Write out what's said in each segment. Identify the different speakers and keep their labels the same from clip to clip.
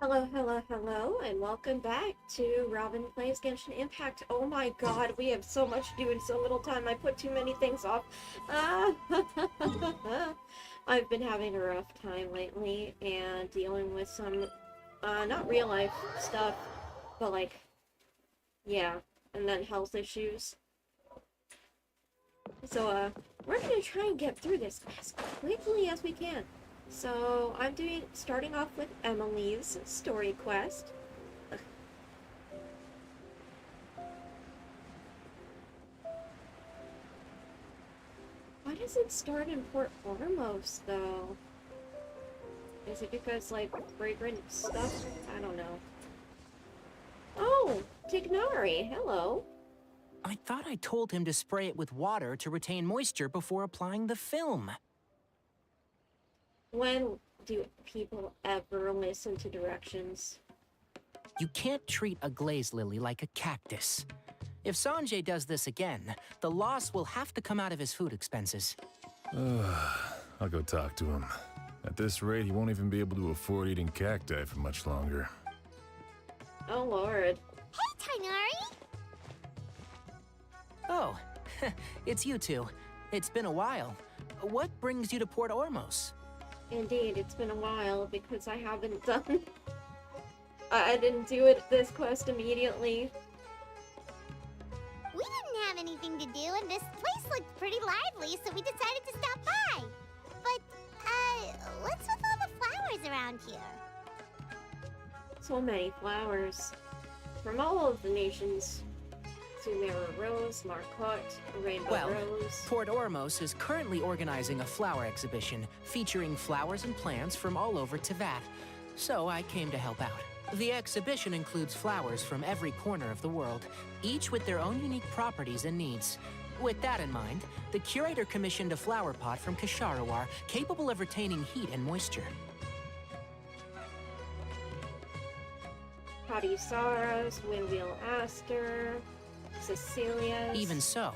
Speaker 1: Hello, hello, hello, and welcome back to Robin Plays Genshin Impact. Oh my god, we have so much to do in so little time. I put too many things off. Ah, I've been having a rough time lately and dealing with some, not real life stuff, but like, yeah, and then health issues. So, we're gonna try and get through this as quickly as we can. So, starting off with Emilie's story quest. Why does it start in Port Ormos, though? Is it because, like, fragrant stuff? I don't know. Oh, Tignari, hello.
Speaker 2: I thought I told him to spray it with water to retain moisture before applying the film.
Speaker 1: When do people ever listen to directions?
Speaker 2: You can't treat a glaze lily like a cactus. If Sanjay does this again, the loss will have to come out of his food expenses.
Speaker 3: I'll go talk to him. At this rate, he won't even be able to afford eating cacti for much longer.
Speaker 1: Oh, Lord.
Speaker 4: Hey, Tighnari!
Speaker 2: Oh, it's you two. It's been a while. What brings you to Port Ormos?
Speaker 1: Indeed, it's been a while because I haven't done... I didn't do this quest immediately.
Speaker 4: We didn't have anything to do, and this place looked pretty lively, so we decided to stop by. But, what's with all the flowers around here?
Speaker 1: So many flowers. From all of the nations. Sumera Rose, Marcotte, Rainbow Rose.
Speaker 2: Port Ormos is currently organizing a flower exhibition featuring flowers and plants from all over Teyvat, so I came to help out. The exhibition includes flowers from every corner of the world, each with their own unique properties and needs. With that in mind, the curator commissioned a flower pot from Kasharawar capable of retaining heat and moisture.
Speaker 1: Padisaras, Windwheel Aster, Cecilia's.
Speaker 2: Even so,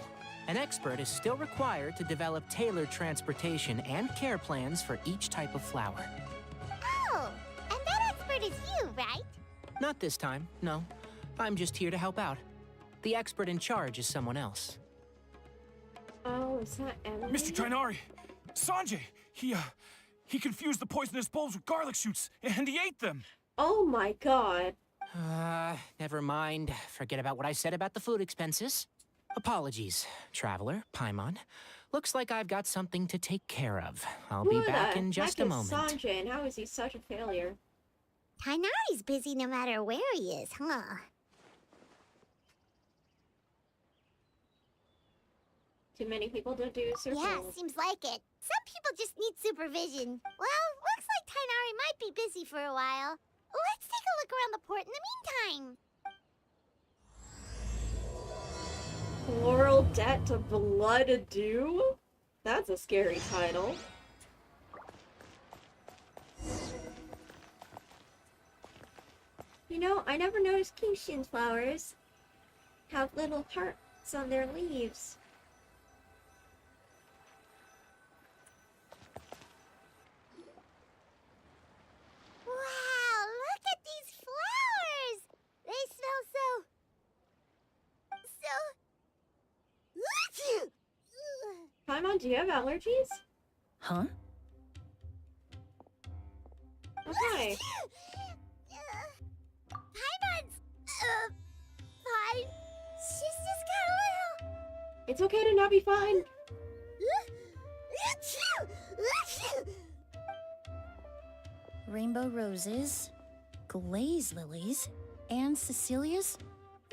Speaker 2: an expert is still required to develop tailored transportation and care plans for each type of flower.
Speaker 4: Oh, and that expert is you, right?
Speaker 2: Not this time, no. I'm just here to help out. The expert in charge is someone else.
Speaker 1: Oh, is that Emilie?
Speaker 5: Mr. Tighnari! Sanjay! He confused the poisonous bulbs with garlic shoots, and he ate them!
Speaker 1: Oh my god.
Speaker 2: Never mind. Forget about what I said about the food expenses. Apologies, Traveler, Paimon. Looks like I've got something to take care of. I'll be back in just a moment.
Speaker 1: Sanjay, and how is he such a failure?
Speaker 4: Tighnari's busy no matter where he is, huh?
Speaker 1: Too many people don't do circles.
Speaker 4: Yeah, seems like it. Some people just need supervision. Well, looks like Tighnari might be busy for a while. Let's take a look around the port in the meantime.
Speaker 1: Floral Debt to Blood Dew? That's a scary title. You know, I never noticed Genshin flowers have little hearts on their leaves.
Speaker 4: Wow, look at these flowers! They smell so...
Speaker 1: Paimon, do you have allergies?
Speaker 2: Huh?
Speaker 1: Okay.
Speaker 4: Paimon's... fine. She's just got a little...
Speaker 1: It's okay to not be fine.
Speaker 6: Rainbow roses, glaze lilies, and Cecilia's?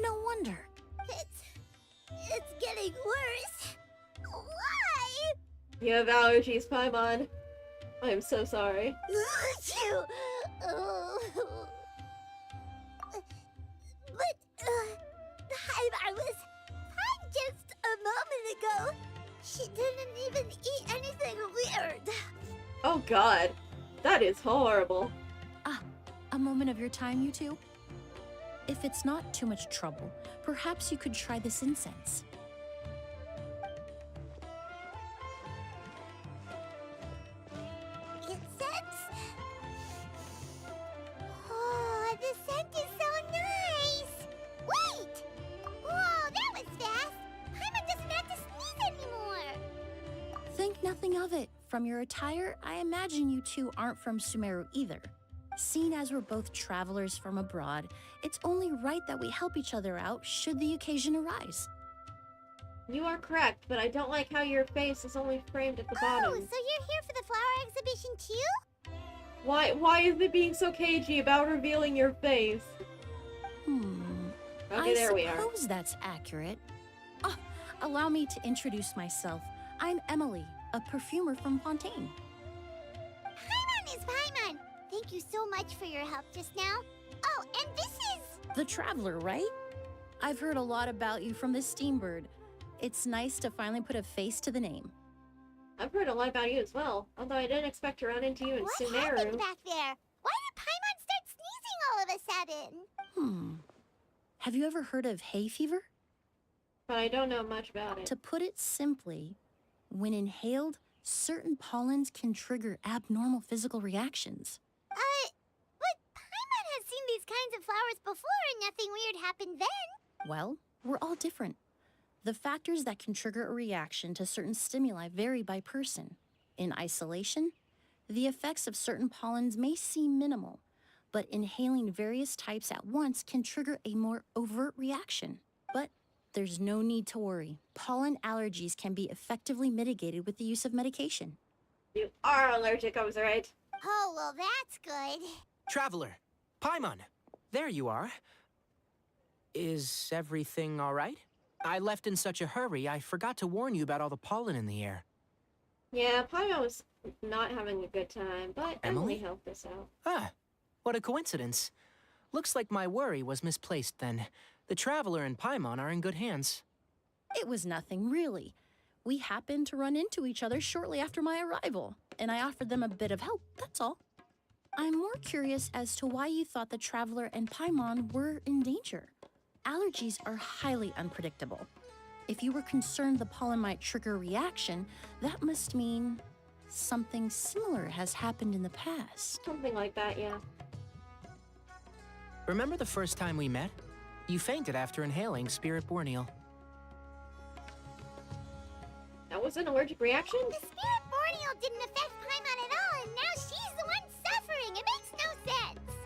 Speaker 6: No wonder.
Speaker 4: It's getting worse. Why?
Speaker 1: You have allergies, Paimon. I'm so sorry.
Speaker 4: But, the Paimon was fine just a moment ago. She didn't even eat anything weird.
Speaker 1: Oh god. That is horrible.
Speaker 6: A moment of your time, you two? If it's not too much trouble, perhaps you could try this incense.
Speaker 4: Incense? Oh,
Speaker 6: From your attire, I imagine you two aren't from Sumeru either. Seeing as we're both travelers from abroad, it's only right that we help each other out should the occasion arise.
Speaker 1: You are correct, but I don't like how your face is only framed at the bottom.
Speaker 4: Oh, so you're here for the flower exhibition too?
Speaker 1: Why is it being so cagey about revealing your face? Okay, there we are.
Speaker 6: I suppose that's accurate. Oh, allow me to introduce myself. I'm Emilie, a perfumer from Fontaine.
Speaker 4: Paimon is Paimon. Thank you so much for your help just now. Oh, and this is...
Speaker 6: The Traveler, right? I've heard a lot about you from the Steambird. It's nice to finally put a face to the name.
Speaker 1: I've heard a lot about you as well, although I didn't expect to run into you in
Speaker 4: What
Speaker 1: Sumeru.
Speaker 4: happened back there? Why did Paimon start sneezing all of a sudden?
Speaker 6: Have you ever heard of hay fever?
Speaker 1: But I don't know much about it.
Speaker 6: To put it simply, when inhaled, certain pollens can trigger abnormal physical reactions.
Speaker 4: But Paimon has seen these kinds of flowers before and nothing weird happened then.
Speaker 6: Well, we're all different. The factors that can trigger a reaction to certain stimuli vary by person. In isolation, the effects of certain pollens may seem minimal, but inhaling various types at once can trigger a more overt reaction. But there's no need to worry. Pollen allergies can be effectively mitigated with the use of medication.
Speaker 1: You are allergic, I was right.
Speaker 4: Oh, well, that's good.
Speaker 2: Traveler, Paimon, there you are. Is everything all right? I left in such a hurry, I forgot to warn you about all the pollen in the air.
Speaker 1: Yeah, Paimon was not having a good time, but
Speaker 2: Emilie?
Speaker 1: Emilie helped us out.
Speaker 2: Ah, what a coincidence. Looks like my worry was misplaced then. The Traveler and Paimon are in good hands.
Speaker 6: It was nothing, really. We happened to run into each other shortly after my arrival, and I offered them a bit of help, that's all. I'm more curious as to why you thought the Traveler and Paimon were in danger. Allergies are highly unpredictable. If you were concerned the pollen might trigger a reaction, that must mean something similar has happened in the past.
Speaker 1: Something like that, yeah.
Speaker 2: Remember the first time we met? You fainted after inhaling Spirit Borneal.
Speaker 1: That was an allergic reaction?
Speaker 4: The Spirit Borneal didn't affect Paimon at all, and now she's the one suffering. It makes no sense.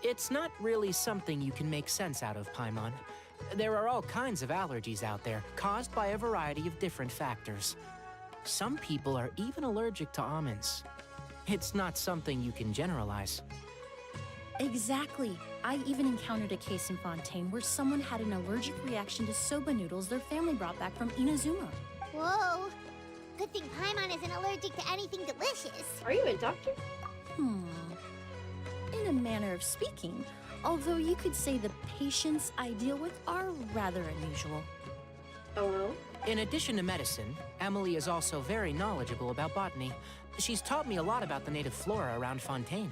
Speaker 2: It's not really something you can make sense out of, Paimon. There are all kinds of allergies out there, caused by a variety of different factors. Some people are even allergic to almonds. It's not something you can generalize.
Speaker 6: Exactly. I even encountered a case in Fontaine where someone had an allergic reaction to soba noodles their family brought back from Inazuma.
Speaker 4: Whoa. Good thing Paimon isn't allergic to anything delicious.
Speaker 1: Are you a doctor?
Speaker 6: In a manner of speaking, although you could say the patients I deal with are rather unusual.
Speaker 1: Oh, well?
Speaker 2: In addition to medicine, Emilie is also very knowledgeable about botany. She's taught me a lot about the native flora around Fontaine.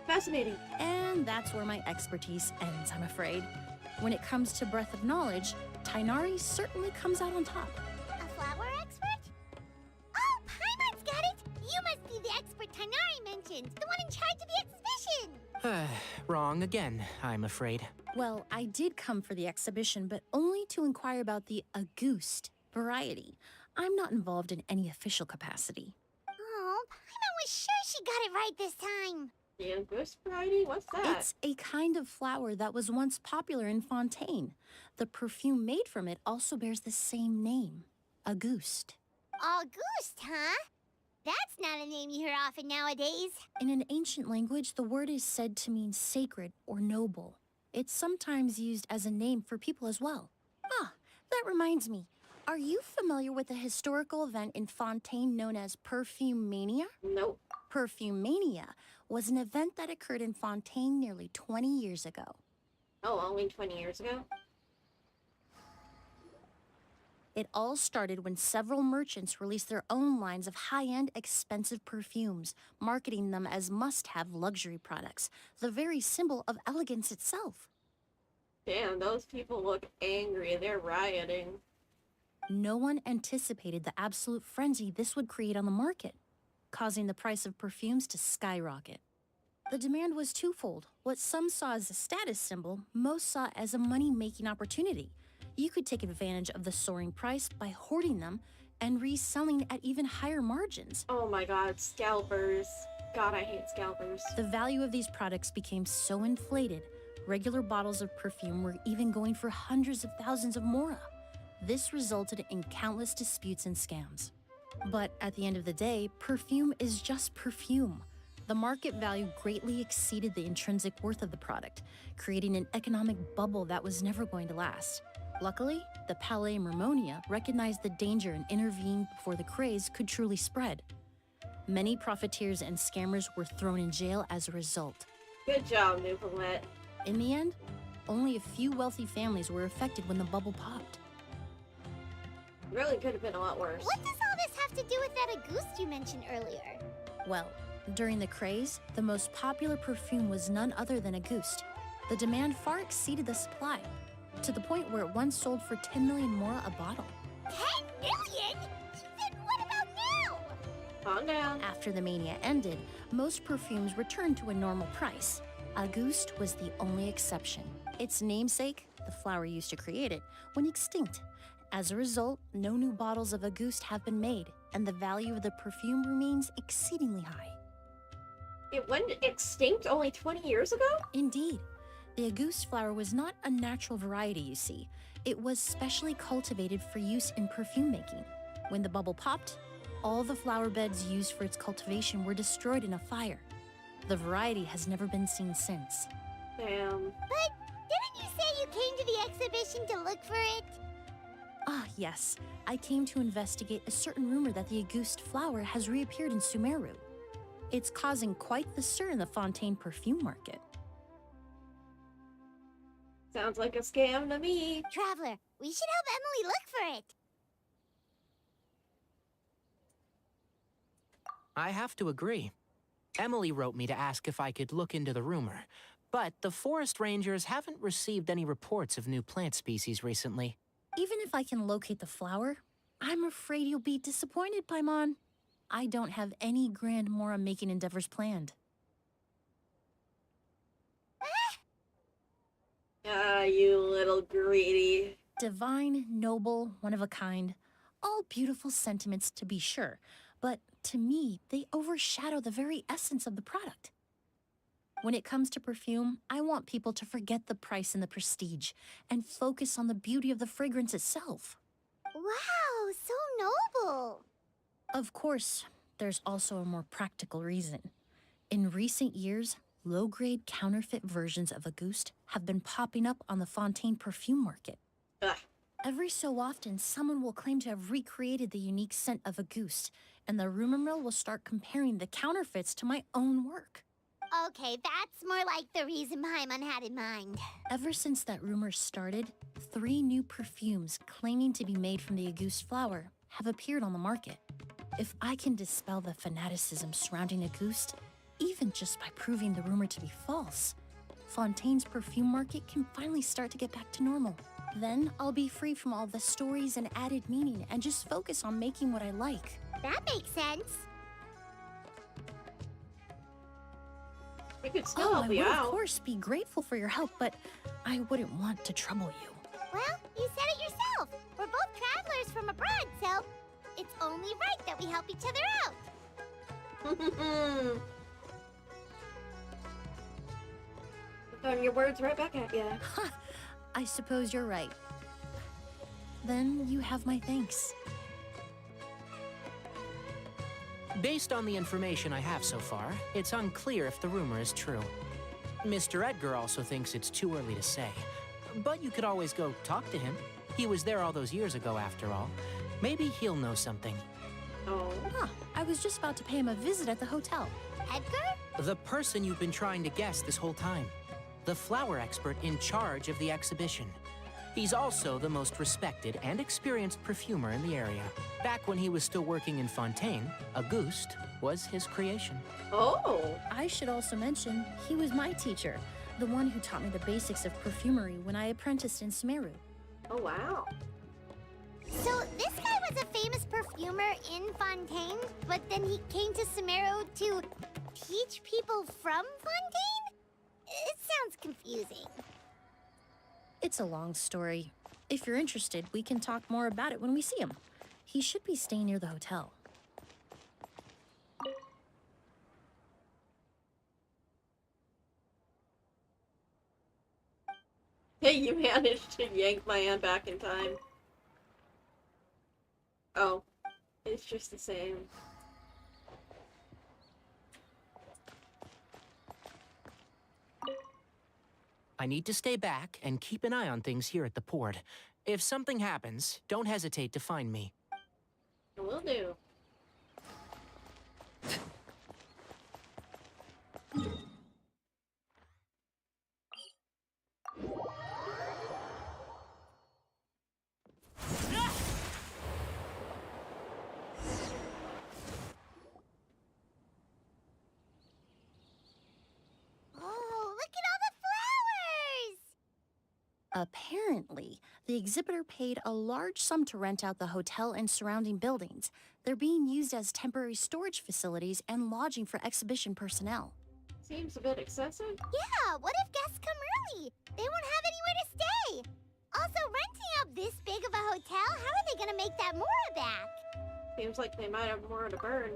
Speaker 1: Fascinating.
Speaker 6: And that's where my expertise ends, I'm afraid. When it comes to breadth of knowledge, Tainari certainly comes out on top.
Speaker 4: A flower expert? Oh, Paimon's got it! You must be the expert Tainari mentioned, the one in charge of the exhibition!
Speaker 2: Wrong again, I'm afraid.
Speaker 6: Well, I did come for the exhibition, but only to inquire about the Auguste variety. I'm not involved in any official capacity.
Speaker 4: Oh, Paimon was sure she got it right this time.
Speaker 1: The Auguste variety? What's that?
Speaker 6: It's a kind of flower that was once popular in Fontaine. The perfume made from it also bears the same name, Auguste.
Speaker 4: Auguste, huh? That's not a name you hear often nowadays.
Speaker 6: In an ancient language, the word is said to mean sacred or noble. It's sometimes used as a name for people as well. Ah, that reminds me. Are you familiar with a historical event in Fontaine known as Perfume Mania?
Speaker 1: Nope.
Speaker 6: Perfume Mania was an event that occurred in Fontaine nearly 20 years ago.
Speaker 1: Oh, only 20 years ago?
Speaker 6: It all started when several merchants released their own lines of high-end, expensive perfumes, marketing them as must-have luxury products, the very symbol of elegance itself.
Speaker 1: Damn, those people look angry. They're rioting.
Speaker 6: No one anticipated the absolute frenzy this would create on the market, causing the price of perfumes to skyrocket. The demand was twofold. What some saw as a status symbol, most saw as a money-making opportunity. You could take advantage of the soaring price by hoarding them and reselling at even higher margins.
Speaker 1: Oh my god, scalpers. God, I hate scalpers.
Speaker 6: The value of these products became so inflated, regular bottles of perfume were even going for hundreds of thousands of mora. This resulted in countless disputes and scams. But at the end of the day, perfume is just perfume. The market value greatly exceeded the intrinsic worth of the product, creating an economic bubble that was never going to last. Luckily, the Palais Mermonia recognized the danger and intervened before the craze could truly spread. Many profiteers and scammers were thrown in jail as a result.
Speaker 1: Good job, Newfoundland.
Speaker 6: In the end, only a few wealthy families were affected when the bubble popped.
Speaker 1: Really could have been a lot worse.
Speaker 4: What does all this have to do with that Auguste you mentioned earlier?
Speaker 6: Well, during the craze, the most popular perfume was none other than Auguste. The demand far exceeded the supply, to the point where it once sold for 10 million mora a bottle.
Speaker 4: 10 million? Then what about now?
Speaker 1: Calm down.
Speaker 6: After the mania ended, most perfumes returned to a normal price. Auguste was the only exception. Its namesake, the flower used to create it, went extinct. As a result, no new bottles of Auguste have been made, and the value of the perfume remains exceedingly high.
Speaker 1: It went extinct only 20 years ago?
Speaker 6: Indeed. The Auguste flower was not a natural variety, you see. It was specially cultivated for use in perfume making. When the bubble popped, all the flower beds used for its cultivation were destroyed in a fire. The variety has never been seen since.
Speaker 1: Damn.
Speaker 4: But didn't you say you came to the exhibition to look for it?
Speaker 6: Ah, yes. I came to investigate a certain rumor that the Auguste flower has reappeared in Sumeru. It's causing quite the stir in the Fontaine perfume market.
Speaker 1: Sounds like a scam to me.
Speaker 4: Traveler, we should help Emilie look for it.
Speaker 2: I have to agree. Emilie wrote me to ask if I could look into the rumor, but the forest rangers haven't received any reports of new plant species recently.
Speaker 6: Even if I can locate the flower, I'm afraid you'll be disappointed, Paimon. I don't have any grand mora-making endeavors planned.
Speaker 1: Ah, you little greedy.
Speaker 6: Divine, noble, one of a kind. All beautiful sentiments, to be sure, but to me, they overshadow the very essence of the product. When it comes to perfume, I want people to forget the price and the prestige and focus on the beauty of the fragrance itself.
Speaker 4: Wow, so noble.
Speaker 6: Of course, there's also a more practical reason. In recent years, low-grade counterfeit versions of Auguste have been popping up on the Fontaine perfume market.
Speaker 1: Ugh.
Speaker 6: Every so often, someone will claim to have recreated the unique scent of Auguste, and the rumor mill will start comparing the counterfeits to my own work.
Speaker 4: Okay, that's more like the reason Paimon had in mind.
Speaker 6: Ever since that rumor started, 3 new perfumes claiming to be made from the Auguste flower have appeared on the market. If I can dispel the fanaticism surrounding Auguste, even just by proving the rumor to be false, Fontaine's perfume market can finally start to get back to normal. Then I'll be free from all the stories and added meaning and just focus on making what I like.
Speaker 4: That makes sense.
Speaker 1: We could still
Speaker 6: I
Speaker 1: help
Speaker 6: would
Speaker 1: you
Speaker 6: of
Speaker 1: out.
Speaker 6: course be grateful for your help, but I wouldn't want to trouble you.
Speaker 4: Well, you said it yourself. We're both travelers from abroad, so it's only right that we help each other out.
Speaker 1: Throwing your words right back at you.
Speaker 6: I suppose you're right. Then you have my thanks.
Speaker 2: Based on the information I have so far, it's unclear if the rumor is true. Mr. Edgar also thinks it's too early to say. But you could always go talk to him. He was there all those years ago, after all. Maybe he'll know something.
Speaker 1: Oh.
Speaker 6: I was just about to pay him a visit at the hotel.
Speaker 4: Edgar?
Speaker 2: The person you've been trying to guess this whole time. The flower expert in charge of the exhibition. He's also the most respected and experienced perfumer in the area. Back when he was still working in Fontaine, Auguste was his creation.
Speaker 1: Oh.
Speaker 6: I should also mention, he was my teacher, the one who taught me the basics of perfumery when I apprenticed in Sumeru.
Speaker 1: Oh, wow.
Speaker 4: So this guy was a famous perfumer in Fontaine, but then he came to Sumeru to teach people from Fontaine? It sounds confusing.
Speaker 6: It's a long story. If you're interested, we can talk more about it when we see him. He should be staying near the hotel.
Speaker 1: Hey, you managed to yank my hand back in time. Oh, it's just the same.
Speaker 2: I need to stay back and keep an eye on things here at the port. If something happens, don't hesitate to find me.
Speaker 1: Will do.
Speaker 4: Oh, look at all the flowers!
Speaker 6: Apparently, the exhibitor paid a large sum to rent out the hotel and surrounding buildings. They're being used as temporary storage facilities and lodging for exhibition personnel.
Speaker 1: Seems a bit excessive.
Speaker 4: Yeah, what if guests come early? They won't have anywhere to stay. Also, renting out this big of a hotel, how are they gonna make that Mora back?
Speaker 1: Seems like they might have more to burn.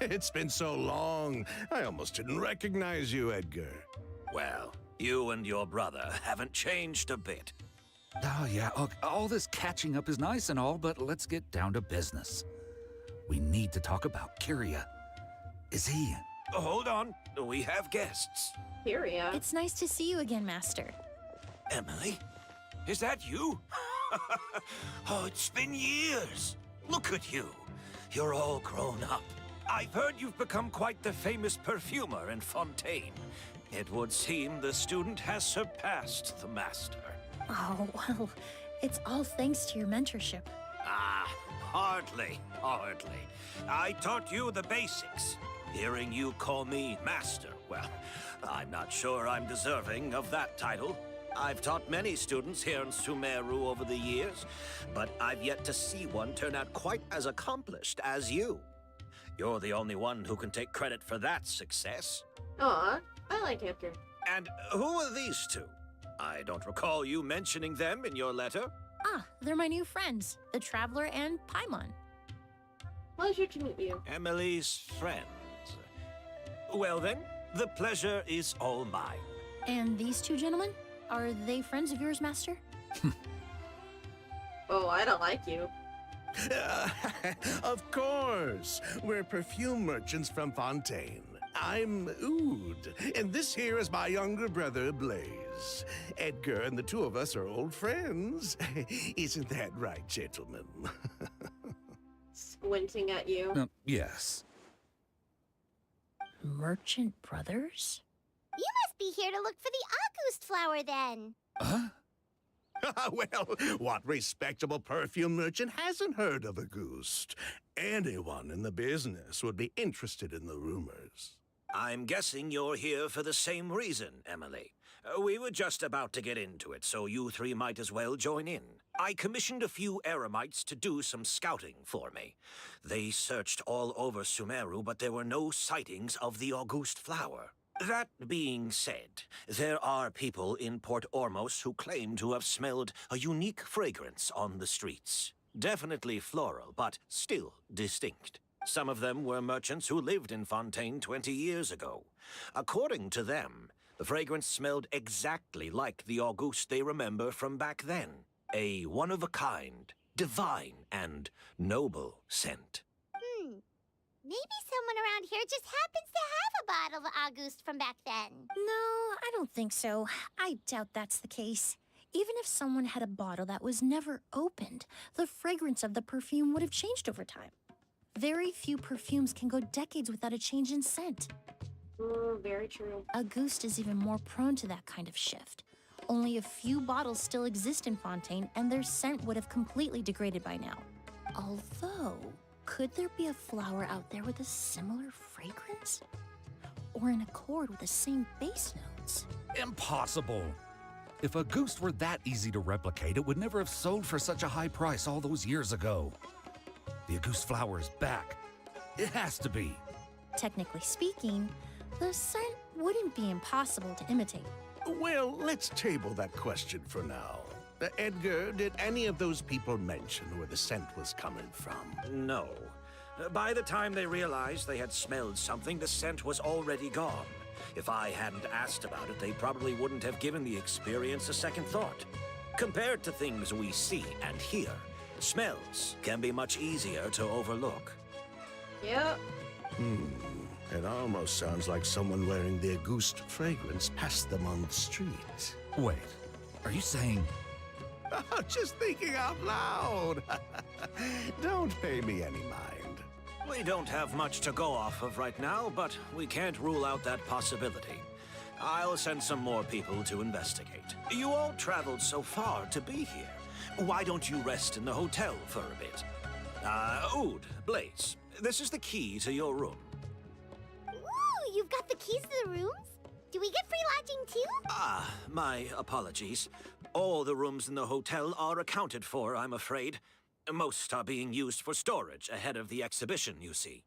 Speaker 7: It's been so long, I almost didn't recognize you, Edgar.
Speaker 8: Well, you and your brother haven't changed a bit.
Speaker 9: Oh, yeah, look, all this catching up is nice and all, but let's get down to business. We need to talk about Kyria. Is he...
Speaker 8: Hold on, we have guests.
Speaker 1: Kyria.
Speaker 6: It's nice to see you again, Master.
Speaker 8: Emilie? Is that you? Oh, it's been years. Look at you. You're all grown up. I've heard you've become quite the famous perfumer in Fontaine. It would seem the student has surpassed the master.
Speaker 6: Oh, well, it's all thanks to your mentorship.
Speaker 8: Ah, hardly. I taught you the basics. Hearing you call me master, well, I'm not sure I'm deserving of that title. I've taught many students here in Sumeru over the years, but I've yet to see one turn out quite as accomplished as you. You're the only one who can take credit for that success.
Speaker 1: Aw, I like Edgar.
Speaker 8: And who are these two? I don't recall you mentioning them in your letter.
Speaker 6: Ah, they're my new friends, the Traveler and Paimon.
Speaker 1: Pleasure to meet you.
Speaker 8: Emilie's friends. Well then, the pleasure is all mine.
Speaker 6: And these two gentlemen? Are they friends of yours, Master?
Speaker 1: Oh, I don't like you.
Speaker 7: Of course. We're perfume merchants from Fontaine. I'm Oud, and this here is my younger brother, Blaze. Edgar and the two of us are old friends. Isn't that right, gentlemen?
Speaker 1: Squinting at you.
Speaker 9: Yes.
Speaker 6: Merchant brothers?
Speaker 4: You must be here to look for the August flower then.
Speaker 9: Huh?
Speaker 7: Well, what respectable perfume merchant hasn't heard of a goose? Anyone in the business would be interested in the rumors.
Speaker 8: I'm guessing you're here for the same reason, Emilie. We were just about to get into it, so you three might as well join in. I commissioned a few eremites to do some scouting for me. They searched all over Sumeru, but there were no sightings of the August flower. That being said, there are people in Port Ormos who claim to have smelled a unique fragrance on the streets. Definitely floral, but still distinct. Some of them were merchants who lived in Fontaine 20 years ago. According to them, the fragrance smelled exactly like the August they remember from back then. A one-of-a-kind, divine, and noble scent.
Speaker 4: Maybe someone around here just happens to have a bottle of August from back then.
Speaker 6: No, I don't think so. I doubt that's the case. Even if someone had a bottle that was never opened, the fragrance of the perfume would have changed over time. Very few perfumes can go decades without a change in scent.
Speaker 1: Very true.
Speaker 6: Auguste is even more prone to that kind of shift. Only a few bottles still exist in Fontaine, and their scent would have completely degraded by now. Although, could there be a flower out there with a similar fragrance? Or in accord with the same base notes?
Speaker 9: Impossible. If a goose were that easy to replicate, it would never have sold for such a high price all those years ago. The Auguste flower is back. It has to be.
Speaker 6: Technically speaking, the scent wouldn't be impossible to imitate.
Speaker 7: Well, let's table that question for now. Edgar, did any of those people mention where the scent was coming from?
Speaker 8: No. By the time they realized they had smelled something, the scent was already gone. If I hadn't asked about it, they probably wouldn't have given the experience a second thought. Compared to things we see and hear, smells can be much easier to overlook.
Speaker 1: Yep.
Speaker 7: It almost sounds like someone wearing the Auguste fragrance passed them on the street.
Speaker 9: Wait, are you saying...
Speaker 7: Just thinking out loud. Don't pay me any mind.
Speaker 8: We don't have much to go off of right now, but we can't rule out that possibility. I'll send some more people to investigate. You all traveled so far to be here. Why don't you rest in the hotel for a bit? Oud, Blaze, this is the key to your room.
Speaker 4: Ooh, you've got the keys to the rooms? Do we get free lodging too?
Speaker 8: My apologies. All the rooms in the hotel are accounted for, I'm afraid. Most are being used for storage ahead of the exhibition, you see.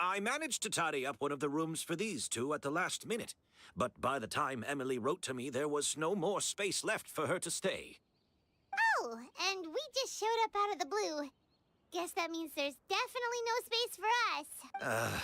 Speaker 8: I managed to tidy up one of the rooms for these two at the last minute, but by the time Emilie wrote to me, there was no more space left for her to stay.
Speaker 4: Oh, and we just showed up out of the blue. Guess that means there's definitely no space for us.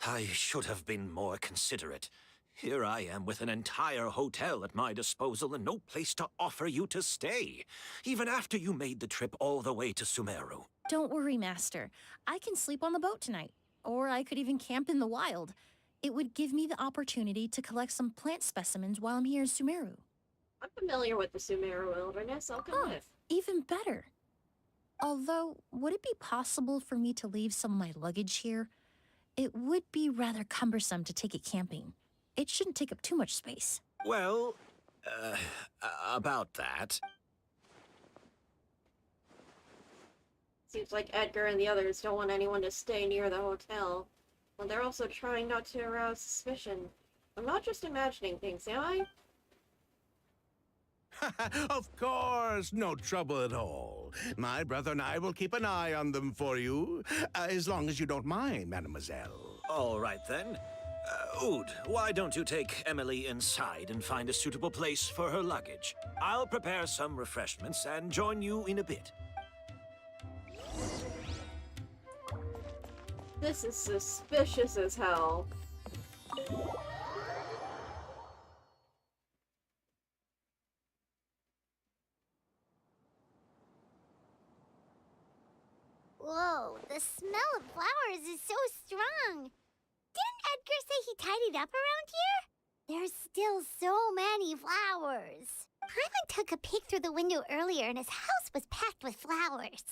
Speaker 8: I should have been more considerate. Here I am with an entire hotel at my disposal and no place to offer you to stay, even after you made the trip all the way to Sumeru.
Speaker 6: Don't worry, Master. I can sleep on the boat tonight. Or I could even camp in the wild. It would give me the opportunity to collect some plant specimens while I'm here in Sumeru.
Speaker 1: I'm familiar with the Sumeru wilderness. I'll come with.
Speaker 6: Even better. Although, would it be possible for me to leave some of my luggage here? It would be rather cumbersome to take it camping. It shouldn't take up too much space.
Speaker 8: Well, about that.
Speaker 1: Seems like Edgar and the others don't want anyone to stay near the hotel. Well, they're also trying not to arouse suspicion. I'm not just imagining things, am I?
Speaker 7: Of course, no trouble at all. My brother and I will keep an eye on them for you, as long as you don't mind, mademoiselle.
Speaker 8: All right, then. Oud, why don't you take Emilie inside and find a suitable place for her luggage? I'll prepare some refreshments and join you in a bit.
Speaker 1: This is suspicious as hell.
Speaker 4: Whoa, the smell of flowers is so strong. Didn't Edgar say he tidied up around here? There's still so many flowers. Hyman took a peek through the window earlier and his house was packed with flowers.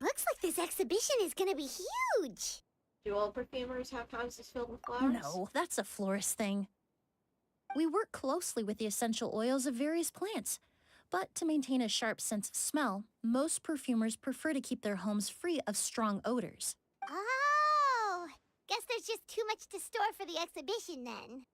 Speaker 4: Looks like this exhibition is gonna be huge.
Speaker 1: Do all perfumers have houses filled with flowers?
Speaker 6: No, that's a florist thing. We work closely with the essential oils of various plants. But to maintain a sharp sense of smell, most perfumers prefer to keep their homes free of strong odors.
Speaker 4: Oh, guess there's just too much to store for the exhibition then.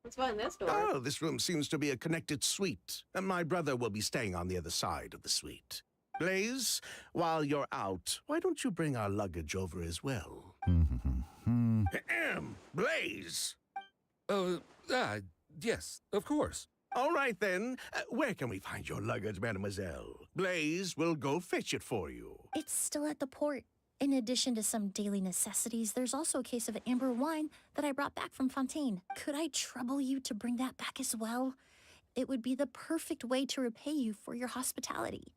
Speaker 1: Let's find this door.
Speaker 7: Oh, this room seems to be a connected suite, and my brother will be staying on the other side of the suite. Blaze, while you're out, why don't you bring our luggage over as well? Blaze!
Speaker 9: Yes, of course.
Speaker 7: All right, then. Where can we find your luggage, mademoiselle? Blaze will go fetch it for you.
Speaker 6: It's still at the port. In addition to some daily necessities, there's also a case of amber wine that I brought back from Fontaine. Could I trouble you to bring that back as well? It would be the perfect way to repay you for your hospitality.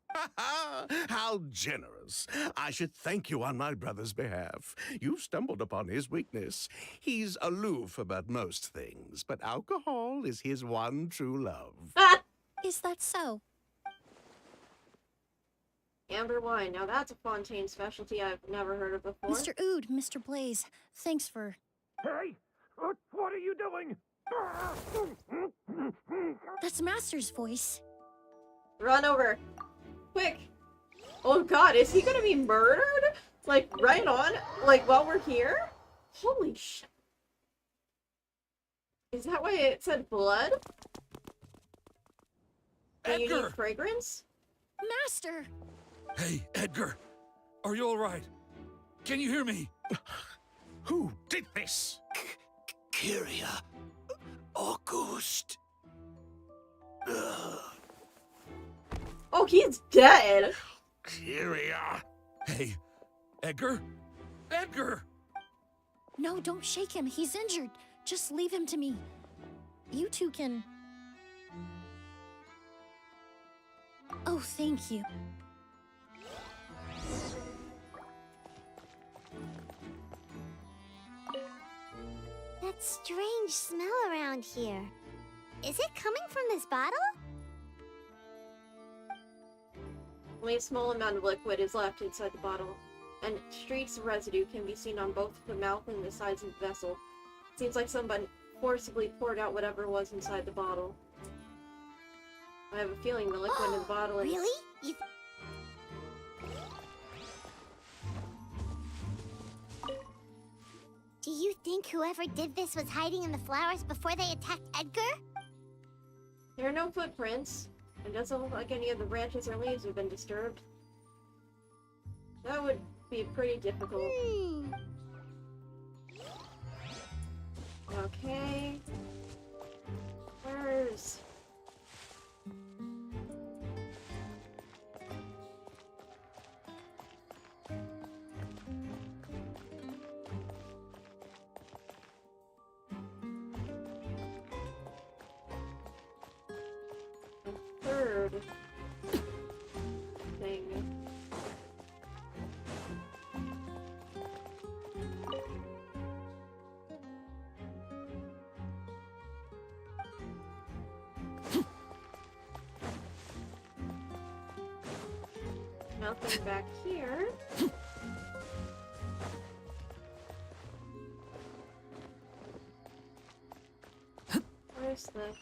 Speaker 7: How generous. I should thank you on my brother's behalf. You stumbled upon his weakness. He's aloof about most things, but alcohol is his one true love.
Speaker 6: Is that so?
Speaker 1: Amber wine. Now that's a Fontaine specialty I've never heard of before.
Speaker 6: Mr. Oud, Mr. Blaze, thanks for...
Speaker 5: Hey! What are you doing?
Speaker 6: That's Master's voice.
Speaker 1: Run over. Quick. Oh god, is he gonna be murdered? Like, right on? Like, while we're here? Holy shit. Is that why it said blood? Do you
Speaker 9: Edgar!
Speaker 1: need fragrance?
Speaker 6: Master!
Speaker 9: Hey, Edgar. Are you all right? Can you hear me?
Speaker 7: Who did this?
Speaker 8: Kyria. Auguste.
Speaker 1: Oh, he's dead.
Speaker 7: Kyria.
Speaker 9: Hey, Edgar? Edgar!
Speaker 6: No, don't shake him. He's injured. Just leave him to me. You two can... Oh, thank you.
Speaker 4: That strange smell around here. Is it coming from this bottle?
Speaker 1: Only a small amount of liquid is left inside the bottle, and streaks of residue can be seen on both the mouth and the sides of the vessel. It seems like someone forcibly poured out whatever was inside the bottle. I have a feeling the liquid in the bottle is...
Speaker 4: Really? Do you think whoever did this was hiding in the flowers before they attacked Edgar?
Speaker 1: There are no footprints. It doesn't look like any of the branches or leaves have been disturbed. That would be pretty difficult. Okay. Where's... third thing. Nothing back here. Where's the...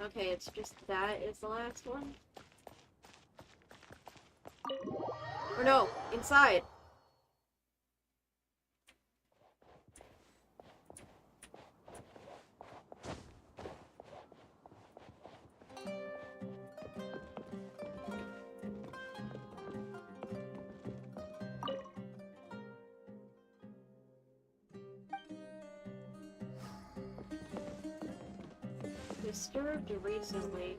Speaker 1: Okay, it's just that is the last one. Or no, inside. Disturbed recently.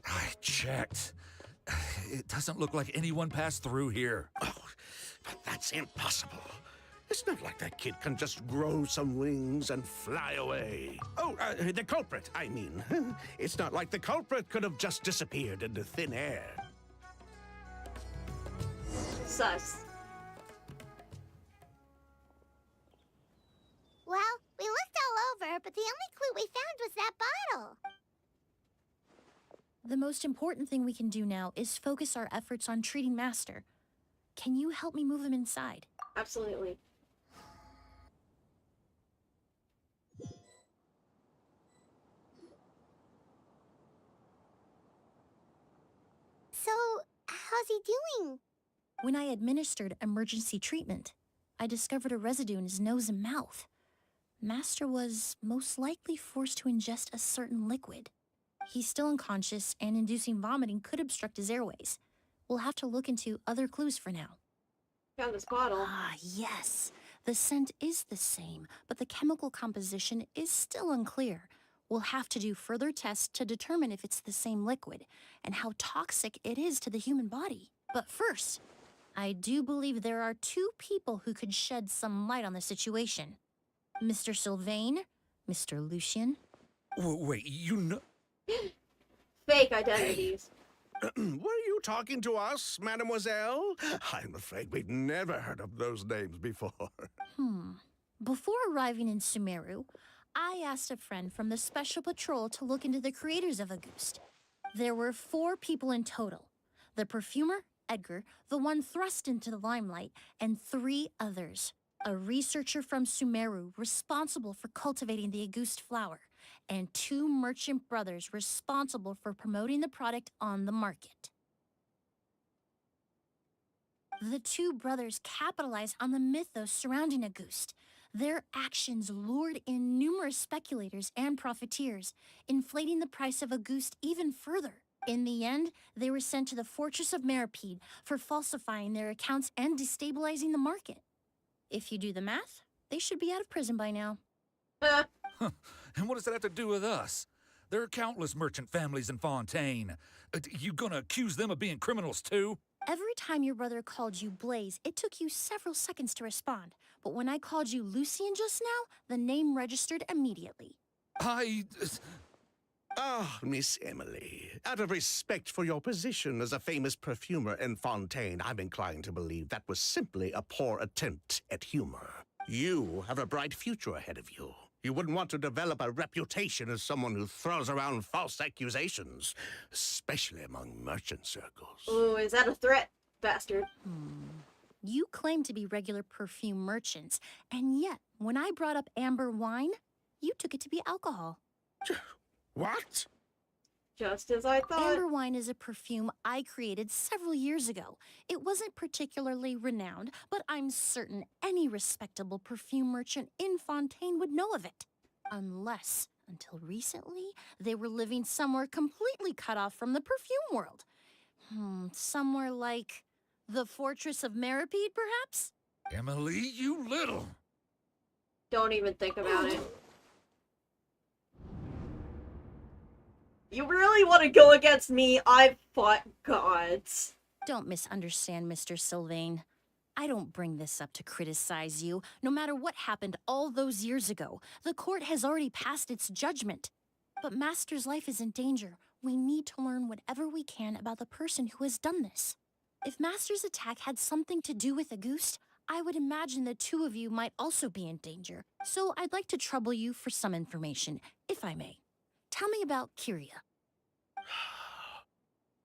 Speaker 9: I checked. It doesn't look like anyone passed through here.
Speaker 7: Oh, but that's impossible. It's not like that kid can just grow some wings and fly away. Oh, the culprit, I mean. It's not like the culprit could have just disappeared into thin air.
Speaker 1: Sus.
Speaker 4: Well, we looked all over, but the only clue we found was that bottle.
Speaker 6: The most important thing we can do now is focus our efforts on treating Master. Can you help me move him inside?
Speaker 1: Absolutely.
Speaker 4: So, how's he doing?
Speaker 6: When I administered emergency treatment, I discovered a residue in his nose and mouth. Master was most likely forced to ingest a certain liquid. He's still unconscious, and inducing vomiting could obstruct his airways. We'll have to look into other clues for now.
Speaker 1: Found this bottle.
Speaker 6: Ah, yes. The scent is the same, but the chemical composition is still unclear. We'll have to do further tests to determine if it's the same liquid and how toxic it is to the human body. But first, I do believe there are two people who could shed some light on the situation. Mr. Sylvain, Mr. Lucien.
Speaker 9: Wait, you know...
Speaker 1: Fake identities.
Speaker 7: Were you talking to us, mademoiselle? I'm afraid we've never heard of those names before.
Speaker 6: Before arriving in Sumeru, I asked a friend from the Special Patrol to look into the creators of Auguste. There were 4 people in total. The perfumer, Edgar, the one thrust into the limelight, and 3 others. A researcher from Sumeru responsible for cultivating the Auguste flower, and 2 merchant brothers responsible for promoting the product on the market. The 2 brothers capitalized on the mythos surrounding Auguste. Their actions lured in numerous speculators and profiteers, inflating the price of Auguste even further. In the end, they were sent to the Fortress of Meripede for falsifying their accounts and destabilizing the market. If you do the math, they should be out of prison by now.
Speaker 9: And what does that have to do with us? There are countless merchant families in Fontaine. You gonna accuse them of being criminals too?
Speaker 6: Every time your brother called you Blaze, it took you several seconds to respond. But when I called you Lucien just now, the name registered immediately.
Speaker 7: Ah, Miss Emilie, out of respect for your position as a famous perfumer in Fontaine, I'm inclined to believe that was simply a poor attempt at humor. You have a bright future ahead of you. You wouldn't want to develop a reputation as someone who throws around false accusations, especially among merchant circles.
Speaker 1: Ooh, is that a threat, bastard?
Speaker 6: You claim to be regular perfume merchants, and yet, when I brought up amber wine, you took it to be alcohol.
Speaker 7: What?
Speaker 1: Just as I thought.
Speaker 6: Amber wine is a perfume I created several years ago. It wasn't particularly renowned, but I'm certain any respectable perfume merchant in Fontaine would know of it. Unless, until recently, they were living somewhere completely cut off from the perfume world. Somewhere like the Fortress of Meripede, perhaps?
Speaker 9: Emilie, you little.
Speaker 1: Don't even think about it. You really want to go against me? I've fought gods.
Speaker 6: Don't misunderstand, Mr. Sylvain. I don't bring this up to criticize you. No matter what happened all those years ago, the court has already passed its judgment. But Master's life is in danger. We need to learn whatever we can about the person who has done this. If Master's attack had something to do with Auguste, I would imagine the two of you might also be in danger. So I'd like to trouble you for some information, if I may. Tell me about Kyria.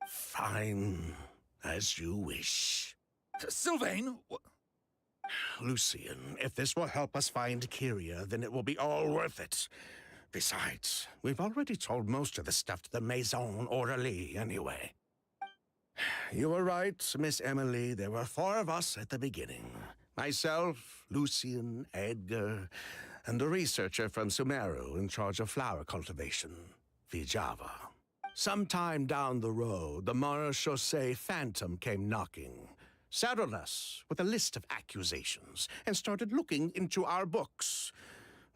Speaker 7: Fine, as you wish.
Speaker 9: Sylvain,
Speaker 7: Lucien, if this will help us find Kyria, then it will be all worth it. Besides, we've already told most of the stuff to the Maison Orderly anyway. You were right, Miss Emilie. There were 4 of us at the beginning. Myself, Lucien, Edgar, and a researcher from Sumeru in charge of flower cultivation, Vijava. Sometime down the road, the Marechaussee Phantom came knocking, saddled us with a list of accusations, and started looking into our books.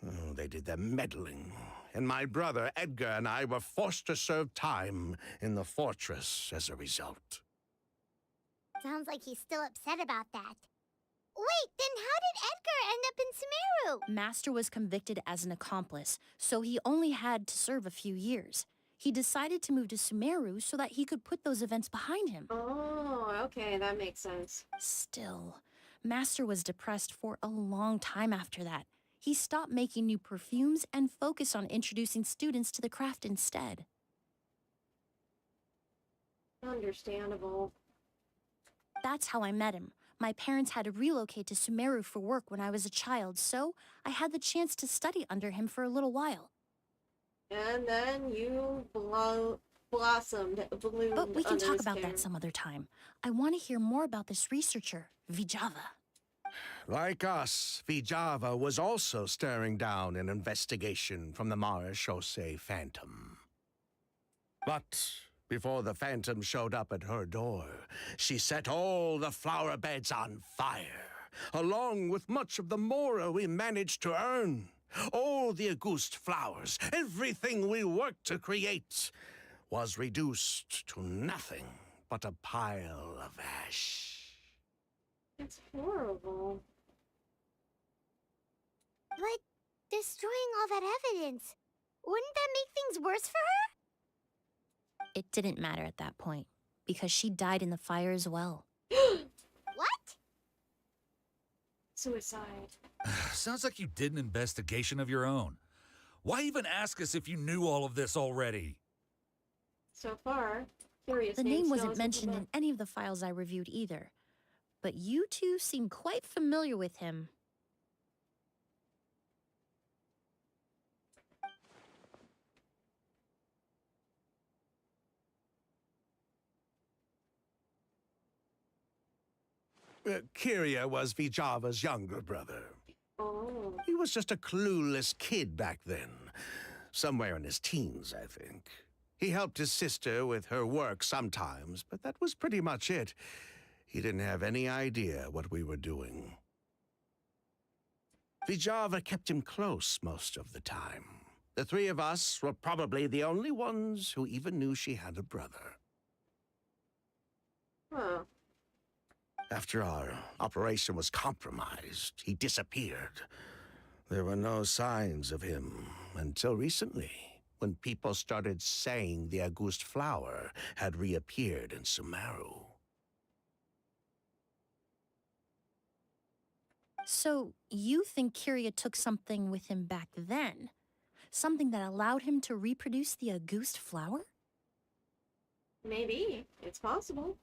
Speaker 7: Oh, they did their meddling, and my brother Edgar and I were forced to serve time in the fortress as a result.
Speaker 4: Sounds like he's still upset about that. Wait, then how did Edgar end up in Sumeru?
Speaker 6: Master was convicted as an accomplice, so he only had to serve a few years. He decided to move to Sumeru so that he could put those events behind him.
Speaker 1: Oh, okay, that makes sense.
Speaker 6: Still, Master was depressed for a long time after that. He stopped making new perfumes and focused on introducing students to the craft instead.
Speaker 1: Understandable.
Speaker 6: That's how I met him. My parents had to relocate to Sumeru for work when I was a child, so I had the chance to study under him for a little while.
Speaker 1: And then you bloomed.
Speaker 6: But we can
Speaker 1: under
Speaker 6: talk
Speaker 1: his
Speaker 6: about
Speaker 1: care.
Speaker 6: that some other time. I want to hear more about this researcher, Vijava.
Speaker 7: Like us, Vijava was also staring down an investigation from the Marechaussee Phantom. But before the Phantom showed up at her door, she set all the flower beds on fire, along with much of the mora we managed to earn. All the Auguste flowers, everything we worked to create, was reduced to nothing but a pile of ash.
Speaker 1: It's horrible.
Speaker 4: But destroying all that evidence, wouldn't that make things worse for her?
Speaker 6: It didn't matter at that point, because she died in the fire as well.
Speaker 4: What?
Speaker 1: Suicide.
Speaker 9: sounds like you did an investigation of your own. Why even ask us if you knew all of this already?
Speaker 1: So far, Curious
Speaker 6: The
Speaker 1: name
Speaker 6: name
Speaker 1: still
Speaker 6: wasn't
Speaker 1: isn't
Speaker 6: mentioned
Speaker 1: come
Speaker 6: in any of the files I reviewed either. But you two seem quite familiar with him.
Speaker 7: Kyria was Vijava's younger brother.
Speaker 1: Oh.
Speaker 7: He was just a clueless kid back then. Somewhere in his teens, I think. He helped his sister with her work sometimes, but that was pretty much it. He didn't have any idea what we were doing. Vijava kept him close most of the time. The three of us were probably the only ones who even knew she had a brother.
Speaker 1: Huh.
Speaker 7: After our operation was compromised, he disappeared. There were no signs of him until recently, when people started saying the August flower had reappeared in Sumeru.
Speaker 6: So, you think Kyria took something with him back then? Something that allowed him to reproduce the August flower?
Speaker 1: Maybe. It's possible.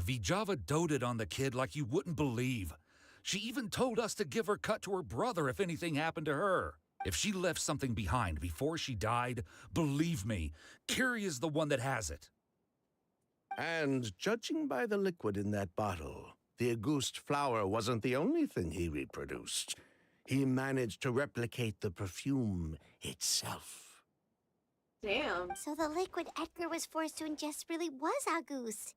Speaker 9: Vijava doted on the kid like you wouldn't believe. She even told us to give her cut to her brother if anything happened to her. If she left something behind before she died, believe me, Kyria's the one that has it.
Speaker 7: And judging by the liquid in that bottle, the August flower wasn't the only thing he reproduced. He managed to replicate the perfume itself.
Speaker 1: Damn.
Speaker 4: So the liquid Edgar was forced to ingest really was August.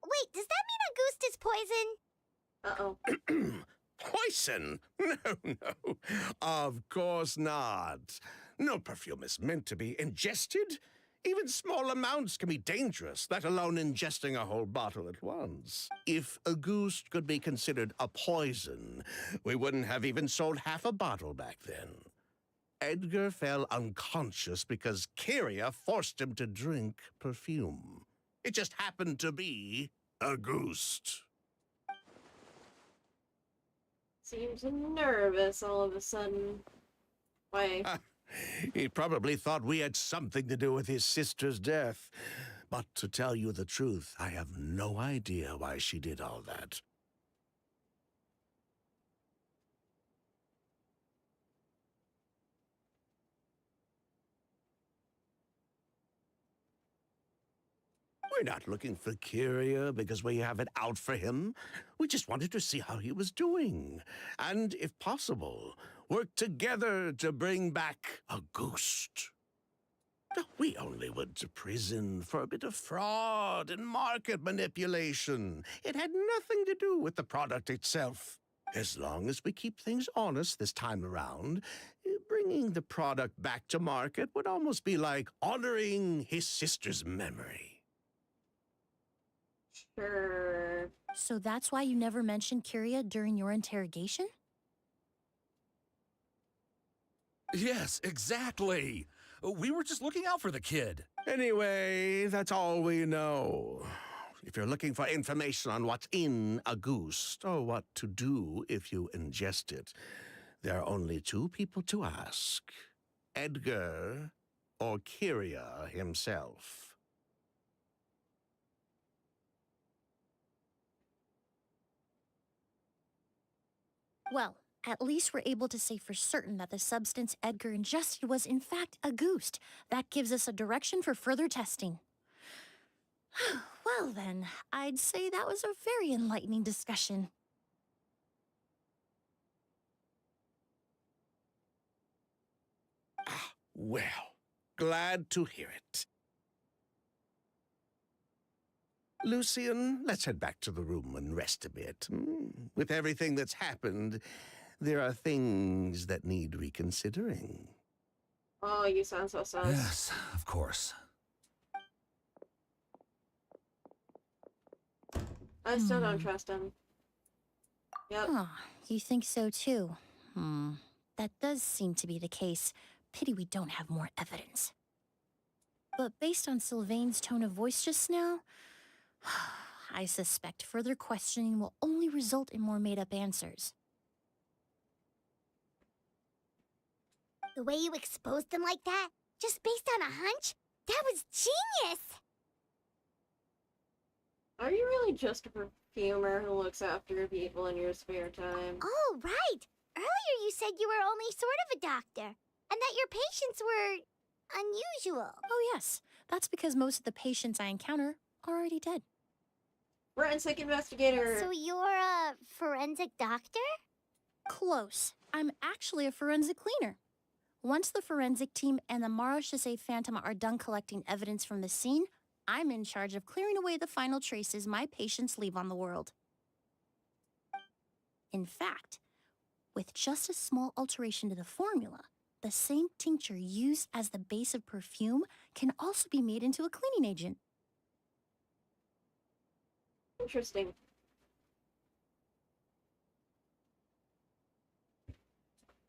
Speaker 4: Wait, does that mean August is poison?
Speaker 1: Uh-oh.
Speaker 7: Poison? No. Of course not. No perfume is meant to be ingested. Even small amounts can be dangerous, let alone ingesting a whole bottle at once. If August could be considered a poison, we wouldn't have even sold half a bottle back then. Edgar fell unconscious because Kyria forced him to drink perfume. It just happened to be August.
Speaker 1: Seems nervous all of a sudden. Why?
Speaker 7: He probably thought we had something to do with his sister's death. But to tell you the truth, I have no idea why she did all that. We're not looking for Kyria because we have it out for him. We just wanted to see how he was doing. And, if possible, work together to bring back August. We only went to prison for a bit of fraud and market manipulation. It had nothing to do with the product itself. As long as we keep things honest this time around, bringing the product back to market would almost be like honoring his sister's memory.
Speaker 1: Sure.
Speaker 6: So that's why you never mentioned Kyria during your interrogation?
Speaker 9: Yes, exactly. We were just looking out for the kid.
Speaker 7: Anyway, that's all we know. If you're looking for information on what's in August, or what to do if you ingest it, there are only two people to ask. Edgar or Kyria himself.
Speaker 6: Well, at least we're able to say for certain that the substance Edgar ingested was in fact August. That gives us a direction for further testing. Well then, I'd say that was a very enlightening discussion.
Speaker 7: Well, glad to hear it. Lucian, let's head back to the room and rest a bit. With everything that's happened, there are things that need reconsidering.
Speaker 1: Oh, you sound so sus.
Speaker 9: Yes, of course.
Speaker 1: I still don't trust him. Yep.
Speaker 6: Huh, you think so too? That does seem to be the case. Pity we don't have more evidence. But based on Sylvain's tone of voice just now, I suspect further questioning will only result in more made-up answers.
Speaker 4: The way you exposed them like that, just based on a hunch, that was genius!
Speaker 1: Are you really just a perfumer who looks after people in your spare time?
Speaker 4: Oh, right! Earlier you said you were only sort of a doctor, and that your patients were unusual.
Speaker 6: Oh yes, that's because most of the patients I encounter are already dead.
Speaker 1: Forensic investigator!
Speaker 4: So you're a forensic doctor?
Speaker 6: Close. I'm actually a forensic cleaner. Once the forensic team and the Marachese Phantom are done collecting evidence from the scene, I'm in charge of clearing away the final traces my patients leave on the world. In fact, with just a small alteration to the formula, the same tincture used as the base of perfume can also be made into a cleaning agent.
Speaker 1: Interesting.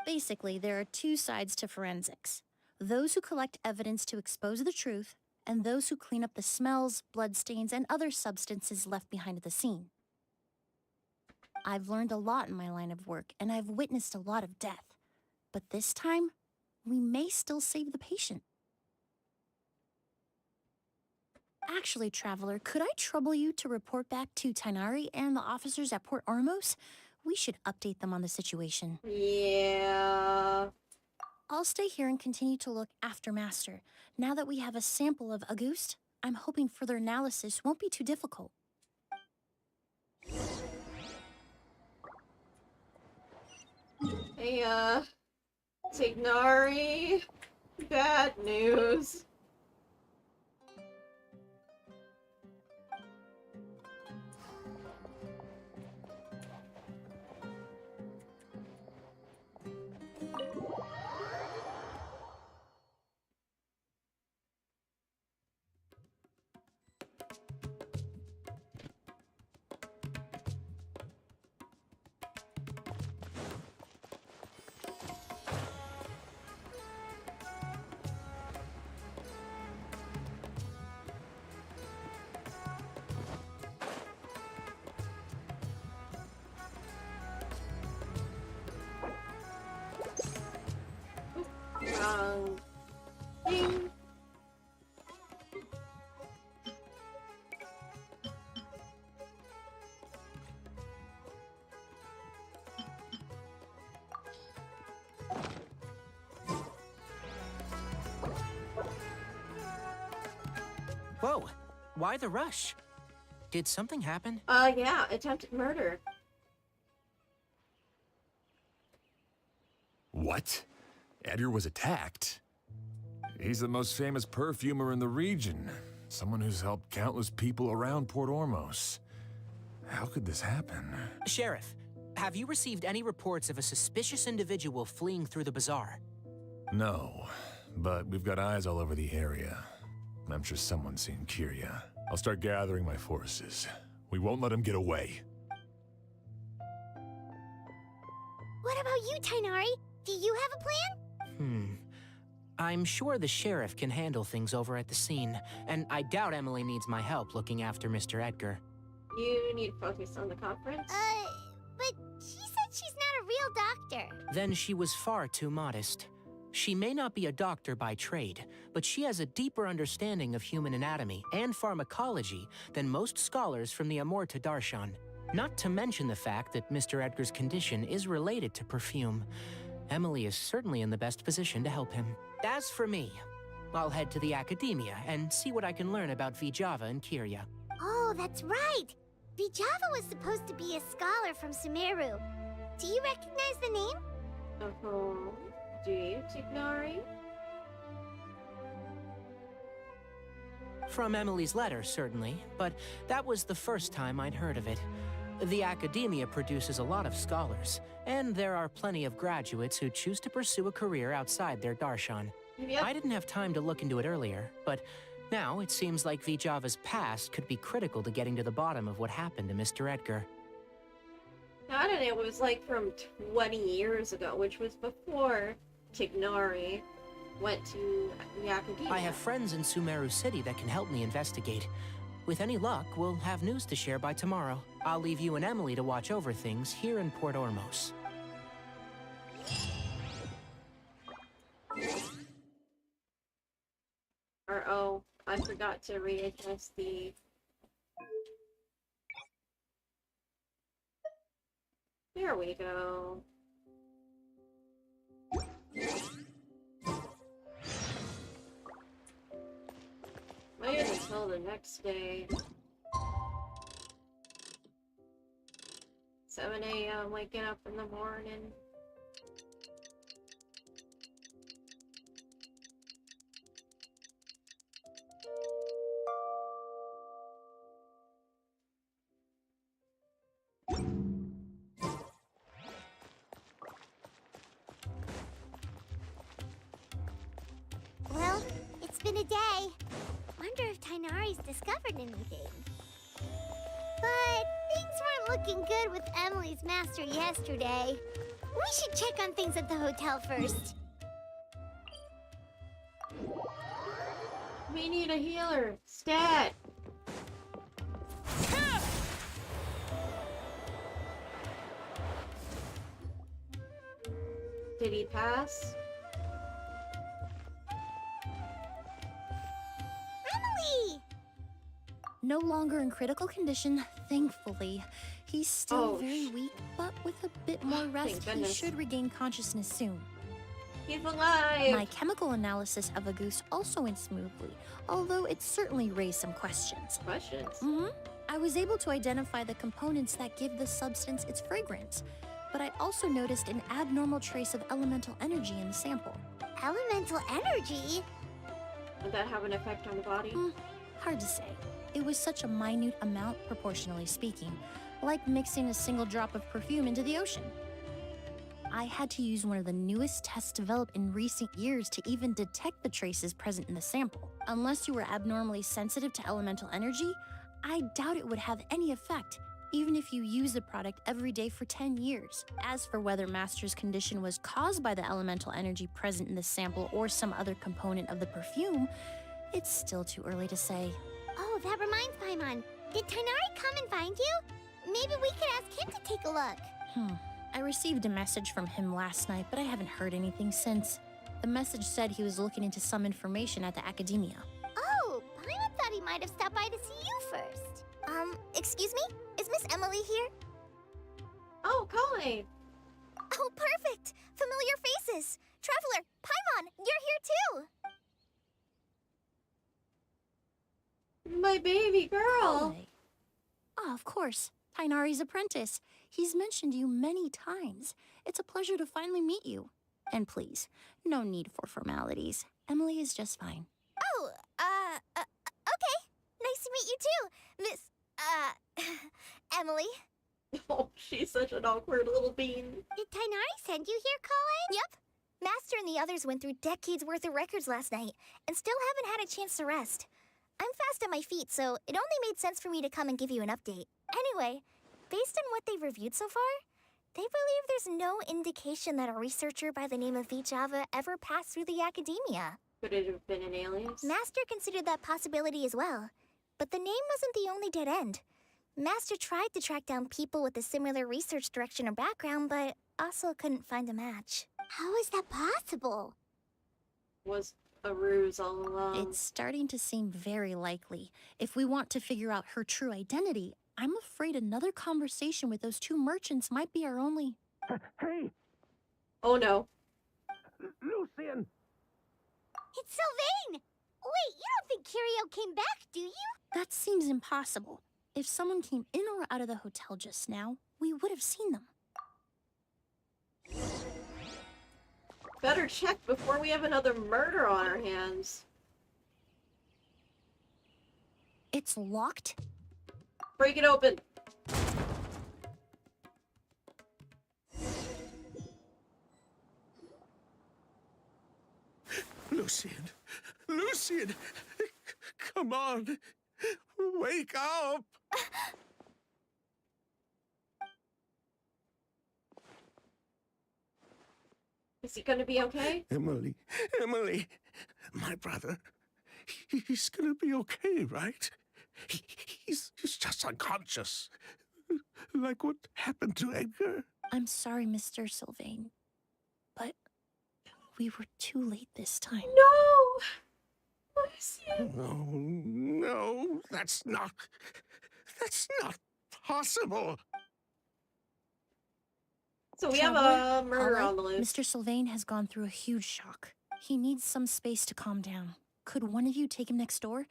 Speaker 6: Basically, there are two sides to forensics. Those who collect evidence to expose the truth, and those who clean up the smells, bloodstains, and other substances left behind at the scene. I've learned a lot in my line of work, and I've witnessed a lot of death. But this time, we may still save the patient. Actually, Traveler, could I trouble you to report back to Tainari and the officers at Port Ormos? We should update them on the situation.
Speaker 1: Yeah.
Speaker 6: I'll stay here and continue to look after Master. Now that we have a sample of Auguste, I'm hoping further analysis won't be too difficult.
Speaker 1: Hey, Tignari. Bad news. Ding.
Speaker 2: Whoa, why the rush? Did something happen?
Speaker 1: Yeah, attempted murder.
Speaker 3: What? Edgar was attacked? He's the most famous perfumer in the region. Someone who's helped countless people around Port Ormos. How could this happen?
Speaker 2: Sheriff, have you received any reports of a suspicious individual fleeing through the bazaar?
Speaker 3: No, but we've got eyes all over the area. I'm sure someone's seen Kiria. I'll start gathering my forces. We won't let him get away.
Speaker 4: What about you, Tainari? Do you have a plan?
Speaker 2: I'm sure the sheriff can handle things over at the scene, and I doubt Emilie needs my help looking after Mr. Edgar.
Speaker 1: You need to focus on the conference.
Speaker 4: But she said she's not a real doctor.
Speaker 2: Then she was far too modest. She may not be a doctor by trade, but she has a deeper understanding of human anatomy and pharmacology than most scholars from the Amurta Darshan. Not to mention the fact that Mr. Edgar's condition is related to perfume. Emilie is certainly in the best position to help him. As for me, I'll head to the academia and see what I can learn about Vijava and Kiria.
Speaker 4: Oh, that's right. Vijava was supposed to be a scholar from Sumeru. Do you recognize the name?
Speaker 1: Do you, Tignari?
Speaker 2: From Emilie's letter, certainly, but that was the first time I'd heard of it. The academia produces a lot of scholars, and there are plenty of graduates who choose to pursue a career outside their darshan.
Speaker 1: Yep.
Speaker 2: I didn't have time to look into it earlier, but now it seems like Vijava's past could be critical to getting to the bottom of what happened to Mr. Edgar.
Speaker 1: Now, I don't know, it was like from 20 years ago, which was before Tignari went to the academia.
Speaker 2: I have friends in Sumeru City that can help me investigate. With any luck, we'll have news to share by tomorrow. I'll leave you and Emilie to watch over things here in Port Ormos.
Speaker 1: Oh, I forgot to readjust the... There we go. Wait until the next day. 7 a.m. waking up in the morning.
Speaker 4: been a day. Wonder if Tainari's discovered anything. But things weren't looking good with Emily's master yesterday. We should check on things at the hotel first.
Speaker 1: We need a healer. Stat. Did he pass?
Speaker 4: Emily!
Speaker 6: No longer in critical condition, thankfully. He's still
Speaker 1: Oh,
Speaker 6: very weak, but with a bit more rest, he
Speaker 1: goodness.
Speaker 6: should regain consciousness soon.
Speaker 1: He's alive!
Speaker 6: My chemical analysis of a goose also went smoothly, although it certainly raised some questions.
Speaker 1: Questions?
Speaker 6: I was able to identify the components that give the substance its fragrance, but I also noticed an abnormal trace of elemental energy in the sample.
Speaker 4: Elemental energy?
Speaker 1: Would that have an effect on the body?
Speaker 6: Hard to say. It was such a minute amount, proportionally speaking, like mixing a single drop of perfume into the ocean. I had to use one of the newest tests developed in recent years to even detect the traces present in the sample. Unless you were abnormally sensitive to elemental energy, I doubt it would have any effect, even if you use the product every day for 10 years. As for whether Master's condition was caused by the elemental energy present in the sample or some other component of the perfume, it's still too early to say.
Speaker 4: Oh, that reminds Paimon. Did Tainari come and find you? Maybe we could ask him to take a look.
Speaker 6: I received a message from him last night, but I haven't heard anything since. The message said he was looking into some information at the academia.
Speaker 4: Oh, Paimon thought he might have stopped by to see you first. Excuse me? Is Miss Emilie here?
Speaker 1: Oh, Colleen!
Speaker 4: Oh, perfect! Familiar faces! Traveler, Paimon, you're here too!
Speaker 1: My baby girl!
Speaker 6: Hey. Oh, of course. Tainari's apprentice. He's mentioned you many times. It's a pleasure to finally meet you. And please, no need for formalities. Emilie is just fine.
Speaker 4: Oh, okay. Nice to meet you too, Miss, Emilie.
Speaker 1: Oh, she's such an awkward little bean.
Speaker 4: Did Tainari send you here, Colleen? Yep. Master and the others went through decades worth of records last night, and still haven't had a chance to rest. I'm fast on my feet, so it only made sense for me to come and give you an update. Anyway, based on what they've reviewed so far, they believe there's no indication that a researcher by the name of Vijava ever passed through the academia.
Speaker 1: Could it have been an alias?
Speaker 4: Master considered that possibility as well, but the name wasn't the only dead end. Master tried to track down people with a similar research direction or background, but also couldn't find a match. How is that possible?
Speaker 1: Was a ruse all along.
Speaker 6: It's starting to seem very likely. If we want to figure out her true identity, I'm afraid another conversation with those two merchants might be our only...
Speaker 7: Hey,
Speaker 1: Oh no.
Speaker 7: Lucian!
Speaker 4: It's Sylvain! Wait, you don't think Kirio came back, do you?
Speaker 6: That seems impossible. If someone came in or out of the hotel just now, we would have seen them.
Speaker 1: Better check before we have another murder on our hands.
Speaker 6: It's locked?
Speaker 1: Break it open.
Speaker 7: Lucian! Lucian! Come on! Wake up!
Speaker 1: Is he gonna be okay?
Speaker 7: Emilie, my brother, he's gonna be okay, right? He's just unconscious. Like what happened to Edgar.
Speaker 6: I'm sorry, Mr. Sylvain, but we were too late this time.
Speaker 1: No! Lucian.
Speaker 7: No, that's not possible.
Speaker 1: So we have a murder on the loose.
Speaker 6: Mr. Sylvain has gone through a huge shock. He needs some space to calm down. Could one of you take him next door?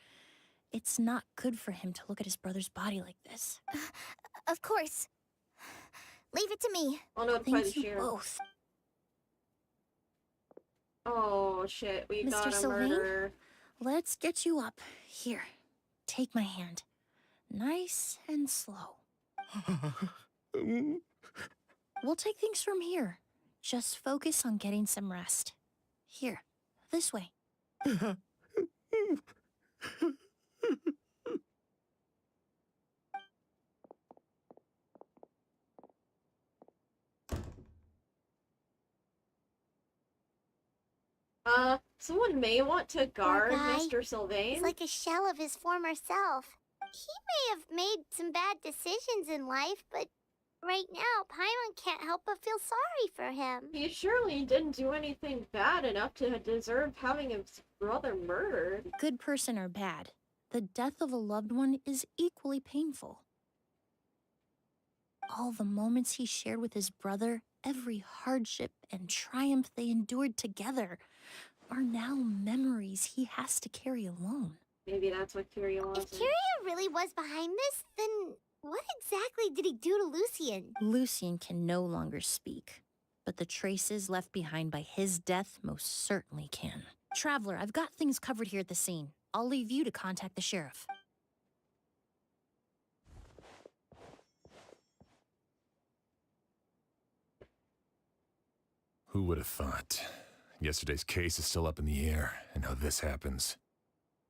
Speaker 6: It's not good for him to look at his brother's body like this.
Speaker 4: Of course. Leave it to me.
Speaker 1: I'll notify the
Speaker 6: Thank you
Speaker 1: sheriff.
Speaker 6: both.
Speaker 1: Oh shit, we
Speaker 6: Mr.
Speaker 1: got a
Speaker 6: Sylvain?
Speaker 1: murderer.
Speaker 6: Let's get you up. Here, take my hand. Nice and slow. We'll take things from here. Just focus on getting some rest. Here, this way.
Speaker 1: Someone may want to guard
Speaker 4: guy.
Speaker 1: Mr. Sylvain.
Speaker 4: He's like a shell of his former self. He may have made some bad decisions in life, but right now, Paimon can't help but feel sorry for him.
Speaker 1: He surely didn't do anything bad enough to deserve having his brother murdered.
Speaker 6: Good person or bad, the death of a loved one is equally painful. All the moments he shared with his brother, every hardship and triumph they endured together, are now memories he has to carry alone.
Speaker 1: Maybe that's what Kyria was.
Speaker 4: If Kyria really was behind this, then what exactly did he do to Lucien?
Speaker 6: Lucien can no longer speak, but the traces left behind by his death most certainly can. Traveler, I've got things covered here at the scene. I'll leave you to contact the sheriff.
Speaker 3: Who would have thought? Yesterday's case is still up in the air, and now this happens.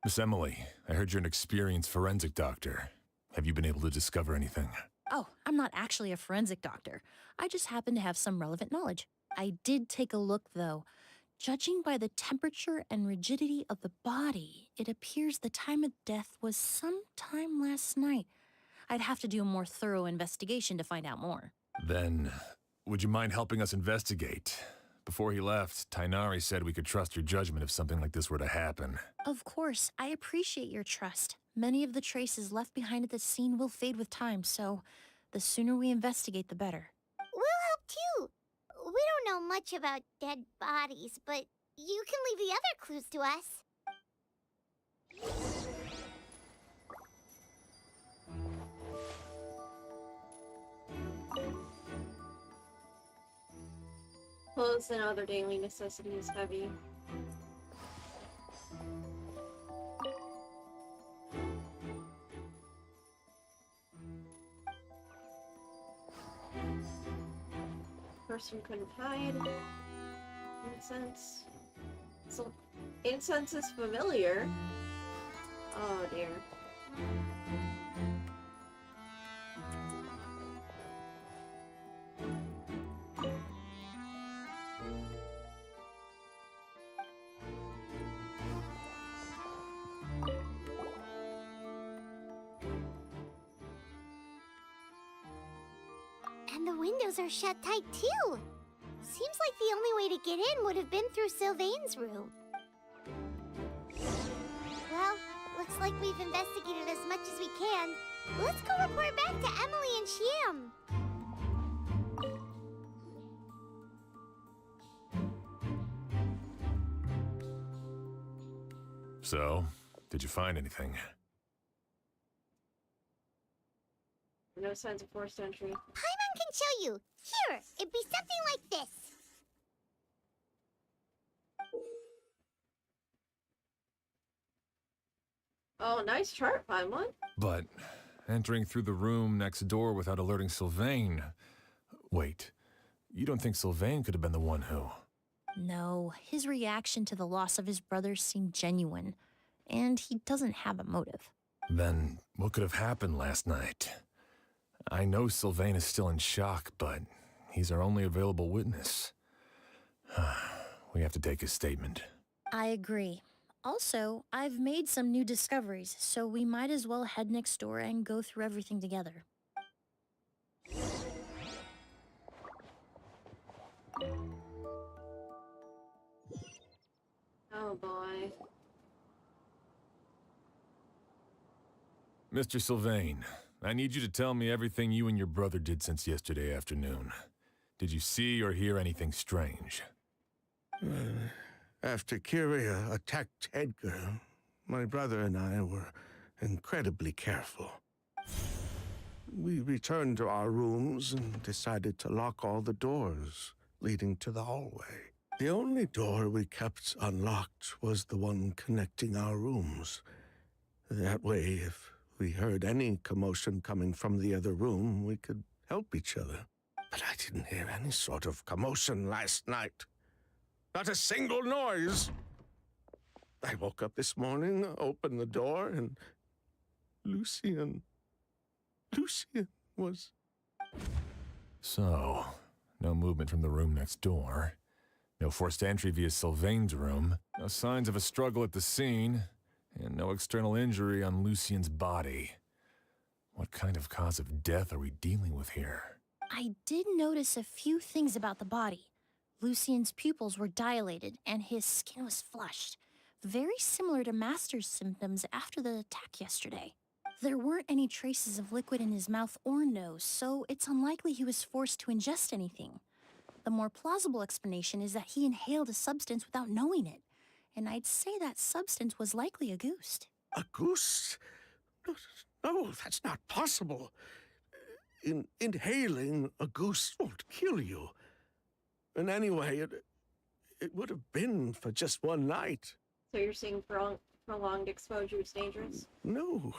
Speaker 3: Miss Emilie, I heard you're an experienced forensic doctor. Have you been able to discover anything?
Speaker 6: Oh, I'm not actually a forensic doctor. I just happen to have some relevant knowledge. I did take a look, though. Judging by the temperature and rigidity of the body, it appears the time of death was sometime last night. I'd have to do a more thorough investigation to find out more.
Speaker 3: Then, would you mind helping us investigate? Before he left, Tainari said we could trust your judgment if something like this were to happen.
Speaker 6: Of course, I appreciate your trust. Many of the traces left behind at the scene will fade with time, so the sooner we investigate, the better.
Speaker 4: We'll help too. We don't know much about dead bodies, but you can leave the other clues to us.
Speaker 1: Clothes and other daily necessities heavy. Person couldn't hide. Incense. So, incense is familiar. Oh dear.
Speaker 4: And the windows are shut tight too. Seems like the only way to get in would have been through Sylvain's room. Well, looks like we've investigated as much as we can. Let's go report back to Emilie and Shiam.
Speaker 3: So, did you find anything?
Speaker 1: No signs of forced entry.
Speaker 4: Paimon can show you. Here, it'd be something like this.
Speaker 1: Oh, nice chart, Paimon.
Speaker 3: But entering through the room next door without alerting Sylvain... Wait, you don't think Sylvain could have been the one who...
Speaker 6: No, his reaction to the loss of his brother seemed genuine, and he doesn't have a motive.
Speaker 3: Then what could have happened last night? I know Sylvain is still in shock, but he's our only available witness. We have to take his statement.
Speaker 6: I agree. Also, I've made some new discoveries, so we might as well head next door and go through everything together.
Speaker 1: Oh boy.
Speaker 3: Mr. Sylvain, I need you to tell me everything you and your brother did since yesterday afternoon. Did you see or hear anything strange?
Speaker 7: After Kyria attacked Edgar, my brother and I were incredibly careful. We returned to our rooms and decided to lock all the doors leading to the hallway. The only door we kept unlocked was the one connecting our rooms. That way, if we heard any commotion coming from the other room, we could help each other. But I didn't hear any sort of commotion last night. Not a single noise. I woke up this morning, opened the door, and Lucian was...
Speaker 3: So, no movement from the room next door. No forced entry via Sylvain's room. No signs of a struggle at the scene. And no external injury on Lucian's body. What kind of cause of death are we dealing with here?
Speaker 6: I did notice a few things about the body. Lucian's pupils were dilated, and his skin was flushed. Very similar to Master's symptoms after the attack yesterday. There weren't any traces of liquid in his mouth or nose, so it's unlikely he was forced to ingest anything. The more plausible explanation is that he inhaled a substance without knowing it, and I'd say that substance was likely a goose.
Speaker 7: A goose? No, that's not possible. Inhaling a goose won't kill you. And anyway, it would have been for just one night.
Speaker 1: So you're saying prolonged exposure is dangerous?
Speaker 7: No,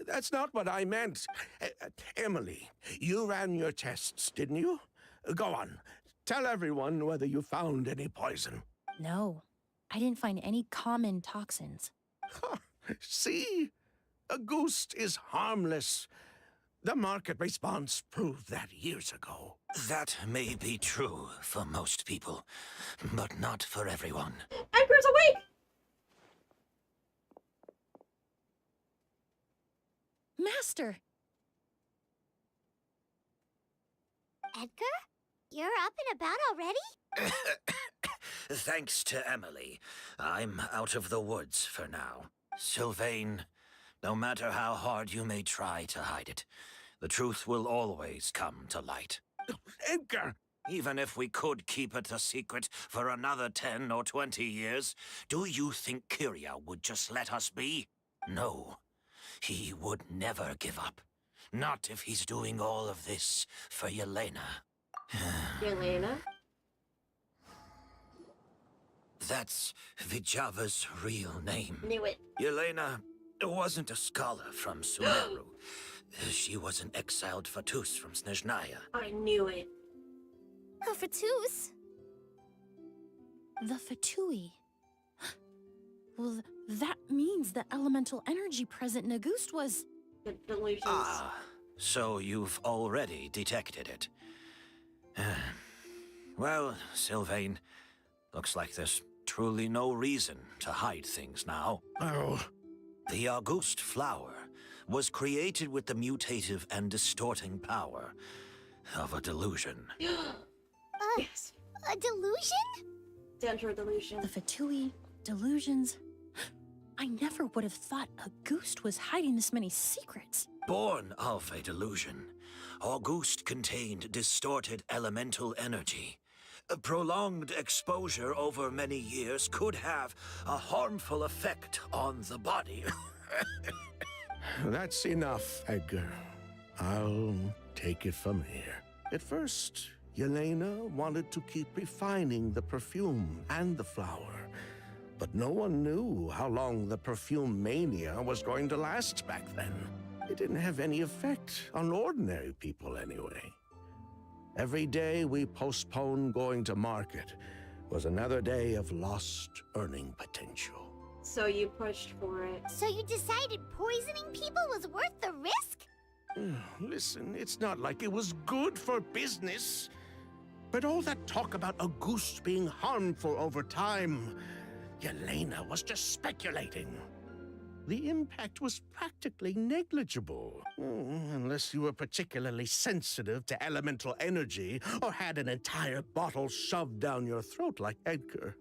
Speaker 7: that's not what I meant. Emilie, you ran your tests, didn't you? Go on. Tell everyone whether you found any poison.
Speaker 6: No, I didn't find any common toxins.
Speaker 7: See? A goose is harmless. The market response proved that years ago.
Speaker 8: That may be true for most people, but not for everyone.
Speaker 1: Edgar's awake!
Speaker 6: Master!
Speaker 4: Edgar? You're up and about already?
Speaker 8: Thanks to Emilie, I'm out of the woods for now. Sylvain, no matter how hard you may try to hide it, the truth will always come to light.
Speaker 7: Edgar!
Speaker 8: Even if we could keep it a secret for another 10 or 20 years, do you think Kyria would just let us be? No. He would never give up. Not if he's doing all of this for Yelena.
Speaker 1: Yelena?
Speaker 8: That's Vijava's real name.
Speaker 1: Knew it.
Speaker 8: Yelena wasn't a scholar from Sumeru. She was an exiled Fatus from Snezhnaya.
Speaker 1: I knew it.
Speaker 4: Oh, Fatus.
Speaker 6: The Fatui. Well, that means the elemental energy present in Auguste was...
Speaker 1: The delusions.
Speaker 8: Ah, so you've already detected it. Well, Sylvain, looks like there's truly no reason to hide things now.
Speaker 7: Oh.
Speaker 8: The Auguste flower was created with the mutative and distorting power of a delusion.
Speaker 1: Yes.
Speaker 4: A delusion?
Speaker 1: Dendro delusion.
Speaker 6: The Fatui, delusions... I never would have thought Auguste was hiding this many secrets.
Speaker 8: Born of a delusion, Auguste contained distorted elemental energy. A prolonged exposure over many years could have a harmful effect on the body.
Speaker 7: That's enough, Edgar. I'll take it from here. At first, Yelena wanted to keep refining the perfume and the flower. But no one knew how long the perfume mania was going to last back then. It didn't have any effect on ordinary people anyway. Every day we postponed going to market was another day of lost earning potential.
Speaker 1: So you pushed for it.
Speaker 4: So you decided poisoning people was worth the risk?
Speaker 7: Listen, it's not like it was good for business. But all that talk about Auguste being harmful over time... Yelena was just speculating. The impact was practically negligible. Unless you were particularly sensitive to elemental energy or had an entire bottle shoved down your throat like Edgar.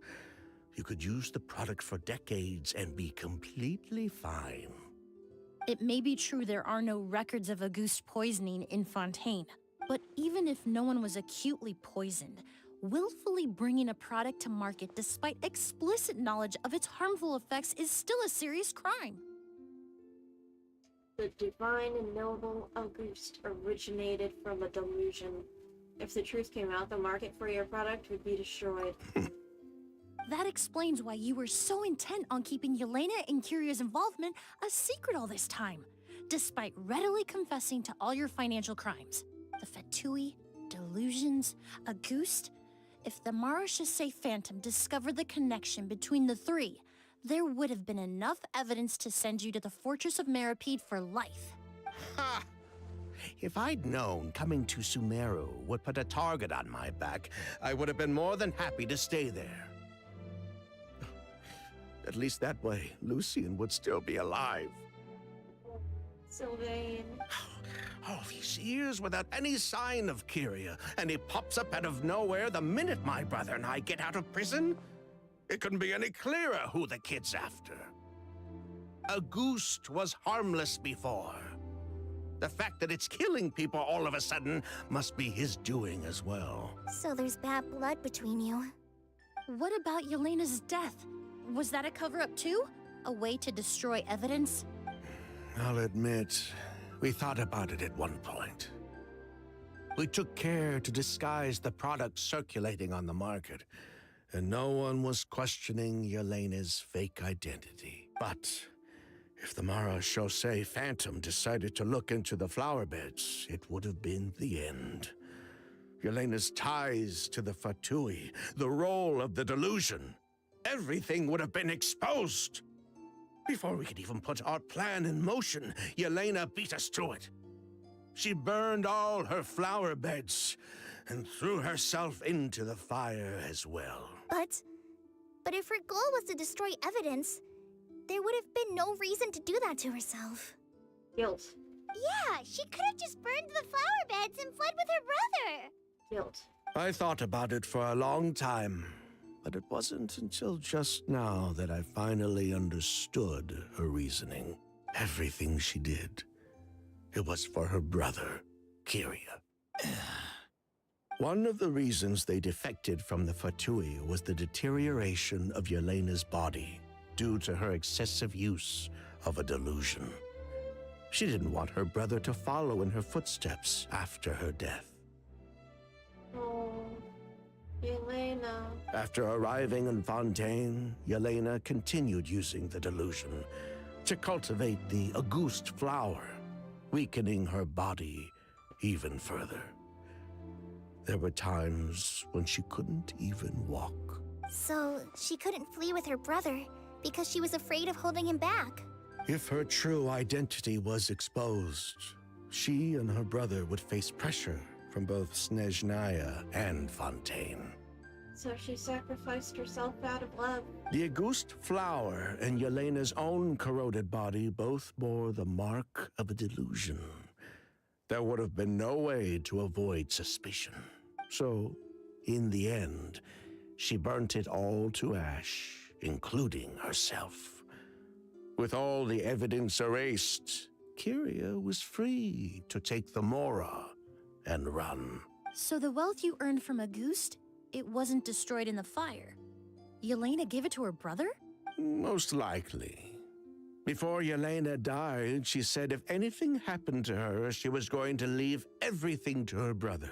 Speaker 7: You could use the product for decades and be completely fine.
Speaker 6: It may be true there are no records of Auguste poisoning in Fontaine, but even if no one was acutely poisoned, willfully bringing a product to market despite explicit knowledge of its harmful effects is still a serious crime.
Speaker 1: The divine and noble Auguste originated from a delusion. If the truth came out, the market for your product would be destroyed.
Speaker 6: That explains why you were so intent on keeping Yelena and Kyria's involvement a secret all this time, despite readily confessing to all your financial crimes. The Fatui, delusions, Auguste. If the Marechaussee Phantom discovered the connection between the three, there would have been enough evidence to send you to the Fortress of Meripede for life.
Speaker 7: Ha! If I'd known coming to Sumeru would put a target on my back, I would have been more than happy to stay there. At least that way, Lucian would still be alive.
Speaker 1: Sylvain.
Speaker 7: All these years without any sign of Kyria, and he pops up out of nowhere the minute my brother and I get out of prison? It couldn't be any clearer who the kid's after. A ghost was harmless before. The fact that it's killing people all of a sudden must be his doing as well.
Speaker 4: So there's bad blood between you.
Speaker 6: What about Yelena's death? Was that a cover-up too? A way to destroy evidence?
Speaker 7: I'll admit, we thought about it at one point. We took care to disguise the products circulating on the market, and no one was questioning Yelena's fake identity. But if the Mara Chaussee Phantom decided to look into the flower beds, it would have been the end. Yelena's ties to the Fatui, the role of the delusion, everything would have been exposed. Before we could even put our plan in motion, Yelena beat us to it. She burned all her flower beds and threw herself into the fire as well.
Speaker 4: But if her goal was to destroy evidence, there would have been no reason to do that to herself.
Speaker 1: Guilt.
Speaker 4: Yeah, she could have just burned the flower beds and fled with her brother.
Speaker 1: Guilt.
Speaker 7: I thought about it for a long time, but it wasn't until just now that I finally understood her reasoning. Everything she did, it was for her brother, Kyria. One of the reasons they defected from the Fatui was the deterioration of Yelena's body due to her excessive use of a delusion. She didn't want her brother to follow in her footsteps after her death.
Speaker 1: Oh, Yelena.
Speaker 7: After arriving in Fontaine, Yelena continued using the delusion to cultivate the Auguste flower, weakening her body even further. There were times when she couldn't even walk.
Speaker 4: So she couldn't flee with her brother because she was afraid of holding him back.
Speaker 7: If her true identity was exposed, she and her brother would face pressure from both Snezhnaya and Fontaine.
Speaker 1: So she sacrificed herself out of love.
Speaker 7: The Auguste flower and Yelena's own corroded body both bore the mark of a delusion. There would have been no way to avoid suspicion. So, in the end, she burnt it all to ash, including herself. With all the evidence erased, Kyria was free to take the Mora and run.
Speaker 6: So the wealth you earned from Auguste, it wasn't destroyed in the fire. Yelena gave it to her brother?
Speaker 7: Most likely. Before Yelena died, she said if anything happened to her, she was going to leave everything to her brother.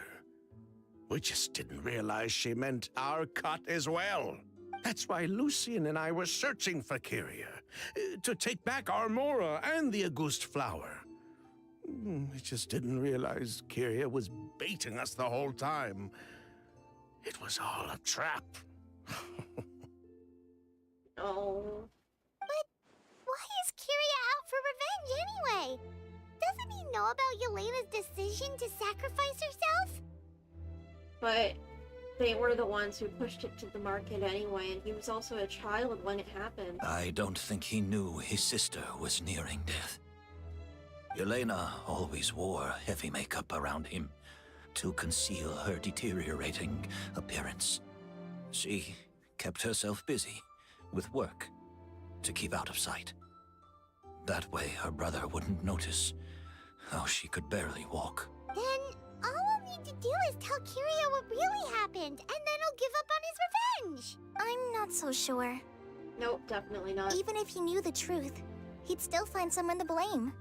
Speaker 7: We just didn't realize she meant our cut as well. That's why Lucian and I were searching for Kyria, to take back our Mora and the Auguste flower. We just didn't realize Kyria was baiting us the whole time. It was all a trap.
Speaker 1: Oh.
Speaker 4: But why is Kyria out for revenge anyway? Doesn't he know about Yelena's decision to sacrifice herself?
Speaker 1: But they were the ones who pushed it to the market anyway, and he was also a child when it happened.
Speaker 8: I don't think he knew his sister was nearing death. Yelena always wore heavy makeup around him to conceal her deteriorating appearance. She kept herself busy with work to keep out of sight. That way her brother wouldn't notice how she could barely walk.
Speaker 4: Then all we'll need to do is tell Kyria what really happened, and then he'll give up on his revenge. I'm not so sure.
Speaker 1: Nope, definitely not.
Speaker 4: Even if he knew the truth, he'd still find someone to blame.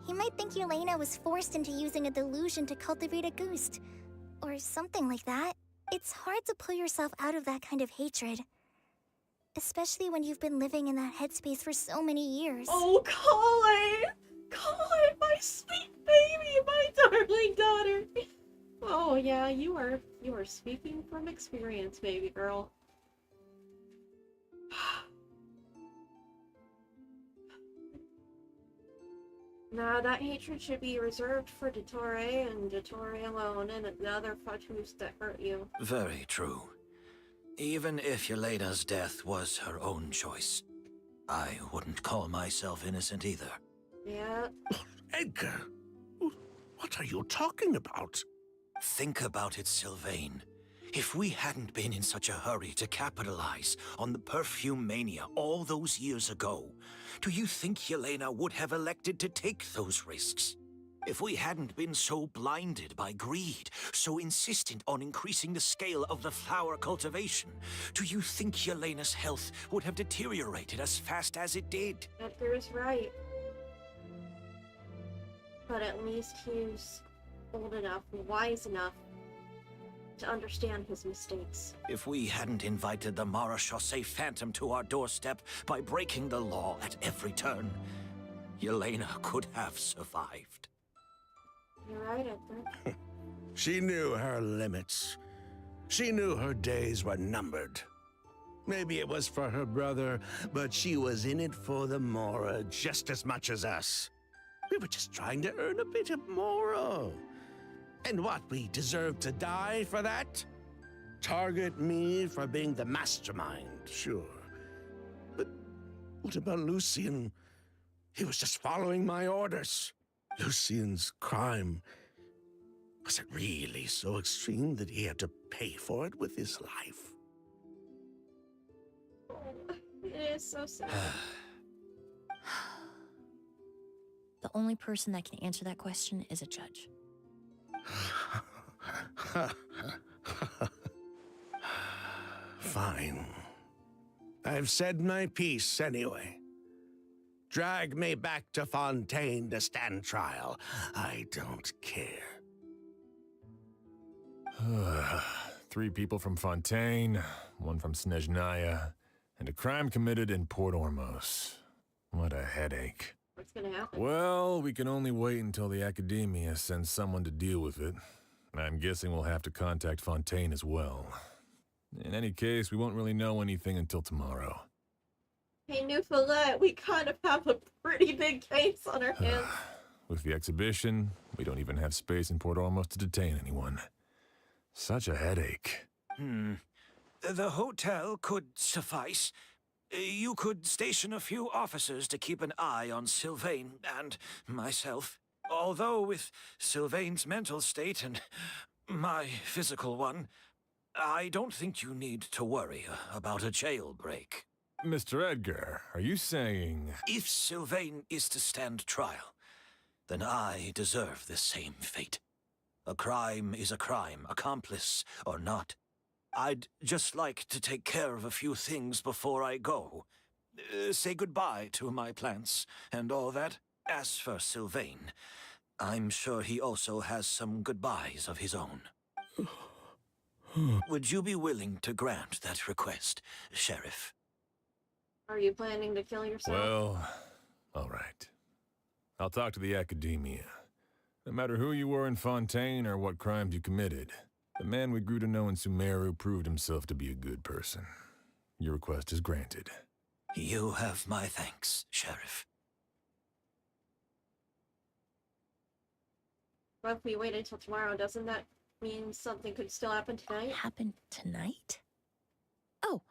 Speaker 4: He might think Yelena was forced into using a delusion to cultivate a ghost, or something like that. It's hard to pull yourself out of that kind of hatred, especially when you've been living in that headspace for so many years.
Speaker 1: Oh, Colin! Colin, my sweet baby, my darling daughter! Oh yeah, you are speaking from experience, baby girl. Nah, that hatred should be reserved for Dottore and Dottore alone and the other Fatus that hurt you.
Speaker 8: Very true. Even if Yelena's death was her own choice, I wouldn't call myself innocent either.
Speaker 1: Yeah.
Speaker 7: Edgar, what are you talking about?
Speaker 8: Think about it, Sylvain. If we hadn't been in such a hurry to capitalize on the perfume mania all those years ago, do you think Yelena would have elected to take those risks? If we hadn't been so blinded by greed, so insistent on increasing the scale of the flower cultivation, do you think Yelena's health would have deteriorated as fast as it did?
Speaker 1: Edgar is right. But at least he's old enough and wise enough to understand his mistakes.
Speaker 8: If we hadn't invited the Marechaussee Phantom to our doorstep by breaking the law at every turn, Yelena could have survived.
Speaker 1: You're right, Edgar.
Speaker 7: She knew her limits. She knew her days were numbered. Maybe it was for her brother, but she was in it for the Mora just as much as us. We were just trying to earn a bit of Mora. And what, we deserve to die for that? Target me for being the mastermind, sure. But what about Lucien? He was just following my orders. Lucien's crime, was it really so extreme that he had to pay for it with his life?
Speaker 1: Oh, it is so sad.
Speaker 6: The only person that can answer that question is a judge.
Speaker 7: Fine. I've said my piece anyway. Drag me back to Fontaine to stand trial. I don't care.
Speaker 3: 3 people from Fontaine, 1 from Snezhnaya, and a crime committed in Port Ormos. What a headache.
Speaker 1: What's gonna happen?
Speaker 3: Well, we can only wait until the Academia sends someone to deal with it. I'm guessing we'll have to contact Fontaine as well. In any case, we won't really know anything until tomorrow.
Speaker 1: Hey, New Follette, we kind of have a pretty big case on our hands.
Speaker 3: With the exhibition, we don't even have space in Port Ormos to detain anyone. Such a headache.
Speaker 8: The hotel could suffice. You could station a few officers to keep an eye on Sylvain and myself. Although with Sylvain's mental state and my physical one, I don't think you need to worry about a jailbreak.
Speaker 3: Mr. Edgar, are you saying...
Speaker 8: If Sylvain is to stand trial, then I deserve the same fate. A crime is a crime, accomplice or not. I'd just like to take care of a few things before I go. Say goodbye to my plants and all that. As for Sylvain, I'm sure he also has some goodbyes of his own. Would you be willing to grant that request, Sheriff?
Speaker 1: Are you planning to kill yourself?
Speaker 3: Well, all right. I'll talk to the Academia. No matter who you were in Fontaine or what crimes you committed, the man we grew to know in Sumeru proved himself to be a good person. Your request is granted.
Speaker 8: You have my thanks, Sheriff.
Speaker 1: But if we wait until tomorrow, doesn't that mean something could still happen tonight?
Speaker 6: Happen tonight? Oh,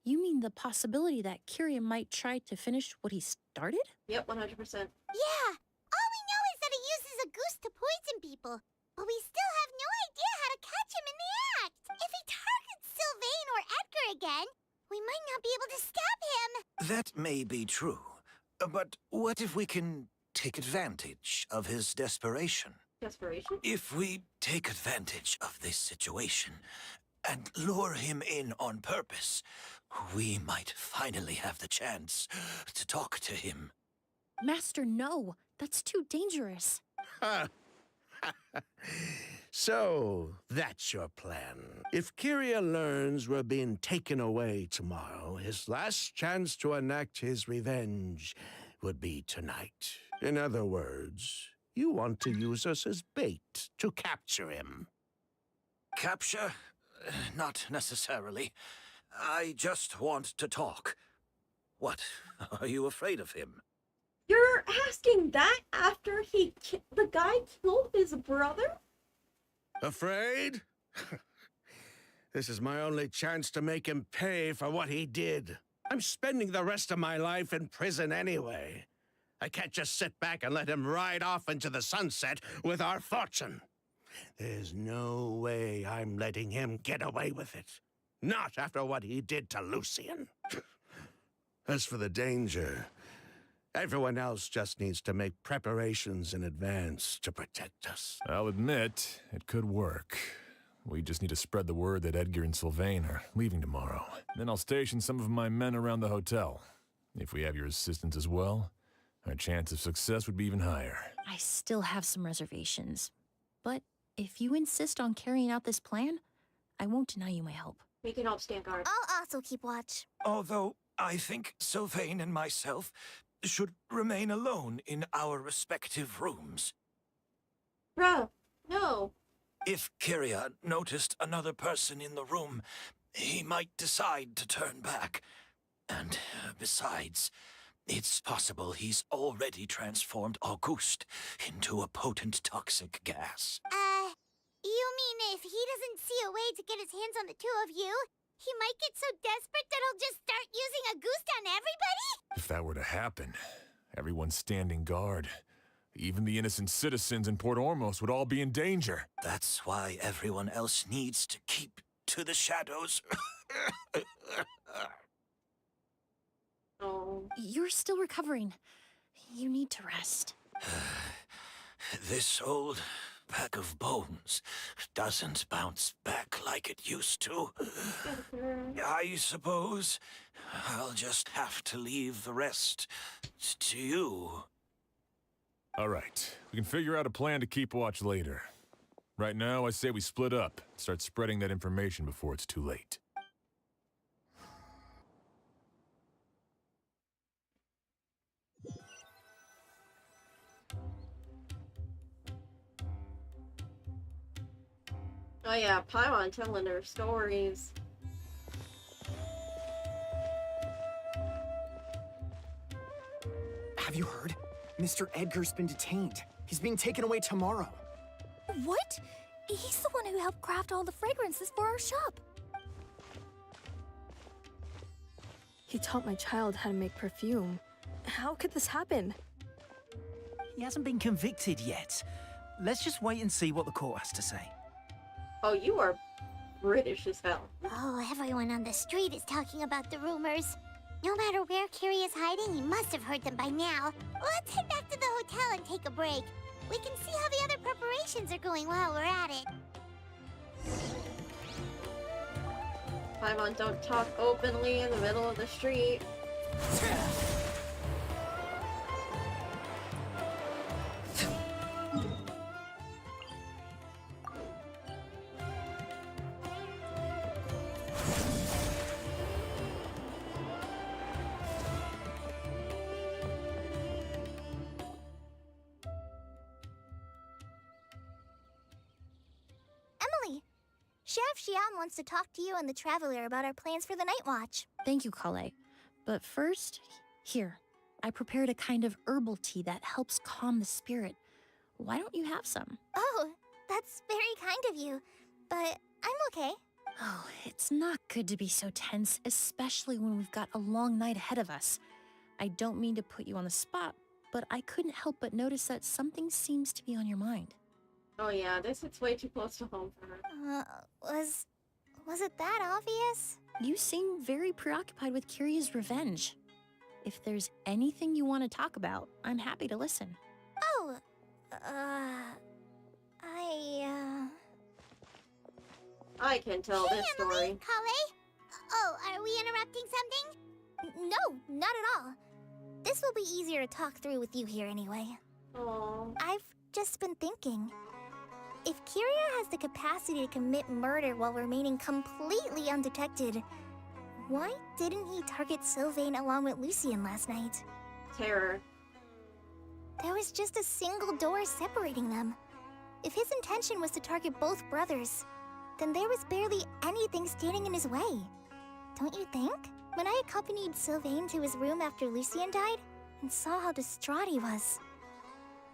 Speaker 6: you mean the possibility that Kyria might try to finish what he started?
Speaker 1: Yep, 100%.
Speaker 4: Yeah, all we know is that he uses a goose to poison people, but we still have no idea how to catch him in the act. If he targets Sylvain or Edgar again, we might not be able to stop him.
Speaker 8: That may be true, but what if we can take advantage of his desperation?
Speaker 1: Desperation?
Speaker 8: If we take advantage of this situation and lure him in on purpose, we might finally have the chance to talk to him.
Speaker 6: Master, no. That's too dangerous.
Speaker 7: So, that's your plan. If Kyria learns we're being taken away tomorrow, his last chance to enact his revenge would be tonight. In other words, you want to use us as bait to capture him.
Speaker 8: Capture? Not necessarily. I just want to talk. What? Are you afraid of him?
Speaker 1: You're asking that after the guy killed his brother?
Speaker 7: Afraid? This is my only chance to make him pay for what he did. I'm spending the rest of my life in prison anyway. I can't just sit back and let him ride off into the sunset with our fortune. There's no way I'm letting him get away with it. Not after what he did to Lucien. As for the danger, everyone else just needs to make preparations in advance to protect us.
Speaker 3: I'll admit, it could work. We just need to spread the word that Edgar and Sylvain are leaving tomorrow. Then I'll station some of my men around the hotel. If we have your assistance as well, our chance of success would be even higher.
Speaker 6: I still have some reservations. But if you insist on carrying out this plan, I won't deny you my help.
Speaker 1: We can help stand guard.
Speaker 4: I'll also keep watch.
Speaker 8: Although I think Sylvain and myself should remain alone in our respective rooms.
Speaker 1: Bruh, no.
Speaker 8: If Kyria noticed another person in the room, he might decide to turn back. And besides, it's possible he's already transformed Auguste into a potent toxic gas.
Speaker 4: You mean if he doesn't see a way to get his hands on the two of you, he might get so desperate that he'll just start using Auguste on everybody?
Speaker 3: If that were to happen, everyone standing guard, even the innocent citizens in Port Ormos would all be in danger.
Speaker 8: That's why everyone else needs to keep to the shadows.
Speaker 1: Oh.
Speaker 6: You're still recovering. You need to rest.
Speaker 8: This old bag of bones doesn't bounce back like it used to. I suppose I'll just have to leave the rest to you.
Speaker 3: All right, we can figure out a plan to keep watch later. Right now, I say we split up, start spreading that information before it's too late.
Speaker 1: Oh yeah, Paimon telling her stories.
Speaker 10: Have you heard? Mr. Edgar's been detained. He's being taken away tomorrow.
Speaker 4: What? He's the one who helped craft all the fragrances for our shop.
Speaker 11: He taught my child how to make perfume. How could this happen?
Speaker 12: He hasn't been convicted yet. Let's just wait and see what the court has to say.
Speaker 1: Oh, you are British as hell.
Speaker 4: Oh, everyone on the street is talking about the rumors. No matter where Kyrie is hiding, he must have heard them by now. Let's head back to the hotel and take a break. We can see how the other preparations are going while we're at it.
Speaker 1: Paimon, don't talk openly in the middle of the street.
Speaker 4: Emilie, Sheriff Xian wants to talk to you and the Traveler about our plans for the Night Watch.
Speaker 6: Thank you, Kale. But first, here. I prepared a kind of herbal tea that helps calm the spirit. Why don't you have some?
Speaker 4: Oh, that's very kind of you, but I'm okay.
Speaker 6: Oh, it's not good to be so tense, especially when we've got a long night ahead of us. I don't mean to put you on the spot, but I couldn't help but notice that something seems to be on your mind.
Speaker 1: Oh yeah, this hits way too close to home for her.
Speaker 4: Was it that obvious?
Speaker 6: You seem very preoccupied with Kyria's revenge. If there's anything you want to talk about, I'm happy to listen.
Speaker 4: Oh,
Speaker 1: I can tell
Speaker 4: hey,
Speaker 1: this
Speaker 4: Emilie,
Speaker 1: story.
Speaker 4: Kale? Oh, are we interrupting something? No, not at all. This will be easier to talk through with you here anyway.
Speaker 1: Aww.
Speaker 4: I've just been thinking. If Kyria has the capacity to commit murder while remaining completely undetected, why didn't he target Sylvain along with Lucien last night?
Speaker 1: Terror.
Speaker 4: There was just a single door separating them. If his intention was to target both brothers, then there was barely anything standing in his way. Don't you think? When I accompanied Sylvain to his room after Lucien died, and saw how distraught he was,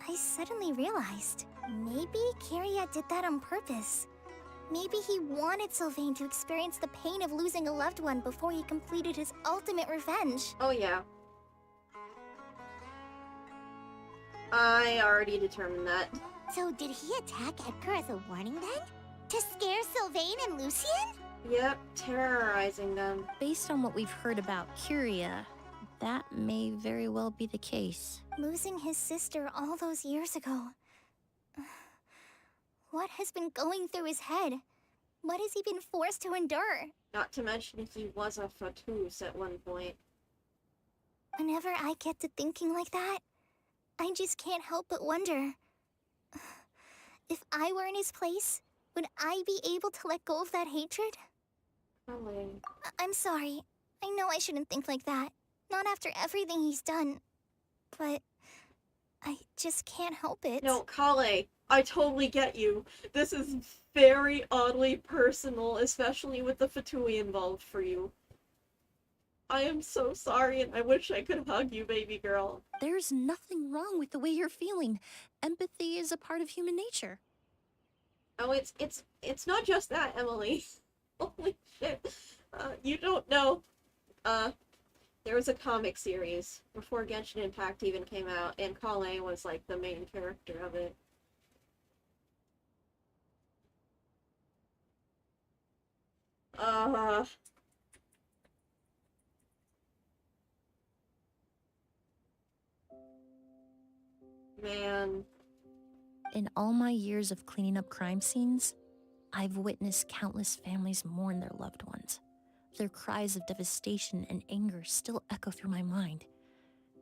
Speaker 4: I suddenly realized maybe Kiria did that on purpose. Maybe he wanted Sylvain to experience the pain of losing a loved one before he completed his ultimate revenge.
Speaker 1: Oh yeah. I already determined that.
Speaker 4: So did he attack Edgar as a warning then? To scare Sylvain and Lucien?
Speaker 1: Yep, terrorizing them.
Speaker 6: Based on what we've heard about Kiria, that may very well be the case.
Speaker 4: Losing his sister all those years ago. What has been going through his head? What has he been forced to endure?
Speaker 1: Not to mention he was a fatus at one point.
Speaker 4: Whenever I get to thinking like that, I just can't help but wonder. If I were in his place, would I be able to let go of that hatred?
Speaker 1: Probably.
Speaker 4: I'm sorry. I know I shouldn't think like that. Not after everything he's done. But I just can't help it.
Speaker 1: No, Kale, I totally get you. This is very oddly personal, especially with the Fatui involved for you. I am so sorry, and I wish I could hug you, baby girl.
Speaker 6: There's nothing wrong with the way you're feeling. Empathy is a part of human nature.
Speaker 1: Oh, it's not just that, Emilie. Holy shit. You don't know. There was a comic series before Genshin Impact even came out, and Kale was like the main character of it. Man.
Speaker 6: In all my years of cleaning up crime scenes, I've witnessed countless families mourn their loved ones. Their cries of devastation and anger still echo through my mind,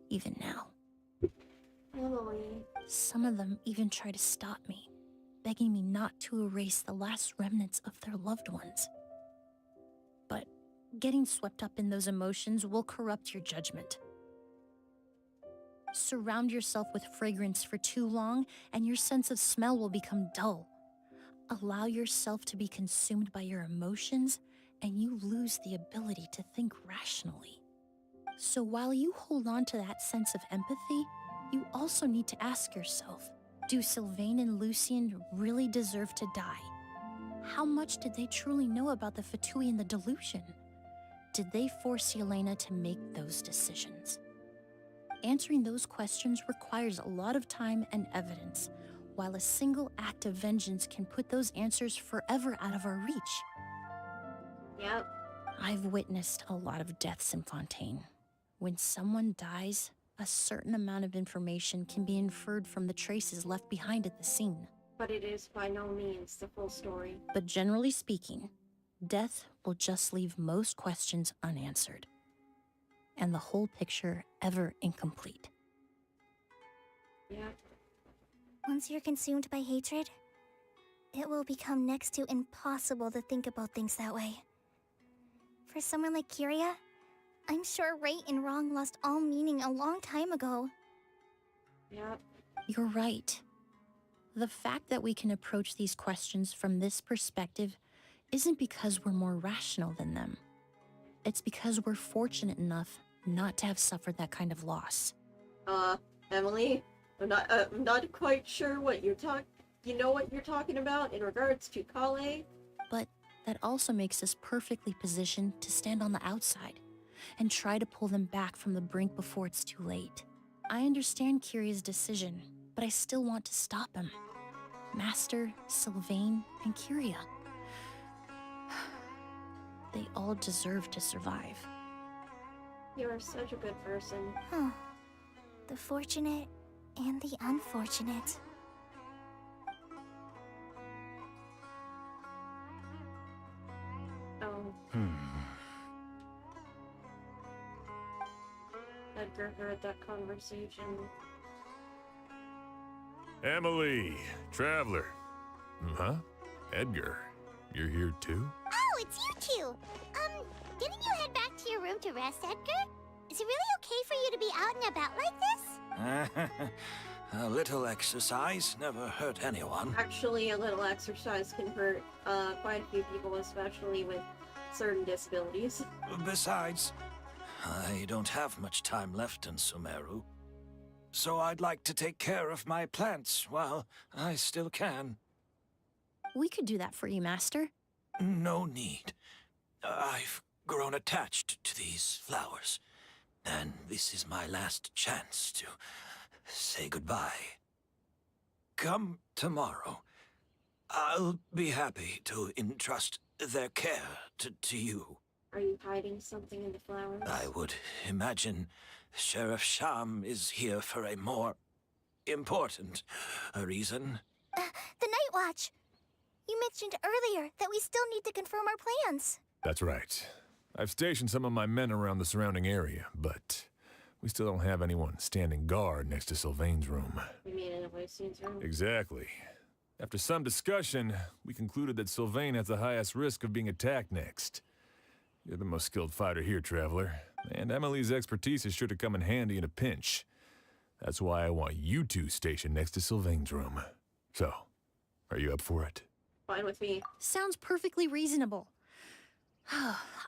Speaker 6: even now.
Speaker 1: Emilie.
Speaker 6: Some of them even try to stop me, begging me not to erase the last remnants of their loved ones. But getting swept up in those emotions will corrupt your judgment. Surround yourself with fragrance for too long, and your sense of smell will become dull. Allow yourself to be consumed by your emotions, and you lose the ability to think rationally. So while you hold on to that sense of empathy, you also need to ask yourself, do Sylvain and Lucien really deserve to die? How much did they truly know about the Fatui and the delusion? Did they force Yelena to make those decisions? Answering those questions requires a lot of time and evidence, while a single act of vengeance can put those answers forever out of our reach.
Speaker 1: Yep.
Speaker 6: I've witnessed a lot of deaths in Fontaine. When someone dies, a certain amount of information can be inferred from the traces left behind at the scene.
Speaker 1: But it is by no means the full story.
Speaker 6: But generally speaking, death will just leave most questions unanswered, and the whole picture ever incomplete.
Speaker 1: Yep.
Speaker 4: Once you're consumed by hatred, it will become next to impossible to think about things that way. For someone like Kiria, I'm sure right and wrong lost all meaning a long time ago.
Speaker 1: Yep.
Speaker 6: You're right. The fact that we can approach these questions from this perspective isn't because we're more rational than them. It's because we're fortunate enough not to have suffered that kind of loss.
Speaker 1: Emilie, I'm not quite sure what you're what you're talking about in regards to Kale?
Speaker 6: But that also makes us perfectly positioned to stand on the outside and try to pull them back from the brink before it's too late. I understand Kiria's decision, but I still want to stop him. Master, Sylvain, and Kiria. They all deserve to survive.
Speaker 1: You are such a good person.
Speaker 4: Huh. The fortunate and the unfortunate.
Speaker 1: Oh. Edgar heard that conversation.
Speaker 3: Emilie, Traveler. Huh? Edgar, you're here too?
Speaker 4: Oh, it's you two! Didn't you head back to your room to rest, Edgar? Is it really okay for you to be out and about like this?
Speaker 8: A little exercise never hurt anyone.
Speaker 1: Actually, a little exercise can hurt quite a few people, especially with certain disabilities.
Speaker 8: Besides, I don't have much time left in Sumeru.
Speaker 5: so I'd like to take care of my plants while I still can.
Speaker 6: We could do that for you, Master.
Speaker 8: No need. I've grown attached to these flowers, and this is my last chance to say goodbye. Come tomorrow. I'll be happy to entrust their care to you.
Speaker 1: Are you hiding something in the flowers?
Speaker 8: I would imagine Sheriff Sham is here for a more important reason.
Speaker 4: The Night Watch. You mentioned earlier that we still need to confirm our plans.
Speaker 3: That's right. I've stationed some of my men around the surrounding area, but we still don't have anyone standing guard next to Sylvain's room.
Speaker 1: You mean in Lucian's room?
Speaker 3: Exactly. After some discussion, we concluded that Sylvain has the highest risk of being attacked next. You're the most skilled fighter here, Traveler, and Emilie's expertise is sure to come in handy in a pinch. That's why I want you two stationed next to Sylvain's room. So, are you up for it?
Speaker 1: Fine with me.
Speaker 6: Sounds perfectly reasonable.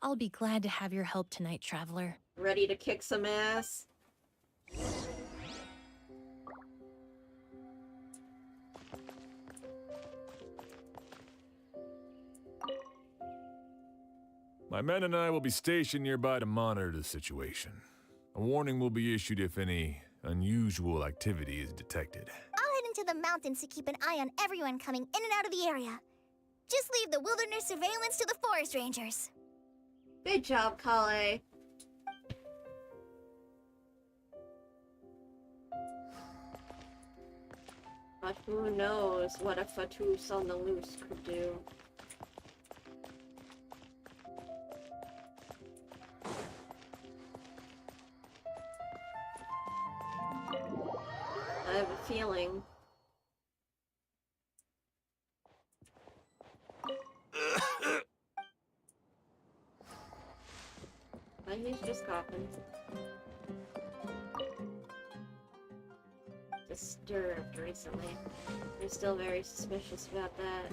Speaker 6: I'll be glad to have your help tonight, Traveler.
Speaker 1: Ready to kick some ass?
Speaker 3: My men and I will be stationed nearby to monitor the situation. A warning will be issued if any unusual activity is detected.
Speaker 4: I'll head into the mountains to keep an eye on everyone coming in and out of the area. Just leave the wilderness surveillance to the forest rangers.
Speaker 1: Good job, Kale. But who knows what a Fatus on the loose could do. I have a feeling. He's just coughing. Disturbed recently. I'm still very suspicious about that.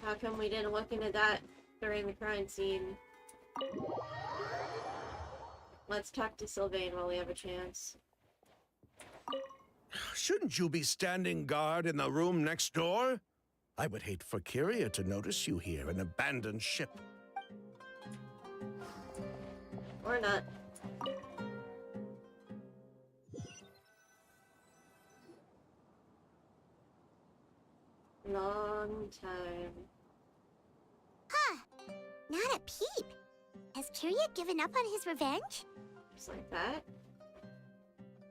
Speaker 1: How come we didn't look into that during the crime scene? Let's talk to Sylvain while we have a chance.
Speaker 7: Shouldn't you be standing guard in the room next door? I would hate for Kyria to notice you here, an abandoned ship.
Speaker 1: Or not. Long time.
Speaker 4: Huh. Not a peep. Has Kyria given up on his revenge?
Speaker 1: Just like that?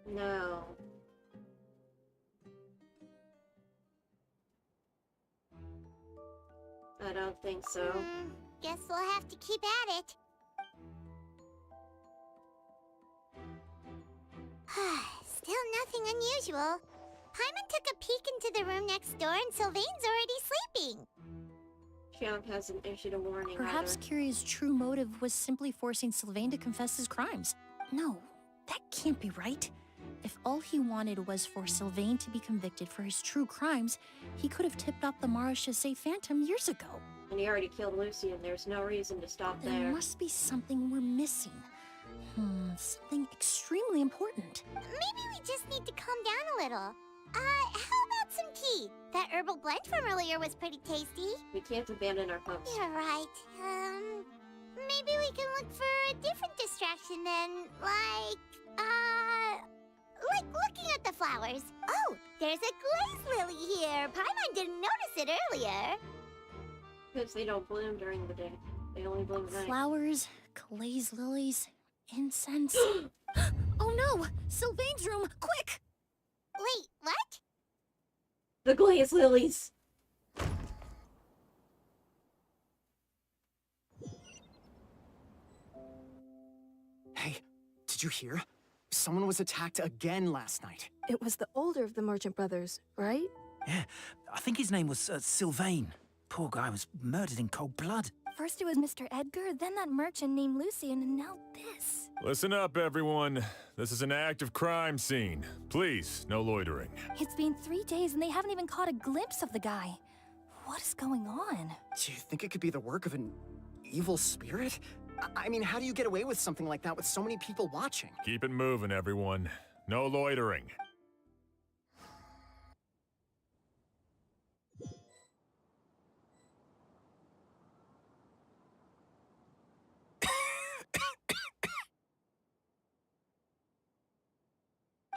Speaker 1: No. I don't think so.
Speaker 4: Guess we'll have to keep at it. Still nothing unusual. Paimon took a peek into the room next door and Sylvain's already sleeping.
Speaker 1: Champ hasn't issued a warning.
Speaker 6: Perhaps Kyria's true motive was simply forcing Sylvain to confess his crimes. No, that can't be right. If all he wanted was for Sylvain to be convicted for his true crimes, he could have tipped off the Marechaussee Phantom years ago.
Speaker 1: And he already killed Lucy, and there's no reason to stop there.
Speaker 6: There must be something we're missing. Something extremely important.
Speaker 4: Maybe we just need to calm down a little. How about some tea? That herbal blend from earlier was pretty tasty.
Speaker 1: We can't abandon our hopes.
Speaker 4: You're right. Maybe we can look for a different distraction then, like looking at the flowers. Oh, there's a glaze lily here. Paimon didn't notice it earlier.
Speaker 1: Because they don't bloom during the day. They only bloom at night.
Speaker 6: Flowers, glaze lilies, incense. Oh no! Sylvain's room! Quick!
Speaker 4: Wait, what?
Speaker 1: The glaze lilies!
Speaker 10: Hey, did you hear? Someone was attacked again last night.
Speaker 11: It was the older of the merchant brothers, right?
Speaker 12: Yeah, I think his name was Sylvain. Poor guy was murdered in cold blood.
Speaker 11: First it was Mr. Edgar, then that merchant named Lucian, and now this.
Speaker 3: Listen up, everyone. This is an active crime scene. Please, no loitering.
Speaker 11: It's been 3 days and they haven't even caught a glimpse of the guy. What is going on?
Speaker 10: Do you think it could be the work of an evil spirit? I mean, how do you get away with something like that with so many people watching?
Speaker 3: Keep it moving, everyone. No loitering.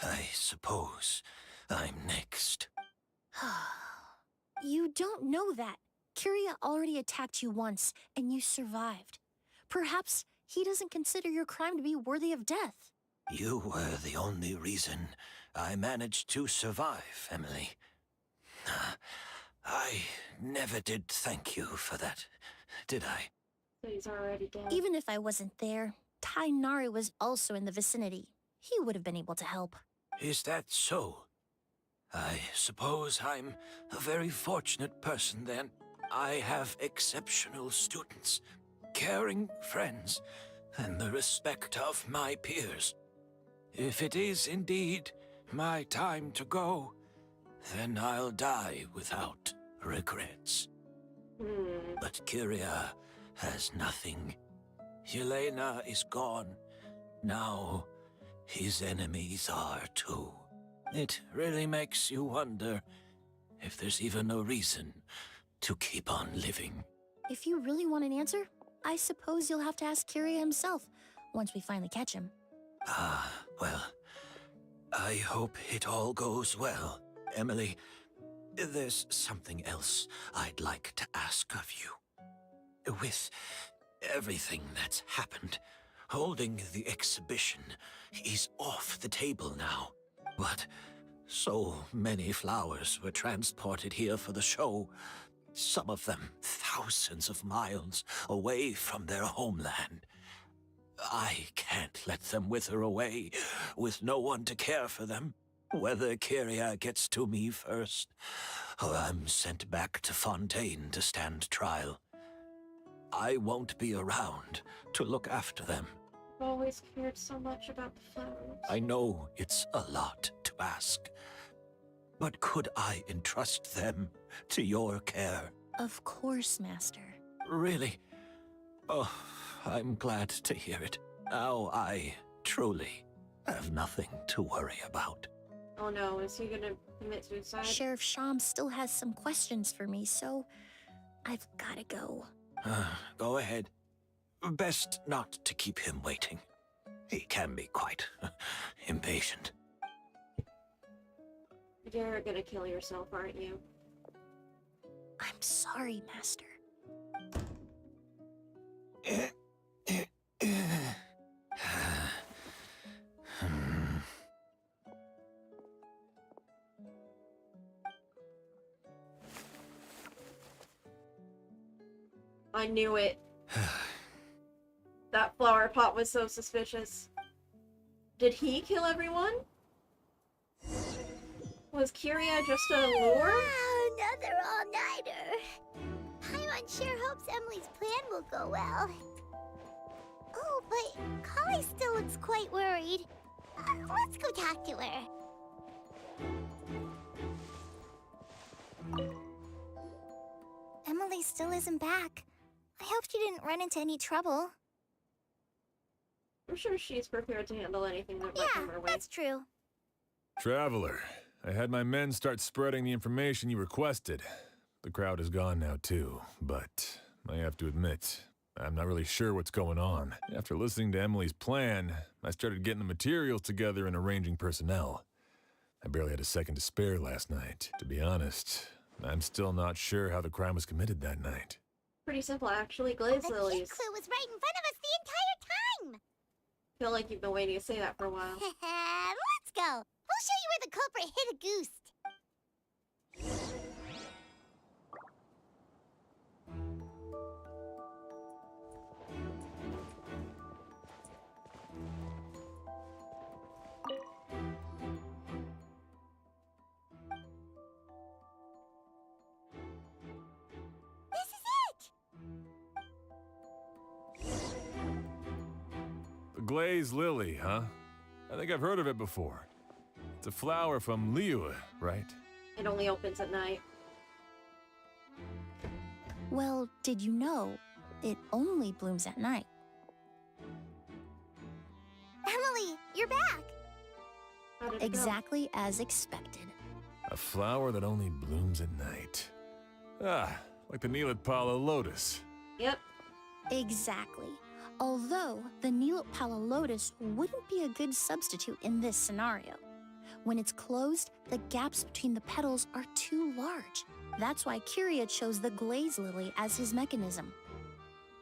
Speaker 8: I suppose I'm next.
Speaker 6: You don't know that. Kyria already attacked you once, and you survived. Perhaps he doesn't consider your crime to be worthy of death.
Speaker 8: You were the only reason I managed to survive, Emilie. I never did thank you for that, did I?
Speaker 1: So he's already dead.
Speaker 6: Even if I wasn't there, Tainari was also in the vicinity. He would have been able to help.
Speaker 8: Is that so? I suppose I'm a very fortunate person then. I have exceptional students, caring friends, and the respect of my peers. If it is indeed my time to go, then I'll die without regrets. But Kyria has nothing. Yelena is gone. Now, his enemies are too. It really makes you wonder if there's even a reason to keep on living.
Speaker 6: If you really want an answer, I suppose you'll have to ask Kyria himself once we finally catch him.
Speaker 8: Well, I hope it all goes well, Emilie. There's something else I'd like to ask of you. With everything that's happened, holding the exhibition is off the table now. But so many flowers were transported here for the show, some of them thousands of miles away from their homeland. I can't let them wither away with no one to care for them. Whether Kyria gets to me first, or I'm sent back to Fontaine to stand trial, I won't be around to look after them.
Speaker 1: I've always cared so much about the flowers.
Speaker 8: I know it's a lot to ask, but could I entrust them to your care?
Speaker 6: Of course, Master.
Speaker 8: Really? Oh, I'm glad to hear it. Now I truly have nothing to worry about.
Speaker 1: Oh no, is he gonna commit suicide?
Speaker 6: Sheriff Sham still has some questions for me, so I've gotta go.
Speaker 8: Go ahead. Best not to keep him waiting. He can be quite impatient.
Speaker 1: You're gonna kill yourself, aren't you?
Speaker 6: I'm sorry, Master.
Speaker 1: I knew it. That flower pot was so suspicious. Did he kill everyone? Was Kyria just a lure?
Speaker 4: Wow, another all-nighter. Paimon sure hopes Emily's plan will go well. Oh, but Kali still looks quite worried. Let's go talk to her. Emily still isn't back. I hope she didn't run into any trouble.
Speaker 1: I'm sure she's prepared to handle anything that might come her way.
Speaker 4: That's true.
Speaker 3: Traveler, I had my men start spreading the information you requested. The crowd is gone now too, but I have to admit, I'm not really sure what's going on. After listening to Emily's plan, I started getting the materials together and arranging personnel. I barely had a second to spare last night. To be honest, I'm still not sure how the crime was committed that night.
Speaker 1: Pretty simple, actually. Glaze
Speaker 4: The
Speaker 1: lilies.
Speaker 4: key clue was right in front of us the entire time.
Speaker 1: Feel like you've been waiting to say that for a while.
Speaker 4: Let's go. We'll show you where the culprit hid a goose.
Speaker 3: The glazed lily, huh? I think I've heard of it before. It's a flower from Liyue, right?
Speaker 1: It only opens at night.
Speaker 6: Well, did you know? It only blooms at night.
Speaker 4: Emilie, you're back!
Speaker 1: How did it go?
Speaker 6: Exactly as expected.
Speaker 3: A flower that only blooms at night. Ah, like the Neelit Pala lotus.
Speaker 1: Yep.
Speaker 6: Exactly. Although the Neelit Pala lotus wouldn't be a good substitute in this scenario. When it's closed, the gaps between the petals are too large. That's why Kyria chose the glaze lily as his mechanism.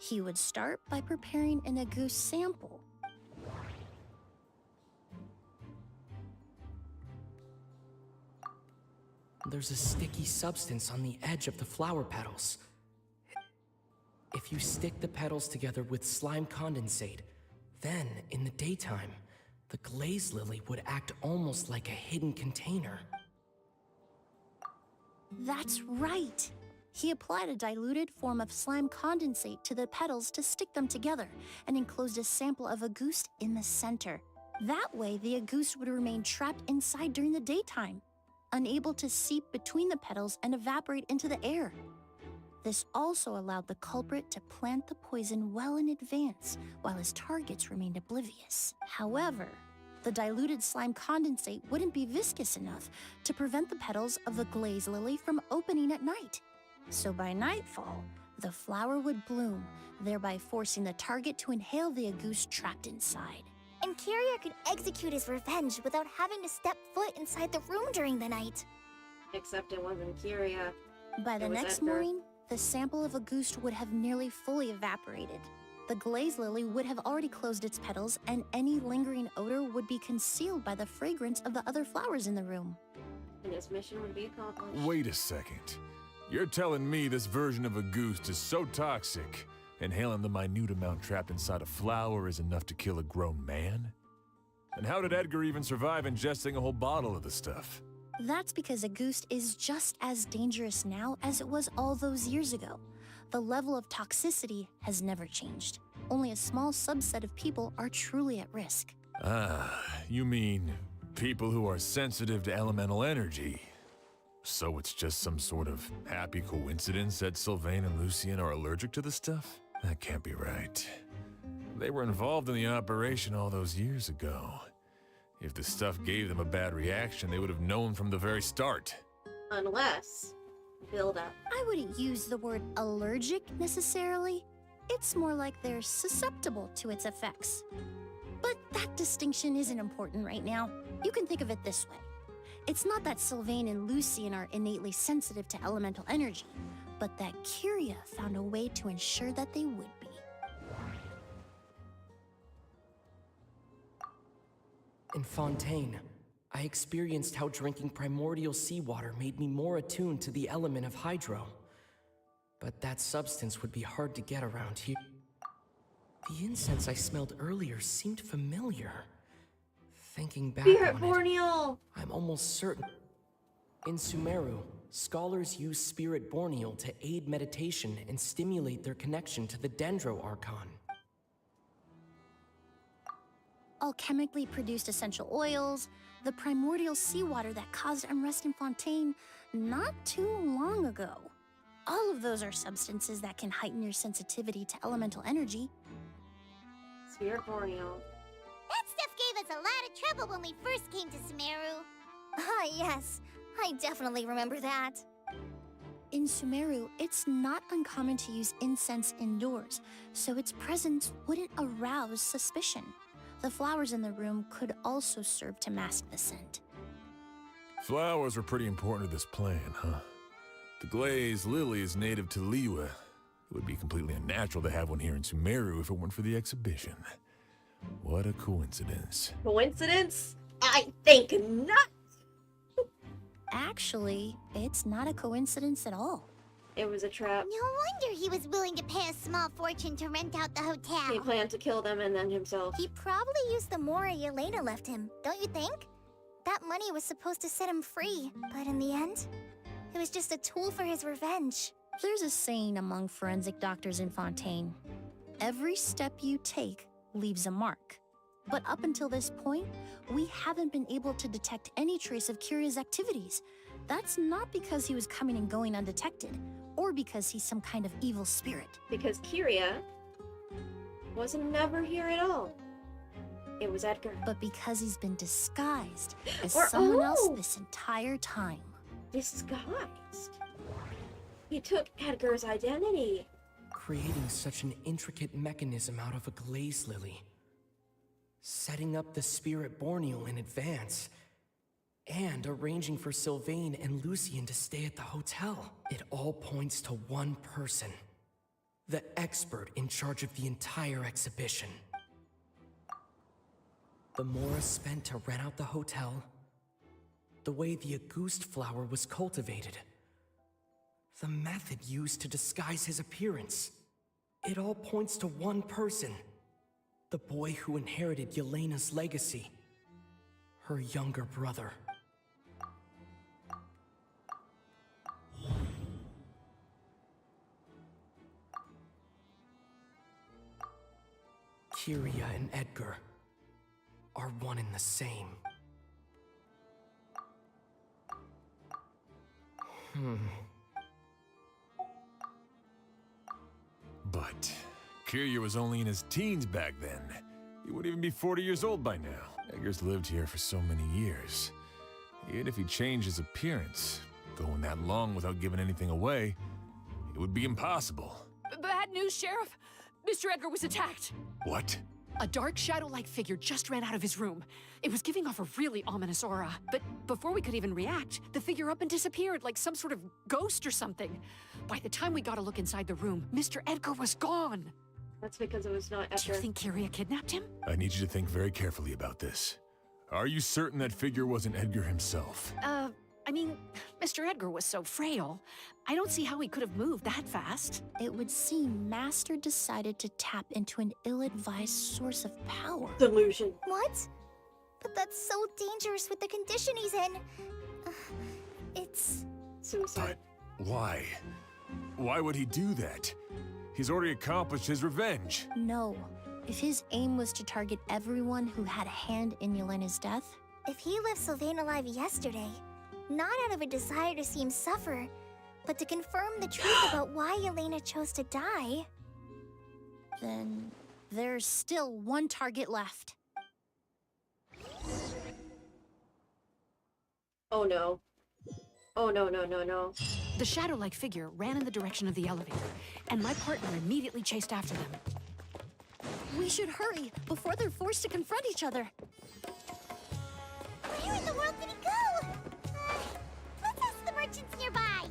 Speaker 6: He would start by preparing an agouti sample.
Speaker 13: There's a sticky substance on the edge of the flower petals. If you stick the petals together with slime condensate, then, in the daytime, the glaze lily would act almost like a hidden container.
Speaker 6: That's right! He applied a diluted form of slime condensate to the petals to stick them together and enclosed a sample of agouti in the center. That way, the agouti would remain trapped inside during the daytime, unable to seep between the petals and evaporate into the air. This also allowed the culprit to plant the poison well in advance, while his targets remained oblivious. However, the diluted slime condensate wouldn't be viscous enough to prevent the petals of the glaze lily from opening at night. So by nightfall, the flower would bloom, thereby forcing the target to inhale the agouti trapped inside.
Speaker 4: And Kyria could execute his revenge without having to step foot inside the room during the night.
Speaker 1: Except it wasn't Kyria.
Speaker 6: By the
Speaker 1: It was
Speaker 6: next
Speaker 1: Edgar.
Speaker 6: morning, the sample of agouti would have nearly fully evaporated. The glaze lily would have already closed its petals, and any lingering odor would be concealed by the fragrance of the other flowers in the room.
Speaker 1: And his mission would be accomplished.
Speaker 3: Wait a second. You're telling me this version of a goose is so toxic, inhaling the minute amount trapped inside a flower is enough to kill a grown man? And how did Edgar even survive ingesting a whole bottle of the stuff?
Speaker 6: That's because agouti is just as dangerous now as it was all those years ago. The level of toxicity has never changed. Only a small subset of people are truly at risk.
Speaker 3: Ah, you mean people who are sensitive to elemental energy. So it's just some sort of happy coincidence that Sylvain and Lucien are allergic to the stuff? That can't be right. They were involved in the operation all those years ago. If the stuff gave them a bad reaction, they would have known from the very start.
Speaker 1: Unless... build up.
Speaker 6: I wouldn't use the word allergic necessarily. It's more like they're susceptible to its effects. But that distinction isn't important right now. You can think of it this way. It's not that Sylvain and Lucien are innately sensitive to elemental energy, but that Kyria found a way to ensure that they would be.
Speaker 13: In Fontaine, I experienced how drinking primordial seawater made me more attuned to the element of hydro. But that substance would be hard to get around here. The incense I smelled earlier seemed familiar. Thinking back
Speaker 1: Spirit
Speaker 13: on
Speaker 1: Borneal!
Speaker 13: I'm almost certain. In Sumeru, scholars use Spirit Borneal to aid meditation and stimulate their connection to the Dendro Archon.
Speaker 6: Alchemically produced essential oils, the primordial seawater that caused unrest in Fontaine not too long ago. All of those are substances that can heighten your sensitivity to elemental energy.
Speaker 1: Spirit Borneal.
Speaker 4: That stuff gave us a lot of trouble when we first came to Sumeru. Ah, yes. I definitely remember that.
Speaker 6: In Sumeru, it's not uncommon to use incense indoors, so its presence wouldn't arouse suspicion. The flowers in the room could also serve to mask the scent.
Speaker 3: Flowers were pretty important to this plan, huh? The glaze lily is native to Liyue. It would be completely unnatural to have one here in Sumeru if it weren't for the exhibition. What a coincidence.
Speaker 1: Coincidence? I think not!
Speaker 6: Actually, it's not a coincidence at all.
Speaker 1: It was a trap.
Speaker 4: No wonder he was willing to pay a small fortune to rent out the hotel.
Speaker 1: He planned to kill them and then himself.
Speaker 4: He probably used the mora Yelena left him, don't you think? That money was supposed to set him free, but in the end, it was just a tool for his revenge.
Speaker 6: There's a saying among forensic doctors in Fontaine. Every step you take leaves a mark. But up until this point, we haven't been able to detect any trace of Kyria's activities. That's not because he was coming and going undetected, or or because he's some kind of evil spirit?
Speaker 1: Because Kyria wasn't never here at all. It was Edgar.
Speaker 6: But because he's been disguised as
Speaker 1: Or-
Speaker 6: someone else
Speaker 1: oh!
Speaker 6: this entire time.
Speaker 1: Disguised. He took Edgar's identity.
Speaker 13: Creating such an intricate mechanism out of a glaze lily. Setting up the spirit Borneal in advance. And arranging for Sylvain and Lucien to stay at the hotel. It all points to one person. The expert in charge of the entire exhibition. The Mora spent to rent out the hotel. The way the Auguste flower was cultivated. The method used to disguise his appearance. It all points to one person. The boy who inherited Yelena's legacy. Her younger brother. Kyria and Edgar are one and the same.
Speaker 3: But Kyria was only in his teens back then. He wouldn't even be 40 years old by now. Edgar's lived here for so many years. Even if he changed his appearance, going that long without giving anything away, it would be impossible.
Speaker 14: Bad news, Sheriff. Mr. Edgar was attacked.
Speaker 3: What?
Speaker 14: A dark shadow-like figure just ran out of his room. It was giving off a really ominous aura. But before we could even react, the figure up and disappeared like some sort of ghost or something. By the time we got a look inside the room, Mr. Edgar was gone.
Speaker 1: That's because it was not Edgar.
Speaker 14: Do you think Kyria kidnapped him?
Speaker 3: I need you to think very carefully about this. Are you certain that figure wasn't Edgar himself?
Speaker 14: I mean, Mr. Edgar was so frail. I don't see how he could have moved that fast.
Speaker 6: It would seem Master decided to tap into an ill-advised source of power.
Speaker 1: Delusion.
Speaker 4: What? But that's so dangerous with the condition he's in. It's...
Speaker 1: Suicide.
Speaker 3: But why? Why would he do that? He's already accomplished his revenge.
Speaker 6: No. If his aim was to target everyone who had a hand in Yelena's death...
Speaker 4: If he left Sylvain alive yesterday, not out of a desire to see him suffer, but to confirm the truth about why Yelena chose to die...
Speaker 6: Then there's still one target left.
Speaker 1: Oh no. Oh no, no, no, no.
Speaker 14: The shadow-like figure ran in the direction of the elevator, and my partner immediately chased after them.
Speaker 6: We should hurry before they're forced to confront each other.
Speaker 4: Where in the world did he go? Let's ask the merchants nearby.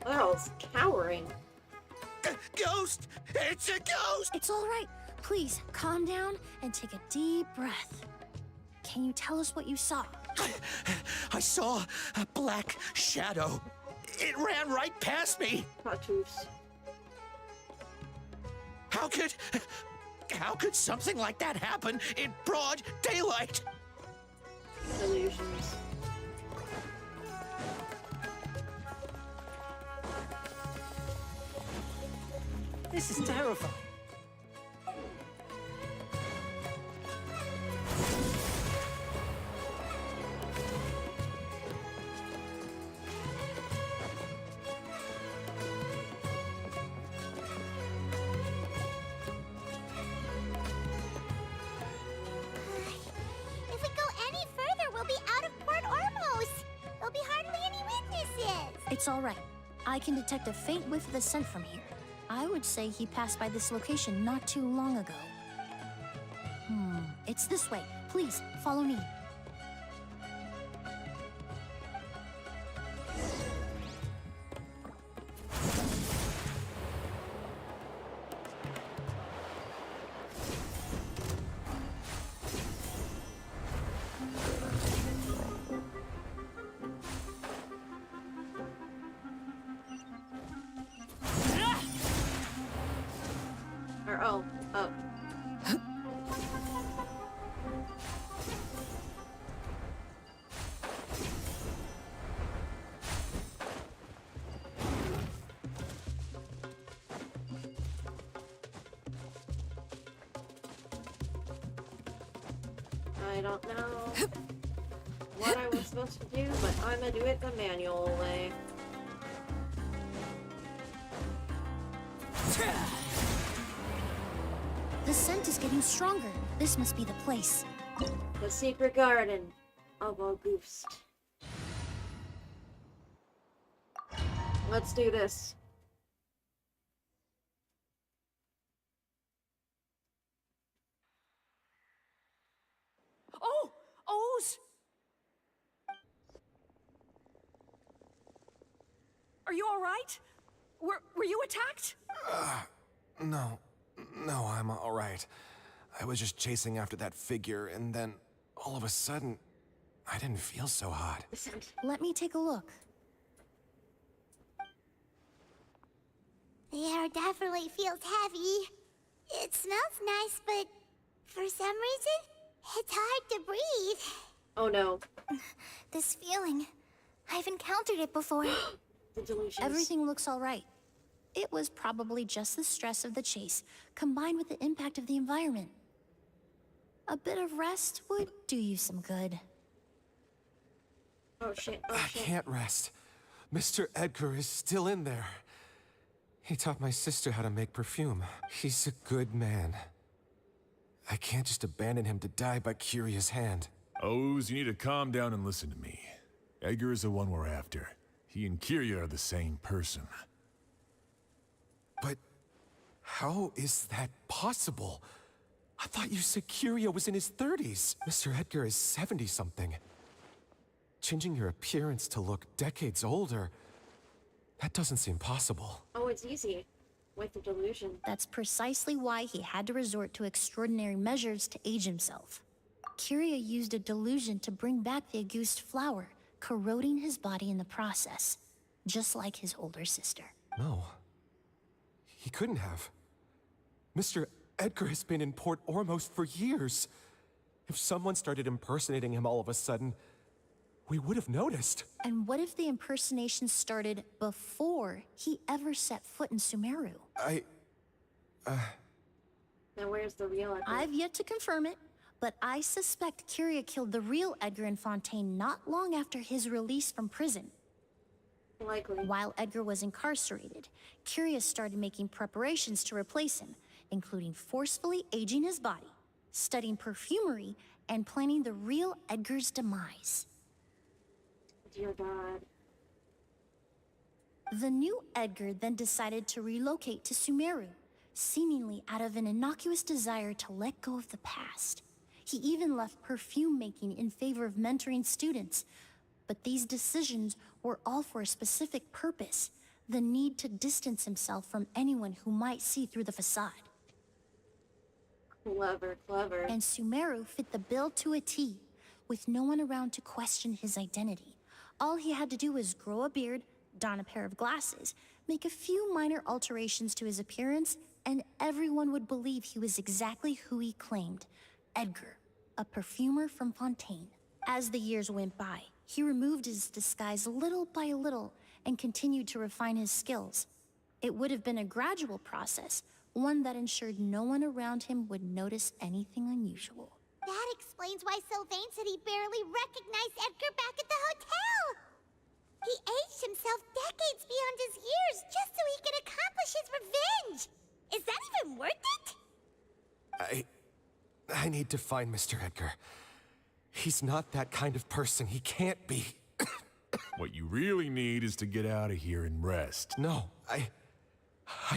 Speaker 1: They're all cowering.
Speaker 7: Ghost! It's a ghost!
Speaker 6: It's all right. Please, calm down and take a deep breath. Can you tell us what you saw?
Speaker 7: I saw a black shadow. It ran right past me.
Speaker 1: Tattoos.
Speaker 7: How could something like that happen in broad daylight?
Speaker 1: Delusions.
Speaker 12: This is terrifying.
Speaker 4: If we go any further, we'll be out of port almost. There'll be hardly any witnesses.
Speaker 6: It's all right. I can detect a faint whiff of the scent from here. I would say he passed by this location not too long ago. It's this way. Please, follow me.
Speaker 1: Or, oh. I don't know what I was supposed to do, but I'm gonna do it the manual way.
Speaker 6: The scent is getting stronger. This must be the place.
Speaker 1: The secret garden of Auguste. Let's do this.
Speaker 14: Oh! O's! Are you alright? Were you attacked?
Speaker 5: No. No, I'm all right. I was just chasing after that figure, and then all of a sudden, I didn't feel so hot.
Speaker 6: Let me take a look.
Speaker 4: The air definitely feels heavy. It smells nice, but for some reason, it's hard to breathe.
Speaker 1: Oh no.
Speaker 4: This feeling, I've encountered it before.
Speaker 1: The delusions.
Speaker 6: Everything looks all right. It was probably just the stress of the chase, combined with the impact of the environment. A bit of rest would do you some good.
Speaker 1: Oh shit, oh
Speaker 5: I
Speaker 1: shit.
Speaker 5: can't rest. Mr. Edgar is still in there. He taught my sister how to make perfume. He's a good man. I can't just abandon him to die by Curia's hand.
Speaker 3: O's, you need to calm down and listen to me. Edgar is the one we're after. He and Kyria are the same person.
Speaker 5: But how is that possible? I thought you said Kyria was in his 30s. Mr. Edgar is 70-something. Changing your appearance to look decades older, that doesn't seem possible.
Speaker 1: Oh, it's easy. With the delusion.
Speaker 6: That's precisely why he had to resort to extraordinary measures to age himself. Kyria used a delusion to bring back the Auguste flower, corroding his body in the process, just like his older sister.
Speaker 5: No. He couldn't have. Mr. Edgar has been in Port Ormos for years. If someone started impersonating him all of a sudden, we would have noticed.
Speaker 6: And what if the impersonation started before he ever set foot in Sumeru?
Speaker 1: Now where's the real Edgar?
Speaker 6: I've yet to confirm it, but I suspect Kyria killed the real Edgar in Fontaine not long after his release from prison.
Speaker 1: Likely.
Speaker 6: While Edgar was incarcerated, Kyria started making preparations to replace him, including forcefully aging his body, studying perfumery, and planning the real Edgar's demise.
Speaker 1: Dear God.
Speaker 6: The new Edgar then decided to relocate to Sumeru, seemingly out of an innocuous desire to let go of the past. He even left perfume making in favor of mentoring students. But these decisions were all for a specific purpose, the need to distance himself from anyone who might see through the facade.
Speaker 1: Clever, clever.
Speaker 6: And Sumeru fit the bill to a T, with no one around to question his identity. All he had to do was grow a beard, don a pair of glasses, make a few minor alterations to his appearance, and everyone would believe he was exactly who he claimed, Edgar, a perfumer from Fontaine. As the years went by, he removed his disguise little by little and continued to refine his skills. It would have been a gradual process, one that ensured no one around him would notice anything unusual.
Speaker 4: That explains why Sylvain said he barely recognized Edgar back at the hotel. He aged himself decades beyond his years just so he could accomplish his revenge. Is that even worth it?
Speaker 5: I need to find Mr. Edgar. He's not that kind of person. He can't be.
Speaker 3: What you really need is to get out of here and rest.
Speaker 5: No, I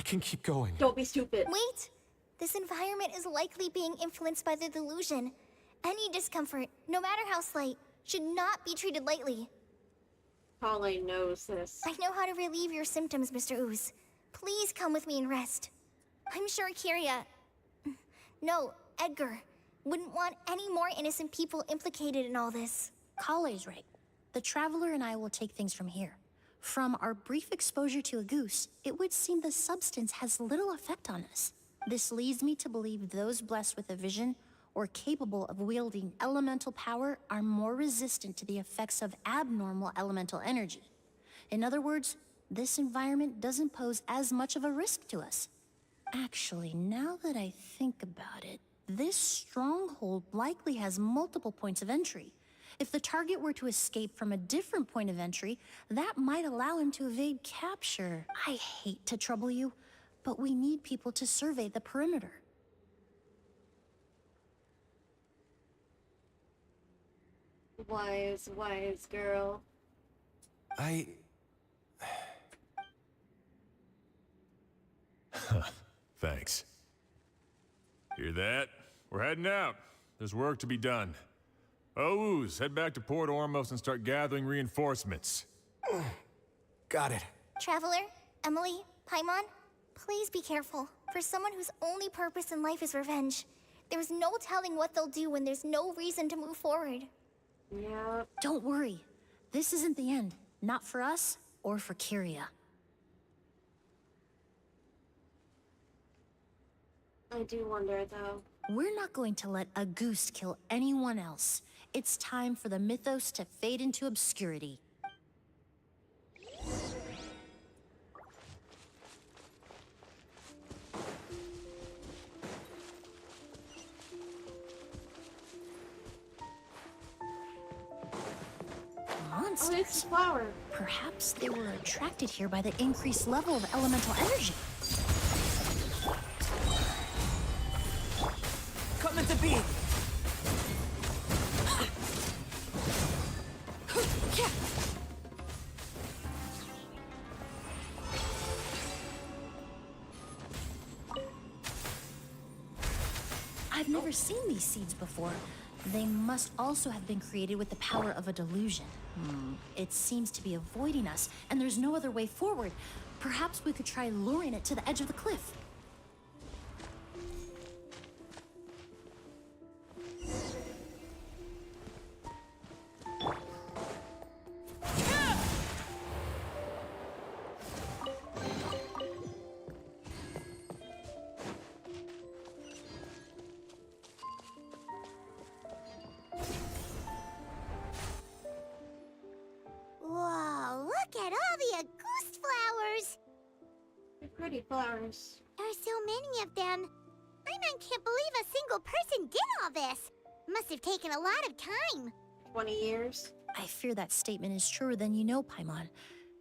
Speaker 5: can keep going.
Speaker 1: Don't be stupid.
Speaker 4: Wait! This environment is likely being influenced by the delusion. Any discomfort, no matter how slight, should not be treated lightly.
Speaker 1: Pauline knows this.
Speaker 4: I know how to relieve your symptoms, Mr. Ooze. Please come with me and rest. I'm sure Kyria... No, Edgar wouldn't want any more innocent people implicated in all this.
Speaker 6: Kale's right. The Traveler and I will take things from here. From our brief exposure to a goose, it would seem the substance has little effect on us. This leads me to believe those blessed with a vision or capable of wielding elemental power are more resistant to the effects of abnormal elemental energy. In other words, this environment doesn't pose as much of a risk to us. Actually, now that I think about it, this stronghold likely has multiple points of entry. If the target were to escape from a different point of entry, that might allow him to evade capture. I hate to trouble you, but we need people to survey the perimeter.
Speaker 1: Wise, wise girl.
Speaker 3: Thanks. Hear that? We're heading out. There's work to be done. Ooze, head back to Port Ormos and start gathering reinforcements.
Speaker 5: Got it.
Speaker 4: Traveler, Emilie, Paimon, please be careful. For someone whose only purpose in life is revenge, there's no telling what they'll do when there's no reason to move forward.
Speaker 1: Yeah.
Speaker 6: Don't worry. This isn't the end. Not for us or for Kyria.
Speaker 1: I do wonder, though.
Speaker 6: We're not going to let a goose kill anyone else. It's time for the mythos to fade into obscurity. Monsters.
Speaker 1: Oh, it's a flower.
Speaker 6: Perhaps they were attracted here by the increased level of elemental energy.
Speaker 12: Come into being!
Speaker 6: I've never seen these seeds before. They must also have been created with the power of a delusion. It seems to be avoiding us, and there's no other way forward. Perhaps we could try luring it to the edge of the cliff.
Speaker 4: Whoa, look at all the Auguste flowers!
Speaker 1: They're pretty flowers.
Speaker 4: There are so many of them. I can't believe a single person did all this. Must have taken a lot of time.
Speaker 1: 20 years.
Speaker 6: I fear that statement is truer than you know, Paimon.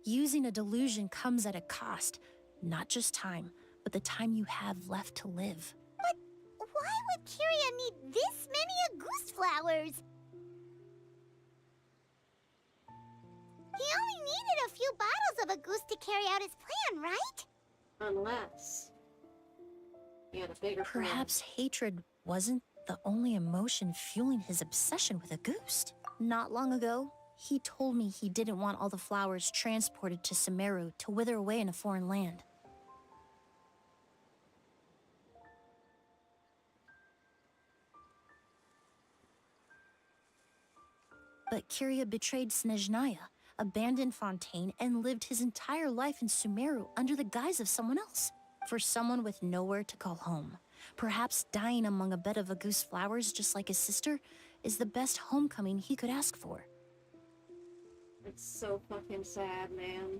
Speaker 6: Using a delusion comes at a cost. Not just time, but the time you have left to live.
Speaker 4: But why would Kyria need this many Auguste flowers? He only needed a few bottles of Auguste to carry out his plan, right?
Speaker 1: Unless he had a bigger plan.
Speaker 6: Perhaps hatred wasn't the only emotion fueling his obsession with Auguste. Not long ago, he told me he didn't want all the flowers transported to Sumeru to wither away in a foreign land. But Kyria betrayed Snezhnaya, abandoned Fontaine, and lived his entire life in Sumeru under the guise of someone else. For someone with nowhere to call home, perhaps dying among a bed of Auguste flowers just like his sister is the best homecoming he could ask for.
Speaker 1: It's so fucking sad, man.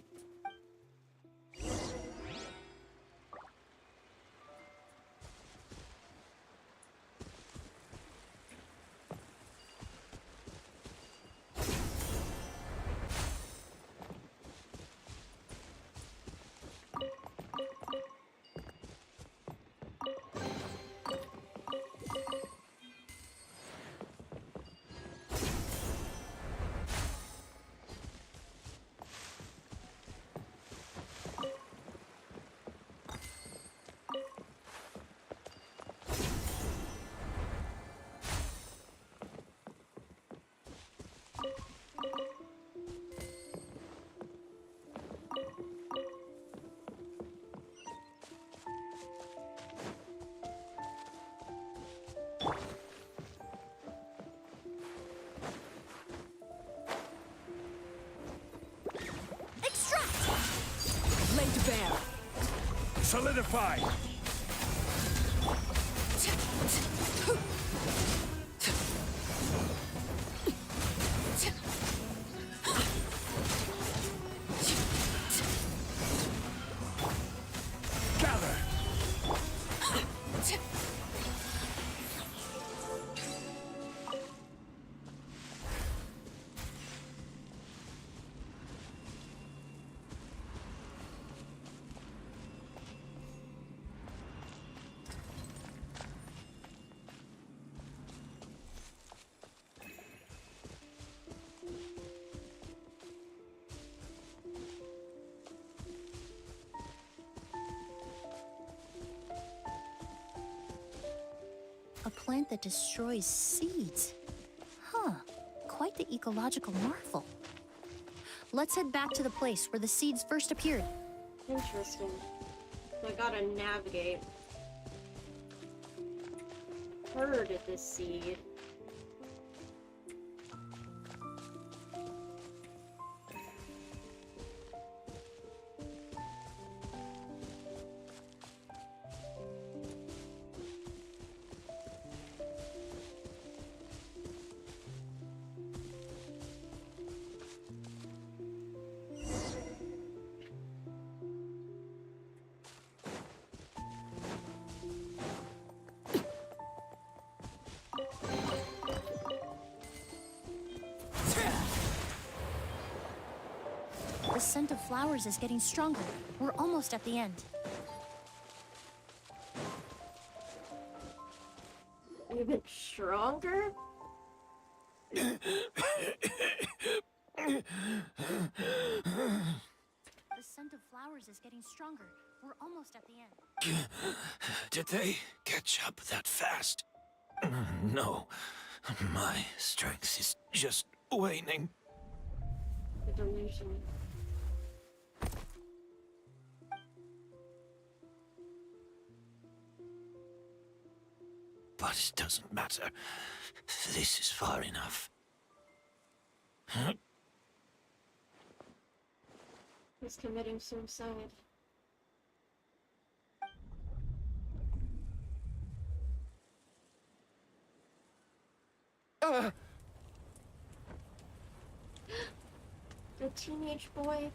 Speaker 12: Laid bare.
Speaker 9: Solidify! Gather!
Speaker 6: A plant that destroys seeds. Huh. Quite the ecological marvel. Let's head back to the place where the seeds first appeared.
Speaker 1: Interesting. So I gotta navigate. Heard of this seed.
Speaker 6: The scent of flowers is getting stronger. We're almost at the end.
Speaker 1: Even stronger?
Speaker 6: The scent of flowers is getting stronger. We're almost at the end.
Speaker 8: Did they catch up that fast? No. My strength is just waning.
Speaker 1: The delusion.
Speaker 8: But it doesn't matter. This is far enough.
Speaker 1: He's committing suicide. The teenage boy.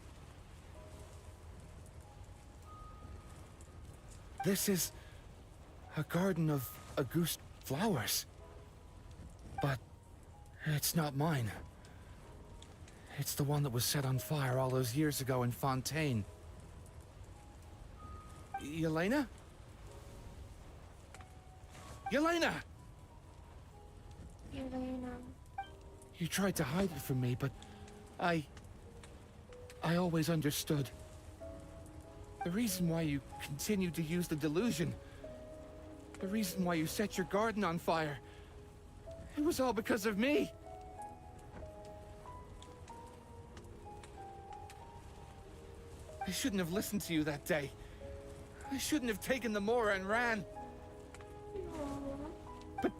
Speaker 15: This is a garden of Auguste flowers. But it's not mine. It's the one that was set on fire all those years ago in Fontaine. Yelena? Yelena!
Speaker 1: Elena.
Speaker 15: You tried to hide it from me, but I always understood. The reason why you continued to use the delusion, the reason why you set your garden on fire, it was all because of me. I shouldn't have listened to you that day. I shouldn't have taken the Mora and ran. But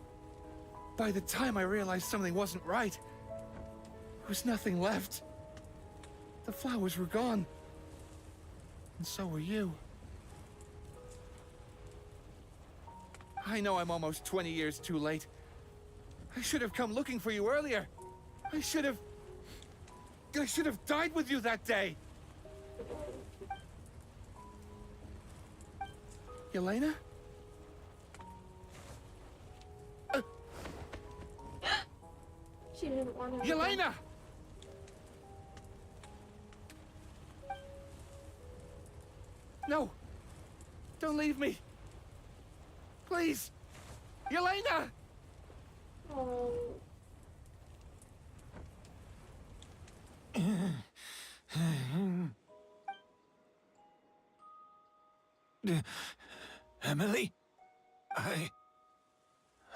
Speaker 15: by the time I realized something wasn't right, there was nothing left. The flowers were gone. And so were you. I know I'm almost 20 years too late. I should have come looking for you earlier. I should have died with you that day. Yelena?
Speaker 1: She didn't want to.
Speaker 15: Yelena! No! Don't leave me! Please! Yelena!
Speaker 1: Oh.
Speaker 8: Emilie?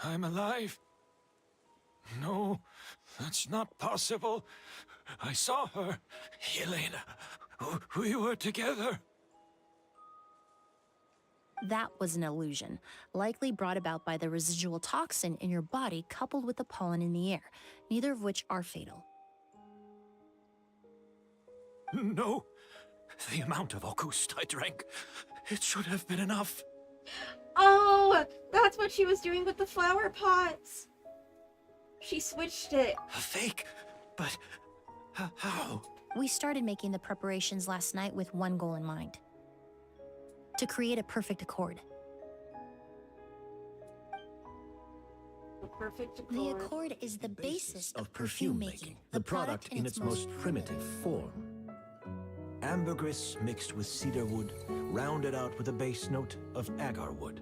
Speaker 8: I'm alive. No, that's not possible. I saw her. Yelena. We were together.
Speaker 6: That was an illusion, likely brought about by the residual toxin in your body coupled with the pollen in the air, neither of which are fatal.
Speaker 8: No. The amount of Auguste I drank, it should have been enough.
Speaker 1: Oh, that's what she was doing with the flower pots. She switched it.
Speaker 8: A fake? But how?
Speaker 6: We started making the preparations last night with one goal in mind. To create a perfect accord.
Speaker 1: A perfect accord.
Speaker 6: The accord is the basis of
Speaker 8: perfume making, the product in its most primitive form. Ambergris mixed with cedar wood, rounded out with a base note of agar wood.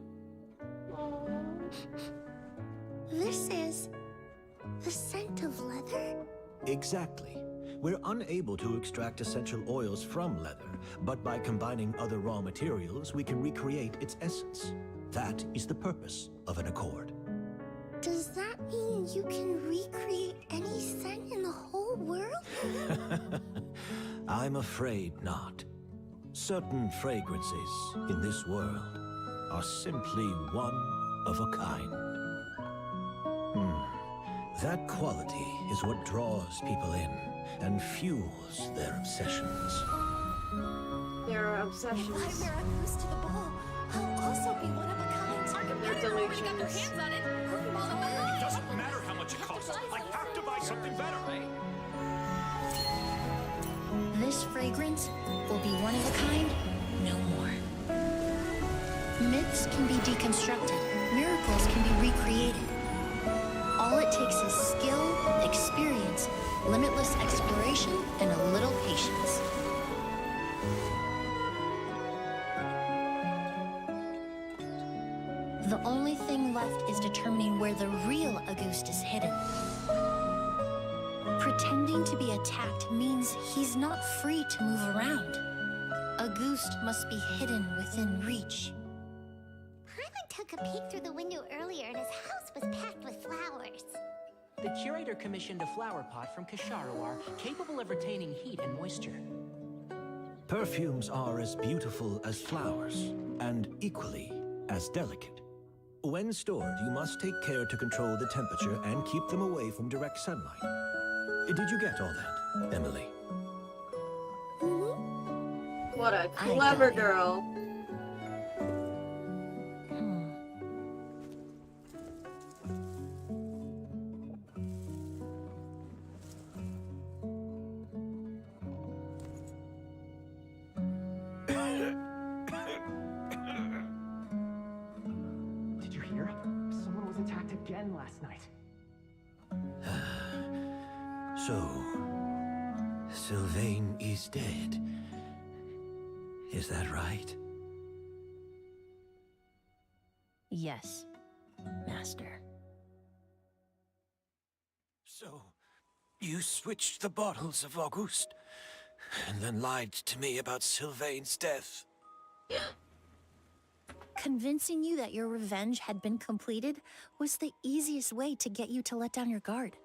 Speaker 4: This is the scent of leather?
Speaker 8: Exactly. We're unable to extract essential oils from leather, but by combining other raw materials, we can recreate its essence. That is the purpose of an accord.
Speaker 4: Does that mean you can recreate any scent in the whole world?
Speaker 8: I'm afraid not. Certain fragrances in this world are simply one of a kind. That quality is what draws people in and fuels their obsessions.
Speaker 1: Their obsessions.
Speaker 4: If I wear a goose to the ball, I'll also be one of a kind.
Speaker 1: Their delusions.
Speaker 8: It doesn't matter how much it costs. I have to buy something better.
Speaker 6: This fragrance will be one of a kind, no more. Myths can be deconstructed, miracles can be recreated. All it takes is skill, experience, limitless exploration, and a little patience. The only thing left is determining where the real Auguste is hidden. Pretending to be attacked means he's not free to move around. Auguste must be hidden within reach.
Speaker 4: Paimon took a peek through the window earlier and his house was packed with flowers.
Speaker 2: The curator commissioned a flower pot from Kasharawar, capable of retaining heat and moisture.
Speaker 8: Perfumes are as beautiful as flowers, and equally as delicate. When stored, you must take care to control the temperature and keep them away from direct sunlight. Did you get all that, Emilie?
Speaker 1: What a clever girl.
Speaker 10: Did you hear? Someone was attacked again last night.
Speaker 8: So, Sylvain is dead. Is that right?
Speaker 6: Yes, Master.
Speaker 8: So, you switched the bottles of Auguste, and then lied to me about Sylvain's death.
Speaker 6: Convincing you that your revenge had been completed was the easiest way to get you to let down your guard.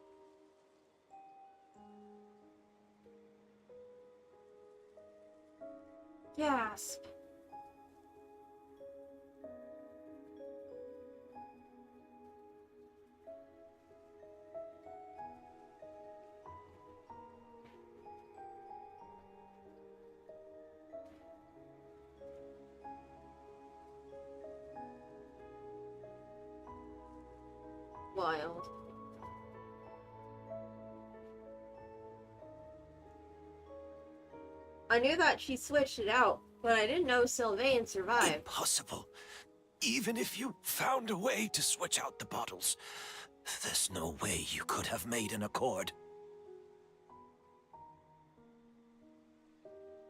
Speaker 1: Gasp. Wild. I knew that she switched it out, but I didn't know Sylvain survived.
Speaker 8: Impossible. Even if you found a way to switch out the bottles, there's no way you could have made an accord.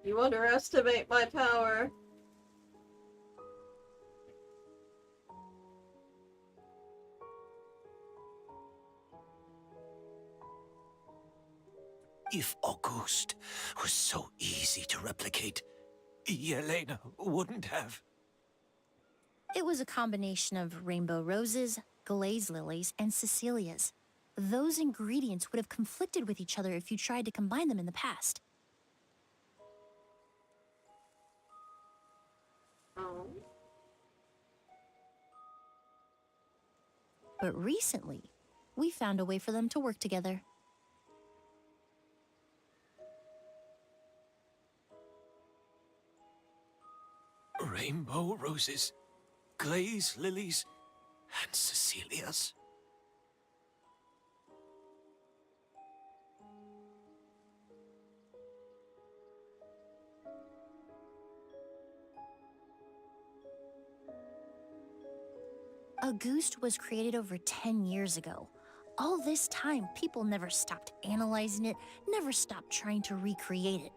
Speaker 1: You underestimate my power.
Speaker 8: If Auguste was so easy to replicate, Yelena wouldn't have.
Speaker 6: It was a combination of rainbow roses, glaze lilies, and Cecilias. Those ingredients would have conflicted with each other if you tried to combine them in the past.
Speaker 1: Oh.
Speaker 6: But recently, we found a way for them to work together.
Speaker 8: Rainbow roses, glaze lilies, and Cecilias.
Speaker 6: Auguste was created over 10 years ago. All this time, people never stopped analyzing it, never stopped trying to recreate it.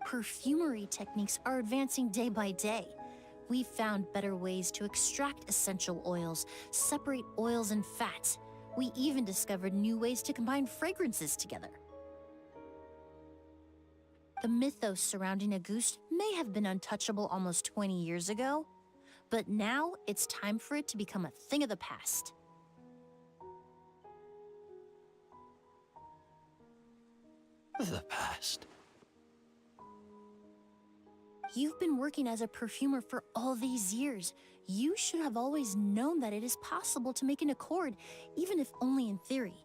Speaker 6: Perfumery techniques are advancing day by day. We've found better ways to extract essential oils, separate oils and fats. We even discovered new ways to combine fragrances together. The mythos surrounding Auguste may have been untouchable almost 20 years ago, But now it's time for it to become a thing of the past.
Speaker 8: The past.
Speaker 6: You've been working as a perfumer for all these years. You should have always known that it is possible to make an accord, even if only in theory.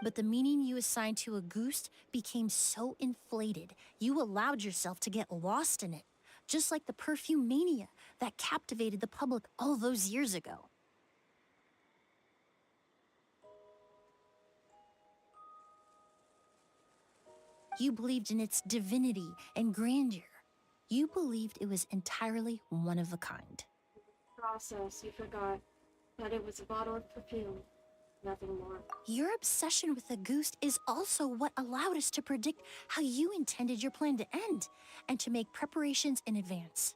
Speaker 6: But the meaning you assigned to a goose became so inflated, you allowed yourself to get lost in it, just like the perfume mania that captivated the public all those years ago. You believed in its divinity and grandeur. You believed it was entirely one of a kind.
Speaker 1: Process, you forgot that it was a bottle of perfume. Nothing more.
Speaker 6: Your obsession with the goose is also what allowed us to predict how you intended your plan to end, and to make preparations in advance.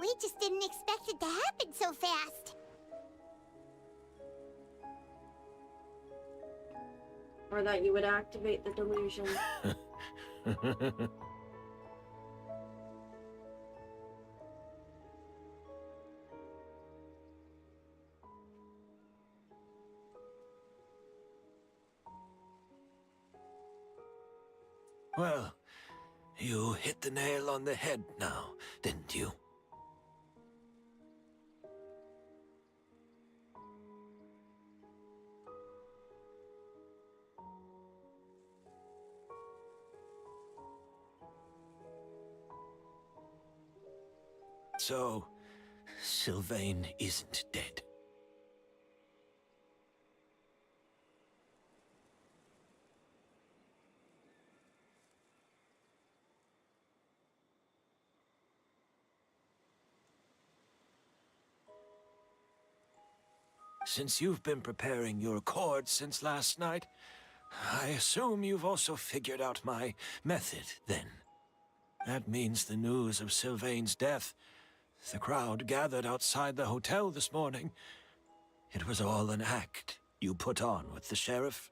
Speaker 4: We just didn't expect it to happen so fast.
Speaker 1: Or that you would activate the delusion.
Speaker 8: Well, you hit the nail on the head now, didn't you? So, Sylvain isn't dead. Since you've been preparing your accord since last night, I assume you've also figured out my method, then. That means the news of Sylvain's death. The crowd gathered outside the hotel this morning. It was all an act you put on with the sheriff.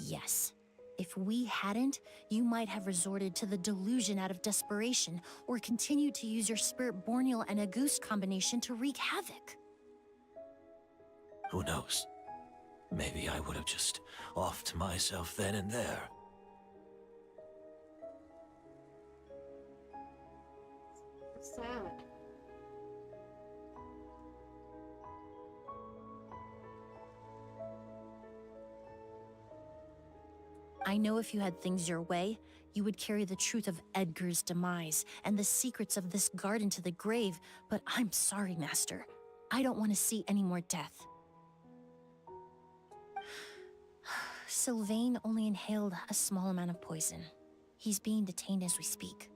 Speaker 6: Yes. If we hadn't, you might have resorted to the delusion out of desperation, or continued to use your spirit borneal and a goose combination to wreak havoc.
Speaker 8: Who knows? Maybe I would have just offed myself then and there.
Speaker 1: Sad.
Speaker 6: I know if you had things your way, you would carry the truth of Edgar's demise and the secrets of this garden to the grave, but I'm sorry, Master. I don't want to see any more death. Sylvain only inhaled a small amount of poison. He's being detained as we speak.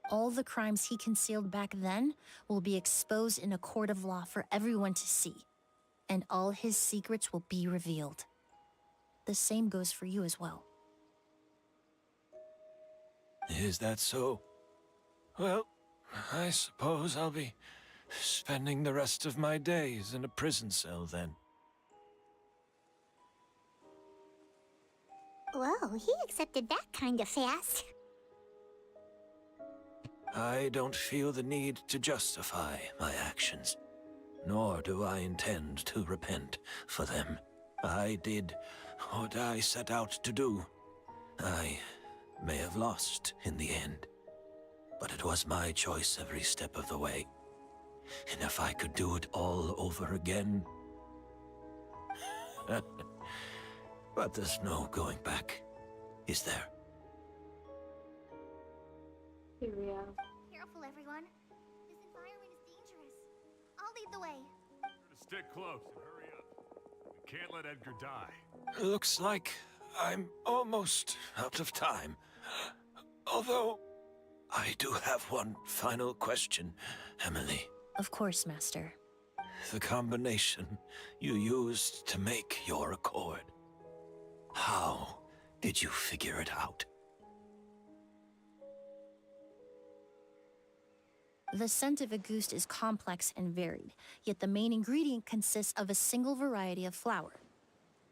Speaker 6: All the crimes he concealed back then will be exposed in a court of law for everyone to see, and all his secrets will be revealed. The same goes for you as well.
Speaker 8: Is that so? Well, I suppose I'll be spending the rest of my days in a prison cell then.
Speaker 4: Whoa, he accepted that kind of fast.
Speaker 8: I don't feel the need to justify my actions, nor do I intend to repent for them. I did what I set out to do. I may have lost in the end, but it was my choice every step of the way. And if I could do it all over again... But there's no going back, is there?
Speaker 1: Kyria.
Speaker 4: Careful, everyone. This environment is dangerous. I'll lead the way.
Speaker 3: Stick close and hurry up. We can't let Edgar die.
Speaker 8: Looks like I'm almost out of time. Although, I do have one final question, Emilie.
Speaker 6: Of course, Master.
Speaker 8: The combination you used to make your accord. How did you figure it out?
Speaker 6: The scent of a goose is complex and varied, yet the main ingredient consists of a single variety of flower.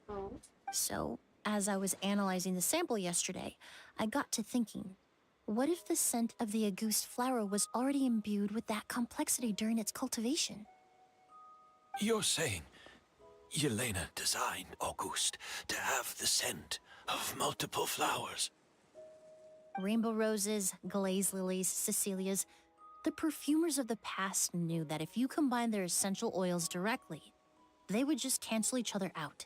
Speaker 1: Oh.
Speaker 6: So, as I was analyzing the sample yesterday, I got to thinking, what if the scent of the Auguste flower was already imbued with that complexity during its cultivation?
Speaker 8: You're saying Yelena designed Auguste to have the scent of multiple flowers?
Speaker 6: Rainbow roses, glaze lilies, Cecilias. The perfumers of the past knew that if you combine their essential oils directly, they would just cancel each other out.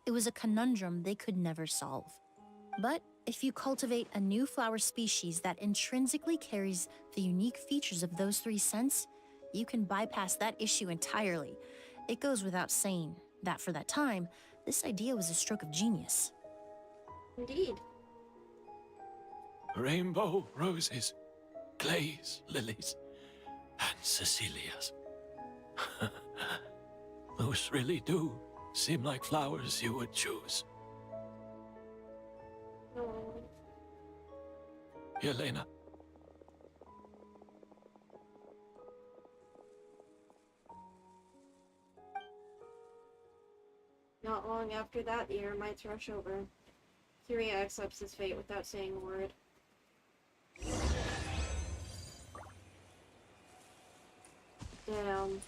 Speaker 6: It was a conundrum they could never solve. But if you cultivate a new flower species that intrinsically carries the unique features of those three scents, you can bypass that issue entirely. It goes without saying that for that time, this idea was a stroke of genius.
Speaker 1: Indeed.
Speaker 8: Rainbow roses, glaze lilies, and Cecilias. Those really do seem like flowers you would choose.
Speaker 1: Oh.
Speaker 8: Yelena.
Speaker 1: Not long after that, the Eremites rush over. Kyria accepts his fate without saying a word. Damn.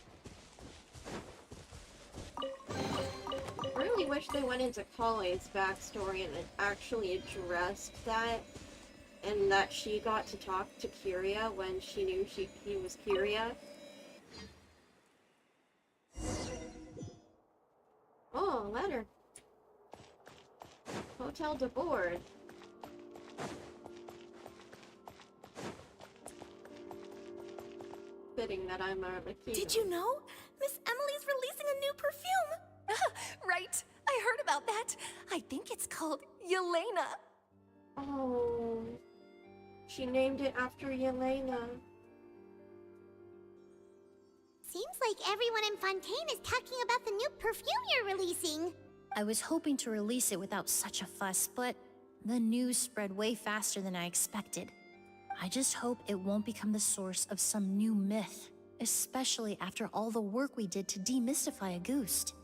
Speaker 1: I really wish they went into Kalei's backstory and actually addressed that, and that she got to talk to Kyria when she knew he was Kyria. Oh, a letter. Hotel de Board. Fitting that I'm a key.
Speaker 16: Did you know? Miss Emilie's releasing a new perfume! Right, I heard about that. I think it's called Yelena.
Speaker 1: Oh, she named it after Yelena.
Speaker 4: Seems like everyone in Fontaine is talking about the new perfume you're releasing.
Speaker 6: I was hoping to release it without such a fuss, but the news spread way faster than I expected. I just hope it won't become the source of some new myth, especially after all the work we did to demystify Auguste.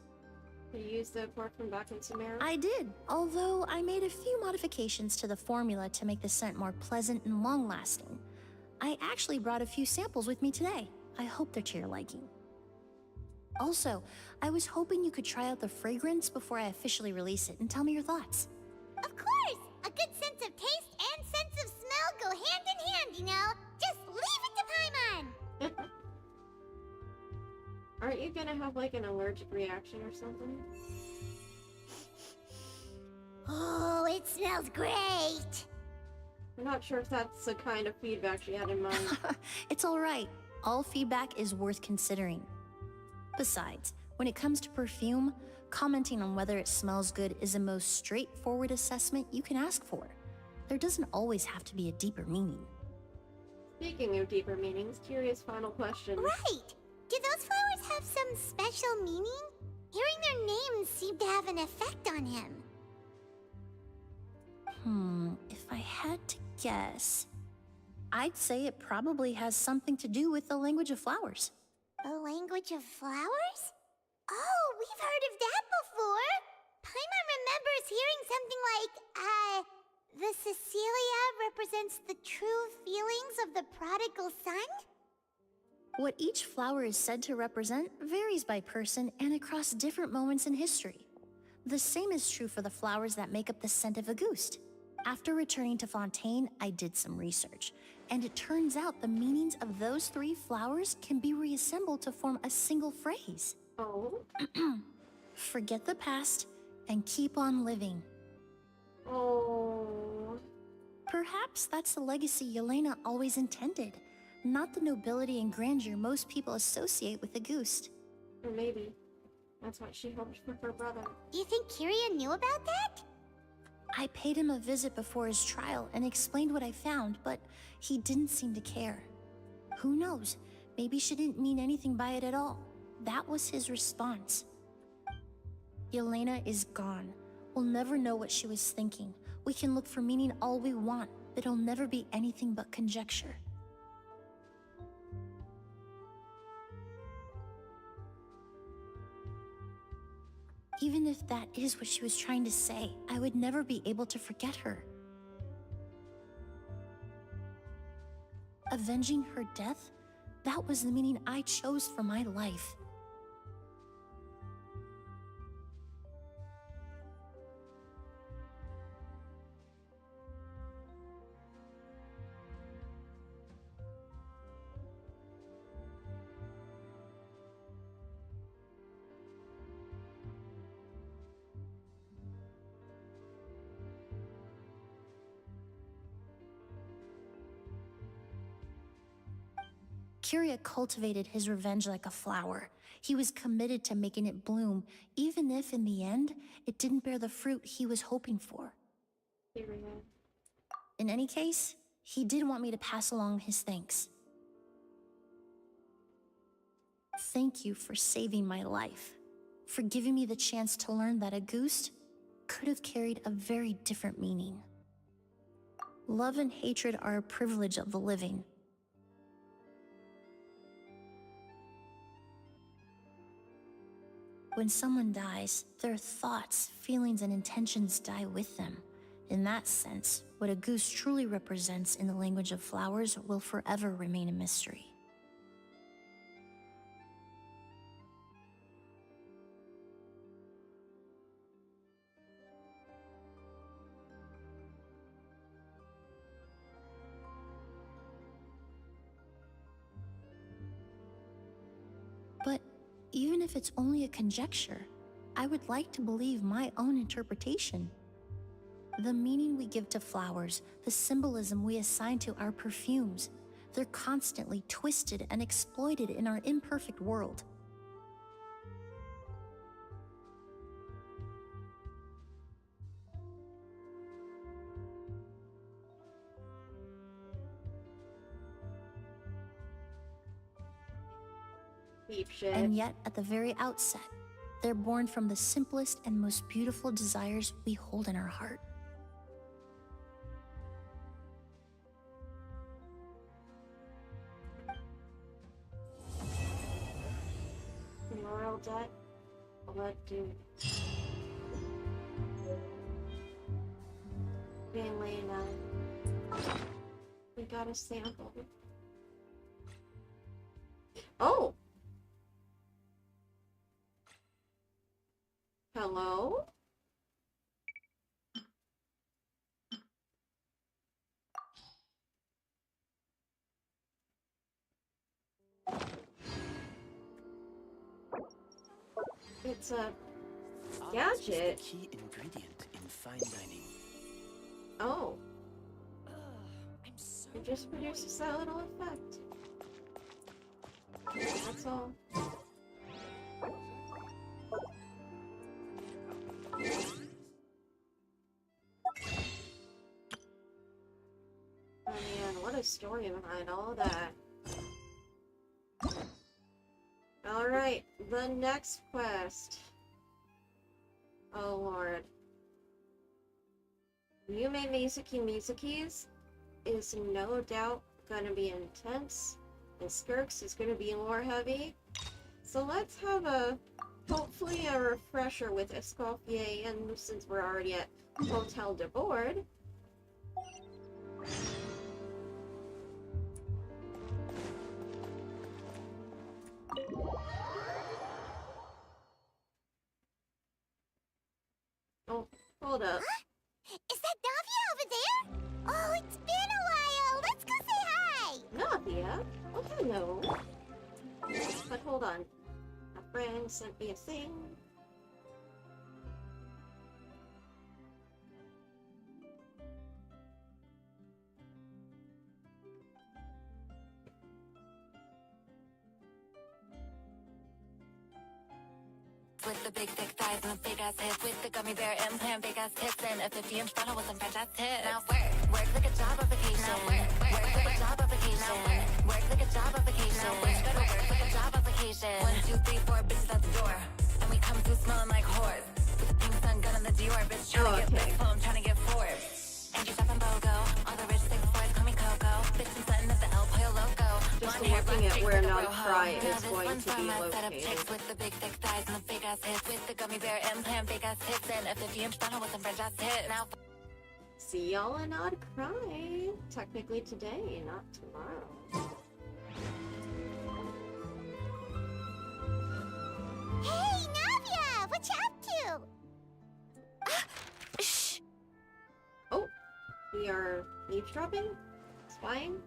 Speaker 1: Did you use the perfume back in Samara?
Speaker 6: I did, although I made a few modifications to the formula to make the scent more pleasant and long-lasting. I actually brought a few samples with me today. I hope they're to your liking. Also, I was hoping you could try out the fragrance before I officially release it and tell me your thoughts.
Speaker 4: Of course! A good sense of taste and sense of smell go hand in hand, you know? Just leave it to Paimon!
Speaker 1: Aren't you gonna have like an allergic reaction or something?
Speaker 4: Oh, it smells great!
Speaker 1: I'm not sure if that's the kind of feedback she had in mind.
Speaker 6: It's alright. All feedback is worth considering. Besides, when it comes to perfume, commenting on whether it smells good is the most straightforward assessment you can ask for. There doesn't always have to be a deeper meaning.
Speaker 1: Speaking of deeper meanings, curious final question.
Speaker 4: Right! Do those flowers have some special meaning? Hearing their names seemed to have an effect on him.
Speaker 6: If I had to guess, I'd say it probably has something to do with the language of flowers.
Speaker 4: The language of flowers? Oh, we've heard of that before! Paimon remembers hearing something like, the Cecilia represents the true feelings of the prodigal son?
Speaker 6: What each flower is said to represent varies by person and across different moments in history. The same is true for the flowers that make up the scent of Auguste. After returning to Fontaine, I did some research, And it turns out the meanings of those 3 flowers can be reassembled to form a single phrase.
Speaker 1: Oh?
Speaker 6: Forget the past and keep on living.
Speaker 1: Oh.
Speaker 6: Perhaps that's the legacy Yelena always intended, not the nobility and grandeur most people associate with a Goost.
Speaker 1: Or maybe that's what she hoped for her brother.
Speaker 4: Do you think Kiria knew about that?
Speaker 6: I paid him a visit before his trial and explained what I found, but he didn't seem to care. Who knows? Maybe she didn't mean anything by it at all. That was his response. Yelena is gone. We'll never know what she was thinking. We can look for meaning all we want, but it'll never be anything but conjecture. Even if that is what she was trying to say, I would never be able to forget her. Avenging her death? That was the meaning I chose for my life. Kiria cultivated his revenge like a flower. He was committed to making it bloom, even if in the end, it didn't bear the fruit he was hoping for. In any case, he did want me to pass along his thanks. Thank you for saving my life, for giving me the chance to learn that a Goost could have carried a very different meaning. Love and hatred are a privilege of the living. When someone dies, their thoughts, feelings, and intentions die with them. In that sense, what a Goost truly represents in the language of flowers will forever remain a mystery. But even if it's only a conjecture, I would like to believe my own interpretation. The meaning we give to flowers, the symbolism we assign to our perfumes, they're constantly twisted and exploited in our imperfect world.
Speaker 1: Deep shit.
Speaker 6: And yet, at the very outset, they're born from the simplest and most beautiful desires we hold in our heart.
Speaker 1: Memorial debt? Blood due. Elena. We got a sample. Oh! Hello? It's a gadget.
Speaker 17: Key ingredient in fine dining.
Speaker 1: Oh. It just produces that little effect. That's all. Oh man, what a story behind all that. Alright, the next quest. Oh lord. Yume Mizuki's is no doubt gonna be intense, and Skirk's is gonna be more heavy. So let's have hopefully a refresher with Escoffier, and since we're already at Hotel de Board. Oh, hold up.
Speaker 4: Is that Davia over there? Oh, it's been a while. Let's go say hi.
Speaker 1: Yeah? Oh, hello. But hold on. A friend sent me a thing.
Speaker 16: With the big thick thighs and the big ass hips, with the gummy bear implant, big ass tits, and a 50-inch bottle with some French ass tits. Now work like a job application. Now work like a job application. Now work like a job application. Now work like a job application. 1, 2, 3, 4 bitches at the door, and we come through smelling like whores. With the pink sun gun and the Dior bitch trying to get big phone, trying to get Forbes. And you shop in BOGO, all the rich thick boys call me Coco. Bitch, I'm setting up the El Pollo logo.
Speaker 1: Just looking at where Not Cry is going to be located.
Speaker 16: With the big thick thighs and the big ass hips, with the gummy bear implant, big ass tits, and a 50-inch bottle with some French ass tits. Now
Speaker 1: See y'all in Odd Cry. Technically today, not tomorrow.
Speaker 4: Hey, Navia! What you up to?
Speaker 16: Shh!
Speaker 1: Oh, we are eavesdropping? Spying?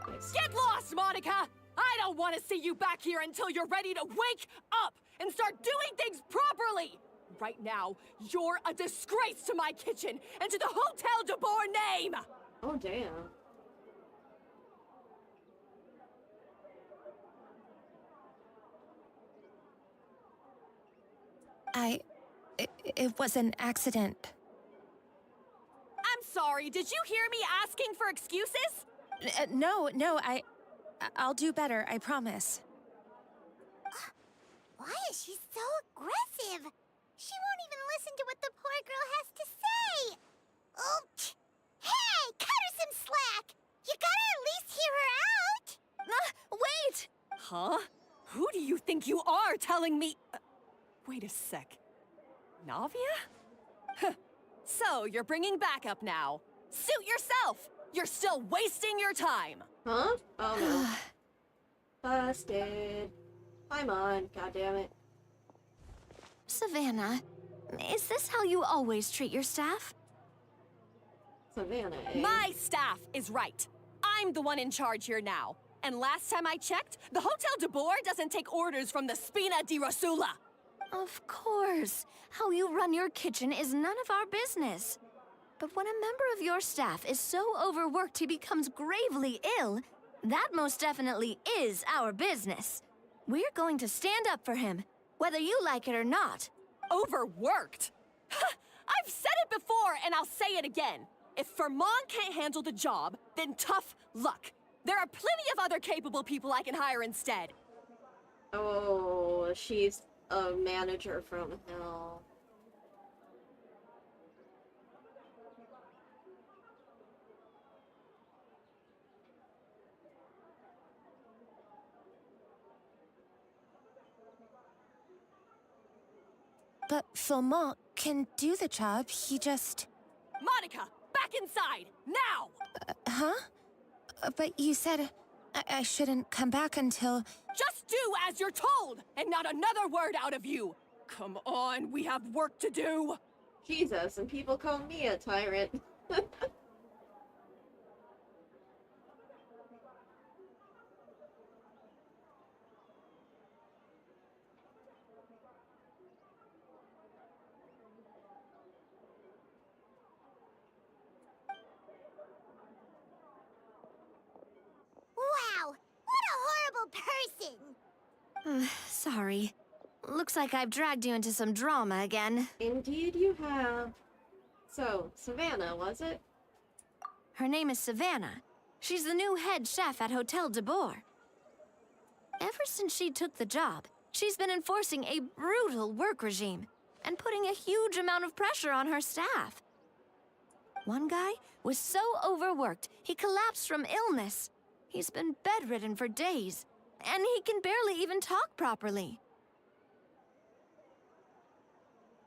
Speaker 1: Nice.
Speaker 14: Get lost, Monica! I don't want to see you back here until you're ready to wake up and start doing things properly! Right now, you're a disgrace to my kitchen and to the Hotel de Boer name!
Speaker 1: Oh, damn.
Speaker 16: It was an accident.
Speaker 14: I'm sorry, did you hear me asking for excuses?
Speaker 16: No, I'll do better, I promise.
Speaker 4: Why is she so aggressive? She won't even listen to what the poor girl has to say. Oh, hey, cut her some slack. You gotta at least hear her out.
Speaker 16: Wait!
Speaker 14: Huh? Who do you think you are telling me? Wait a sec. Navia? So, you're bringing backup now. Suit yourself! You're still wasting your time!
Speaker 1: Huh? Oh no. Busted. I'm on, goddammit.
Speaker 16: Savannah, is this how you always treat your staff?
Speaker 1: Savannah, eh?
Speaker 14: My staff is right. I'm the one in charge here now. And last time I checked, the Hotel de Boer doesn't take orders from the Spina di Rosula.
Speaker 16: Of course. How you run your kitchen is none of our business. But when a member of your staff is so overworked he becomes gravely ill, that most definitely is our business. We're going to stand up for him, whether you like it or not.
Speaker 14: Overworked? I've said it before and I'll say it again. If Vermont can't handle the job, then tough luck. There are plenty of other capable people I can hire instead.
Speaker 1: Oh, she's a manager from hell.
Speaker 16: But Philmont can do the job, he just...
Speaker 14: Monica, back inside, now!
Speaker 16: Huh? But you said I shouldn't come back until...
Speaker 14: Just do as you're told, and not another word out of you! Come on, we have work to do!
Speaker 1: Jesus, and people call me a tyrant.
Speaker 4: Wow, what a horrible person!
Speaker 16: Sorry. Looks like I've dragged you into some drama again.
Speaker 1: Indeed you have. So, Savannah, was it?
Speaker 16: Her name is Savannah. She's the new head chef at Hotel de Boer. Ever since she took the job, she's been enforcing a brutal work regime and putting a huge amount of pressure on her staff. One guy was so overworked, he collapsed from illness. He's been bedridden for days, and he can barely even talk properly.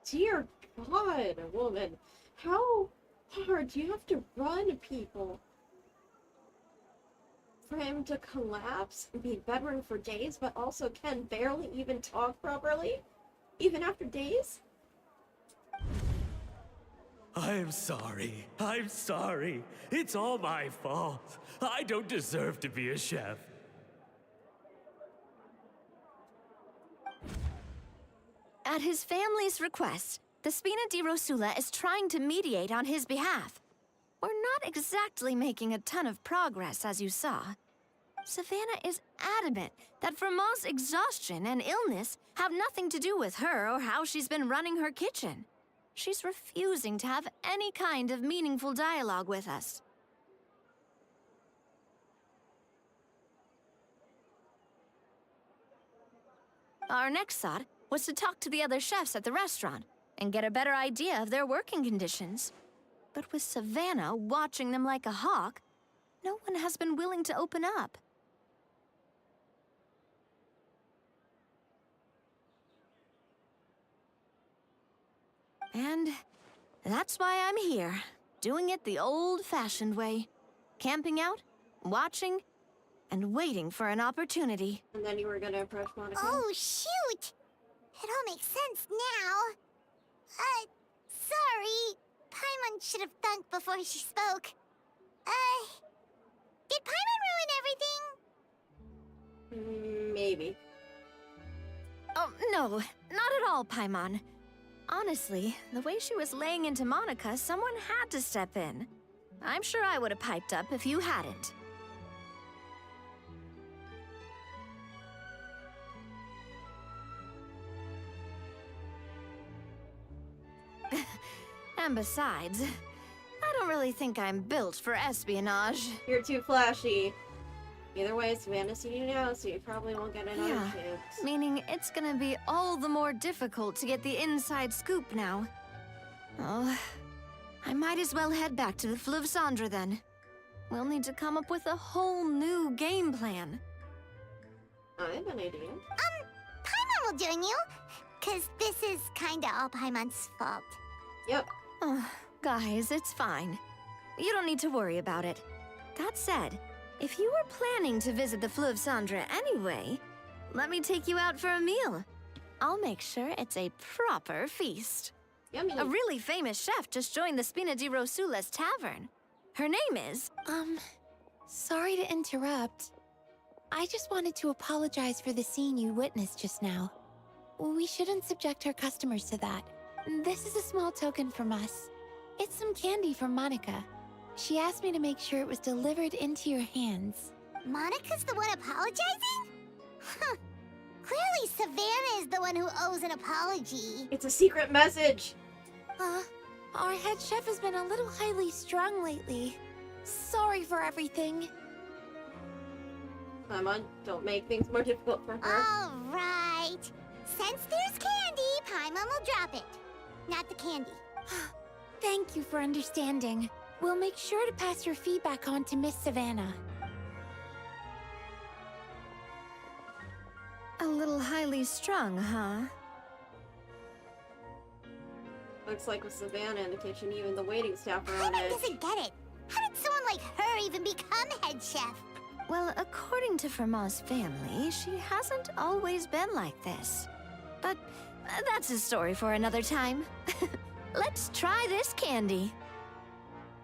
Speaker 1: Dear God, woman. How hard do you have to run people? For him to collapse and be bedridden for days, but also can barely even talk properly? Even after days?
Speaker 18: I'm sorry. I'm sorry. It's all my fault. I don't deserve to be a chef.
Speaker 19: At his family's request, the Spina di Rosula is trying to mediate on his behalf. We're not exactly making a ton of progress, as you saw. Savannah is adamant that Vermont's exhaustion and illness have nothing to do with her or how she's been running her kitchen. She's refusing to have any kind of meaningful dialogue with us. Our next thought was to talk to the other chefs at the restaurant and get a better idea of their working conditions. But with Savannah watching them like a hawk, no one has been willing to open up. And that's why I'm here, doing it the old-fashioned way. Camping out, watching, and waiting for an opportunity.
Speaker 1: And then you were gonna approach Monica?
Speaker 4: Oh, shoot! It all makes sense now. Sorry. Paimon should have thunk before she spoke. Did Paimon ruin everything?
Speaker 1: Maybe.
Speaker 19: Oh, no, not at all, Paimon. Honestly, the way she was laying into Monica, someone had to step in. I'm sure I would have piped up if you hadn't. And besides, I don't really think I'm built for espionage.
Speaker 1: You're too flashy. Either way, Savannah's seen you now, so you probably won't get another chance.
Speaker 19: Meaning it's gonna be all the more difficult to get the inside scoop now. Oh, I might as well head back to the Flowerfeather then. We'll need to come up with a whole new game plan.
Speaker 1: I have an idea.
Speaker 4: Paimon will join you. 'Cause this is kinda all Paimon's fault.
Speaker 1: Yep.
Speaker 19: Oh, guys, it's fine. You don't need to worry about it. That said, if you were planning to visit the Flowerfeather anyway, let me take you out for a meal. I'll make sure it's a proper feast.
Speaker 1: Yummy.
Speaker 19: A really famous chef just joined the Spina di Rosula's tavern. Her name is...
Speaker 20: Sorry to interrupt. I just wanted to apologize for the scene you witnessed just now. We shouldn't subject our customers to that. This is a small token from us. It's some candy from Monica. She asked me to make sure it was delivered into your hands.
Speaker 4: Monica's the one apologizing? Huh. Clearly Savannah is the one who owes an apology.
Speaker 1: It's a secret message.
Speaker 20: Our head chef has been a little highly strung lately. Sorry for everything.
Speaker 1: Paimon, don't make things more difficult for her.
Speaker 4: All right. Since there's candy, Paimon will drop it. Not the candy.
Speaker 20: Thank you for understanding. We'll make sure to pass your feedback on to Miss Savannah.
Speaker 19: A little highly strung, huh?
Speaker 1: Looks like with Savannah in the kitchen, even the waiting staff are on
Speaker 4: Paimon
Speaker 1: edge.
Speaker 4: doesn't get it. How did someone like her even become head chef?
Speaker 19: Well, according to Vermont's family, she hasn't always been like this. But that's a story for another time. Let's try this candy.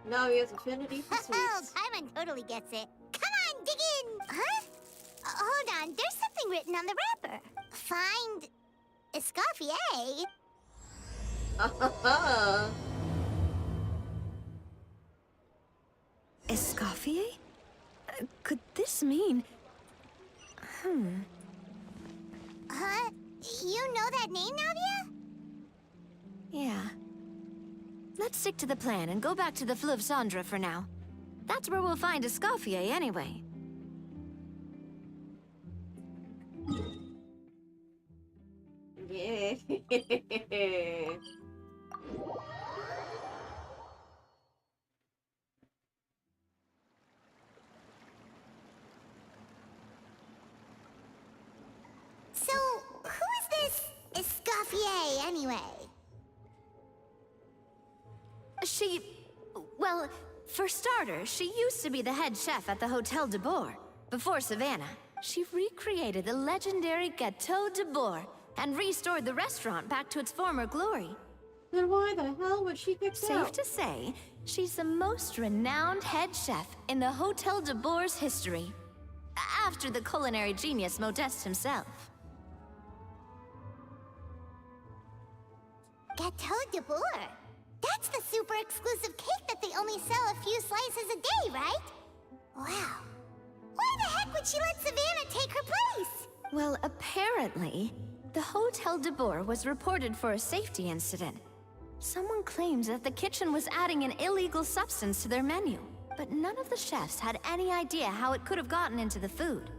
Speaker 1: No, he has affinity for sweets.
Speaker 4: Paimon totally gets it. Come on, dig in! Huh? Hold on, there's something written on the wrapper. Find... Escoffier?
Speaker 19: Escoffier? Could this mean...
Speaker 4: Huh? You know that name, Navia?
Speaker 19: Yeah. Let's stick to the plan and go back to the Flowerfeather for now. That's where we'll find Escoffier anyway.
Speaker 1: Yeah.
Speaker 4: So, who is this Escoffier, anyway?
Speaker 19: Well, for starters, she used to be the head chef at the Hotel de Boer. Before Savannah, she recreated the legendary Gâteau de Boer and restored the restaurant back to its former glory.
Speaker 1: Then why the hell would she kick
Speaker 19: Safe
Speaker 1: out?
Speaker 19: to say, she's the most renowned head chef in the Hotel de Bour's history. After the culinary genius Modeste himself.
Speaker 4: Gâteau de Bourg. That's the super exclusive cake that they only sell a few slices a day, right? Wow. Why the heck would she let Savannah take her place?
Speaker 19: Well, apparently, the Hotel de Bourg was reported for a safety incident. Someone claims that the kitchen was adding an illegal substance to their menu, but none of the chefs had any idea how it could have gotten into the food.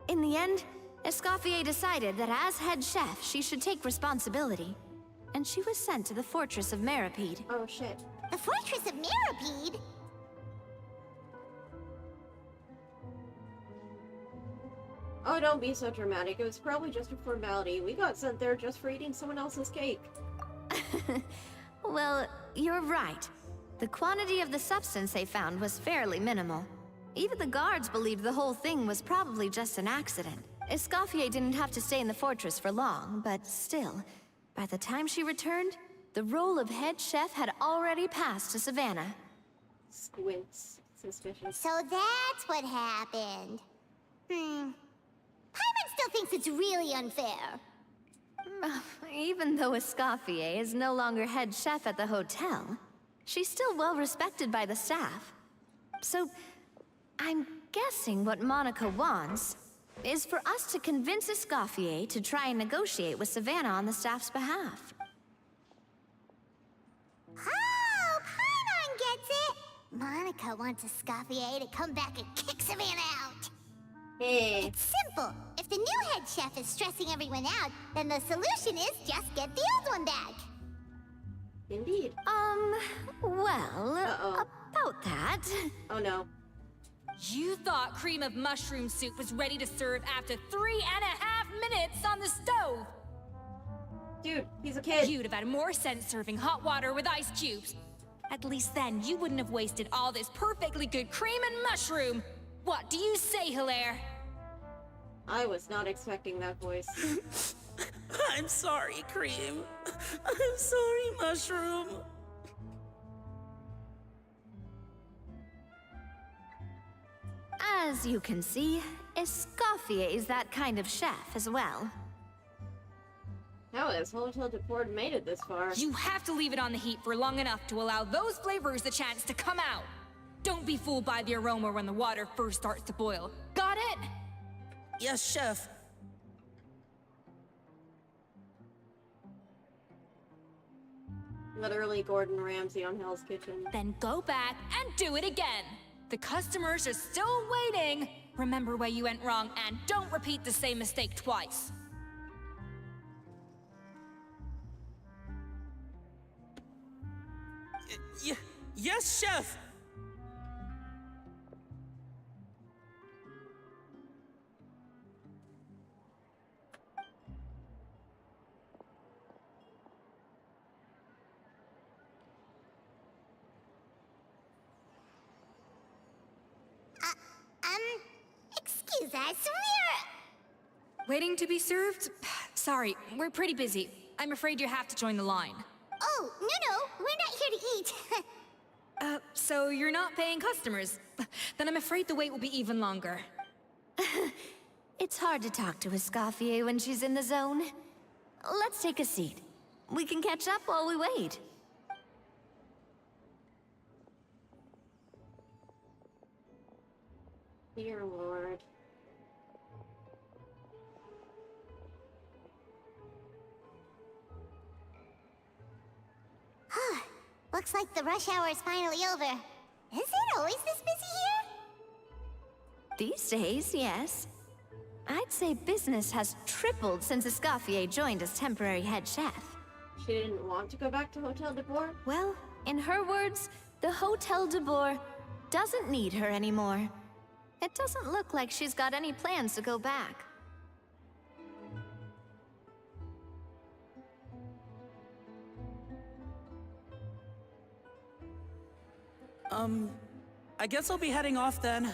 Speaker 19: In the end, Escoffier decided that as head chef, she should take responsibility, and she was sent to the Fortress of Meripede.
Speaker 1: Oh shit.
Speaker 4: The Fortress of Meripede?
Speaker 1: Oh, don't be so dramatic. It was probably just a formality. We got sent there just for eating someone else's cake.
Speaker 19: Well, you're right. The quantity of the substance they found was fairly minimal. Even the guards believed the whole thing was probably just an accident. Escoffier didn't have to stay in the fortress for long, but still, by the time she returned, the role of head chef had already passed to Savannah.
Speaker 1: Squints. Suspicious.
Speaker 4: So that's what happened. Paimon still thinks it's really unfair.
Speaker 19: Even though Escoffier is no longer head chef at the hotel, she's still well respected by the staff. So, I'm guessing what Monica wants is for us to convince Escoffier to try and negotiate with Savannah on the staff's behalf.
Speaker 4: Oh, Paimon gets it! Monica wants Escoffier to come back and kick Savannah out. It's simple. If the new head chef is stressing everyone out, then the solution is just get the old one back.
Speaker 1: Indeed.
Speaker 19: Well, about that...
Speaker 1: Oh no.
Speaker 21: You thought cream of mushroom soup was ready to serve after 3.5 minutes on the stove!
Speaker 1: Dude, he's a kid.
Speaker 21: You'd have had more sense serving hot water with ice cubes. At least then, you wouldn't have wasted all this perfectly good cream and mushroom. What do you say, Hilaire?
Speaker 1: I was not expecting that voice.
Speaker 22: I'm sorry, Cream. I'm sorry, Mushroom.
Speaker 19: As you can see, Escoffier is that kind of chef as well.
Speaker 1: How has Hotel de Port made it this far?
Speaker 21: You have to leave it on the heat for long enough to allow those flavors the chance to come out. Don't be fooled by the aroma when the water first starts to boil. Got it?
Speaker 22: Yes, Chef.
Speaker 1: Literally Gordon Ramsay on Hell's Kitchen.
Speaker 21: Then go back and do it again. The customers are still waiting. Remember where you went wrong and don't repeat the same mistake twice.
Speaker 22: Yes, Chef.
Speaker 4: Excuse us,
Speaker 21: Waiting to be served? Sorry, we're pretty busy. I'm afraid you have to join the line.
Speaker 4: Oh, no, we're not here to eat.
Speaker 21: So you're not paying customers? Then I'm afraid the wait will be even longer.
Speaker 19: It's hard to talk to Escoffier when she's in the zone. Let's take a seat. We can catch up while we wait.
Speaker 1: Dear Lord.
Speaker 4: Looks like the rush hour is finally over. Is it always this busy here?
Speaker 19: These days, yes. I'd say business has tripled since Escoffier joined as temporary head chef.
Speaker 1: She didn't want to go back to Hotel de Port?
Speaker 19: Well, in her words, the Hotel de Bourg doesn't need her anymore. It doesn't look like she's got any plans to go back.
Speaker 22: I guess I'll be heading off then.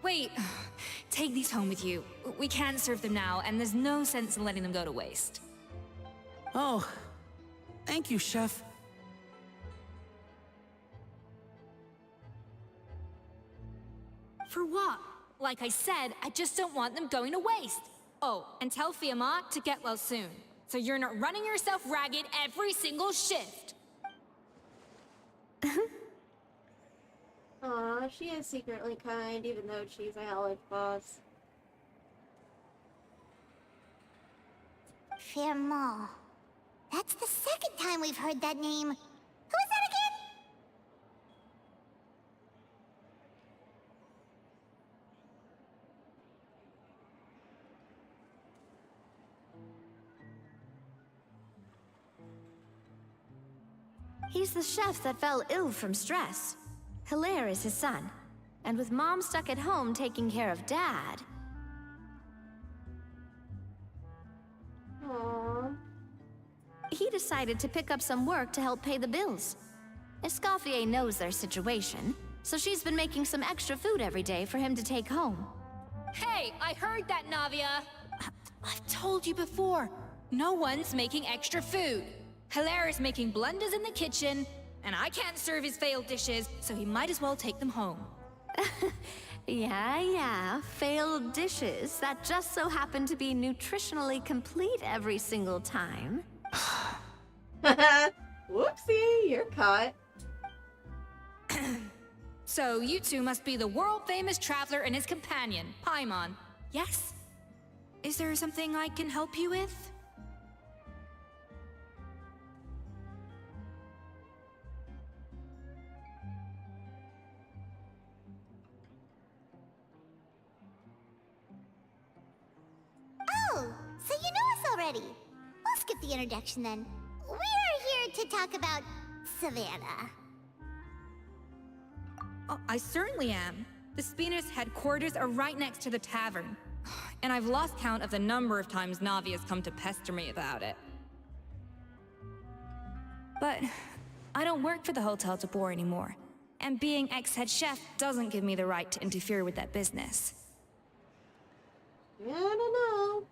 Speaker 21: Wait. Take these home with you. We can't serve them now, and there's no sense in letting them go to waste.
Speaker 22: Oh, thank you, Chef.
Speaker 21: For what? Like I said, I just don't want them going to waste. Oh, and tell Fiamma to get well soon, so you're not running yourself ragged every single shift.
Speaker 1: Aw, she is secretly kind, even though she's a hellish boss.
Speaker 4: Fiamma. That's the second time we've heard that name. Who is that again?
Speaker 19: He's the chef that fell ill from stress. Hilaire is his son. And with Mom stuck at home taking care of Dad...
Speaker 1: Aww.
Speaker 19: he decided to pick up some work to help pay the bills. Escoffier knows their situation, so she's been making some extra food every day for him to take home.
Speaker 21: Hey, I heard that, Navia! I've told you before, no one's making extra food. Hilaire is making blunders in the kitchen, and I can't serve his failed dishes, so he might as well take them home.
Speaker 19: Yeah, failed dishes that just so happen to be nutritionally complete every single time.
Speaker 1: Whoopsie, you're caught.
Speaker 21: So you two must be the world-famous traveler and his companion, Paimon. Yes? Is there something I can help you with?
Speaker 4: Oh, so you know us already. We'll skip the introduction then. We are here to talk about Savannah.
Speaker 21: Oh, I certainly am. The Spina's headquarters are right next to the tavern. And I've lost count of the number of times Navi has come to pester me about it. But I don't work for the Hotel de Boer anymore. And being ex-head chef doesn't give me the right to interfere with that business.
Speaker 1: Yeah, I don't know.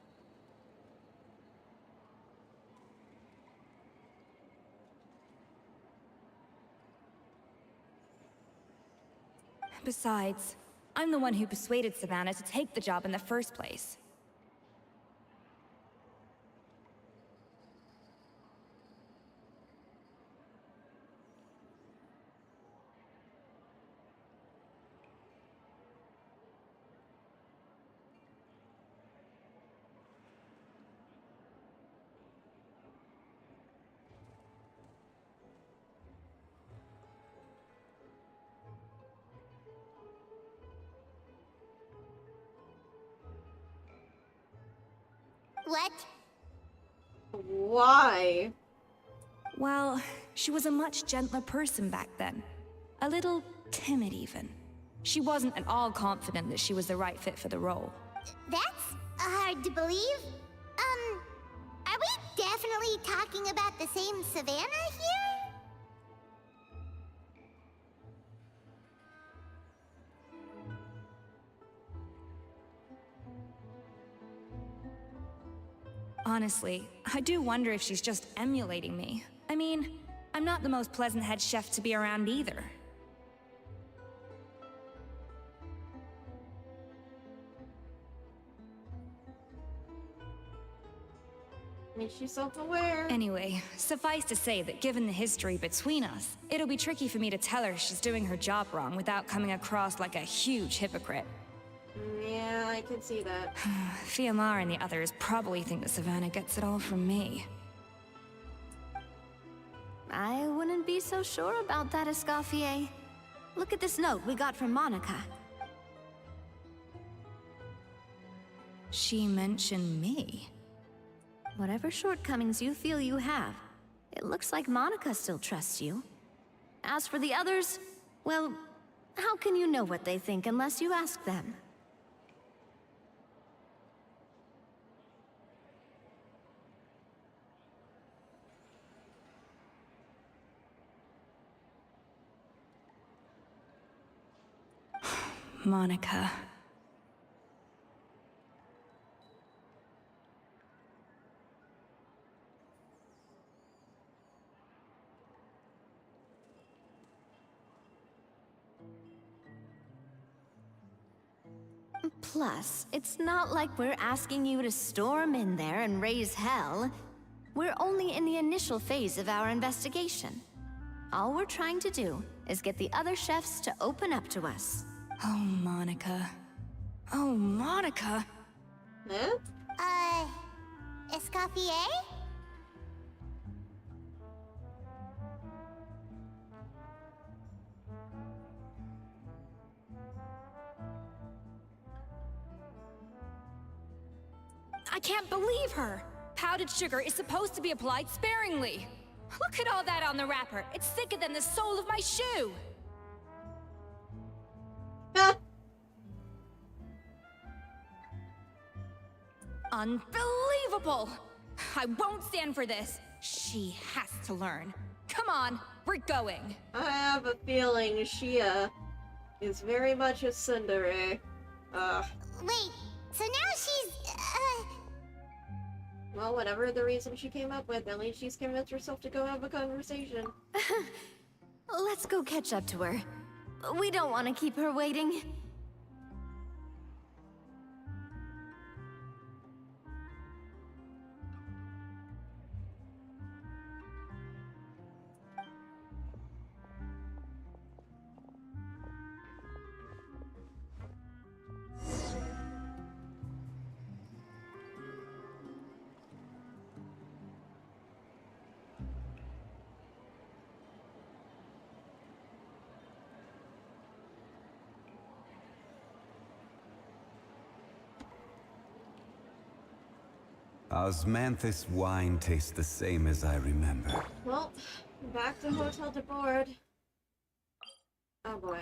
Speaker 21: Besides, I'm the one who persuaded Savannah to take the job in the first place.
Speaker 4: What?
Speaker 1: Why?
Speaker 21: Well, she was a much gentler person back then. A little timid, even. She wasn't at all confident that she was the right fit for the role.
Speaker 4: That's hard to believe. Are we definitely talking about the same Savannah here?
Speaker 21: Honestly, I do wonder if she's just emulating me. I mean, I'm not the most pleasant head chef to be around either.
Speaker 1: I mean, she's self-aware.
Speaker 21: Anyway, suffice to say that given the history between us, it'll be tricky for me to tell her she's doing her job wrong without coming across like a huge hypocrite.
Speaker 1: Yeah, I can see that.
Speaker 21: Fiamma and the others probably think that Savannah gets it all from me.
Speaker 19: I wouldn't be so sure about that, Escoffier. Look at this note we got from Monica.
Speaker 21: She mentioned me.
Speaker 19: Whatever shortcomings you feel you have, it looks like Monica still trusts you. As for the others, well, how can you know what they think unless you ask them?
Speaker 21: Monica.
Speaker 19: Plus, it's not like we're asking you to storm in there and raise hell. We're only in the initial phase of our investigation. All we're trying to do is get the other chefs to open up to us.
Speaker 21: Oh, Monica. Oh, Monica.
Speaker 1: Huh?
Speaker 4: Escoffier?
Speaker 21: I can't believe her! Powdered sugar is supposed to be applied sparingly. Look at all that on the wrapper. It's thicker than the sole of my shoe. Unbelievable! I won't stand for this. She has to learn. Come on, we're going.
Speaker 1: I have a feeling Shia is very much a tsundere.
Speaker 4: Wait, so now she's,
Speaker 1: Well, whatever the reason she came up with, at least she's convinced herself to go have a conversation.
Speaker 19: Let's go catch up to her. We don't want to keep her waiting.
Speaker 11: Osmanthus wine tastes the same as I remember.
Speaker 1: Well, back to Hotel de Board. Oh boy.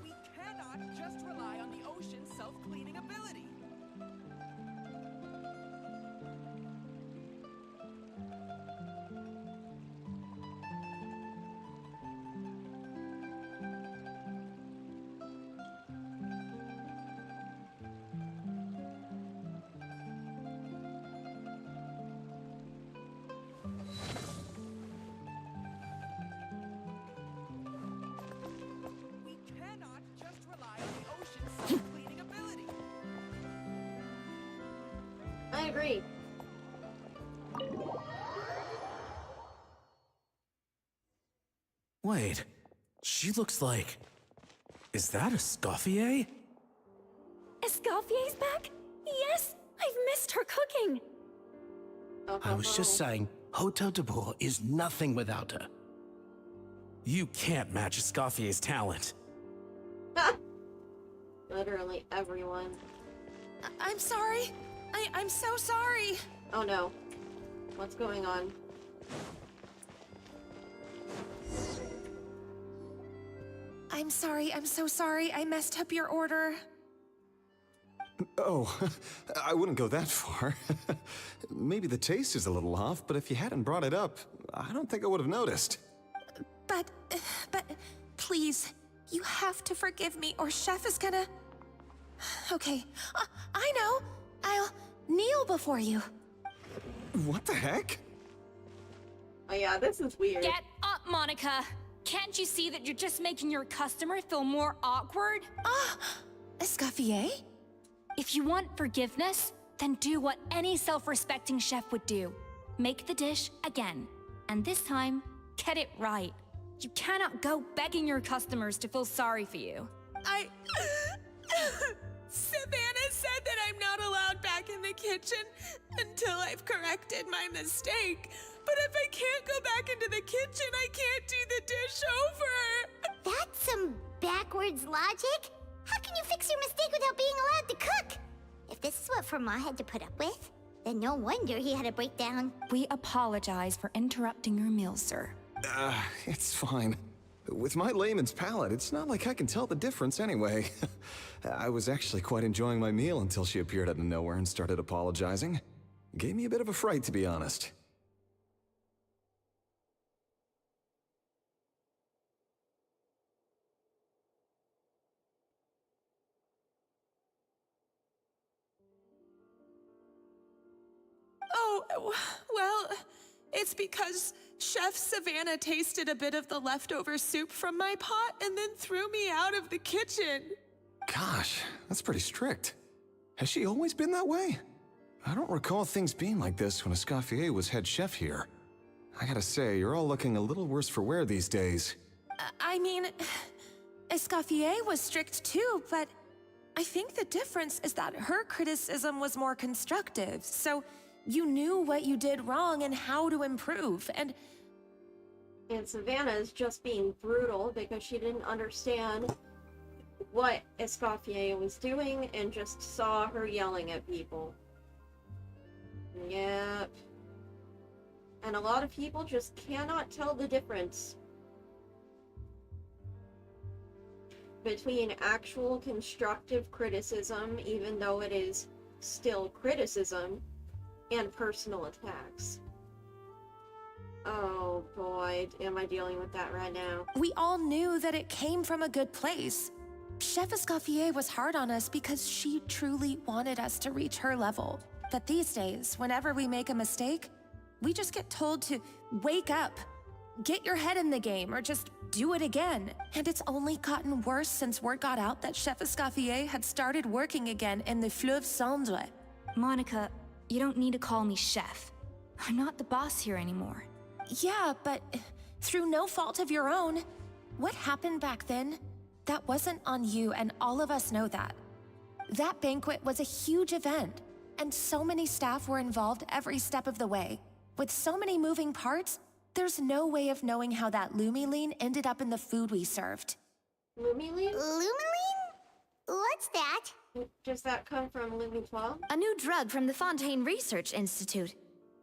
Speaker 13: We cannot just rely on the ocean's self-cleaning ability. We cannot just rely on the ocean's self-cleaning ability.
Speaker 1: I agree.
Speaker 22: Wait, she looks like... Is that Escoffier?
Speaker 6: Escoffier's back? Yes! I've missed her cooking!
Speaker 23: I was just saying, Hotel de Boer is nothing without her.
Speaker 22: You can't match Escoffier's talent.
Speaker 1: Literally everyone.
Speaker 21: I'm sorry. I'm so sorry.
Speaker 1: Oh no. What's going on?
Speaker 21: I'm sorry. I'm so sorry. I messed up your order.
Speaker 5: Oh, I wouldn't go that far. Maybe the taste is a little off, but if you hadn't brought it up, I don't think I would have noticed.
Speaker 21: But, please, you have to forgive me or Chef is gonna... Okay, I know. I'll kneel before you.
Speaker 5: What the heck?
Speaker 1: Oh yeah, this is weird.
Speaker 21: Get up, Monica. Can't you see that you're just making your customer feel more awkward? Escoffier? If you want forgiveness, then do what any self-respecting chef would do. Make the dish again. And this time, get it right. You cannot go begging your customers to feel sorry for you.
Speaker 24: Savannah said that I'm not allowed back in the kitchen until I've corrected my mistake. But if I can't go back into the kitchen, I can't do the dish over.
Speaker 4: That's some backwards logic. How can you fix your mistake without being allowed to cook? If this is what Fermat had to put up with, then no wonder he had a breakdown.
Speaker 21: We apologize for interrupting your meal, sir.
Speaker 5: It's fine. With my layman's palate, it's not like I can tell the difference anyway. I was actually quite enjoying my meal until she appeared out of nowhere and started apologizing. Gave me a bit of a fright, to be honest.
Speaker 24: Oh, well, it's because Chef Savannah tasted a bit of the leftover soup from my pot and then threw me out of the kitchen.
Speaker 5: Gosh, that's pretty strict. Has she always been that way? I don't recall things being like this when Escoffier was head chef here. I gotta say, you're all looking a little worse for wear these days.
Speaker 24: I mean, Escoffier was strict too, but I think the difference is that her criticism was more constructive, so you knew what you did wrong and how to improve, and
Speaker 1: Savannah is just being brutal because she didn't understand what Escoffier was doing and just saw her yelling at people. Yep. And a lot of people just cannot tell the difference between actual constructive criticism, even though it is still criticism, and personal attacks. Oh boy, am I dealing with that right now.
Speaker 24: we all knew that it came from a good place. Chef Escoffier was hard on us because she truly wanted us to reach her level. But these days, whenever we make a mistake, we just get told to wake up, get your head in the game, or just do it again. And it's only gotten worse since word got out that Chef Escoffier had started working again in the Flowerfeather.
Speaker 21: Monica, you don't need to call me chef. I'm not the boss here anymore.
Speaker 24: Yeah, but through no fault of your own. What happened back then? That wasn't on you, and all of us know that. That banquet was a huge event, and so many staff were involved every step of the way. With so many moving parts, there's no way of knowing how that lumiline ended up in the food we served.
Speaker 1: Lumiline?
Speaker 4: Lumiline? What's that?
Speaker 1: Does that come from Lumitwell?
Speaker 19: A new drug from the Fontaine Research Institute,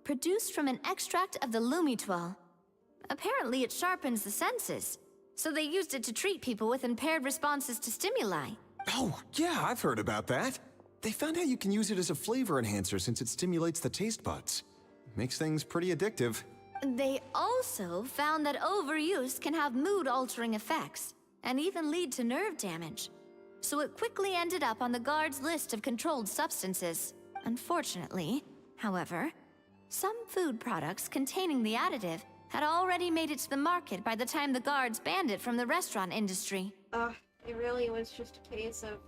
Speaker 19: produced from an extract of the Lumitwell. Apparently it sharpens the senses, so they used it to treat people with impaired responses to stimuli.
Speaker 5: Oh, yeah, I've heard about that. They found out you can use it as a flavor enhancer since it stimulates the taste buds. Makes things pretty addictive.
Speaker 19: They also found that overuse can have mood-altering effects, and even lead to nerve damage. So it quickly ended up on the guards' list of controlled substances. Unfortunately, however, some food products containing the additive had already made it to the market by the time the guards banned it from the restaurant industry.
Speaker 1: It really was just a case of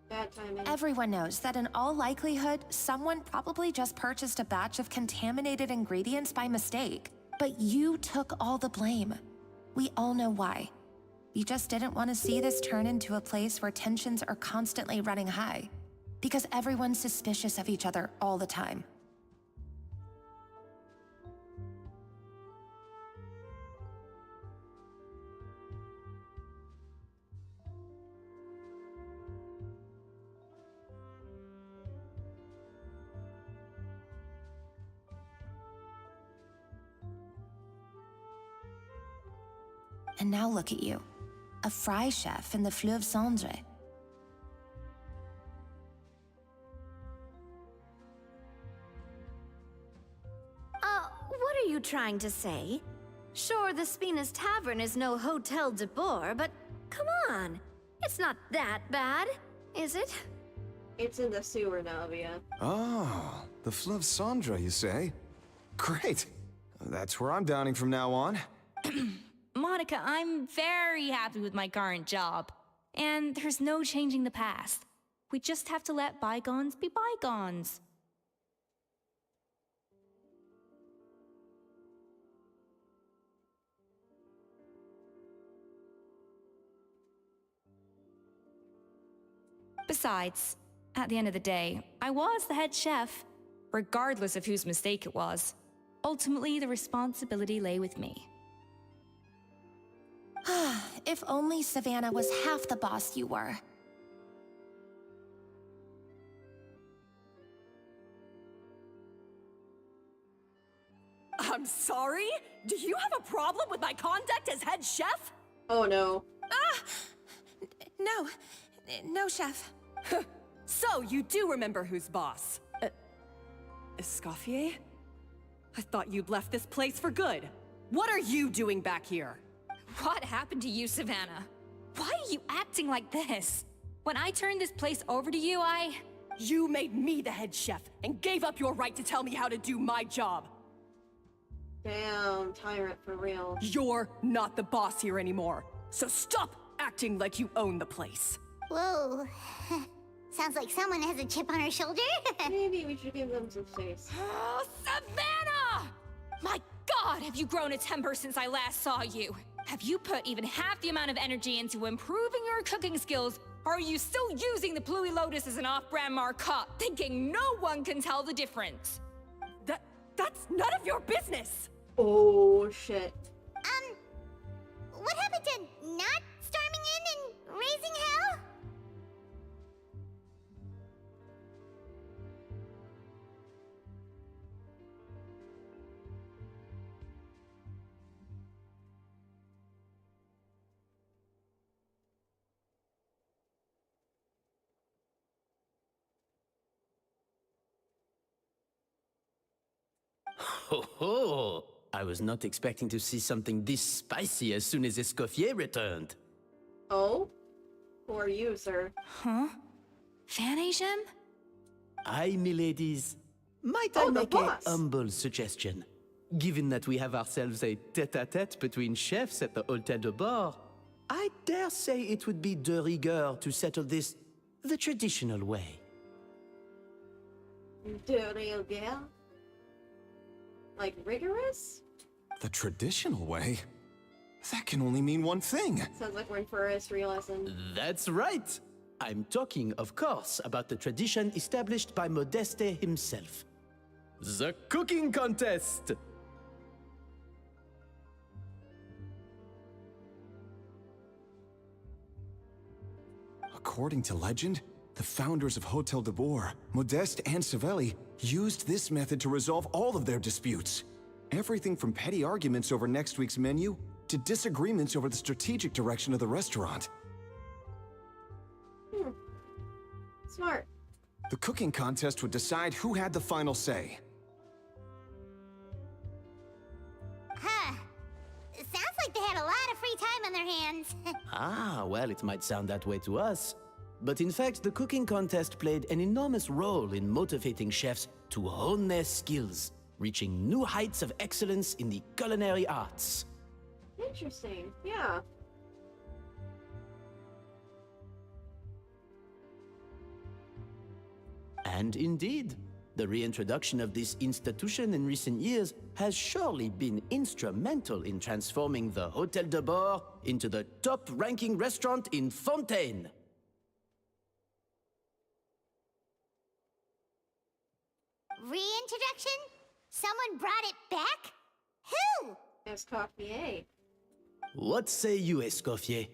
Speaker 1: bad timing.
Speaker 24: Everyone knows that in all likelihood, someone probably just purchased a batch of contaminated ingredients by mistake. But you took all the blame. We all know why. You just didn't want to see this turn into a place where tensions are constantly running high. Because everyone's suspicious of each other all the time. And now look at you, a fry chef in the Flowerfeather.
Speaker 19: What are you trying to say? Sure, the Spina's Tavern is no Hotel de Boer, but come on. It's not that bad, is it?
Speaker 1: It's in the sewer, Navia.
Speaker 5: Oh, the Flowerfeather, you say? Great. That's where I'm dining from now on.
Speaker 21: Monica, I'm very happy with my current job. And there's no changing the past. We just have to let bygones be bygones. Besides, at the end of the day, I was the head chef, regardless of whose mistake it was. Ultimately, the responsibility lay with me.
Speaker 24: If only Savannah was half the boss you were.
Speaker 14: I'm sorry? Do you have a problem with my conduct as head chef?
Speaker 1: Oh no.
Speaker 24: No, chef.
Speaker 14: So, you do remember who's boss? Escoffier? I thought you'd left this place for good. What are you doing back here?
Speaker 21: What happened to you, Savannah? Why are you acting like this? When I turned this place over to you,
Speaker 7: You made me the head chef and gave up your right to tell me how to do my job.
Speaker 1: Damn, tyrant for real.
Speaker 7: You're not the boss here anymore, so stop acting like you own the place.
Speaker 4: Whoa. Sounds like someone has a chip on her shoulder.
Speaker 1: Maybe we should give them some space.
Speaker 21: Oh, Savannah! My God, have you grown a temper since I last saw you? Have you put even half the amount of energy into improving your cooking skills, or are you still using the Pluie Lotus as an off-brand markup, thinking no one can tell the difference?
Speaker 7: That's none of your business!
Speaker 1: Oh, shit.
Speaker 4: What happened to not storming in and raising hell?
Speaker 23: Ho ho! I was not expecting to see something this spicy as soon as Escoffier returned.
Speaker 1: Oh? Who are you, sir?
Speaker 21: Huh? Fan Asian?
Speaker 23: Aye, miladies. Might I make a humble suggestion? Given that we have ourselves a tête-à-tête between chefs at the Hôtel de Bord, I dare say it would be de rigueur to settle this the traditional way.
Speaker 1: De rigueur? Like rigorous?
Speaker 5: The traditional way? That can only mean one thing.
Speaker 1: Sounds like we're in for a history lesson.
Speaker 23: That's right. I'm talking, of course, about the tradition established by Modeste himself. The cooking contest!
Speaker 5: According to legend, the founders of Hôtel de Bord, Modeste and Savelli, used this method to resolve all of their disputes. Everything from petty arguments over next week's menu to disagreements over the strategic direction of the restaurant.
Speaker 1: Smart.
Speaker 5: The cooking contest would decide who had the final say.
Speaker 4: Huh. Sounds like they had a lot of free time on their hands.
Speaker 23: Ah, well, it might sound that way to us. But in fact, the cooking contest played an enormous role in motivating chefs to hone their skills, reaching new heights of excellence in the culinary arts.
Speaker 1: Interesting, yeah.
Speaker 23: And indeed, the reintroduction of this institution in recent years has surely been instrumental in transforming the Hôtel de Bord into the top-ranking restaurant in Fontaine.
Speaker 4: Reintroduction? Someone brought it back? Who?
Speaker 1: Escoffier.
Speaker 23: What say you, Escoffier?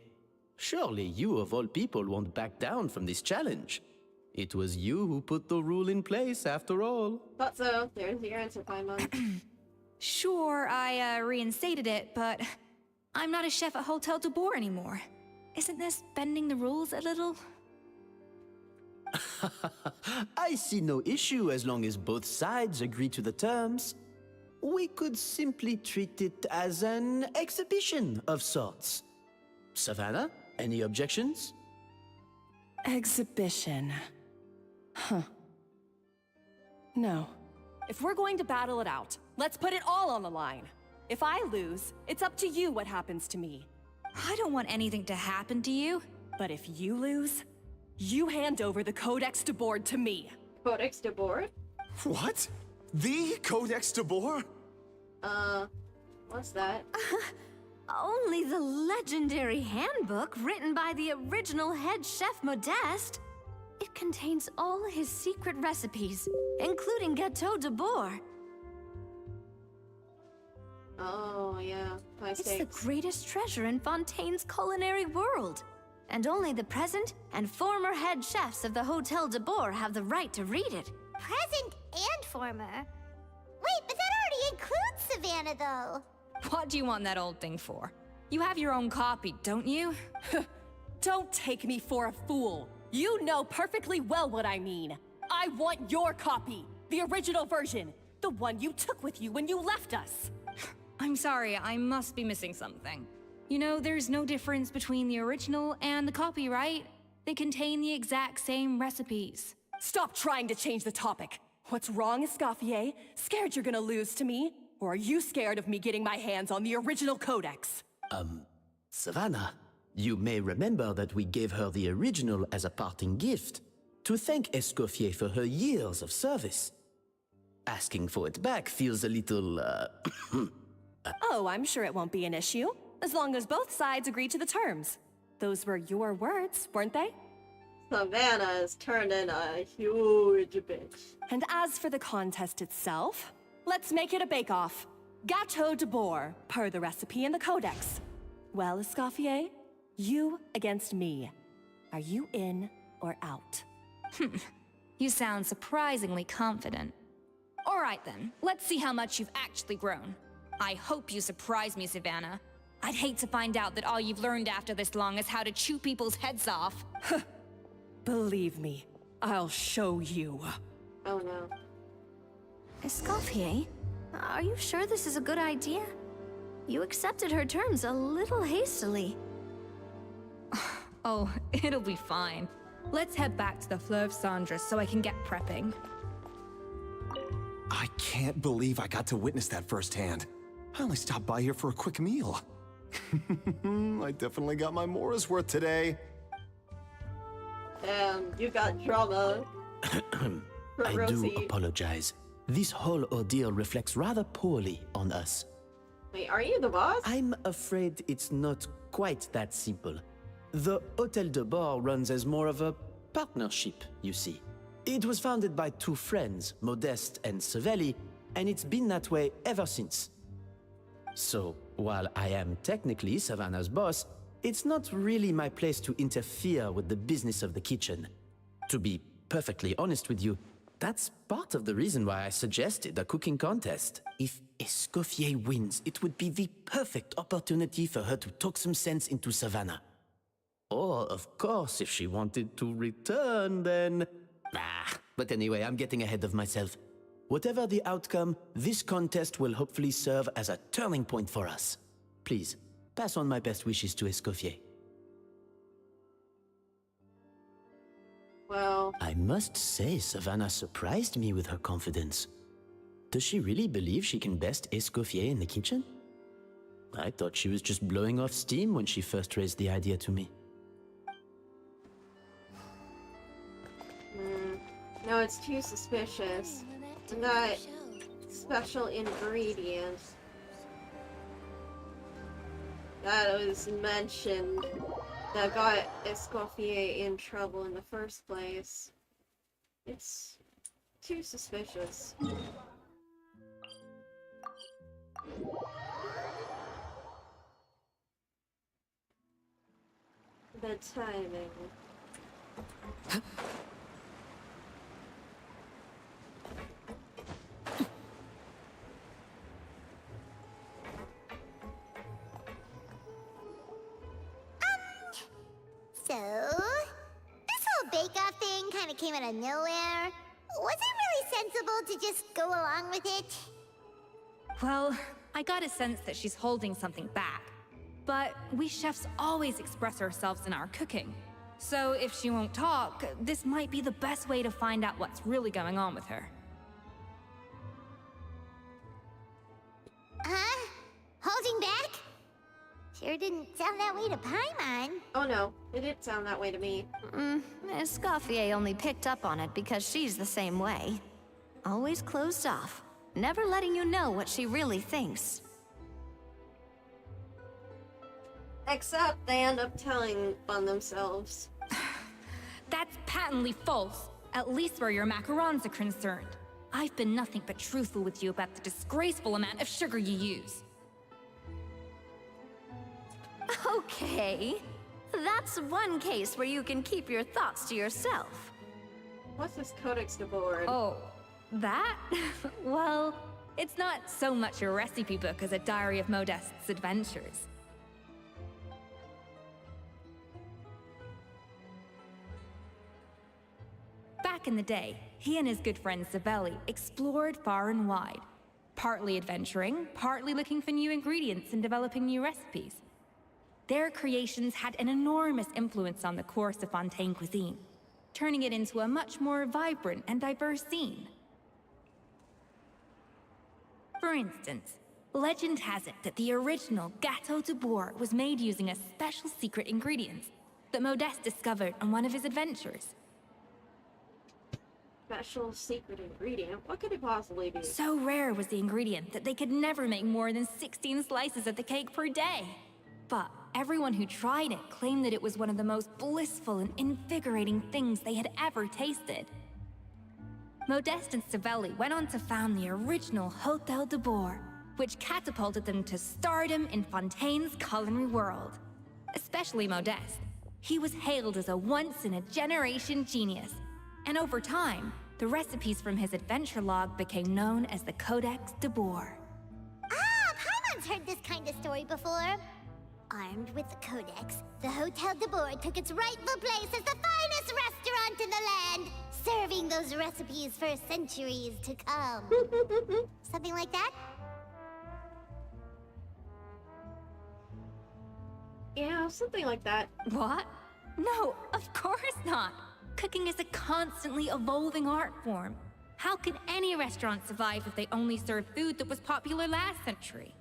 Speaker 23: Surely you of all people won't back down from this challenge. It was you who put the rule in place, after all.
Speaker 1: Thought so. There's your answer, Paimon.
Speaker 21: Sure, I reinstated it, but I'm not a chef at Hôtel de Bord anymore. Isn't this bending the rules a little?
Speaker 23: I see no issue as long as both sides agree to the terms. We could simply treat it as an exhibition of sorts. Savannah, any objections?
Speaker 7: Exhibition. Huh. No. If we're going to battle it out, let's put it all on the line. If I lose, it's up to you what happens to me.
Speaker 21: I don't want anything to happen to you.
Speaker 7: But if you lose, you hand over the Codex de Bord to me.
Speaker 1: Codex de Bord?
Speaker 5: What? The Codex de Bord?
Speaker 1: What's that?
Speaker 19: Only the legendary handbook written by the original head chef Modeste. It contains all his secret recipes, including Gâteau de Bord.
Speaker 1: Oh, yeah. High
Speaker 19: It's
Speaker 1: stakes.
Speaker 19: the greatest treasure in Fontaine's culinary world. And only the present and former head chefs of the Hôtel de Bord have the right to read it.
Speaker 4: Present and former? Wait, but that already includes Savannah, though.
Speaker 21: What do you want that old thing for? You have your own copy, don't you?
Speaker 7: Don't take me for a fool. You know perfectly well what I mean. I want your copy, the original version, the one you took with you when you left us.
Speaker 21: I'm sorry, I must be missing something. You know, there's no difference between the original and the copy, right? They contain the exact same recipes.
Speaker 7: Stop trying to change the topic. What's wrong, Escoffier? Scared you're gonna lose to me? Or are you scared of me getting my hands on the original codex?
Speaker 23: Savannah, you may remember that we gave her the original as a parting gift to thank Escoffier for her years of service. Asking for it back feels a little,
Speaker 7: Oh, I'm sure it won't be an issue, as long as both sides agree to the terms. Those were your words, weren't they?
Speaker 1: Savannah is turning a huge bitch.
Speaker 7: And as for the contest itself, let's make it a bake-off. Gâteau de Bourg, per the recipe in the codex. Well, Escoffier, you against me. Are you in or out?
Speaker 21: You sound surprisingly confident. All right then, let's see how much you've actually grown. I hope you surprise me, Savannah. I'd hate to find out that all you've learned after this long is how to chew people's heads off.
Speaker 7: Believe me, I'll show you.
Speaker 1: Oh no.
Speaker 19: Escoffier, are you sure this is a good idea? You accepted her terms a little hastily.
Speaker 21: Oh, it'll be fine. Let's head back to the Fleur of Cendres so I can get prepping.
Speaker 5: I can't believe I got to witness that firsthand. I only stopped by here for a quick meal. I definitely got my Mora's worth today.
Speaker 1: You got drama.
Speaker 23: I do apologize. This whole ordeal reflects rather poorly on us.
Speaker 1: Wait, are you the boss?
Speaker 23: I'm afraid it's not quite that simple. The Hôtel de Bord runs as more of a partnership, you see. It was founded by two friends, Modeste and Savelli, and it's been that way ever since. So, while I am technically Savannah's boss, it's not really my place to interfere with the business of the kitchen. To be perfectly honest with you, that's part of the reason why I suggested a cooking contest. If Escoffier wins, it would be the perfect opportunity for her to talk some sense into Savannah. Or, of course, if she wanted to return, then... But anyway, I'm getting ahead of myself. Whatever the outcome, this contest will hopefully serve as a turning point for us. Please, pass on my best wishes to Escoffier.
Speaker 1: Well...
Speaker 23: I must say, Savannah surprised me with her confidence. Does she really believe she can best Escoffier in the kitchen? I thought she was just blowing off steam when she first raised the idea to me.
Speaker 1: No, it's too suspicious. And that special ingredient that was mentioned that got Escoffier in trouble in the first place. It's too suspicious. The timing.
Speaker 4: So, this whole bake-off thing kind of came out of nowhere. Was it really sensible to just go along with it?
Speaker 21: Well, I got a sense that she's holding something back. But we chefs always express ourselves in our cooking. So if she won't talk, this might be the best way to find out what's really going on with her.
Speaker 4: Huh? Holding back? Sure didn't sound that way to Paimon.
Speaker 1: Oh no, it didn't sound that way to me.
Speaker 19: Escoffier only picked up on it because she's the same way. Always closed off, never letting you know what she really thinks.
Speaker 1: Except they end up telling on themselves.
Speaker 21: That's patently false, at least where your macarons are concerned. I've been nothing but truthful with you about the disgraceful amount of sugar you use.
Speaker 19: Okay, that's one case where you can keep your thoughts to yourself.
Speaker 1: What's this Codex de Board?
Speaker 21: Oh, that? Well, it's not so much a recipe book as a diary of Modeste's adventures. Back in the day, he and his good friend Savelli explored far and wide, partly adventuring, partly looking for new ingredients and developing new recipes. Their creations had an enormous influence on the course of Fontaine cuisine. turning it into a much more vibrant and diverse scene. For instance, legend has it that the original Gâteau de Bourg was made using a special secret ingredient that Modeste discovered on one of his adventures.
Speaker 1: Special secret ingredient? What could it possibly be?
Speaker 21: So rare was the ingredient that they could never make more than 16 slices of the cake per day. But everyone who tried it claimed that it was one of the most blissful and invigorating things they had ever tasted. Modeste and Savelli went on to found the original Hôtel de Bourg, which catapulted them to stardom in Fontaine's culinary world. Especially Modeste. He was hailed as a once-in-a-generation genius, and over time, the recipes from his adventure log became known as the Codex de Bourg.
Speaker 4: Ah, Paimon's heard this kind of story before. Armed with the Codex, the Hôtel de Bourg took its rightful place as the finest restaurant in the land, serving those recipes for centuries to come. Something like that?
Speaker 1: Yeah, something like that.
Speaker 21: What? No, of course not. Cooking is a constantly evolving art form. How can any restaurant survive if they only serve food that was popular last century?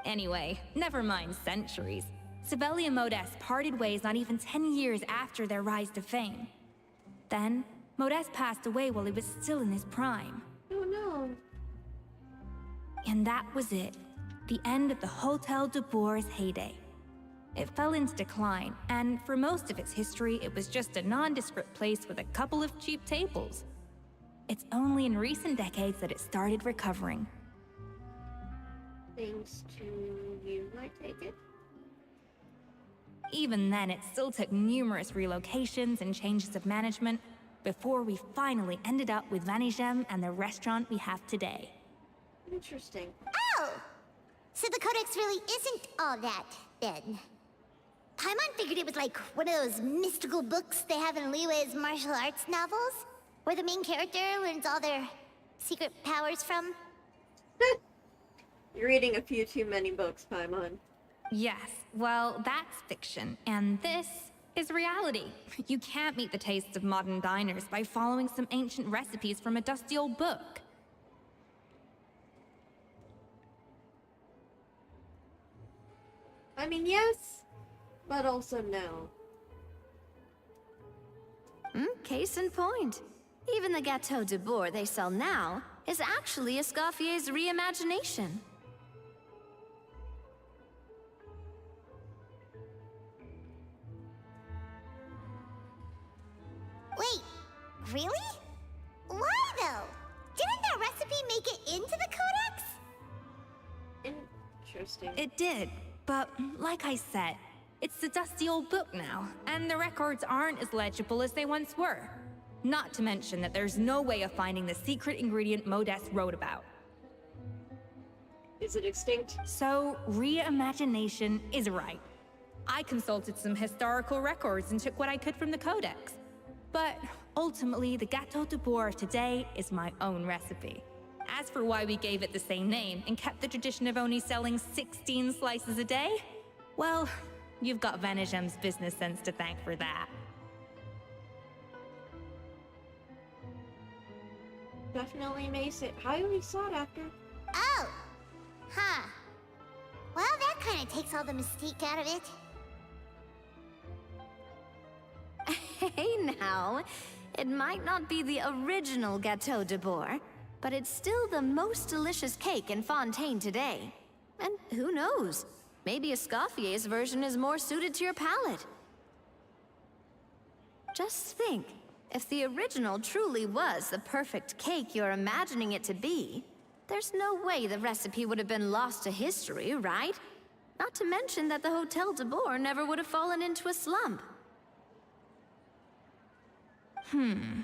Speaker 21: Anyway, never mind centuries. Savelli and Modeste parted ways not even 10 years after their rise to fame. Then, Modeste passed away while he was still in his prime.
Speaker 1: Oh no.
Speaker 21: And that was it. The end of the Hôtel de Bourg's heyday. It fell into decline, and for most of its history, it was just a nondescript place with a couple of cheap tables. It's only in recent decades that it started recovering.
Speaker 1: Thanks to you, I take it?
Speaker 21: Even then, it still took numerous relocations and changes of management before we finally ended up with Vanigem and the restaurant we have today.
Speaker 1: Interesting.
Speaker 4: Oh! So the Codex really isn't all that, then. Paimon figured it was like one of those mystical books they have in Liue's martial arts novels, where the main character learns all their secret powers from.
Speaker 1: You're reading a few too many books, Paimon.
Speaker 21: Yes, well, that's fiction, and this is reality. You can't meet the tastes of modern diners by following some ancient recipes from a dusty old book.
Speaker 1: I mean, yes, but also no.
Speaker 19: Case in point. Even the Gâteau de Bourg they sell now is actually Escoffier's reimagination.
Speaker 4: Wait, really? Why though? Didn't that recipe make it into the Codex?
Speaker 1: Interesting.
Speaker 21: It did, but like I said, it's the dusty old book now, and the records aren't as legible as they once were. Not to mention that there's no way of finding the secret ingredient Modeste wrote about.
Speaker 1: Is it extinct?
Speaker 21: So, reimagination is right. I consulted some historical records and took what I could from the Codex. But ultimately, the Gâteau de Bourg today is my own recipe. As for why we gave it the same name and kept the tradition of only selling 16 slices a day, well, you've got Vanigem's business sense to thank for that.
Speaker 1: Definitely makes it highly sought after.
Speaker 4: Oh! Huh. Well, that kind of takes all the mystique out of it.
Speaker 19: Hey now, it might not be the original Gâteau de Bourg, but it's still the most delicious cake in Fontaine today. And who knows, maybe Escoffier's version is more suited to your palate. Just think, if the original truly was the perfect cake you're imagining it to be, there's no way the recipe would have been lost to history, right? Not to mention that the Hôtel de Bourg never would have fallen into a slump.
Speaker 1: I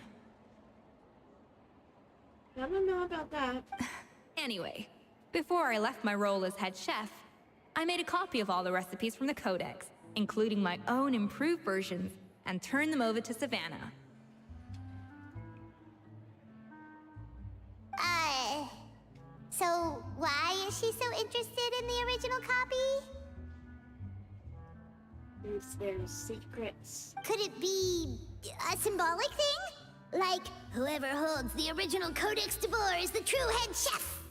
Speaker 1: don't know about that.
Speaker 21: Anyway, before I left my role as head chef, I made a copy of all the recipes from the Codex, including my own improved versions, and turned them over to Savannah.
Speaker 4: So why is she so interested in the original copy?
Speaker 1: means there's secrets.
Speaker 4: Could it be a symbolic thing? Like, whoever holds the original Codex de Boer is the true head chef?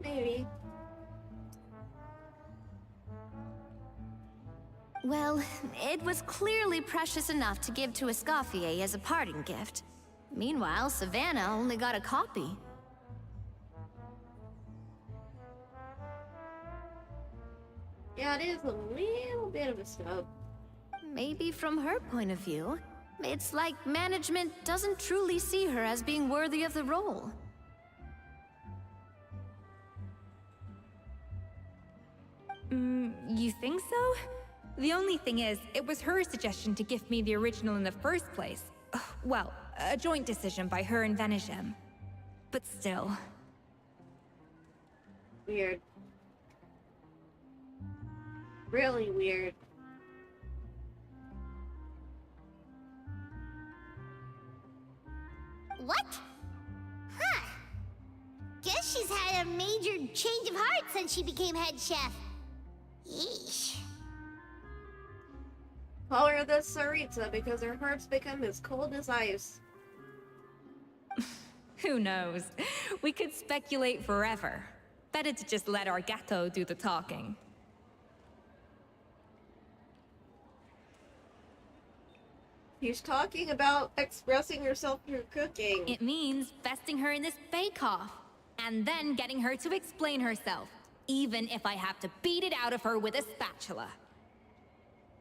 Speaker 1: Maybe.
Speaker 19: Well, it was clearly precious enough to give to Escoffier as a parting gift. Meanwhile, Savannah only got a copy.
Speaker 1: Yeah, it is a little bit of a snub.
Speaker 19: Maybe from her point of view, it's like management doesn't truly see her as being worthy of the role.
Speaker 21: You think so? The only thing is, it was her suggestion to give me the original in the first place. Well, a joint decision by her and Venegem. But still.
Speaker 1: Weird. Really weird.
Speaker 4: What? Huh. Guess she's had a major change of heart since she became head chef. Yeesh.
Speaker 1: Call her the Saritsa because her heart's become as cold as ice.
Speaker 21: Who knows? We could speculate forever. Better to just let our Gato do the talking.
Speaker 1: He's talking about expressing herself through cooking.
Speaker 21: It means besting her in this bake-off, and then getting her to explain herself, even if I have to beat it out of her with a spatula.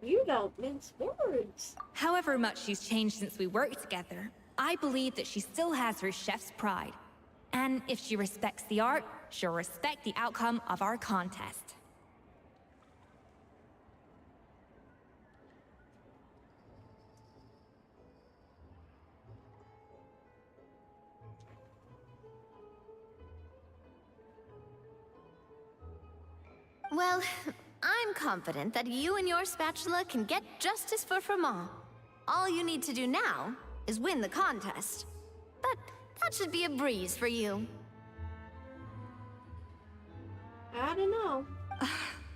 Speaker 1: You don't mince words.
Speaker 21: However much she's changed since we worked together, I believe that she still has her chef's pride. And if she respects the art, she'll respect the outcome of our contest.
Speaker 19: Well, I'm confident that you and your spatula can get justice for Froment. All you need to do now is win the contest. But that should be a breeze for you.
Speaker 1: I don't know.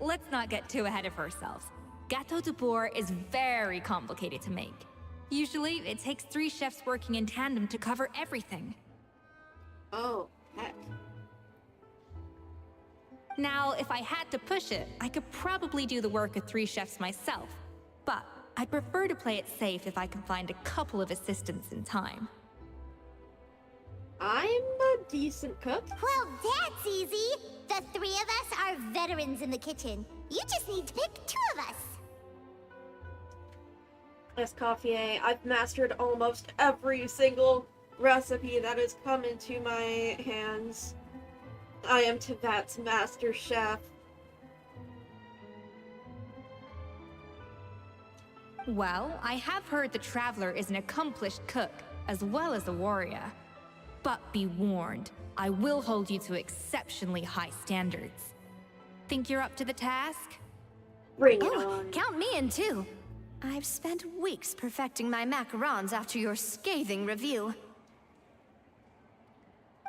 Speaker 21: Let's not get too ahead of ourselves. Gâteau de Boer is very complicated to make. Usually, it takes 3 chefs working in tandem to cover everything.
Speaker 1: Oh, heck.
Speaker 21: Now, if I had to push it, I could probably do the work of 3 chefs myself. But I'd prefer to play it safe if I can find a couple of assistants in time.
Speaker 1: I'm a decent cook.
Speaker 4: Well, that's easy. The 3 of us are veterans in the kitchen. You just need to pick 2 of us.
Speaker 1: Escoffier, I've mastered almost every single recipe that has come into my hands. I am Teyvat's master chef.
Speaker 21: Well, I have heard the Traveler is an accomplished cook, as well as a warrior. But be warned, I will hold you to exceptionally high standards. Think you're up to the task?
Speaker 1: Bring it on.
Speaker 19: Count me in too. I've spent weeks perfecting my macarons after your scathing review.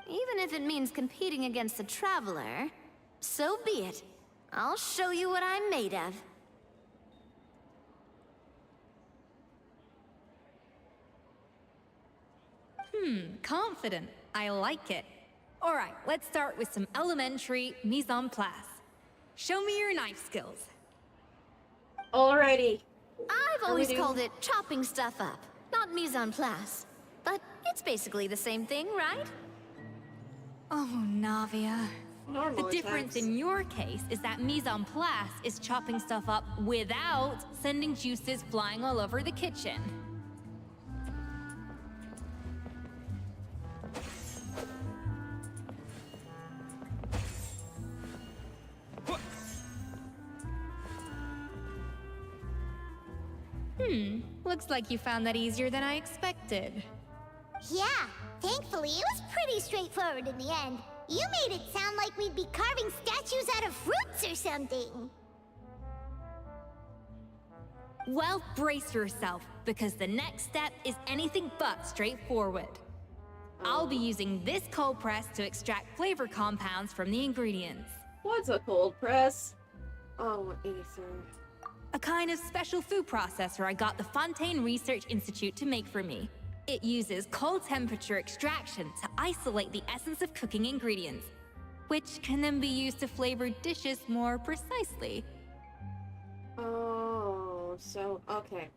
Speaker 19: Even if it means competing against the Traveler, so be it. I'll show you what I'm made of.
Speaker 21: Confident. I like it. Alright, let's start with some elementary mise en place. Show me your knife skills.
Speaker 1: Alrighty.
Speaker 19: I've always called it chopping stuff up, not mise en place. But it's basically the same thing, right?
Speaker 21: Oh, Navia.
Speaker 1: Normal
Speaker 21: The difference
Speaker 1: attacks.
Speaker 21: in your case is that mise en place is chopping stuff up without sending juices flying all over the kitchen. Looks like you found that easier than I expected.
Speaker 4: Yeah, thankfully it was pretty straightforward in the end. You made it sound like we'd be carving statues out of fruits or something.
Speaker 21: Well, brace yourself, because the next step is anything but straightforward. I'll be using this cold press to extract flavor compounds from the ingredients.
Speaker 1: What's a cold press? Oh, Aether.
Speaker 21: A kind of special food processor I got the Fontaine Research Institute to make for me. It uses cold temperature extraction to isolate the essence of cooking ingredients, which can then be used to flavor dishes more precisely.
Speaker 1: Oh, so, okay.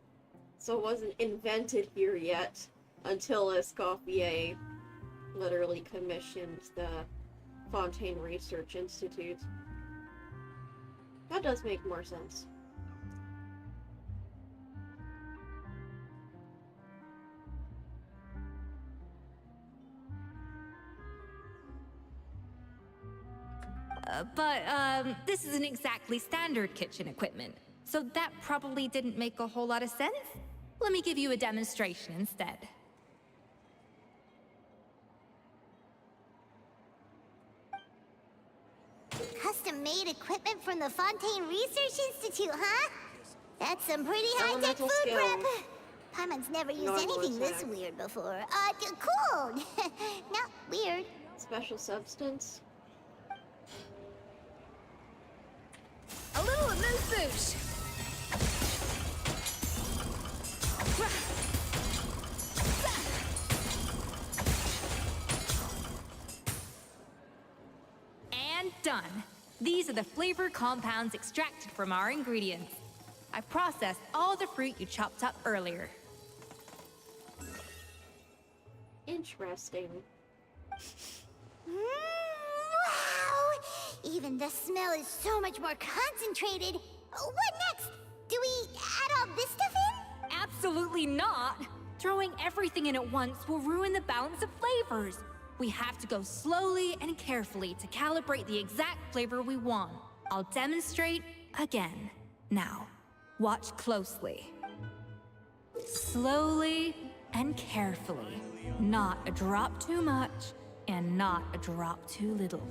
Speaker 1: So it wasn't invented here yet until Escoffier literally commissioned the Fontaine Research Institute. That does make more sense.
Speaker 21: But this isn't exactly standard kitchen equipment, so that probably didn't make a whole lot of sense. Let me give you a demonstration instead.
Speaker 4: Custom-made equipment from the Fontaine Research Institute, huh? That's some pretty high-tech
Speaker 1: Elemental
Speaker 4: food
Speaker 1: skill.
Speaker 4: prep. Paimon's never used
Speaker 1: Normal
Speaker 4: anything this
Speaker 1: attack.
Speaker 4: weird before. Cool! Not weird.
Speaker 1: Special substance?
Speaker 21: A little amuse-bouche! And done. These are the flavor compounds extracted from our ingredients. I processed all the fruit you chopped up earlier.
Speaker 1: Interesting.
Speaker 4: Wow! Even the smell is so much more concentrated. What next? Do we add all this stuff in?
Speaker 21: Absolutely not! Throwing everything in at once will ruin the balance of flavors. We have to go slowly and carefully to calibrate the exact flavor we want. I'll demonstrate again. Now, watch closely. Slowly and carefully. Not a drop too much, and not a drop too little.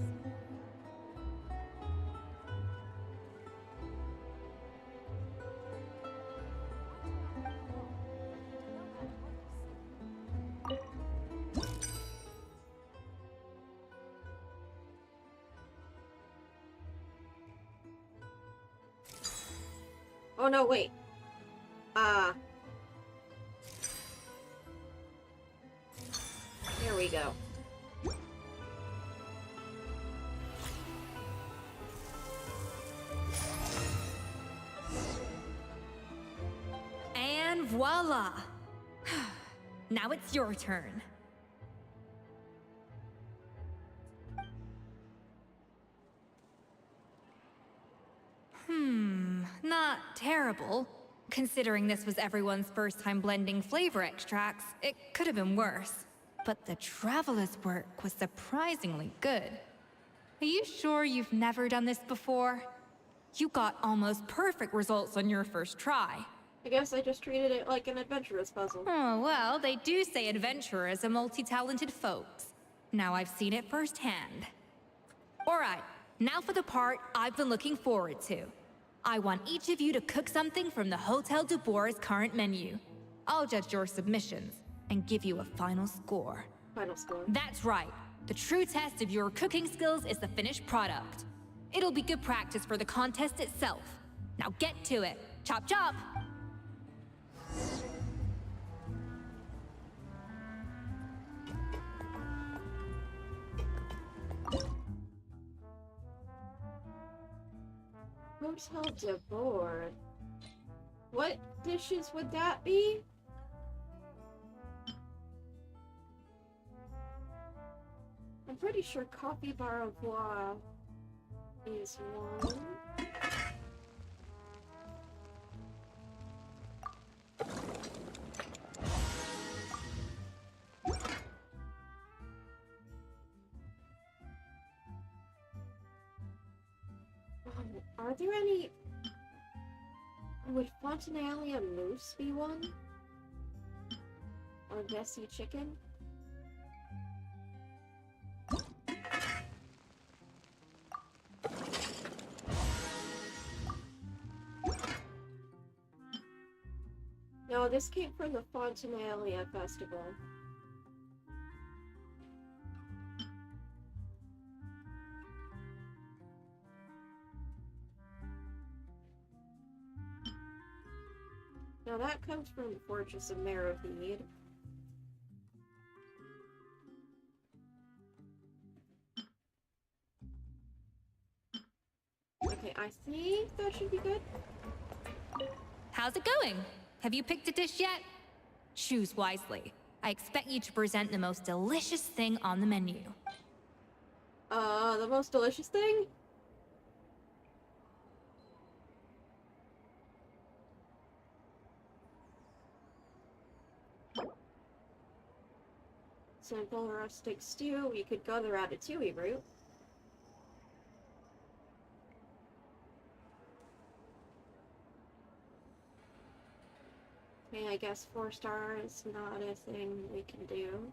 Speaker 1: Oh no, wait. Here we go.
Speaker 21: And voila! Now it's your turn. Not terrible. Considering this was everyone's first time blending flavor extracts, it could have been worse. But the Traveler's work was surprisingly good. Are you sure you've never done this before? You got almost perfect results on your first try.
Speaker 1: I guess I just treated it like an adventurous puzzle.
Speaker 21: Oh, well, they do say adventurers are multi-talented folks. Now I've seen it firsthand. Alright, now for the part I've been looking forward to. I want each of you to cook something from the Hotel de Boer's current menu. I'll judge your submissions and give you a final score.
Speaker 1: Final score.
Speaker 21: That's right. The true test of your cooking skills is the finished product. It'll be good practice for the contest itself. Now get to it. Chop chop!
Speaker 1: Hotel de Boer. What dishes would that be? I'm pretty sure coffee bar au bois is one. Are there any... Would Fontinalia Moose be one? Or Bessie Chicken? No, this came from the Fontinalia Festival. Now that comes from the Fortress of Marrowheed. Okay, I think that should be good.
Speaker 21: How's it going? Have you picked a dish yet? Choose wisely. I expect you to present the most delicious thing on the menu.
Speaker 1: The most delicious thing? Simple rustic stew. We could go the ratatouille route. Okay, I guess 4-star is not a thing we can do.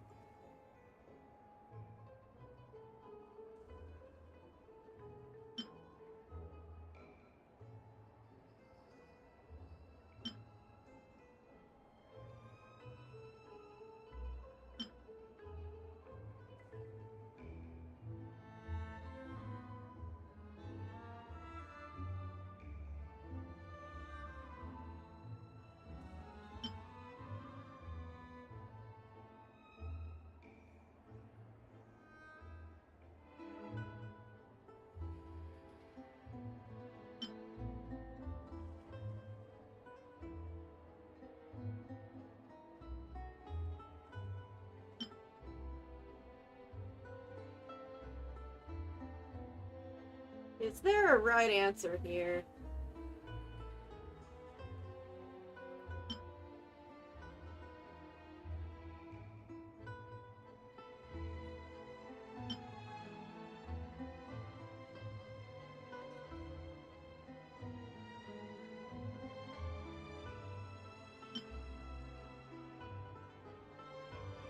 Speaker 1: Is there a right answer here?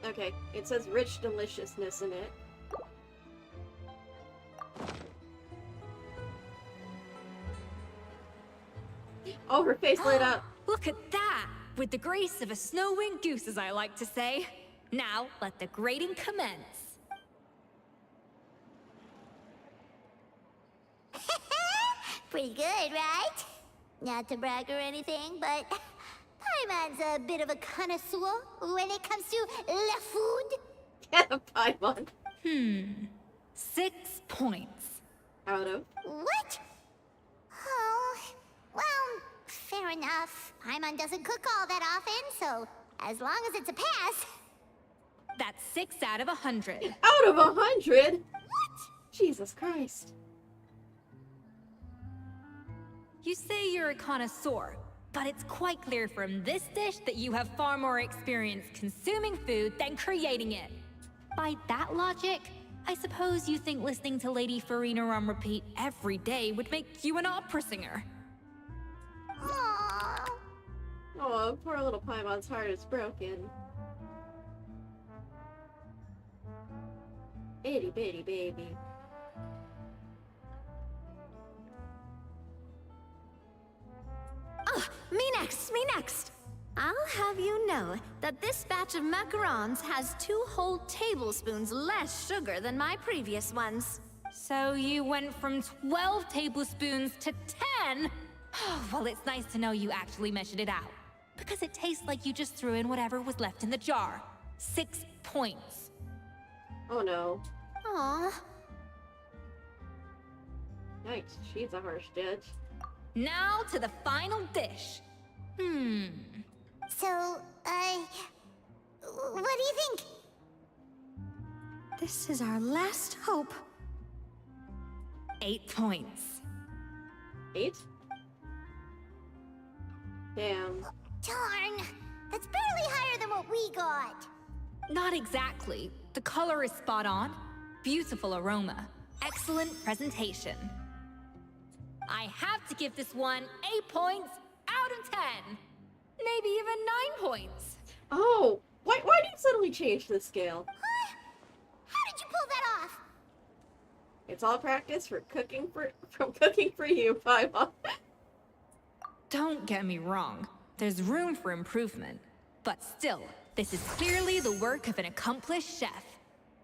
Speaker 1: Okay, it says rich deliciousness in it. Oh, her face lit up.
Speaker 21: Look at that! With the grace of a snow-winged goose, as I like to say. Now, let the grating commence.
Speaker 4: Pretty good, right? Not to brag or anything, but Paimon's a bit of a connoisseur when it comes to la food.
Speaker 1: Paimon.
Speaker 21: 6 points.
Speaker 1: Out of?
Speaker 4: What? Oh, well, fair enough. Paimon doesn't cook all that often, so as long as it's a pass.
Speaker 21: That's 6 out of 100.
Speaker 1: Out of 100? What? Jesus Christ.
Speaker 21: You say you're a connoisseur, but it's quite clear from this dish that you have far more experience consuming food than creating it. By that logic, I suppose you think listening to Lady Farina on repeat every day would make you an opera singer.
Speaker 1: Oh, poor little Paimon's heart is broken. Itty bitty baby.
Speaker 19: Oh, me next, me next. I'll have you know that this batch of macarons has 2 whole tablespoons less sugar than my previous ones.
Speaker 21: So you went from 12 tablespoons to 10? Well, it's nice to know you actually measured it out. Because it tastes like you just threw in whatever was left in the jar. 6 points.
Speaker 1: Oh no.
Speaker 19: Aww.
Speaker 1: Yikes, she's a harsh judge.
Speaker 21: Now to the final dish.
Speaker 4: So, what do you think?
Speaker 19: This is our last hope.
Speaker 21: 8 points.
Speaker 1: 8? Damn.
Speaker 4: Darn! That's barely higher than what we got.
Speaker 21: Not exactly. The color is spot on. Beautiful aroma. Excellent presentation. I have to give this one 8 points out of 10. Maybe even 9 points.
Speaker 1: Oh, why do you suddenly change the scale?
Speaker 4: Huh? How did you pull that off?
Speaker 1: It's all practice from cooking for you, Paimon.
Speaker 21: Don't get me wrong. There's room for improvement. But still, this is clearly the work of an accomplished chef.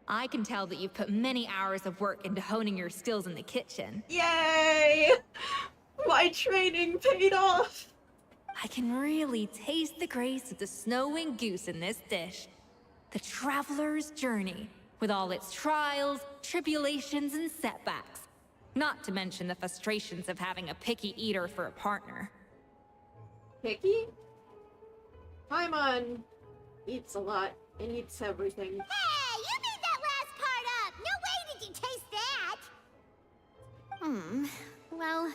Speaker 21: I can tell that you've put many hours of work into honing your skills in the kitchen.
Speaker 1: Yay! My training paid off!
Speaker 21: I can really taste the grace of the snowing goose in this dish. The traveler's journey, with all its trials, tribulations, and setbacks. Not to mention the frustrations of having a picky eater for a partner.
Speaker 1: Picky? Paimon eats a lot and eats everything.
Speaker 4: Hey, you made that last part up! No way did you taste that!
Speaker 19: Well,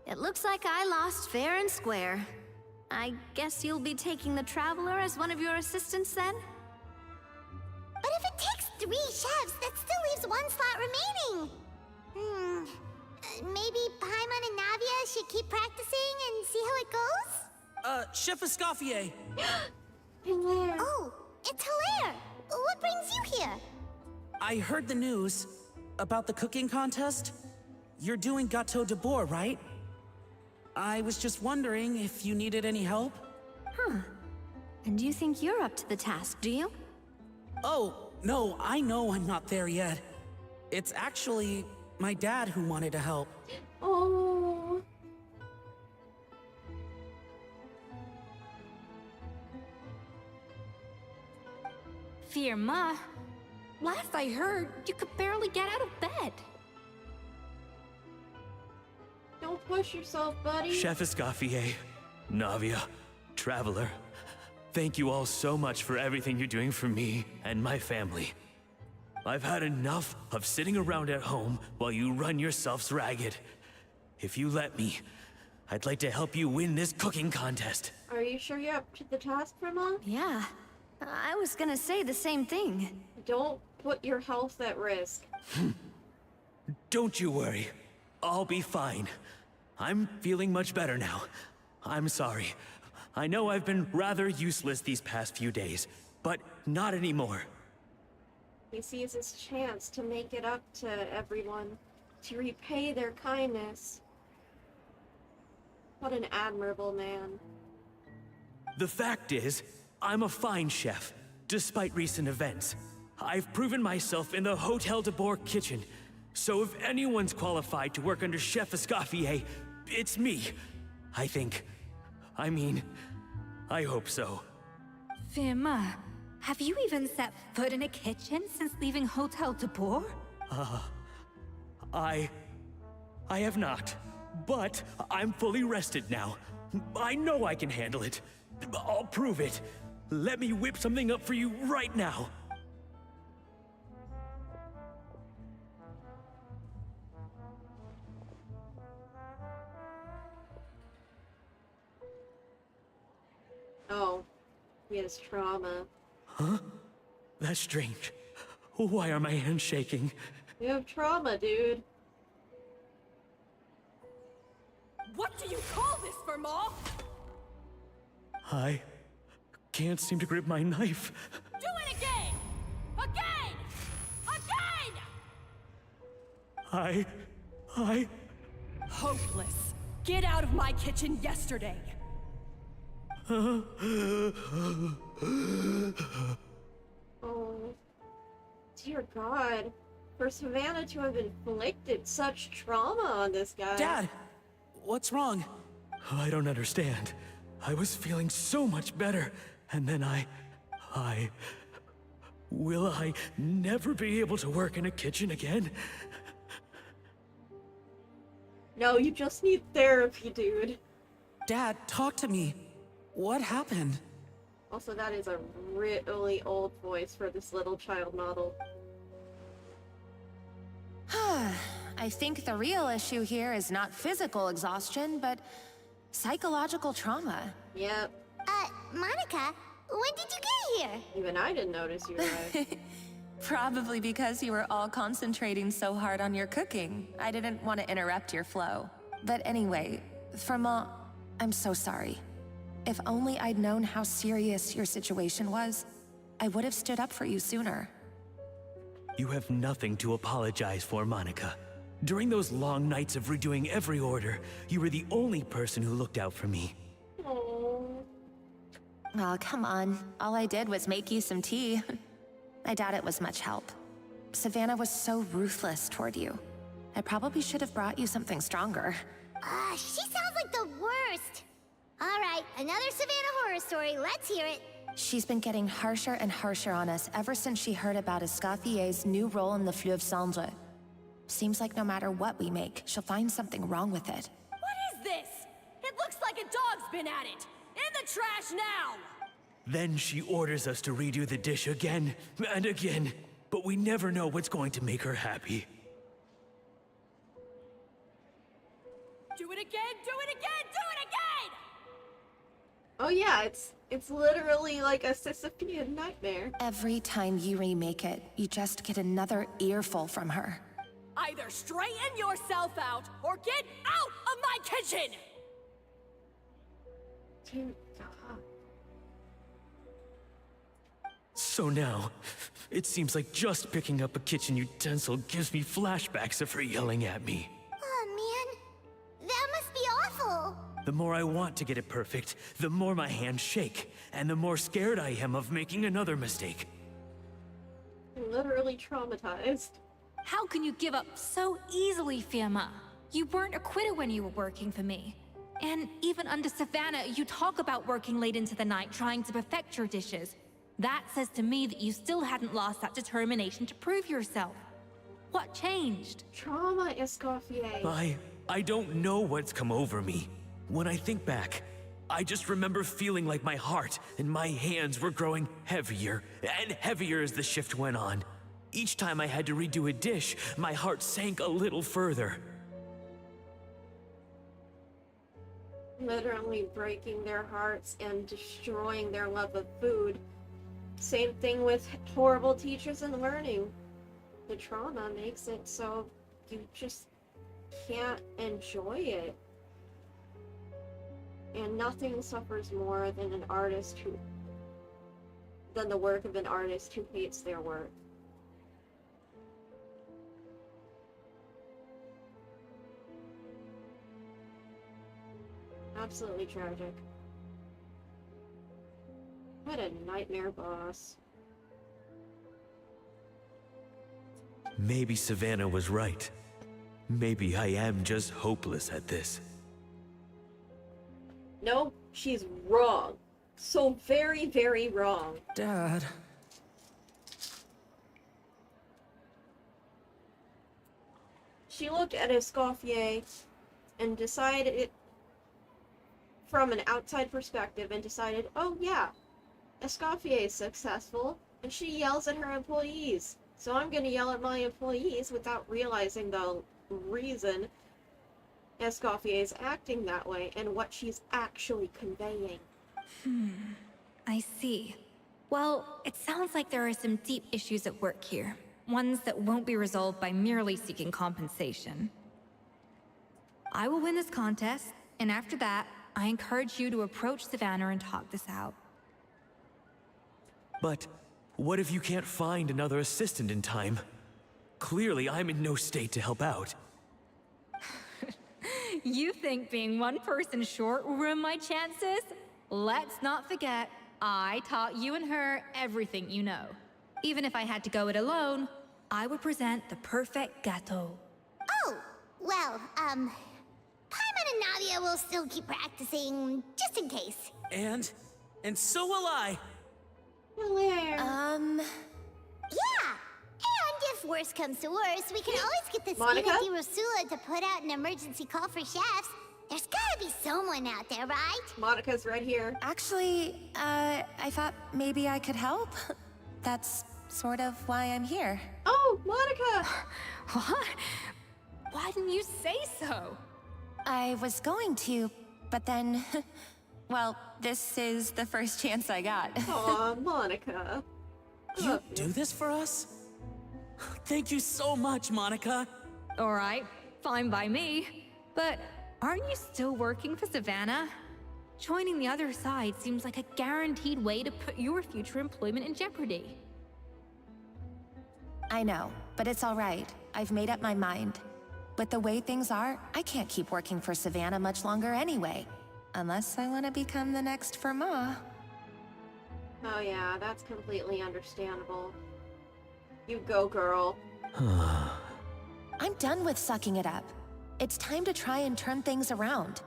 Speaker 19: it looks like I lost fair and square. I guess you'll be taking the Traveler as one of your assistants then?
Speaker 4: But if it takes 3 chefs, that still leaves 1 slot remaining. Maybe Paimon and Navia should keep practicing and see how it goes?
Speaker 23: Chef Escoffier!
Speaker 1: Hilaire!
Speaker 4: Oh, it's Hilaire! What brings you here?
Speaker 23: I heard the news about the cooking contest. You're doing Gâteau de Bois, right? I was just wondering if you needed any help.
Speaker 19: And you think you're up to the task, do you?
Speaker 23: Oh, no, I know I'm not there yet. It's actually my dad who wanted to help.
Speaker 1: Oh.
Speaker 21: Firma, last I heard, you could barely get out of bed.
Speaker 1: Don't push yourself, buddy.
Speaker 18: Chef Escoffier, Navia, Traveler, thank you all so much for everything you're doing for me and my family. I've had enough of sitting around at home while you run yourselves ragged. If you let me, I'd like to help you win this cooking contest.
Speaker 1: Are you sure you're up to the task, Firma?
Speaker 19: Yeah. I was gonna say the same thing.
Speaker 1: Don't put your health at risk.
Speaker 18: Don't you worry. I'll be fine. I'm feeling much better now. I'm sorry. I know I've been rather useless these past few days, but not anymore.
Speaker 1: He sees his chance to make it up to everyone, to repay their kindness. What an admirable man.
Speaker 18: The fact is, I'm a fine chef, despite recent events. I've proven myself in the Hotel de Bois kitchen, so if anyone's qualified to work under Chef Escoffier, it's me. I think. I mean, I hope so.
Speaker 21: Firma, have you even set foot in a kitchen since leaving Hotel de Bois?
Speaker 18: I have not, but I'm fully rested now. I know I can handle it. I'll prove it. Let me whip something up for you right now.
Speaker 1: Oh, he has trauma.
Speaker 18: Huh? That's strange. Why are my hands shaking?
Speaker 1: You have trauma, dude.
Speaker 7: What do you call this, Firma?
Speaker 18: I can't seem to grip my knife.
Speaker 7: Do it again! Again! Again!
Speaker 18: I...
Speaker 7: Hopeless. Get out of my kitchen yesterday.
Speaker 1: Oh. Dear God. For Savannah to have inflicted such trauma on this guy.
Speaker 23: Dad! What's wrong?
Speaker 18: I don't understand. I was feeling so much better, and then Will I never be able to work in a kitchen again?
Speaker 1: No, you just need therapy, dude.
Speaker 23: Dad, talk to me. What happened?
Speaker 1: Also, that is a really old voice for this little child model.
Speaker 2: I think the real issue here is not physical exhaustion, but psychological trauma.
Speaker 1: Yep.
Speaker 4: Monica, when did you get here?
Speaker 1: Even I didn't notice you arrived.
Speaker 2: Probably because you were all concentrating so hard on your cooking. I didn't want to interrupt your flow. But anyway, Firma, I'm so sorry. If only I'd known how serious your situation was, I would have stood up for you sooner.
Speaker 18: You have nothing to apologize for, Monica. During those long nights of redoing every order, you were the only person who looked out for me.
Speaker 1: Oh,
Speaker 2: come on. All I did was make you some tea. I doubt it was much help. Savannah was so ruthless toward you. I probably should have brought you something stronger.
Speaker 4: She sounds like the worst. All right, another Savannah horror story. Let's hear it.
Speaker 2: She's been getting harsher and harsher on us ever since she heard about Escoffier's new role in the Fleuve Cendre. Seems like no matter what we make, she'll find something wrong with it.
Speaker 7: What is this? It looks like a dog's been at it! In the trash now!
Speaker 18: Then she orders us to redo the dish again and again, but we never know what's going to make her happy.
Speaker 7: Do it again, do it again, do it again!
Speaker 1: Oh yeah, it's literally like a Sisyphean nightmare.
Speaker 2: Every time you remake it, you just get another earful from her.
Speaker 7: Either straighten yourself out or get out of my kitchen!
Speaker 1: Dear God.
Speaker 18: So now, it seems like just picking up a kitchen utensil gives me flashbacks of her yelling at me.
Speaker 4: Oh man, that must be awful.
Speaker 18: The more I want to get it perfect, the more my hands shake, and the more scared I am of making another mistake.
Speaker 1: I'm literally traumatized.
Speaker 21: How can you give up so easily, Firma? You weren't a quitter when you were working for me. And even under Savannah, you talk about working late into the night trying to perfect your dishes. That says to me that you still hadn't lost that determination to prove yourself. What changed?
Speaker 1: Trauma, Escoffier.
Speaker 18: I don't know what's come over me. When I think back, I just remember feeling like my heart and my hands were growing heavier and heavier as the shift went on. Each time I had to redo a dish, my heart sank a little further.
Speaker 1: Literally breaking their hearts and destroying their love of food. Same thing with horrible teachers and learning. The trauma makes it so you just can't enjoy it. And nothing suffers more than the work of an artist who hates their work. Absolutely tragic. What a nightmare boss.
Speaker 18: Maybe Savannah was right. Maybe I am just hopeless at this.
Speaker 1: No, she's wrong. So very, very wrong.
Speaker 22: Dad.
Speaker 1: She looked at Escoffier and decided from an outside perspective and decided, oh yeah, Escoffier is successful, and she yells at her employees. So I'm gonna yell at my employees without realizing the reason Escoffier is acting that way and what she's actually conveying.
Speaker 21: I see. Well, it sounds like there are some deep issues at work here. Ones that won't be resolved by merely seeking compensation. I will win this contest, and after that, I encourage you to approach Savannah and talk this out.
Speaker 18: But what if you can't find another assistant in time? Clearly, I'm in no state to help out.
Speaker 21: You think being one person short will ruin my chances? Let's not forget, I taught you and her everything you know. Even if I had to go it alone, I would present the perfect gâteau.
Speaker 4: Oh, well, Paimon and Nadia will still keep practicing, just in case.
Speaker 22: And so will I.
Speaker 1: Hilaire.
Speaker 4: Yeah! And if worse comes to worse, we can always get the
Speaker 1: Monica?
Speaker 4: Spina di Rosula to put out an emergency call for chefs. There's gotta be someone out there, right?
Speaker 1: Monica's right here.
Speaker 2: Actually, I thought maybe I could help. That's sort of why I'm here.
Speaker 1: Oh, Monica!
Speaker 21: What? Why didn't you say so?
Speaker 2: I was going to, but then... well, this is the first chance I got.
Speaker 1: Aw, Monica.
Speaker 22: You do this for us? Thank you so much, Monica.
Speaker 21: Alright, fine by me. But aren't you still working for Savannah? Joining the other side seems like a guaranteed way to put your future employment in jeopardy.
Speaker 2: I know, but it's all right. I've made up my mind. With the way things are, I can't keep working for Savannah much longer anyway. Unless I want to become the next Firma.
Speaker 1: Oh yeah, that's completely understandable. You go, girl.
Speaker 2: I'm done with sucking it up. It's time to try and turn things around.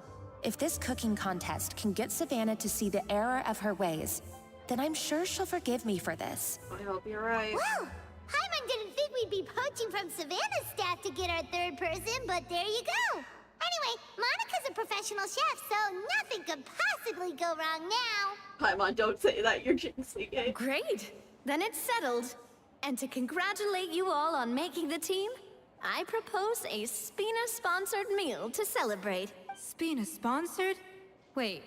Speaker 2: if this cooking contest can get Savannah to see the error of her ways, then I'm sure she'll forgive me for this.
Speaker 1: I hope you're right.
Speaker 4: Well, Paimon didn't think we'd be poaching from Savannah's staff to get our third person, but there you go. Anyway, Monica's a professional chef, so nothing could possibly go wrong now.
Speaker 1: Paimon, don't say that. You're jinxing it.
Speaker 19: Great. Then it's settled. And to congratulate you all on making the team, I propose a Spina-sponsored meal to celebrate.
Speaker 21: Spina-sponsored? Wait,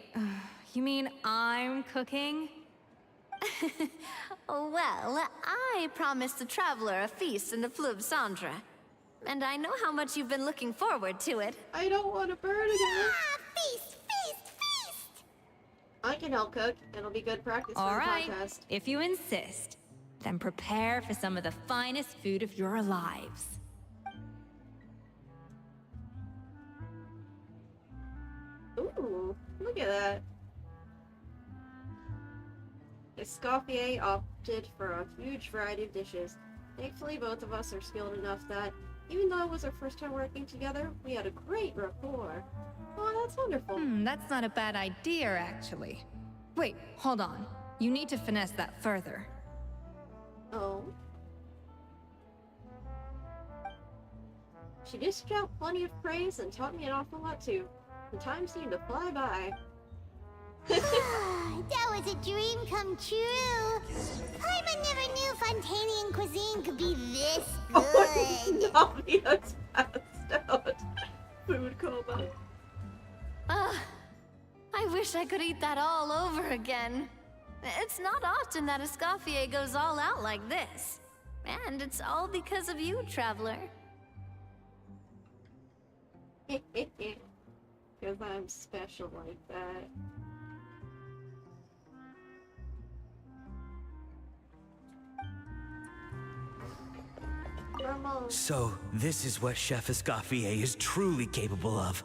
Speaker 21: you mean I'm cooking?
Speaker 19: Well, I promised the Traveler a feast in the Fleuve Cendre. And I know how much you've been looking forward to it.
Speaker 1: I don't want to burn again.
Speaker 4: Ah, feast, feast, feast!
Speaker 1: I can help cook. It'll be good practice for
Speaker 21: All
Speaker 1: the
Speaker 21: right,
Speaker 1: contest.
Speaker 21: if you insist, then prepare for some of the finest food of your lives.
Speaker 1: Ooh, look at that. Escoffier opted for a huge variety of dishes. Thankfully, both of us are skilled enough that, even though it was our first time working together, we had a great rapport. Oh, that's wonderful.
Speaker 21: That's not a bad idea, actually. Wait, hold on. You need to finesse that further.
Speaker 1: Oh. She dished out plenty of praise and taught me an awful lot too. The time seemed to fly by.
Speaker 4: That was a dream come true. Paimon never knew Fontanian cuisine could be this good.
Speaker 1: Oh, Navia's passed out. Food coma.
Speaker 19: I wish I could eat that all over again. It's not often that Escoffier goes all out like this. And it's all because of you, Traveler.
Speaker 1: Because I'm special like that.
Speaker 18: So, this is what Chef Escoffier is truly capable of.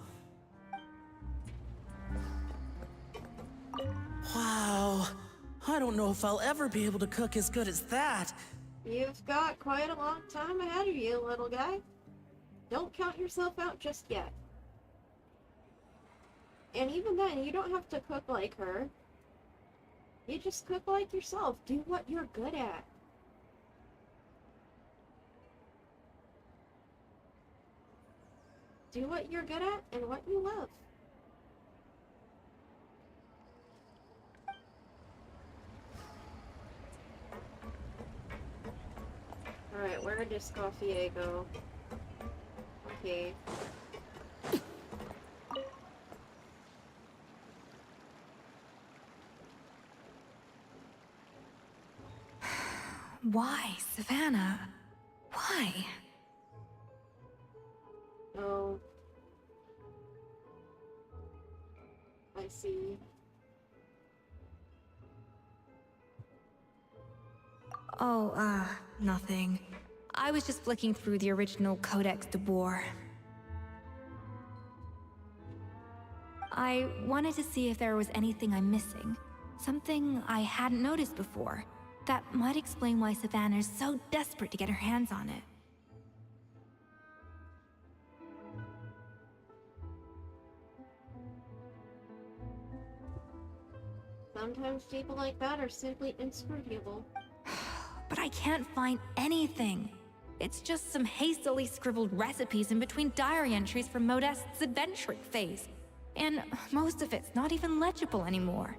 Speaker 22: Wow. I don't know if I'll ever be able to cook as good as that.
Speaker 1: You've got quite a long time ahead of you, little guy. Don't count yourself out just yet. And even then, you don't have to cook like her. You just cook like yourself. Do what you're good at. Do what you're good at and what you love. Alright, where did Escoffier go? Okay.
Speaker 21: Why, Savannah? Why?
Speaker 1: Oh. I see.
Speaker 21: Oh, nothing. I was just flicking through the original Codex de Boer. I wanted to see if there was anything I'm missing. Something I hadn't noticed before. That might explain why Savannah's so desperate to get her hands on it.
Speaker 1: Sometimes people like that are simply inscrutable.
Speaker 21: But I can't find anything. It's just some hastily scribbled recipes in between diary entries from Modeste's adventuring phase. And most of it's not even legible anymore.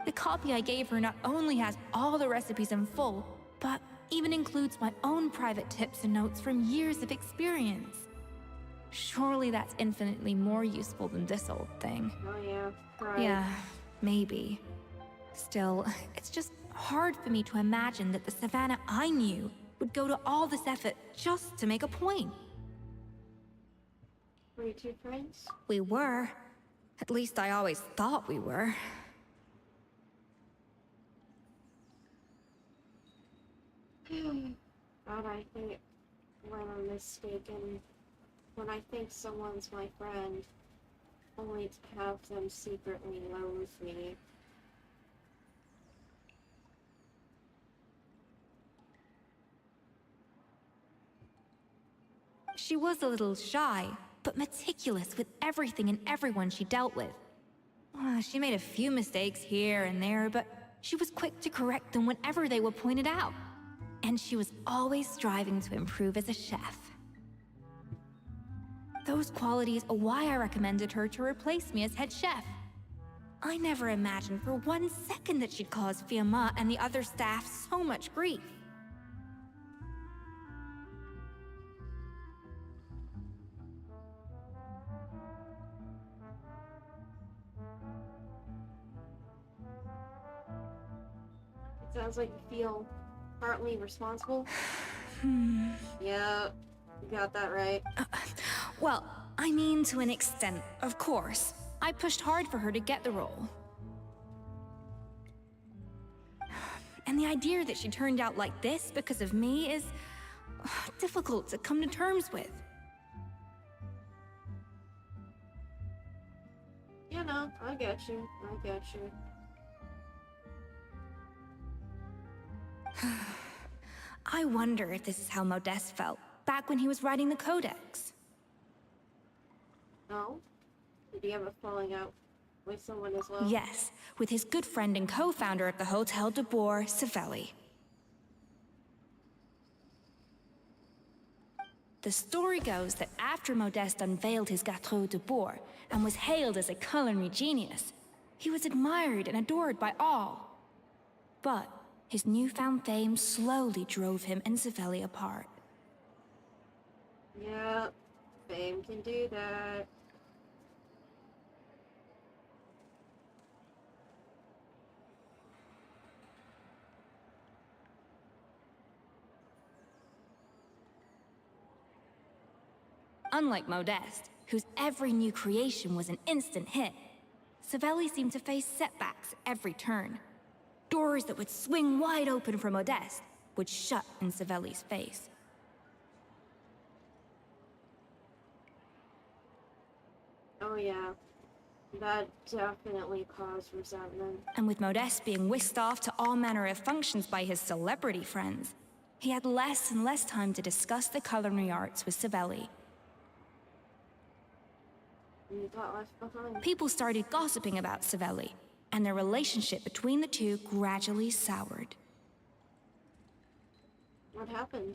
Speaker 21: The copy I gave her not only has all the recipes in full, but even includes my own private tips and notes from years of experience. Surely that's infinitely more useful than this old thing.
Speaker 1: Oh yeah, right.
Speaker 21: Yeah, maybe. Still, it's just hard for me to imagine that the Savannah I knew would go to all this effort just to make a point.
Speaker 1: Were you two friends?
Speaker 21: We were. At least I always thought we were.
Speaker 1: God, I hate when I'm mistaken. When I think someone's my friend, only to have them secretly loathe me.
Speaker 21: She was a little shy, but meticulous with everything and everyone she dealt with. She made a few mistakes here and there, but she was quick to correct them whenever they were pointed out. And she was always striving to improve as a chef. Those qualities are why I recommended her to replace me as head chef. I never imagined for 1 second that she'd cause Fiamma and the other staff so much grief.
Speaker 1: It sounds like you feel partly responsible. Yeah, you got that right.
Speaker 21: Well, I mean to an extent, of course. I pushed hard for her to get the role. And the idea that she turned out like this because of me is difficult to come to terms with.
Speaker 1: You know, I get you. I get you.
Speaker 21: I wonder if this is how Modeste felt back when he was writing the Codex.
Speaker 1: No? Did he have a falling out with someone as well?
Speaker 21: Yes, with his good friend and co-founder of the Hotel de Boer, Savelli. The story goes that after Modeste unveiled his Gâteau de Boer and was hailed as a culinary genius, he was admired and adored by all. But his newfound fame slowly drove him and Savelli apart.
Speaker 1: Yeah, fame can do that.
Speaker 21: Unlike Modeste, whose every new creation was an instant hit, Savelli seemed to face setbacks at every turn. Doors that would swing wide open for Modeste would shut in Savelli's face.
Speaker 1: Oh yeah, that definitely caused resentment.
Speaker 21: And with Modeste being whisked off to all manner of functions by his celebrity friends, he had less and less time to discuss the culinary arts with Savelli.
Speaker 1: You got left behind.
Speaker 21: People started gossiping about Savelli, and their relationship between the two gradually soured.
Speaker 1: What happened?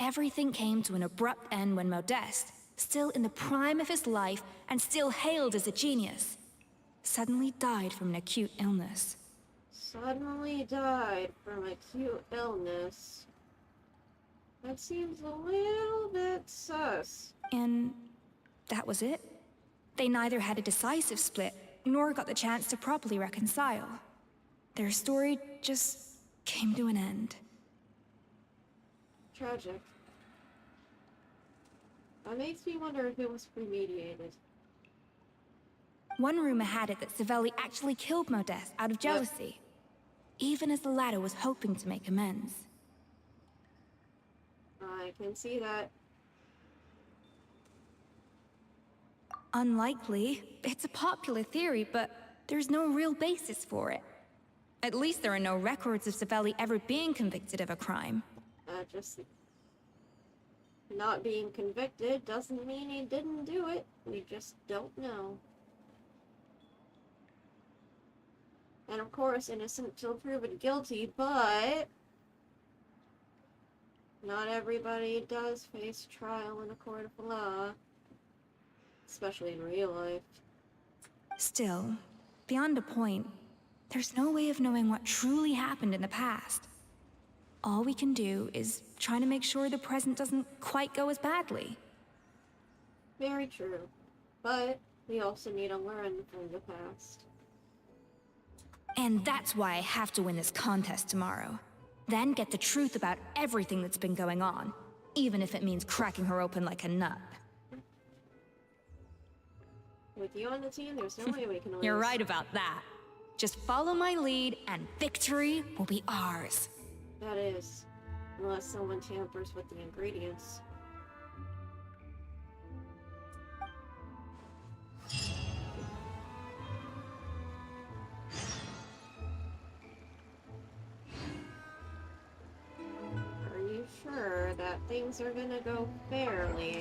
Speaker 21: Everything came to an abrupt end when Modeste, still in the prime of his life and still hailed as a genius, suddenly died from an acute illness.
Speaker 1: Suddenly died from acute illness. That seems a little bit sus.
Speaker 21: And that was it? They neither had a decisive split, nor got the chance to properly reconcile. Their story just came to an end.
Speaker 1: Tragic. That makes me wonder if it was premeditated.
Speaker 21: One rumor had it that Savelli actually killed Modeste out of jealousy, even as the latter was hoping to make amends.
Speaker 1: I can see that.
Speaker 21: Unlikely. It's a popular theory, but there's no real basis for it. At least there are no records of Savelli ever being convicted of a crime.
Speaker 1: Just not being convicted doesn't mean he didn't do it. We just don't know. And of course, innocent till proven guilty, but not everybody does face trial in a court of law. Especially in real life.
Speaker 21: Still, beyond a point, there's no way of knowing what truly happened in the past. All we can do is try to make sure the present doesn't quite go as badly.
Speaker 1: Very true. But we also need to learn from the past.
Speaker 21: And that's why I have to win this contest tomorrow. Then get the truth about everything that's been going on, even if it means cracking her open like a nut.
Speaker 1: With you on the team, there's no way we can lose.
Speaker 21: You're right about that. Just follow my lead, and victory will be ours.
Speaker 1: That is, unless someone tampers with the ingredients. Are you sure that they things are gonna go fairly.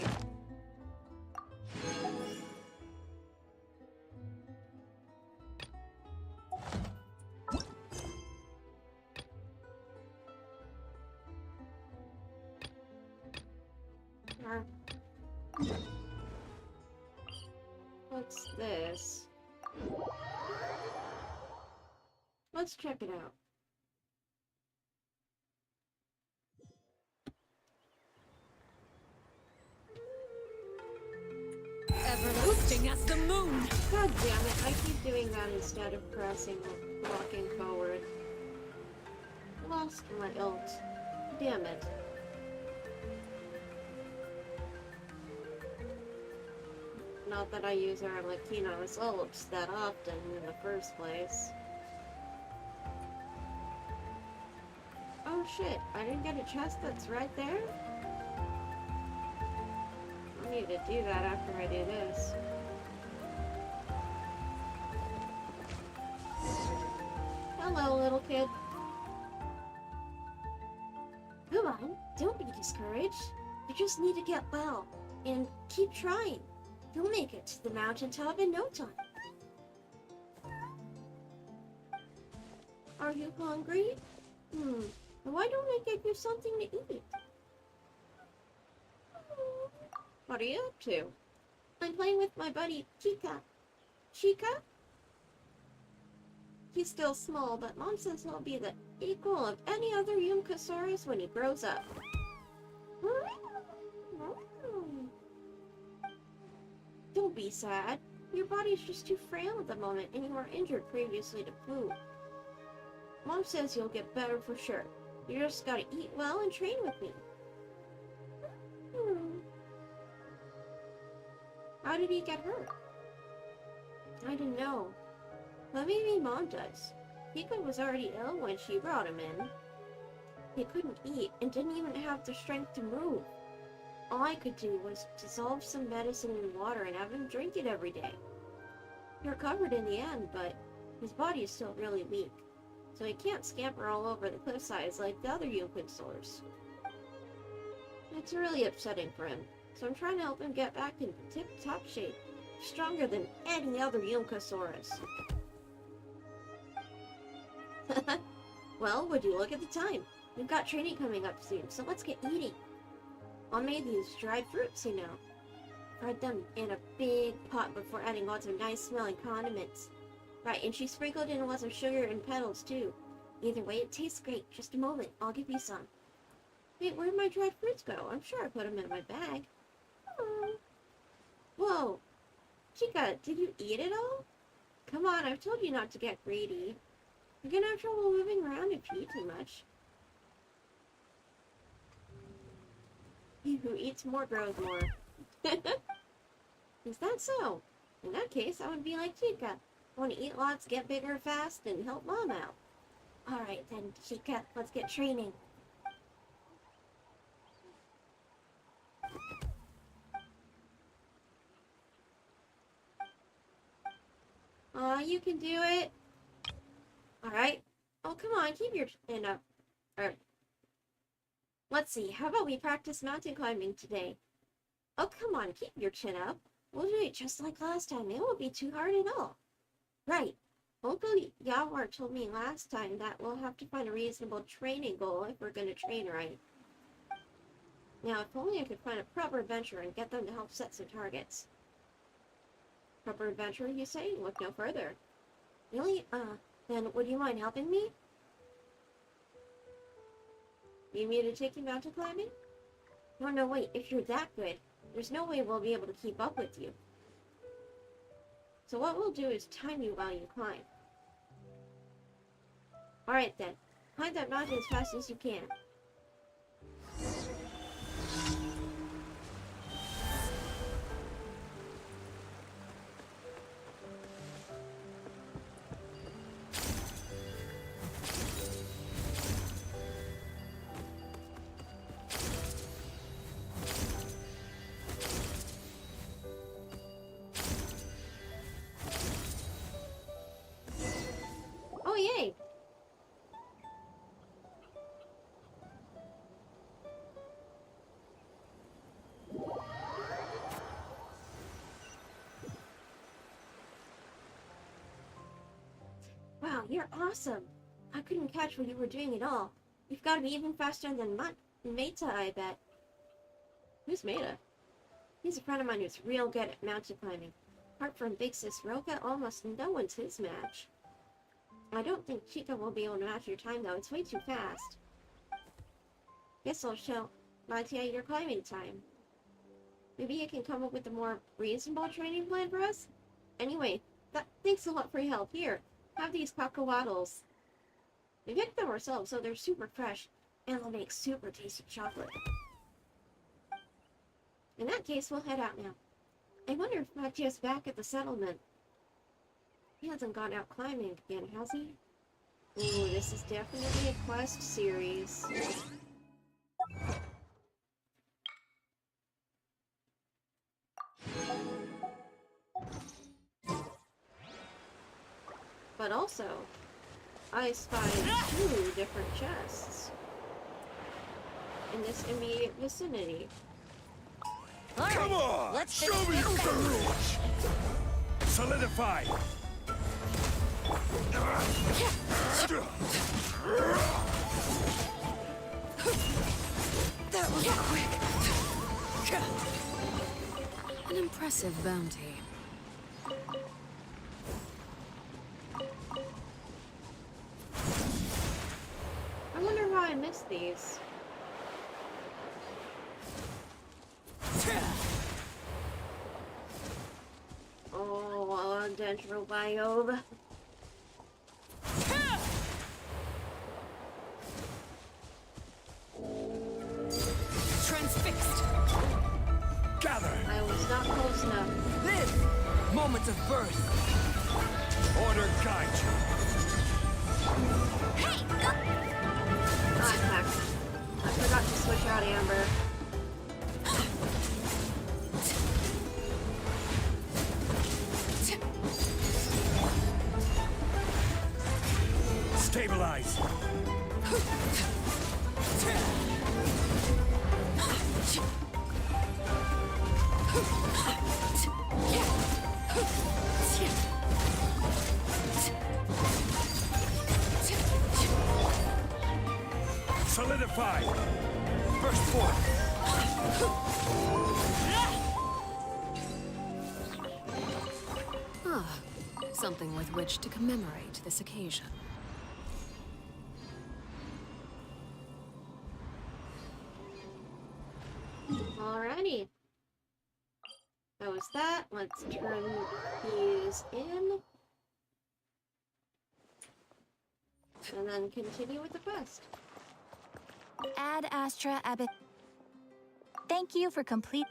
Speaker 1: What's this? Let's check it out.
Speaker 14: Everlasting as the moon!
Speaker 1: God damn it, I keep doing that instead of pressing or walking forward. Lost my ult. Damn it. Not that I use Arlecchino's ults that often in the first place. Oh shit, I didn't get a chest that's right there? I need to do that after I do this. Hello, little kid. Come on, don't be discouraged. You just need to get well, and keep trying. You'll make it to the mountaintop in no time. Are you hungry? Why don't I get you something to eat? What are you up to? I'm playing with my buddy, Chica. Chica? He's still small, but Mom says he'll be the equal of any other Yunkasaurus when he grows up. Don't be sad. Your body's just too frail at the moment, and you were injured previously to flu. Mom says you'll get better for sure. You just gotta eat well and train with me. How did he get hurt? I don't know. But maybe Mom does. Pika was already ill when she brought him in. He couldn't eat and didn't even have the strength to move. All I could do was dissolve some medicine in water and have him drink it every day. He recovered in the end, but his body is still really weak, so he can't scamper all over the cliff sides like the other Yunkasaurs. It's really upsetting for him, so I'm trying to help him get back in tip-top shape, stronger than any other Yunkasaurus. Well, would you look at the time? We've got training coming up soon, so let's get eating. Mom made these dried fruits, you know. Fried them in a big pot before adding lots of nice-smelling condiments. Right, and she sprinkled in lots of sugar and petals, too. Either way, it tastes great. Just a moment, I'll give you some. Wait, where'd my dried fruits go? I'm sure I put them in my bag. Whoa! Chica, did you eat it all? Come on, I've told you not to get greedy. You're gonna have trouble moving around if you eat too much. He who eats more grows more. Is that so? In that case, I would be like Chica. I want to eat lots, get bigger fast, and help Mom out. Alright then, Chica, let's get training. Aw, you can do it. Alright. Oh, come on, keep your chin up. Alright. Let's see, how about we practice mountain climbing today? Oh, come on, keep your chin up. We'll do it just like last time. It won't be too hard at all. Right. Uncle Yawar told me last time that we'll have to find a reasonable training goal if we're going to train right. Now, if only I could find a proper adventurer and get them to help set some targets. Proper adventurer, you say? Look no further. Really? Then would you mind helping me? Need me to take you mountain climbing? No, wait. If you're that good, there's no way we'll be able to keep up with you. So what we'll do is time you while you climb. Alright then. Climb that mountain as fast as you can. Wow, you're awesome. I couldn't catch what you were doing at all. You've got to be even faster than Meta, I bet. Who's Meta? He's a friend of mine who's real good at mountain climbing. Apart from Big Sis Roka, almost no one's his match. I don't think Chica will be able to match your time, though. It's way too fast. Guess I'll show Latia your climbing time. Maybe you can come up with a more reasonable training plan for us? Anyway, thanks a lot for your help. Here, have these cacahuatls. We picked them ourselves, so they're super fresh, and they'll make super tasty chocolate. In that case, we'll head out now. I wonder if Matia's back at the settlement. He hasn't gone out climbing again, has he? Ooh, this is definitely a quest series. But also, I spied 2 different chests in this immediate vicinity.
Speaker 8: Come on!
Speaker 19: Let's
Speaker 8: Show me who's the roach! Solidify!
Speaker 14: That was quick. An impressive bounty.
Speaker 1: I wonder why I missed these. Oh, dendro biome.
Speaker 14: Transfixed.
Speaker 8: Gather!
Speaker 1: I was not close enough.
Speaker 13: Live! Moments of birth.
Speaker 8: Order guide you.
Speaker 1: Ah, heck. I forgot to switch out Amber.
Speaker 8: Stabilize! Solidify!
Speaker 13: Burst forth.
Speaker 14: Ah, something with which to commemorate this occasion.
Speaker 1: Alrighty. That was that. Let's turn these in. And then continue with the quest.
Speaker 19: Ad Astra Abbot. Thank you for complete.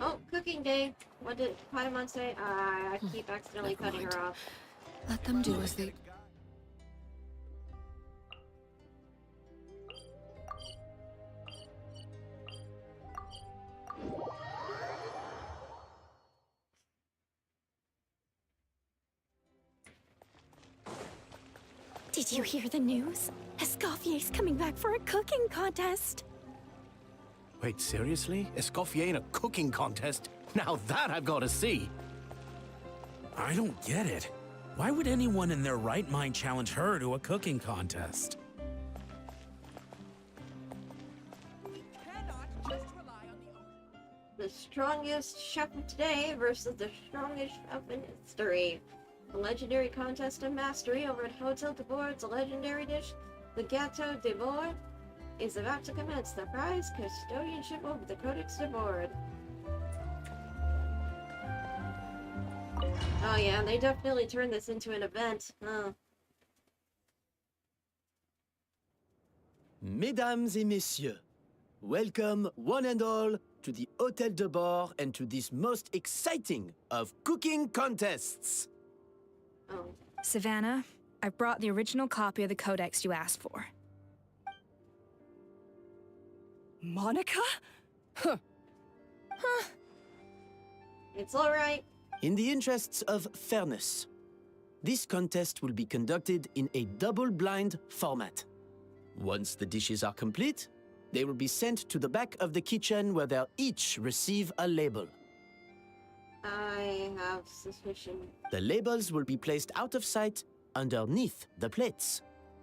Speaker 1: Oh, cooking day. What did Paimon say? I keep accidentally cutting her off.
Speaker 14: Let them do as they...
Speaker 6: Did you hear the news? Escoffier's coming back for a cooking contest.
Speaker 22: Wait, seriously? Escoffier in a cooking contest? Now that I've got to see! I don't get it. Why would anyone in their right mind challenge her to a cooking contest?
Speaker 13: We cannot just rely on the ocean.
Speaker 1: The strongest chef of today versus the strongest chef in history. The legendary contest of mastery over at Hotel de Bord's legendary dish, the Gâteau de Bord, is about to commence. The prize custodianship over the Codex de Bord. Oh yeah, they definitely turned this into an event. Huh.
Speaker 23: Mesdames et messieurs, welcome one and all to the Hôtel de Bord and to this most exciting of cooking contests.
Speaker 1: Oh.
Speaker 21: Savannah, I brought the original copy of the codex you asked for.
Speaker 7: Monica? Huh.
Speaker 1: It's alright.
Speaker 23: In the interests of fairness, this contest will be conducted in a double-blind format. Once the dishes are complete, they will be sent to the back of the kitchen where they'll each receive a label.
Speaker 1: I have suspicion.
Speaker 23: The labels will be placed out of sight underneath the plates,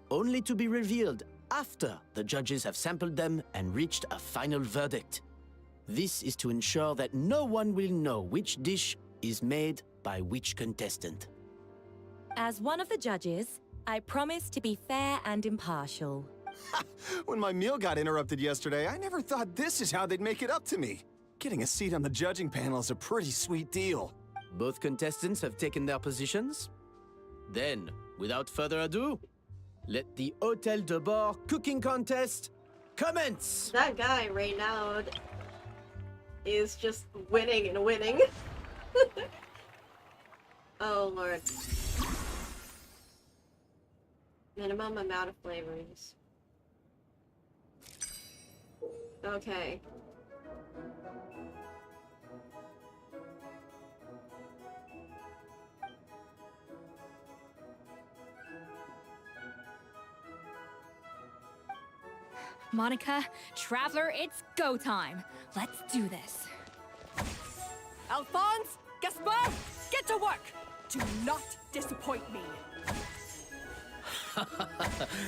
Speaker 23: only to be revealed after the judges have sampled them and reached a final verdict. This is to ensure that no one will know which dish is made by which contestant.
Speaker 9: As one of the judges, I promise to be fair and impartial.
Speaker 10: When my meal got interrupted yesterday, I never thought this is how they'd make it up to me. Getting a seat on the judging panel is a pretty sweet deal.
Speaker 23: Both contestants have taken their positions. Then, without further ado, let the Hôtel de Bord cooking contest commence!
Speaker 1: That guy, Reynaud, is just winning and winning. Oh lord. Minimum amount of flavorings. Okay.
Speaker 21: Monica, Traveler, it's go time. Let's do this.
Speaker 7: Alphonse, Gaspard, get to work. Do not disappoint me.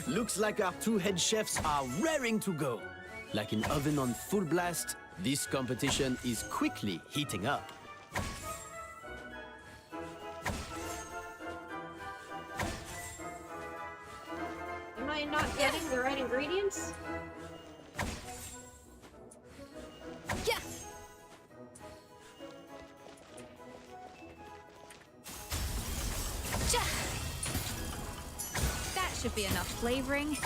Speaker 23: Looks like our two head chefs are raring to go. Like an oven on full blast, this competition is quickly heating up.
Speaker 1: Am I not getting the right ingredients?
Speaker 21: Yeah. That should be enough flavoring.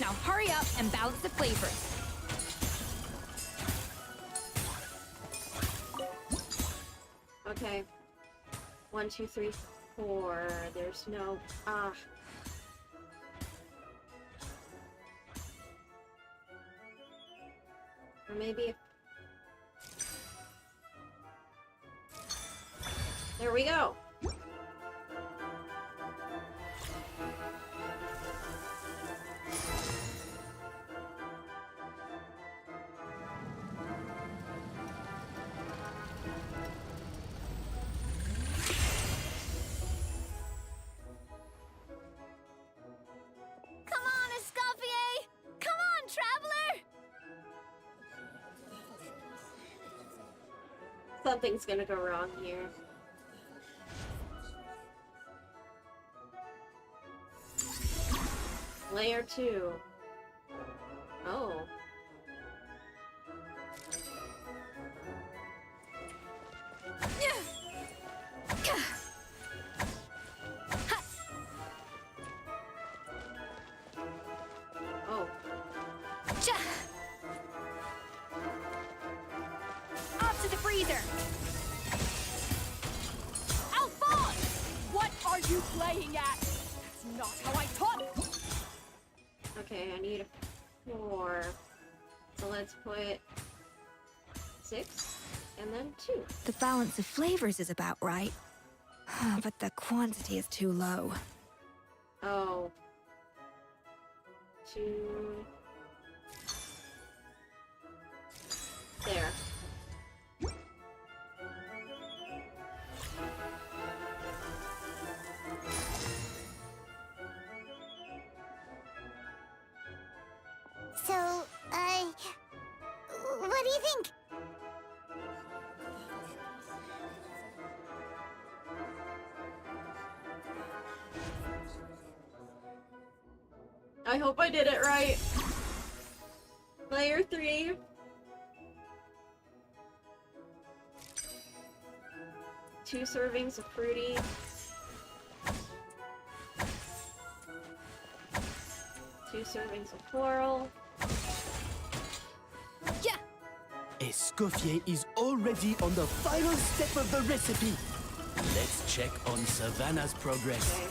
Speaker 21: Now hurry up and balance the flavors.
Speaker 1: Okay. 1, 2, 3, 4. There's no... Or maybe... There we go!
Speaker 4: Come on, Escoffier! Come on, Traveler!
Speaker 1: Something's gonna go wrong here. Layer 2. Oh. Oh.
Speaker 21: Up to the freezer.
Speaker 7: Alphonse! What are you playing at? That's not how I taught.
Speaker 1: Okay, I need a 4. So let's put 6 and then 2.
Speaker 21: The balance of flavors is about right. But the quantity is too low.
Speaker 1: Oh. 2. There.
Speaker 4: So, what do you think?
Speaker 1: I hope I did it right. Layer 3. Two servings of fruity. Two servings of floral.
Speaker 23: Escoffier is already on the final step of the recipe. Let's check on Savannah's progress.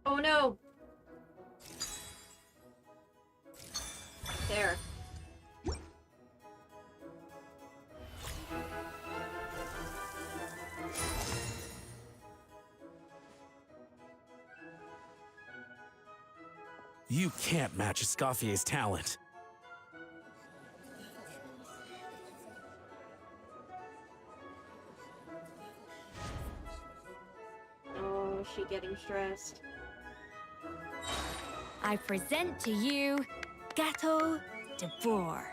Speaker 1: Oh no! There.
Speaker 22: You can't match Escoffier's talent.
Speaker 1: Oh, is she getting stressed?
Speaker 21: I present to you Gâteau de Bourg.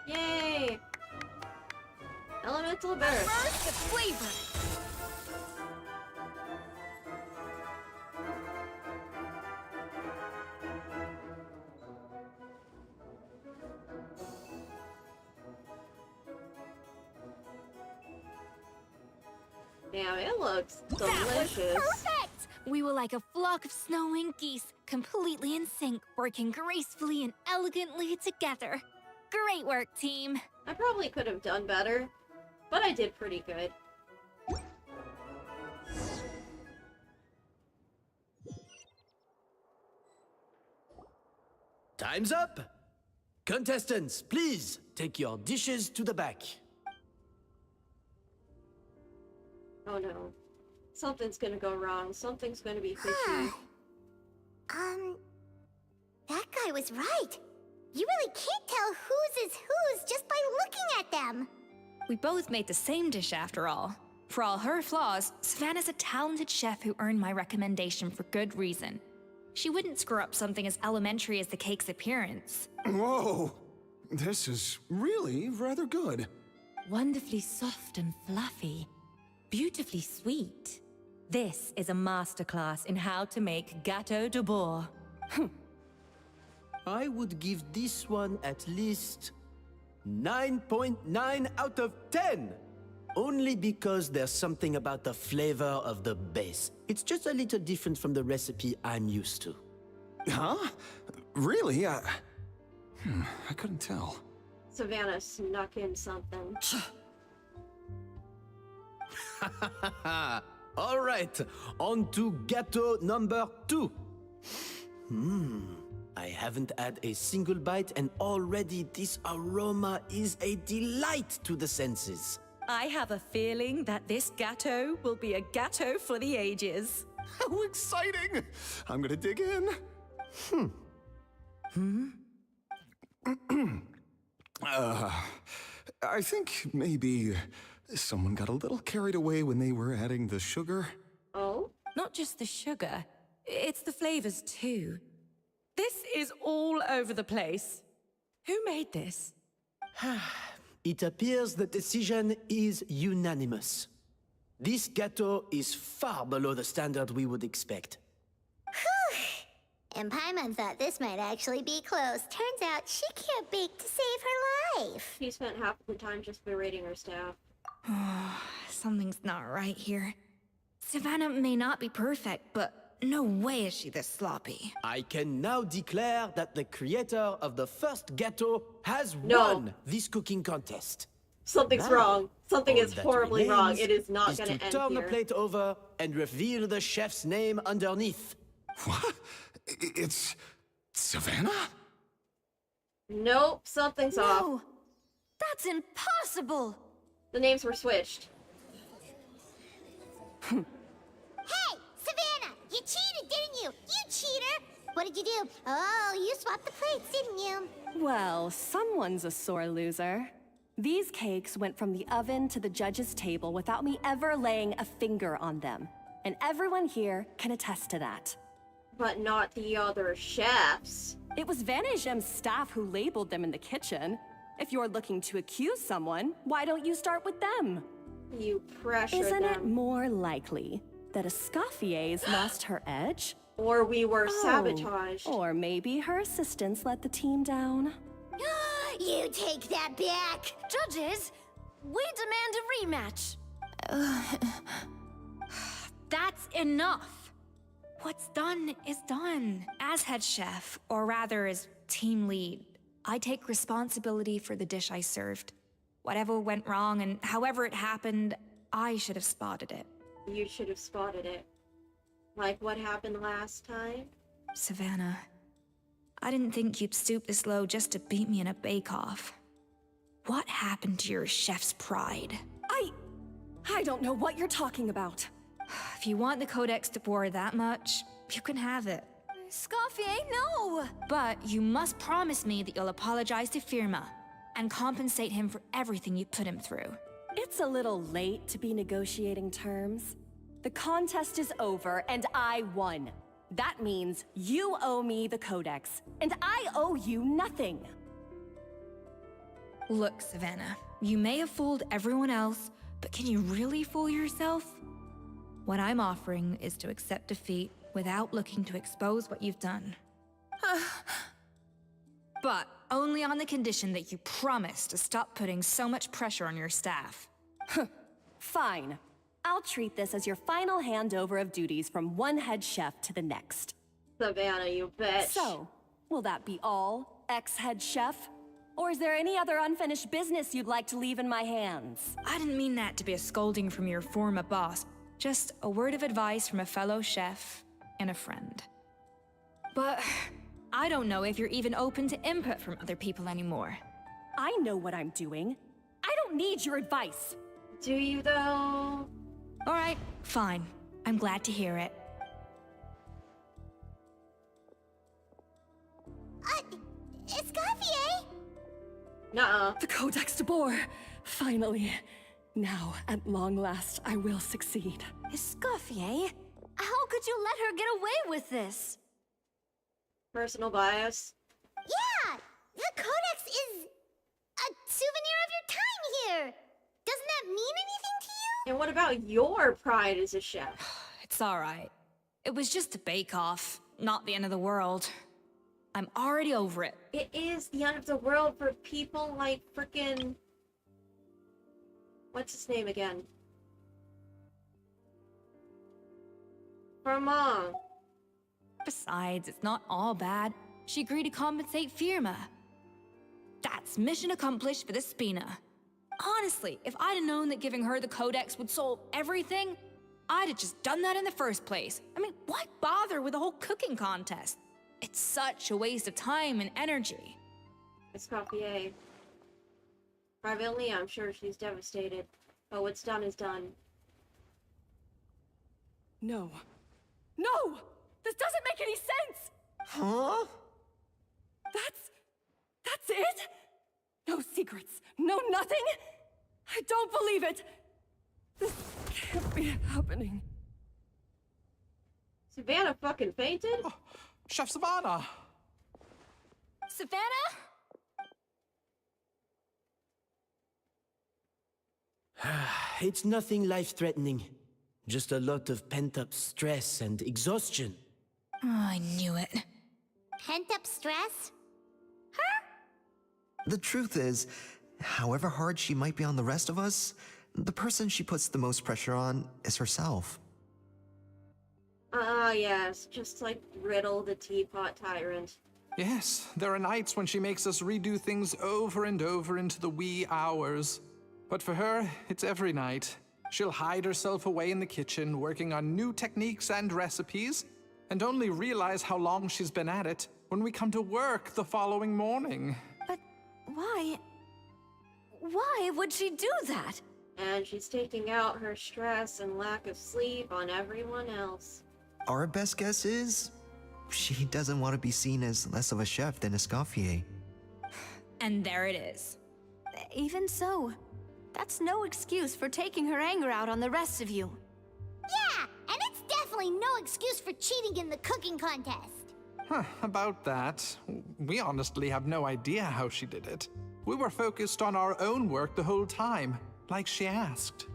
Speaker 1: Yay! Elemental burst.
Speaker 21: Burst of flavor.
Speaker 1: Damn, it looks
Speaker 21: That was
Speaker 1: delicious.
Speaker 21: perfect! We were like a flock of snowing geese, completely in sync, working gracefully and elegantly together. Great work, team.
Speaker 1: I probably could have done better, but I did pretty good.
Speaker 23: Time's up! Contestants, please take your dishes to the back.
Speaker 1: Oh no. Something's gonna go wrong. Something's gonna be fishy.
Speaker 4: That guy was right. You really can't tell whose is whose just by looking at them.
Speaker 21: We both made the same dish after all. For all her flaws, Savannah's a talented chef who earned my recommendation for good reason. She wouldn't screw up something as elementary as the cake's appearance.
Speaker 10: Whoa! This is really rather good.
Speaker 9: Wonderfully soft and fluffy. Beautifully sweet. This is a masterclass in how to make Gâteau de Bourg.
Speaker 23: I would give this one at least 9.9 out of 10. Only because there's something about the flavor of the base. It's just a little different from the recipe I'm used to.
Speaker 10: Huh? Really? I couldn't tell.
Speaker 1: Savannah snuck in something.
Speaker 23: All right, on to gâteau number 2. I haven't had a single bite and already this aroma is a delight to the senses.
Speaker 9: I have a feeling that this gâteau will be a gâteau for the ages.
Speaker 10: How exciting! I'm gonna dig in. I think maybe someone got a little carried away when they were adding the sugar.
Speaker 1: Oh?
Speaker 9: Not just the sugar, it's the flavors too. This is all over the place. Who made this?
Speaker 23: It appears the decision is unanimous. This gâteau is far below the standard we would expect.
Speaker 4: And Paimon thought this might actually be close. Turns out she can't bake to save her life.
Speaker 1: He spent half of the time just berating her staff.
Speaker 21: Something's not right here. Savannah may not be perfect, but no way is she this sloppy.
Speaker 23: I can now declare that the creator of the first gâteau has
Speaker 1: No.
Speaker 23: won this cooking contest.
Speaker 1: Something's
Speaker 23: Now,
Speaker 1: wrong. Something
Speaker 23: all
Speaker 1: is
Speaker 23: that
Speaker 1: horribly wrong.
Speaker 23: remains
Speaker 1: It is not
Speaker 23: is
Speaker 1: gonna
Speaker 23: to
Speaker 1: end
Speaker 23: turn the
Speaker 1: here.
Speaker 23: plate over and reveal the chef's name underneath.
Speaker 10: What? It's Savannah?
Speaker 1: Nope, something's off.
Speaker 19: No! That's impossible!
Speaker 1: The names were switched.
Speaker 4: Hey, Savannah! You cheated, didn't you? You cheater! What did you do? Oh, you swapped the plates, didn't you?
Speaker 7: Well, someone's a sore loser. These cakes went from the oven to the judge's table without me ever laying a finger on them. And everyone here can attest to that.
Speaker 1: But not the other chefs.
Speaker 7: It was Vanishem's staff who labeled them in the kitchen. If you're looking to accuse someone, why don't you start with them?
Speaker 1: You pressured
Speaker 7: Isn't
Speaker 1: them.
Speaker 7: it more likely that Escoffier's lost her edge?
Speaker 1: Or we were sabotaged.
Speaker 7: Or maybe her assistants let the team down.
Speaker 4: You take that back!
Speaker 19: Judges, We demand a rematch.
Speaker 21: That's enough. What's done is done. As head chef, or rather as team lead, I take responsibility for the dish I served. Whatever went wrong and however it happened, I should have spotted it.
Speaker 1: You should have spotted it. Like what happened last time?
Speaker 21: Savannah, I didn't think you'd stoop this low just to beat me in a bake-off. What happened to your chef's pride?
Speaker 7: I don't know what you're talking about.
Speaker 21: If you want the Codex de Boer that much, you can have it.
Speaker 19: Escoffier, no!
Speaker 21: But you must promise me that you'll apologize to Firma and compensate him for everything you put him through.
Speaker 7: It's a little late to be negotiating terms. The contest is over, and I won. That means you owe me the Codex, and I owe you nothing.
Speaker 21: Look, Savannah, you may have fooled everyone else, but can you really fool yourself? What I'm offering is to accept defeat without looking to expose what you've done. But only on the condition that you promise to stop putting so much pressure on your staff.
Speaker 7: Fine. I'll treat this as your final handover of duties from one head chef to the next.
Speaker 1: Savannah, you bitch.
Speaker 7: So, will that be all, ex-head chef? Or is there any other unfinished business you'd like to leave in my hands?
Speaker 21: I didn't mean that to be a scolding from your former boss. Just a word of advice from a fellow chef and a friend. But I don't know if you're even open to input from other people anymore.
Speaker 7: I know what I'm doing. I don't need your advice.
Speaker 1: Do you, though?
Speaker 21: All right, fine. I'm glad to hear it.
Speaker 4: Escoffier?
Speaker 1: Nuh-uh.
Speaker 7: The Codex de Boer. Finally. Now, at long last, I will succeed.
Speaker 19: Escoffier? How could you let her get away with this?
Speaker 1: Personal bias.
Speaker 4: Yeah! The Codex is a souvenir of your time here! Doesn't that mean anything to you?
Speaker 1: And what about your pride as a chef?
Speaker 21: It's all right. It was just a bake-off, not the end of the world. I'm already over it.
Speaker 1: It is the end of the world for people like frickin'... What's his name again? Mom.
Speaker 21: Besides, it's not all bad. She agreed to compensate Firma. That's mission accomplished for the Spina. Honestly, if I'd have known that giving her the Codex would solve everything, I'd have just done that in the first place. I mean, why bother with the whole cooking contest? It's such a waste of time and energy.
Speaker 1: Escoffier. Privately, I'm sure she's devastated. But what's done is done.
Speaker 7: No. No! This doesn't make any sense!
Speaker 10: Huh?
Speaker 7: That's it? No secrets, no nothing? I don't believe it! This can't be happening.
Speaker 1: Savannah fucking fainted?
Speaker 5: Oh, Chef Savannah!
Speaker 21: Savannah?
Speaker 23: It's nothing life-threatening. Just a lot of pent-up stress and exhaustion.
Speaker 21: Oh, I knew it.
Speaker 4: Pent-up stress?
Speaker 3: The truth is, however hard she might be on the rest of us, the person she puts the most pressure on is herself.
Speaker 1: Yes, just like Riddle the Teapot Tyrant.
Speaker 12: Yes, there are nights when she makes us redo things over and over into the wee hours. But for her, it's every night. She'll hide herself away in the kitchen, working on new techniques and recipes, and only realize how long she's been at it when we come to work the following morning.
Speaker 19: But why? Why would she do that?
Speaker 1: And she's taking out her stress and lack of sleep on everyone else.
Speaker 3: Our best guess is she doesn't want to be seen as less of a chef than Escoffier.
Speaker 21: And there it is.
Speaker 19: Even so, that's no excuse for taking her anger out on the rest of you.
Speaker 4: Yeah, and it's definitely no excuse for cheating in the cooking contest.
Speaker 12: About that, we honestly have no idea how she did it. We were focused on our own work the whole time, like she asked.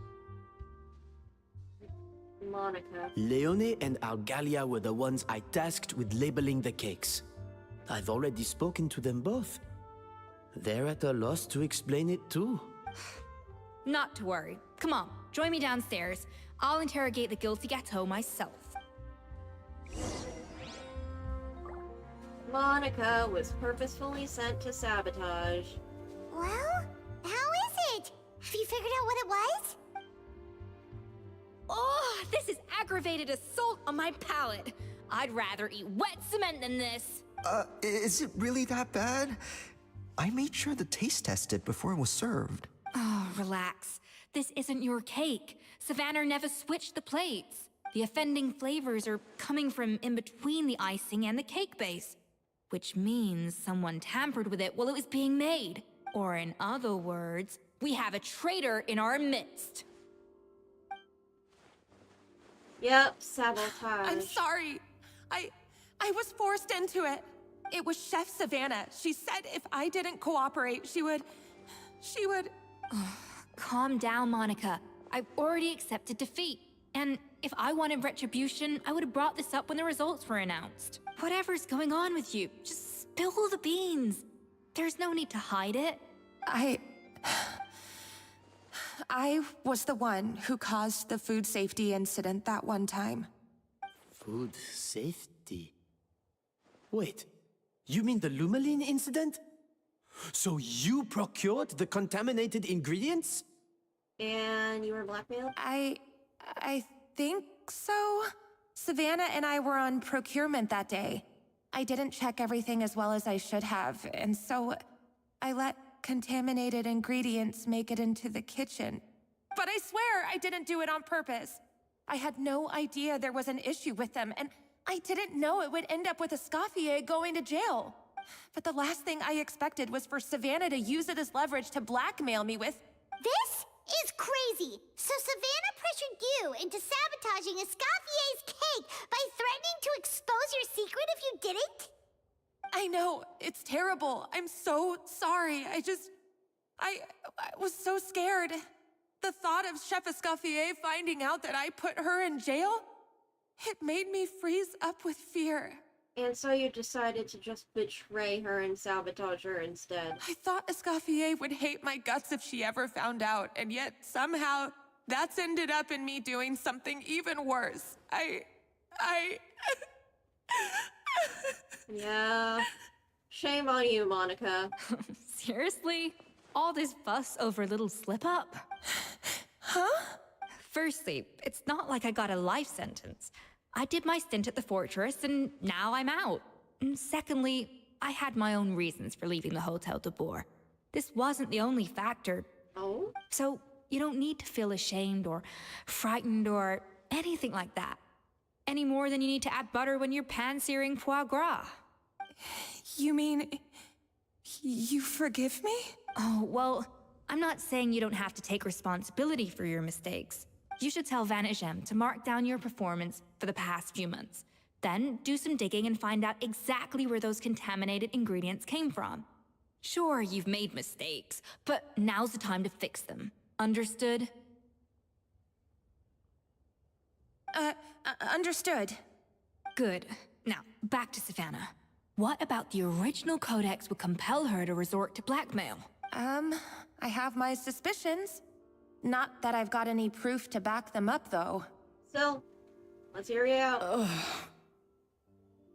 Speaker 1: Monica.
Speaker 23: Leone and Algalia were the ones I tasked with labeling the cakes. I've already spoken to them both. They're at a loss to explain it too.
Speaker 21: Not to worry. Come on, join me downstairs. I'll interrogate the guilty gâteau myself.
Speaker 1: Monica was purposefully sent to sabotage.
Speaker 4: Well, how is it? Have you figured out what it was?
Speaker 21: Oh, this is aggravated assault on my palate. I'd rather eat wet cement than this.
Speaker 3: Is it really that bad? I made sure to taste test it before it was served.
Speaker 21: Oh, relax. This isn't your cake. Savannah never switched the plates. The offending flavors are coming from in between the icing and the cake base, which means someone tampered with it while it was being made. Or in other words, we have a traitor in our midst.
Speaker 1: Yep, sabotage.
Speaker 2: I'm sorry. I was forced into it. It was Chef Savannah. She said if I didn't cooperate, she would...
Speaker 21: Calm down, Monica. I've already accepted defeat. And if I wanted retribution, I would have brought this up when the results were announced. Whatever's going on with you, just spill the beans. There's no need to hide it.
Speaker 2: I was the one who caused the food safety incident that one time.
Speaker 23: Food safety? Wait, you mean the Lumaline incident? So you procured the contaminated ingredients?
Speaker 1: And you were blackmailed?
Speaker 2: I think so. Savannah and I were on procurement that day. I didn't check everything as well as I should have, and so I let contaminated ingredients make it into the kitchen. But I swear I didn't do it on purpose. I had no idea there was an issue with them, and I didn't know it would end up with Escoffier going to jail. But the last thing I expected was for Savannah to use it as leverage to blackmail me with...
Speaker 4: This is crazy! So Savannah pressured you into sabotaging Escoffier's cake by threatening to expose your secret if you didn't?
Speaker 2: I know, it's terrible. I'm so sorry. I was so scared. The thought of Chef Escoffier finding out that I put her in jail, it made me freeze up with fear.
Speaker 1: And so you decided to just betray her and sabotage her instead.
Speaker 2: I thought Escoffier would hate my guts if she ever found out, and yet somehow that's ended up in me doing something even worse.
Speaker 1: Yeah. Shame on you, Monica.
Speaker 21: Seriously? All this fuss over a little slip-up?
Speaker 2: Huh?
Speaker 21: Firstly, it's not like I got a life sentence. I did my stint at the fortress, and now I'm out. And secondly, I had my own reasons for leaving the Hotel de Boer. This wasn't the only factor.
Speaker 1: Oh?
Speaker 21: So you don't need to feel ashamed or frightened or anything like that. Any more than you need to add butter when you're pan-searing foie gras.
Speaker 2: You mean... you forgive me?
Speaker 21: Oh, well, I'm not saying you don't have to take responsibility for your mistakes. You should tell Vanagem to mark down your performance for the past few months. Then do some digging and find out exactly where those contaminated ingredients came from. Sure, you've made mistakes, but now's the time to fix them. Understood?
Speaker 2: Understood.
Speaker 21: Good. Now, back to Savannah. What about the original codex would compel her to resort to blackmail?
Speaker 2: I have my suspicions. Not that I've got any proof to back them up, though.
Speaker 1: So, let's hear you out.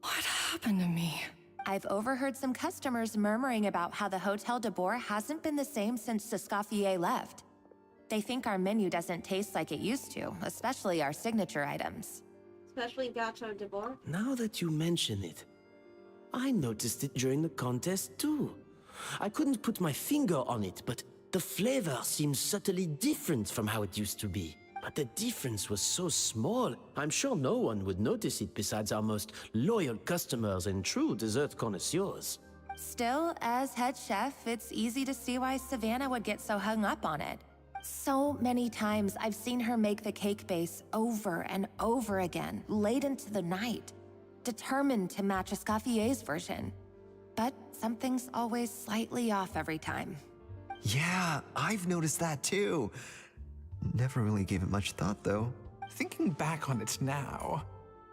Speaker 2: What happened to me? I've overheard some customers murmuring about how the Hotel de Boer hasn't been the same since Escoffier left. They think our menu doesn't taste like it used to, especially our signature items.
Speaker 1: Especially Gâteau de Boer.
Speaker 23: Now that you mention it, I noticed it during the contest too. I couldn't put my finger on it, but the flavor seems subtly different from how it used to be. But the difference was so small, I'm sure no one would notice it besides our most loyal customers and true dessert connoisseurs.
Speaker 2: Still, as head chef, it's easy to see why Savannah would get so hung up on it. So many times I've seen her make the cake base over and over again, late into the night, determined to match Escoffier's version. But something's always slightly off every time.
Speaker 3: Yeah, I've noticed that too. Never really gave it much thought, though.
Speaker 12: Thinking back on it now,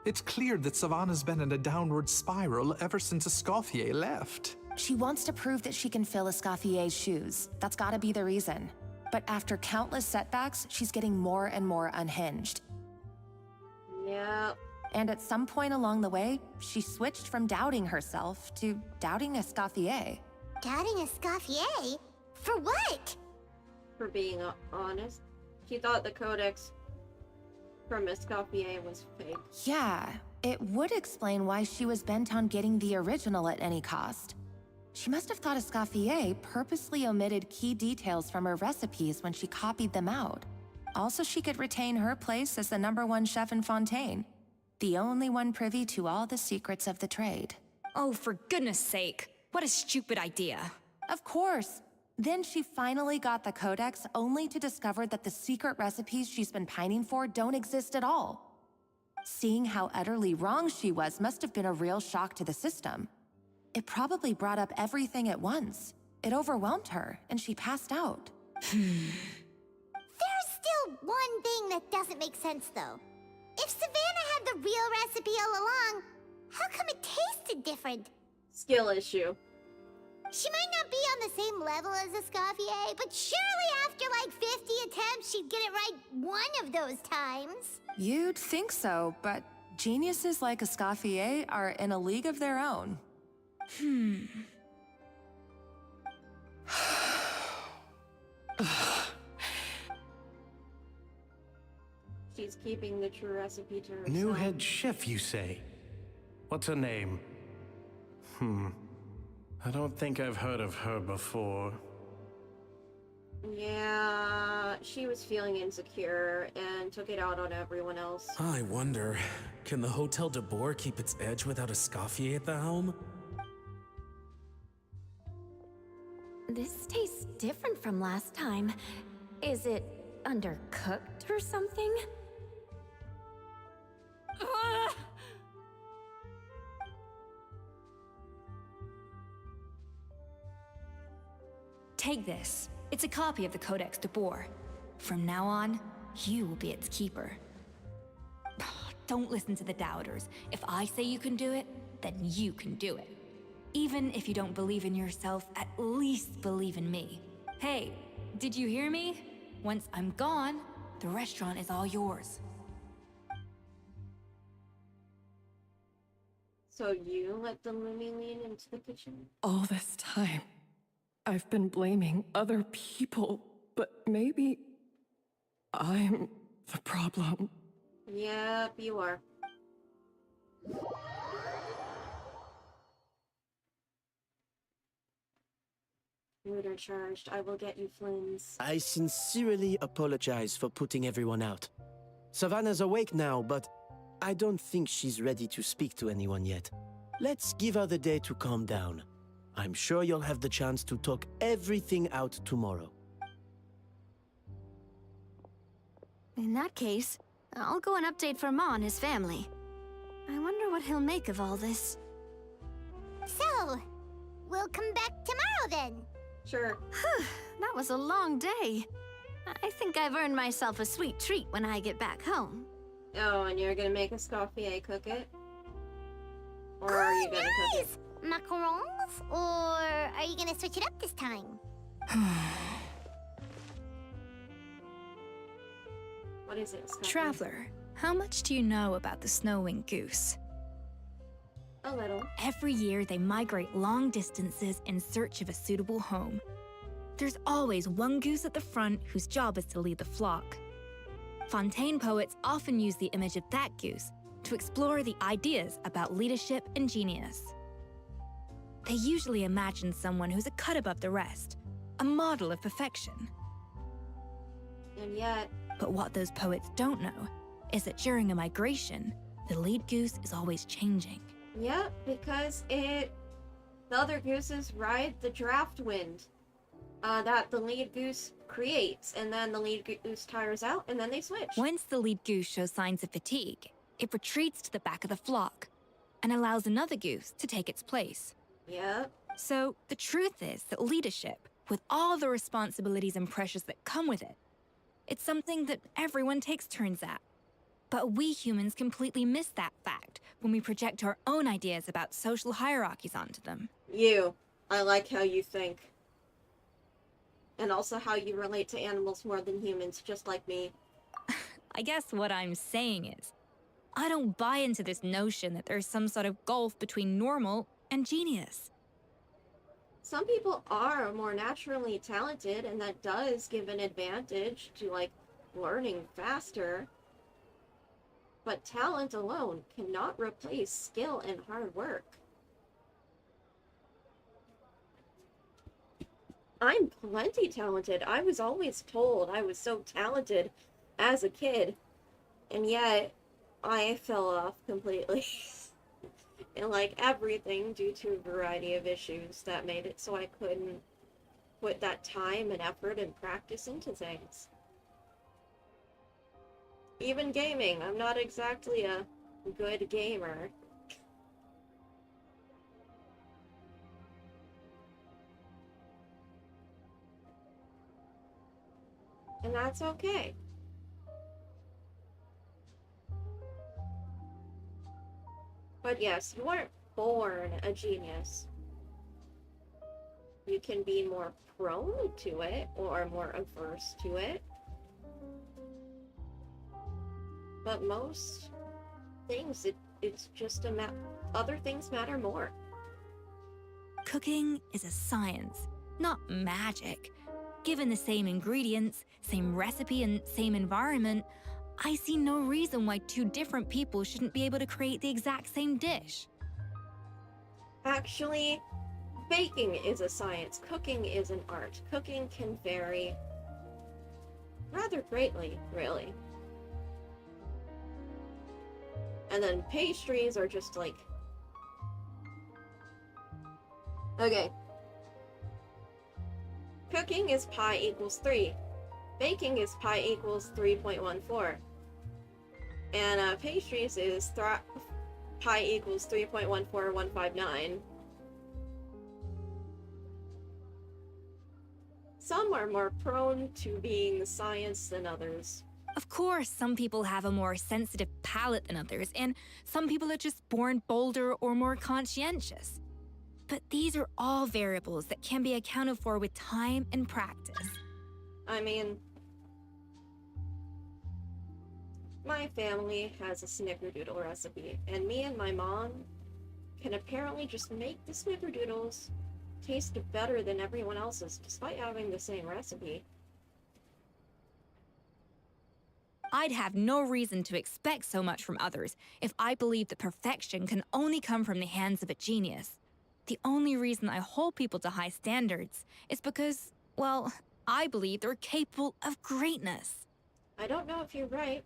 Speaker 12: it's clear that Savannah's been in a downward spiral ever since Escoffier left.
Speaker 2: She wants to prove that she can fill Escoffier's shoes. That's gotta be the reason. but after countless setbacks, she's getting more and more unhinged.
Speaker 1: Yeah.
Speaker 2: And at some point along the way, she switched from doubting herself to doubting Escoffier.
Speaker 4: Doubting Escoffier? For what?
Speaker 1: For being honest. She thought the codex from Escoffier was fake.
Speaker 2: Yeah, it would explain why she was bent on getting the original at any cost. She must have thought Escoffier purposely omitted key details from her recipes when she copied them out. Also, she could retain her place as the #1 chef in Fontaine, the only one privy to all the secrets of the trade.
Speaker 21: Oh, for goodness sake. What a stupid idea.
Speaker 2: Of course. Then she finally got the codex, only to discover that the secret recipes she's been pining for don't exist at all. Seeing how utterly wrong she was must have been a real shock to the system. It probably brought up everything at once. It overwhelmed her, and she passed out.
Speaker 4: There's still one thing that doesn't make sense, though. If Savannah had the real recipe all along, how come it tasted different?
Speaker 1: Skill issue.
Speaker 4: She might not be on the same level as Escoffier, but surely after like 50 attempts, she'd get it right one of those times.
Speaker 2: You'd think so, but geniuses like Escoffier are in a league of their own.
Speaker 1: She's keeping the true recipe to herself.
Speaker 22: New head chef, you say? What's her name? I don't think I've heard of her before.
Speaker 1: Yeah, she was feeling insecure and took it out on everyone else.
Speaker 18: I wonder, can the Hotel de Boer keep its edge without Escoffier at the helm?
Speaker 19: This tastes different from last time. Is it undercooked or something?
Speaker 21: Take this. It's a copy of the Codex de Boer. From now on, you will be its keeper. Don't listen to the doubters. If I say you can do it, then you can do it. Even if you don't believe in yourself, at least believe in me. Hey, did you hear me? Once I'm gone, the restaurant is all yours.
Speaker 1: So you let the Lumi lean into the kitchen?
Speaker 15: All this time, I've been blaming other people, but maybe I'm the problem.
Speaker 1: Yep, you are. Murder charged. I will get you, Flins.
Speaker 23: I sincerely apologize for putting everyone out. Savannah's awake now, but I don't think she's ready to speak to anyone yet. Let's give her the day to calm down. I'm sure you'll have the chance to talk everything out tomorrow.
Speaker 19: In that case, I'll go and update Verma and his family. I wonder what he'll make of all this.
Speaker 4: So, we'll come back tomorrow then.
Speaker 1: Sure.
Speaker 19: That was a long day. I think I've earned myself a sweet treat when I get back home.
Speaker 1: Oh, and you're gonna make Escoffier cook it? Or are you gonna cook it?
Speaker 4: Macarons? Or are you gonna switch it up this time?
Speaker 1: What is it, Escoffier?
Speaker 21: Traveler, how much do you know about the snow-winged goose?
Speaker 1: A little.
Speaker 21: Every year, they migrate long distances in search of a suitable home. There's always one goose at the front whose job is to lead the flock. Fontaine poets often use the image of that goose to explore the ideas about leadership and genius. They usually imagine someone who's a cut above the rest, a model of perfection.
Speaker 1: And yet...
Speaker 21: But what those poets don't know is that during a migration, the lead goose is always changing.
Speaker 1: Yeah, because the other gooses ride the draft wind that the lead goose creates, and then the lead goose tires out, and then they switch.
Speaker 21: Once the lead goose shows signs of fatigue, it retreats to the back of the flock and allows another goose to take its place.
Speaker 1: Yeah.
Speaker 21: So the truth is that leadership, with all the responsibilities and pressures that come with it, it's something that everyone takes turns at. But we humans completely miss that fact when we project our own ideas about social hierarchies onto them.
Speaker 1: You. I like how you think. And also how you relate to animals more than humans, just like me.
Speaker 21: I guess what I'm saying is, I don't buy into this notion that there's some sort of gulf between normal and genius.
Speaker 1: Some people are more naturally talented, and that does give an advantage to, like, learning faster. But talent alone cannot replace skill and hard work. I'm plenty talented. I was always told I was so talented as a kid, and yet I fell off completely. And like everything due to a variety of issues that made it so I couldn't put that time and effort and practice into things. Even gaming, I'm not exactly a good gamer. And that's okay. But yes, you weren't born a genius. You can be more prone to it or more averse to it. But most things, it's just other things matter more.
Speaker 21: Cooking is a science, not magic. Given the same ingredients, same recipe, and same environment, I see no reason why two different people shouldn't be able to create the exact same dish.
Speaker 1: Actually, baking is a science. Cooking is an art. Cooking can vary rather greatly, really. And then pastries are just like... Okay. Cooking is pi equals 3. Baking is pi equals 3.14. And pastries is pi equals 3.14159. Some are more prone to being the science than others.
Speaker 21: Of course, some people have a more sensitive palate than others, and some people are just born bolder or more conscientious. But these are all variables that can be accounted for with time and practice.
Speaker 1: I mean, my family has a snickerdoodle recipe, and me and my mom can apparently just make the snickerdoodles taste better than everyone else's, despite having the same recipe.
Speaker 21: I'd have no reason to expect so much from others if I believed that perfection can only come from the hands of a genius. The only reason I hold people to high standards is because, well, I believe they're capable of greatness.
Speaker 1: I don't know if you're right,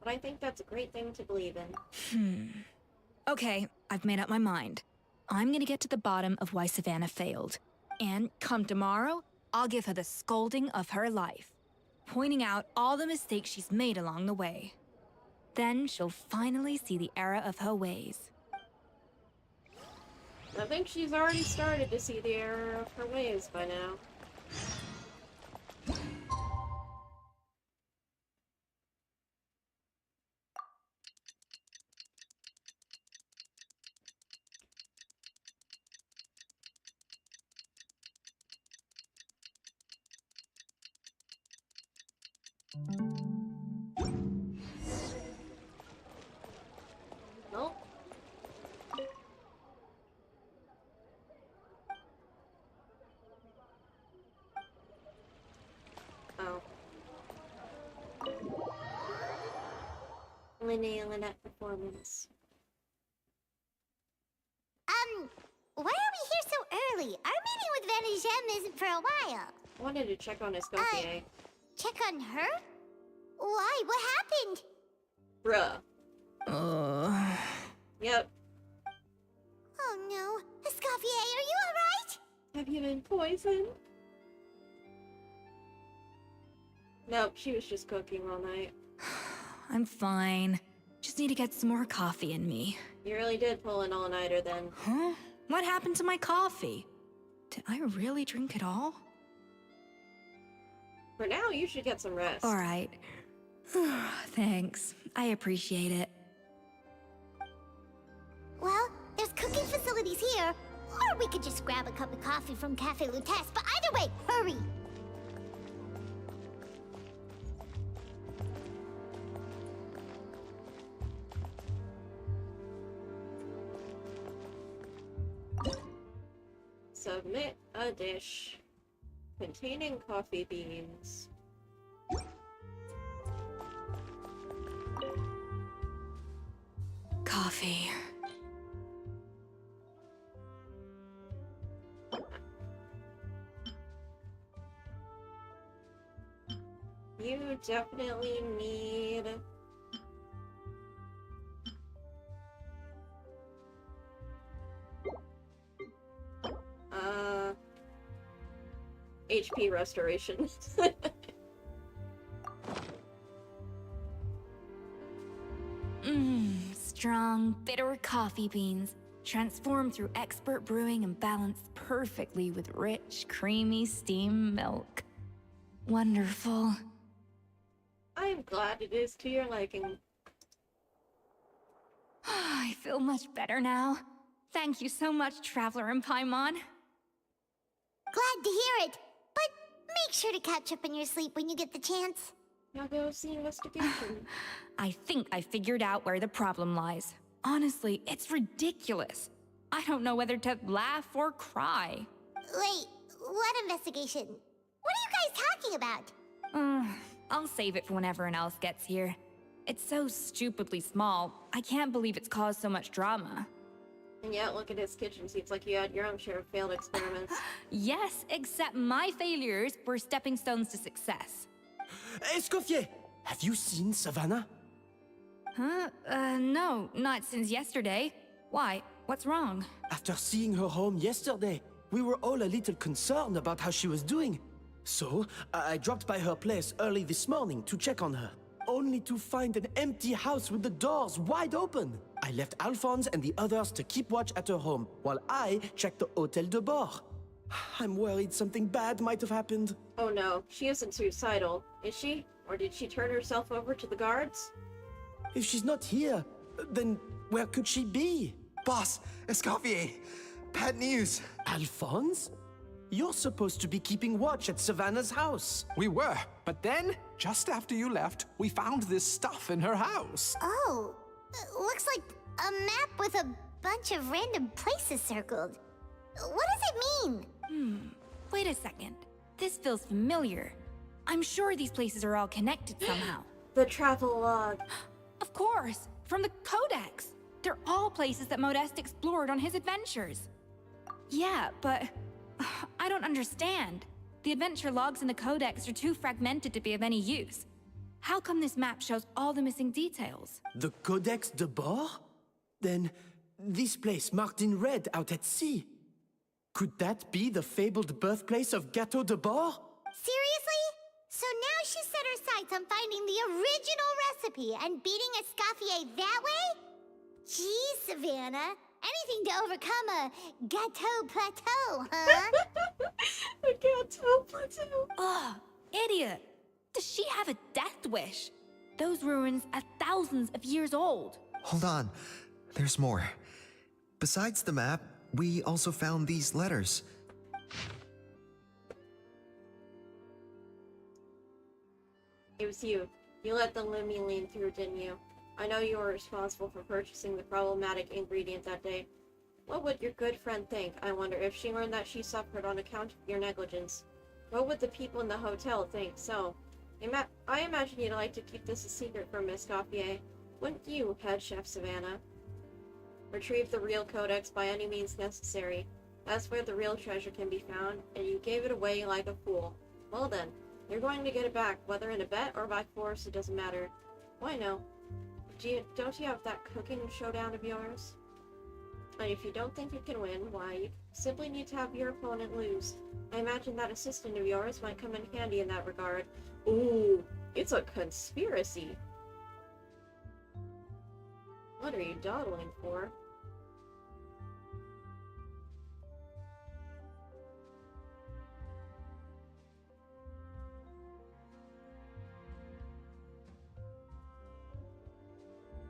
Speaker 1: but I think that's a great thing to believe in.
Speaker 21: Okay, I've made up my mind. I'm gonna get to the bottom of why Savannah failed. And come tomorrow, I'll give her the scolding of her life, pointing out all the mistakes she's made along the way. Then she'll finally see the error of her ways.
Speaker 1: I think she's already started to see the error of her ways by now. Nope. Oh. Linnea Lynette performance.
Speaker 4: Why are we here so early? Our meeting with Vanigem isn't for a while.
Speaker 1: I wanted to check on Escoffier.
Speaker 4: Check on her? Why? What happened?
Speaker 1: Bruh. Yep.
Speaker 4: Oh no. Escoffier, are you alright?
Speaker 1: Have you been poisoned? Nope, she was just cooking all night.
Speaker 21: I'm fine. Just need to get some more coffee in me.
Speaker 1: You really did pull an all-nighter then.
Speaker 21: Huh? What happened to my coffee? Did I really drink it all?
Speaker 1: For now, you should get some rest.
Speaker 21: All right. Thanks. I appreciate it.
Speaker 4: Well, there's cooking facilities here. Or we could just grab a cup of coffee from Cafe Lutece, but either way, hurry!
Speaker 1: Submit a dish containing coffee beans.
Speaker 21: Coffee.
Speaker 1: You definitely need HP restoration.
Speaker 21: Strong, bitter coffee beans, transformed through expert brewing and balanced perfectly with rich, creamy steam milk. Wonderful.
Speaker 1: I'm glad it is to your liking.
Speaker 21: I feel much better now. Thank you so much, Traveler and Paimon.
Speaker 4: Glad to hear it, but make sure to catch up in your sleep when you get the chance.
Speaker 1: Now go see investigation.
Speaker 21: I think I figured out where the problem lies. Honestly, it's ridiculous. I don't know whether to laugh or cry.
Speaker 4: Wait, what investigation? What are you guys talking about?
Speaker 21: I'll save it for when everyone else gets here. It's so stupidly small, I can't believe it's caused so much drama.
Speaker 1: And yet, look at his kitchen. Seems like you had your own share of failed experiments.
Speaker 21: Yes, except my failures were stepping stones to success.
Speaker 23: Escoffier, have you seen Savannah?
Speaker 21: Huh? No, not since yesterday. Why? What's wrong?
Speaker 23: After seeing her home yesterday, we were all a little concerned about how she was doing. So, I dropped by her place early this morning to check on her, only to find an empty house with the doors wide open. I left Alphonse and the others to keep watch at her home, while I checked the Hôtel de Bord. I'm worried something bad might have happened.
Speaker 1: Oh no, she isn't suicidal, is she? Or did she turn herself over to the guards?
Speaker 23: If she's not here, then where could she be?
Speaker 3: Boss, Escoffier, bad news.
Speaker 23: Alphonse? You're supposed to be keeping watch at Savannah's house.
Speaker 12: We were, but then, just after you left, we found this stuff in her house.
Speaker 4: Oh, looks like a map with a bunch of random places circled. What does it mean?
Speaker 21: Wait a second. This feels familiar. I'm sure these places are all connected somehow.
Speaker 1: The travel log.
Speaker 21: Of course, from the Codex. They're all places that Modeste explored on his adventures. Yeah, but I don't understand. The adventure logs in the Codex are too fragmented to be of any use. How come this map shows all the missing details?
Speaker 23: The Codex de Bord? Then this place marked in red out at sea. Could that be the fabled birthplace of Gâteau de Bord?
Speaker 4: Seriously? So now she set her sights on finding the original recipe and beating Escoffier that way? Geez, Savannah. Anything to overcome a Gâteau plateau, huh?
Speaker 1: A Gâteau plateau.
Speaker 21: Ugh, idiot. Does she have a death wish? Those ruins are thousands of years old.
Speaker 3: Hold on, there's more. Besides the map, we also found these letters.
Speaker 1: It was you. You let the Lumi lean through, didn't you? I know you were responsible for purchasing the problematic ingredient that day. What would your good friend think, I wonder, if she learned that she suffered on account of your negligence? What would the people in the hotel think? So, I imagine you'd like to keep this a secret from Miss Escoffier. Wouldn't you, head chef Savannah? Retrieve the real codex by any means necessary. That's where the real treasure can be found, and you gave it away like a fool. Well then, you're going to get it back, whether in a bet or by force, it doesn't matter. Why no? Don't you have that cooking showdown of yours? And if you don't think you can win, why, you simply need to have your opponent lose. I imagine that assistant of yours might come in handy in that regard. Ooh, it's a conspiracy. What are you dawdling for?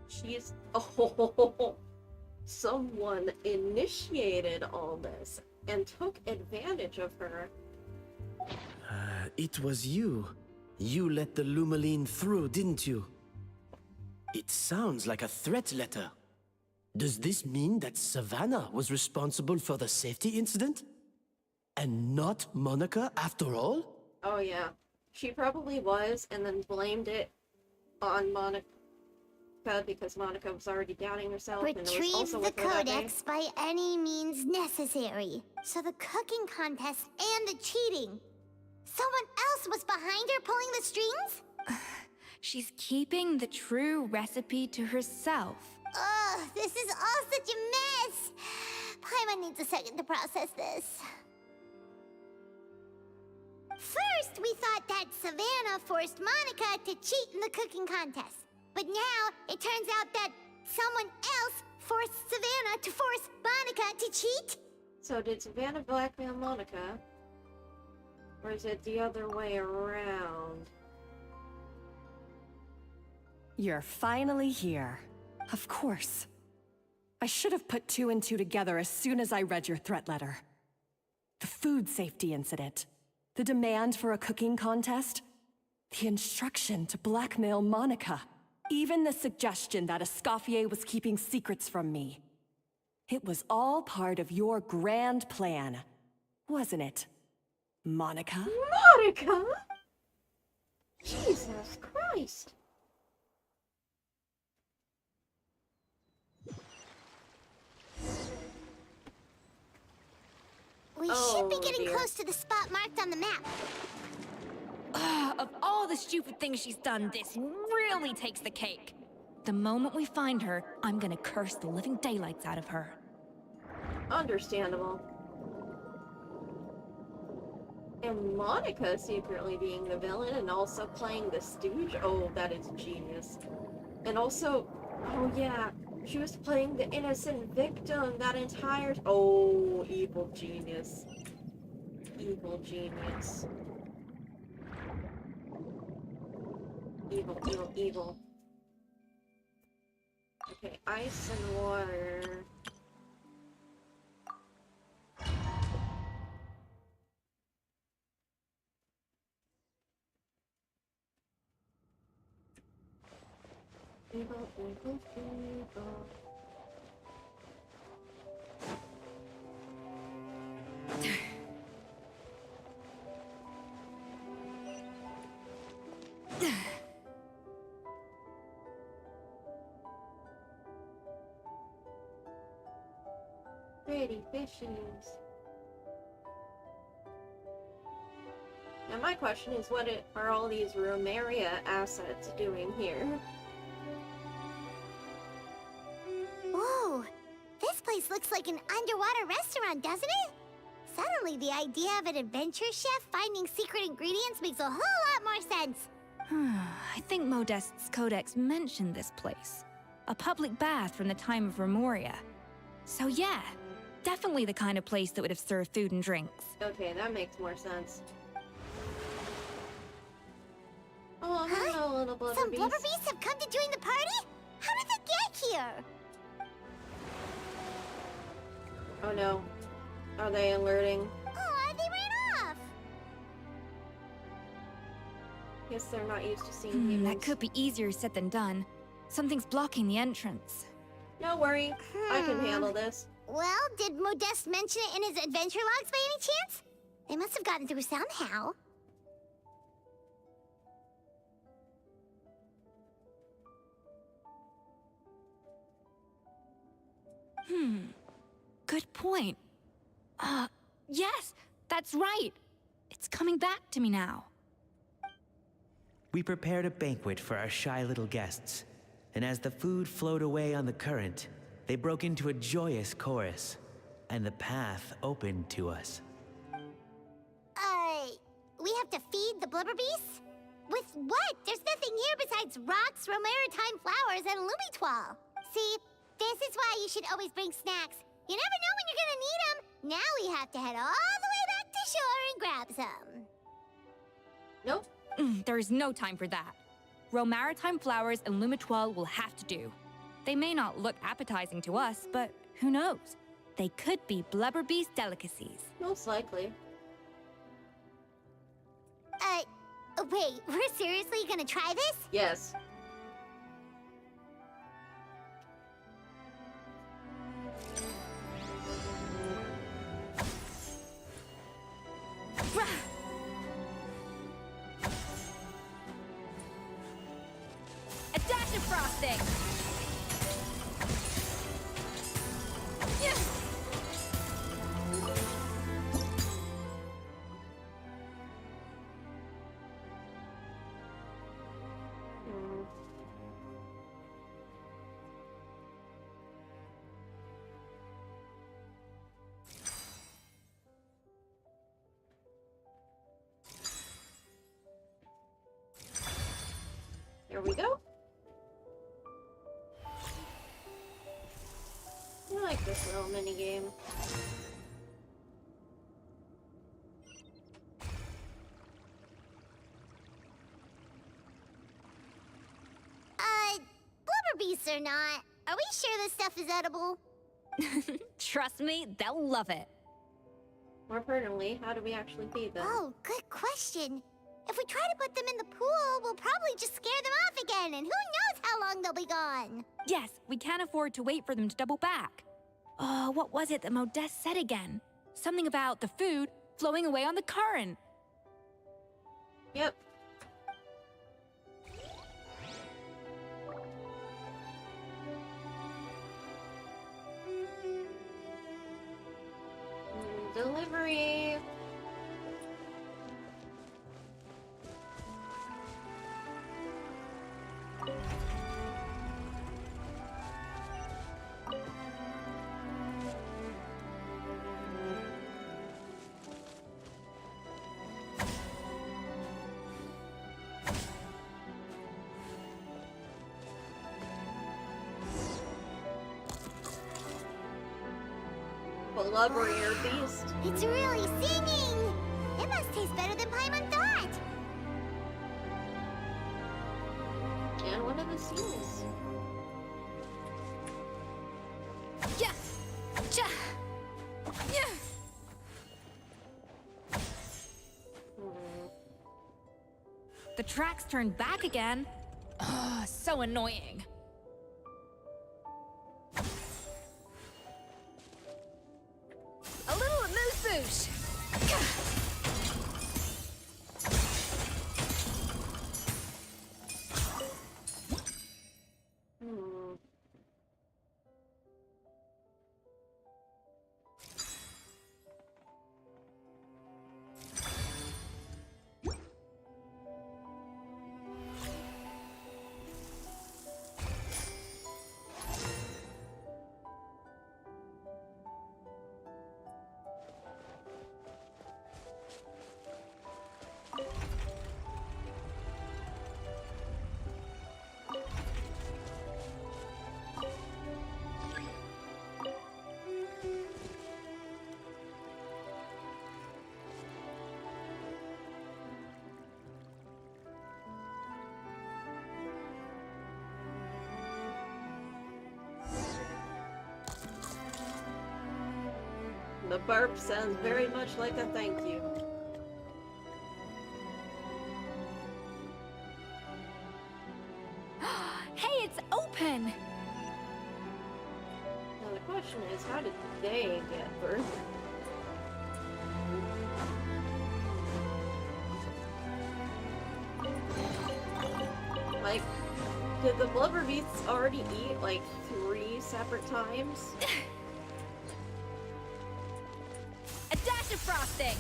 Speaker 1: She's... Oh, someone initiated all this and took advantage of her.
Speaker 23: It was you. You let the Lumaline through, didn't you? It sounds like a threat letter. Does this mean that Savannah was responsible for the safety incident? And not Monica after all?
Speaker 1: Oh yeah. She probably was, and then blamed it on Monica because Monica was already doubting herself and it was
Speaker 4: Retrieve
Speaker 1: also
Speaker 4: the
Speaker 1: with her that day.
Speaker 4: codex by any means necessary. So the cooking contest and the cheating. Someone else was behind her pulling the strings?
Speaker 21: She's keeping the true recipe to herself.
Speaker 4: Ugh, this is all such a mess. Paimon needs a second to process this. First, we thought that Savannah forced Monica to cheat in the cooking contest. But now, it turns out that someone else forced Savannah to force Monica to cheat?
Speaker 1: So did Savannah blackmail Monica? Or is it the other way around?
Speaker 7: You're finally here. Of course. I should have put 2 and 2 together as soon as I read your threat letter. The food safety incident. The demand for a cooking contest. The instruction to blackmail Monica. Even the suggestion that Escoffier was keeping secrets from me. It was all part of your grand plan, wasn't it, Monica?
Speaker 1: Monica? Jesus Christ.
Speaker 4: We should be getting close to the spot marked on the map.
Speaker 21: Of all the stupid things she's done, this really takes the cake. The moment we find her, I'm gonna curse the living daylights out of her.
Speaker 1: Understandable. And Monica secretly being the villain and also playing the stooge? Oh, that is genius. And also, oh yeah, she was playing the innocent victim that entire... Oh, evil genius. Evil genius. Evil, evil, evil. Okay, ice and water. Evil, evil, evil. Pretty fishes. Now my question is, what are all these Romaria assets doing here?
Speaker 4: Whoa, this place looks like an underwater restaurant, doesn't it? Suddenly, the idea of an adventure chef finding secret ingredients makes a whole lot more sense.
Speaker 21: I think Modest's codex mentioned this place. A public bath from the time of Remoria. So yeah, definitely the kind of place that would have served food and drinks.
Speaker 1: Okay, that makes more sense. Oh, hello, little blubber
Speaker 4: Some
Speaker 1: beast.
Speaker 4: blubber beasts have come to join the party? How did they get here?
Speaker 1: Oh no. Are they alerting?
Speaker 4: Oh, they ran off!
Speaker 1: Guess they're not used to seeing humans.
Speaker 21: That could be easier said than done. Something's blocking the entrance.
Speaker 1: No worry, I can handle this.
Speaker 4: Well, did Modeste mention it in his adventure logs by any chance? They must have gotten through somehow.
Speaker 21: Good point. Yes, that's right. It's coming back to me now.
Speaker 11: We prepared a banquet for our shy little guests, and as the food flowed away on the current, they broke into a joyous chorus, and the path opened to us.
Speaker 4: We have to feed the blubber beasts? With what? There's nothing here besides rocks, romaritime flowers, and lumitoile. See, this is why you should always bring snacks. You never know when you're gonna need them. Now we have to head all the way back to shore and grab some.
Speaker 1: Nope.
Speaker 21: There's no time for that. Romaritime flowers and lumitoile will have to do. They may not look appetizing to us, but who knows? They could be blubber beast delicacies.
Speaker 1: Most likely.
Speaker 4: Wait, we're seriously gonna try this?
Speaker 1: Yes.
Speaker 21: dash of frosting! Yeah.
Speaker 1: Here we go. I like this little mini game.
Speaker 4: Blubber beasts or not, are we sure this stuff is edible?
Speaker 21: Trust me, they'll love it.
Speaker 1: More pertinently, how do we actually feed them?
Speaker 4: Oh, good question. If we try to put them in the pool, we'll probably just scare them off again, and who knows how long they'll be gone.
Speaker 21: Yes, we can't afford to wait for them to double back. Oh, what was it that Modeste said again? Something about the food flowing away on the current.
Speaker 1: Yep. Delivery. Blubberier beast.
Speaker 4: It's really singing! It must taste better than Paimon thought!
Speaker 1: And one of the seals.
Speaker 21: Yeah! Ja! Yeah! The tracks turned back again. Ugh, so annoying. A little amuse-bouche.
Speaker 1: The burp sounds very much like a thank you.
Speaker 21: Hey, it's open!
Speaker 1: Now the question is, how did they get through? Like, did the blubber beasts already eat like 3 separate times?
Speaker 21: A dash of frosting!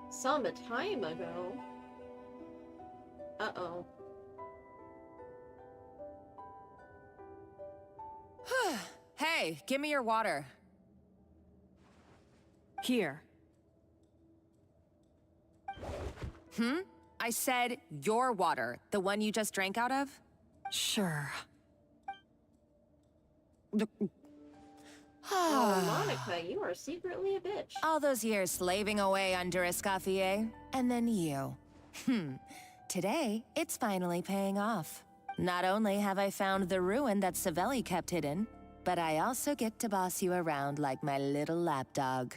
Speaker 1: Some time ago. Uh-oh.
Speaker 2: Hey, give me your water.
Speaker 14: Here.
Speaker 2: I said your water, the one you just drank out of?
Speaker 14: Sure.
Speaker 1: Oh, Monica, you are secretly a bitch.
Speaker 2: All those years slaving away under Escoffier, and then you. Today, it's finally paying off. Not only have I found the ruin that Savelli kept hidden, but I also get to boss you around like my little lapdog.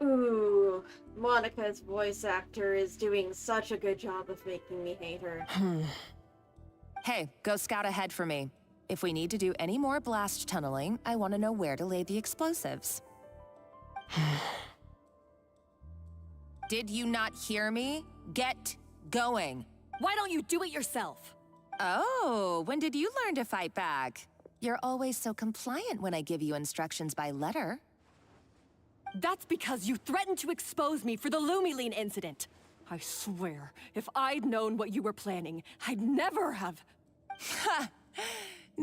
Speaker 1: Ooh, Monica's voice actor is doing such a good job of making me hate her.
Speaker 2: Hey, go scout ahead for me. If we need to do any more blast tunneling, I want to know where to lay the explosives. Did you not hear me? Get going.
Speaker 7: Why don't you do it yourself?
Speaker 2: Oh, when did you learn to fight back? You're always so compliant when I give you instructions by letter.
Speaker 7: That's because you threatened to expose me for the Lumiline incident. I swear, if I'd known what you were planning, I'd never have...
Speaker 2: Ha!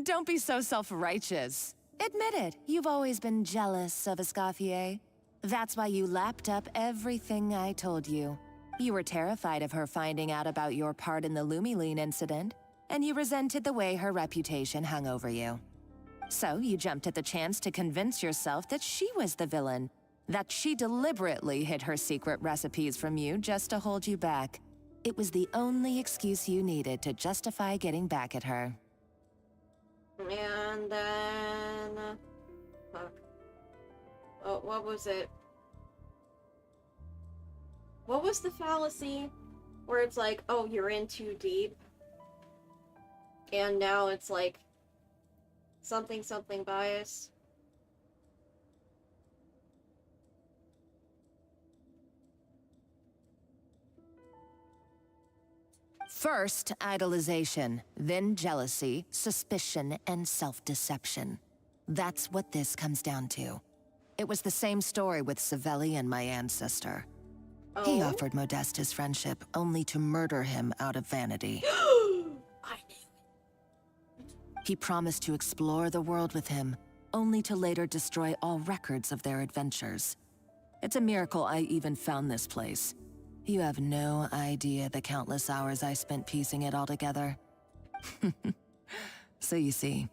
Speaker 2: Don't be so self-righteous. Admit it, you've always been jealous of Escoffier. That's why you lapped up everything I told you. You were terrified of her finding out about your part in the Lumiline incident, and you resented the way her reputation hung over you. So you jumped at the chance to convince yourself that she was the villain, that she deliberately hid her secret recipes from you just to hold you back. It was the only excuse you needed to justify getting back at her.
Speaker 1: And then... fuck. Oh, what was it? What was the fallacy? Where it's like, oh, you're in too deep. And now it's like... something bias.
Speaker 2: First, idolization, then jealousy, suspicion, and self-deception. That's what this comes down to. It was the same story with Savelli and my ancestor. He offered Modeste his friendship, only to murder him out of vanity. He promised to explore the world with him, only to later destroy all records of their adventures. It's a miracle I even found this place. You have no idea the countless hours I spent piecing it all together. So you see,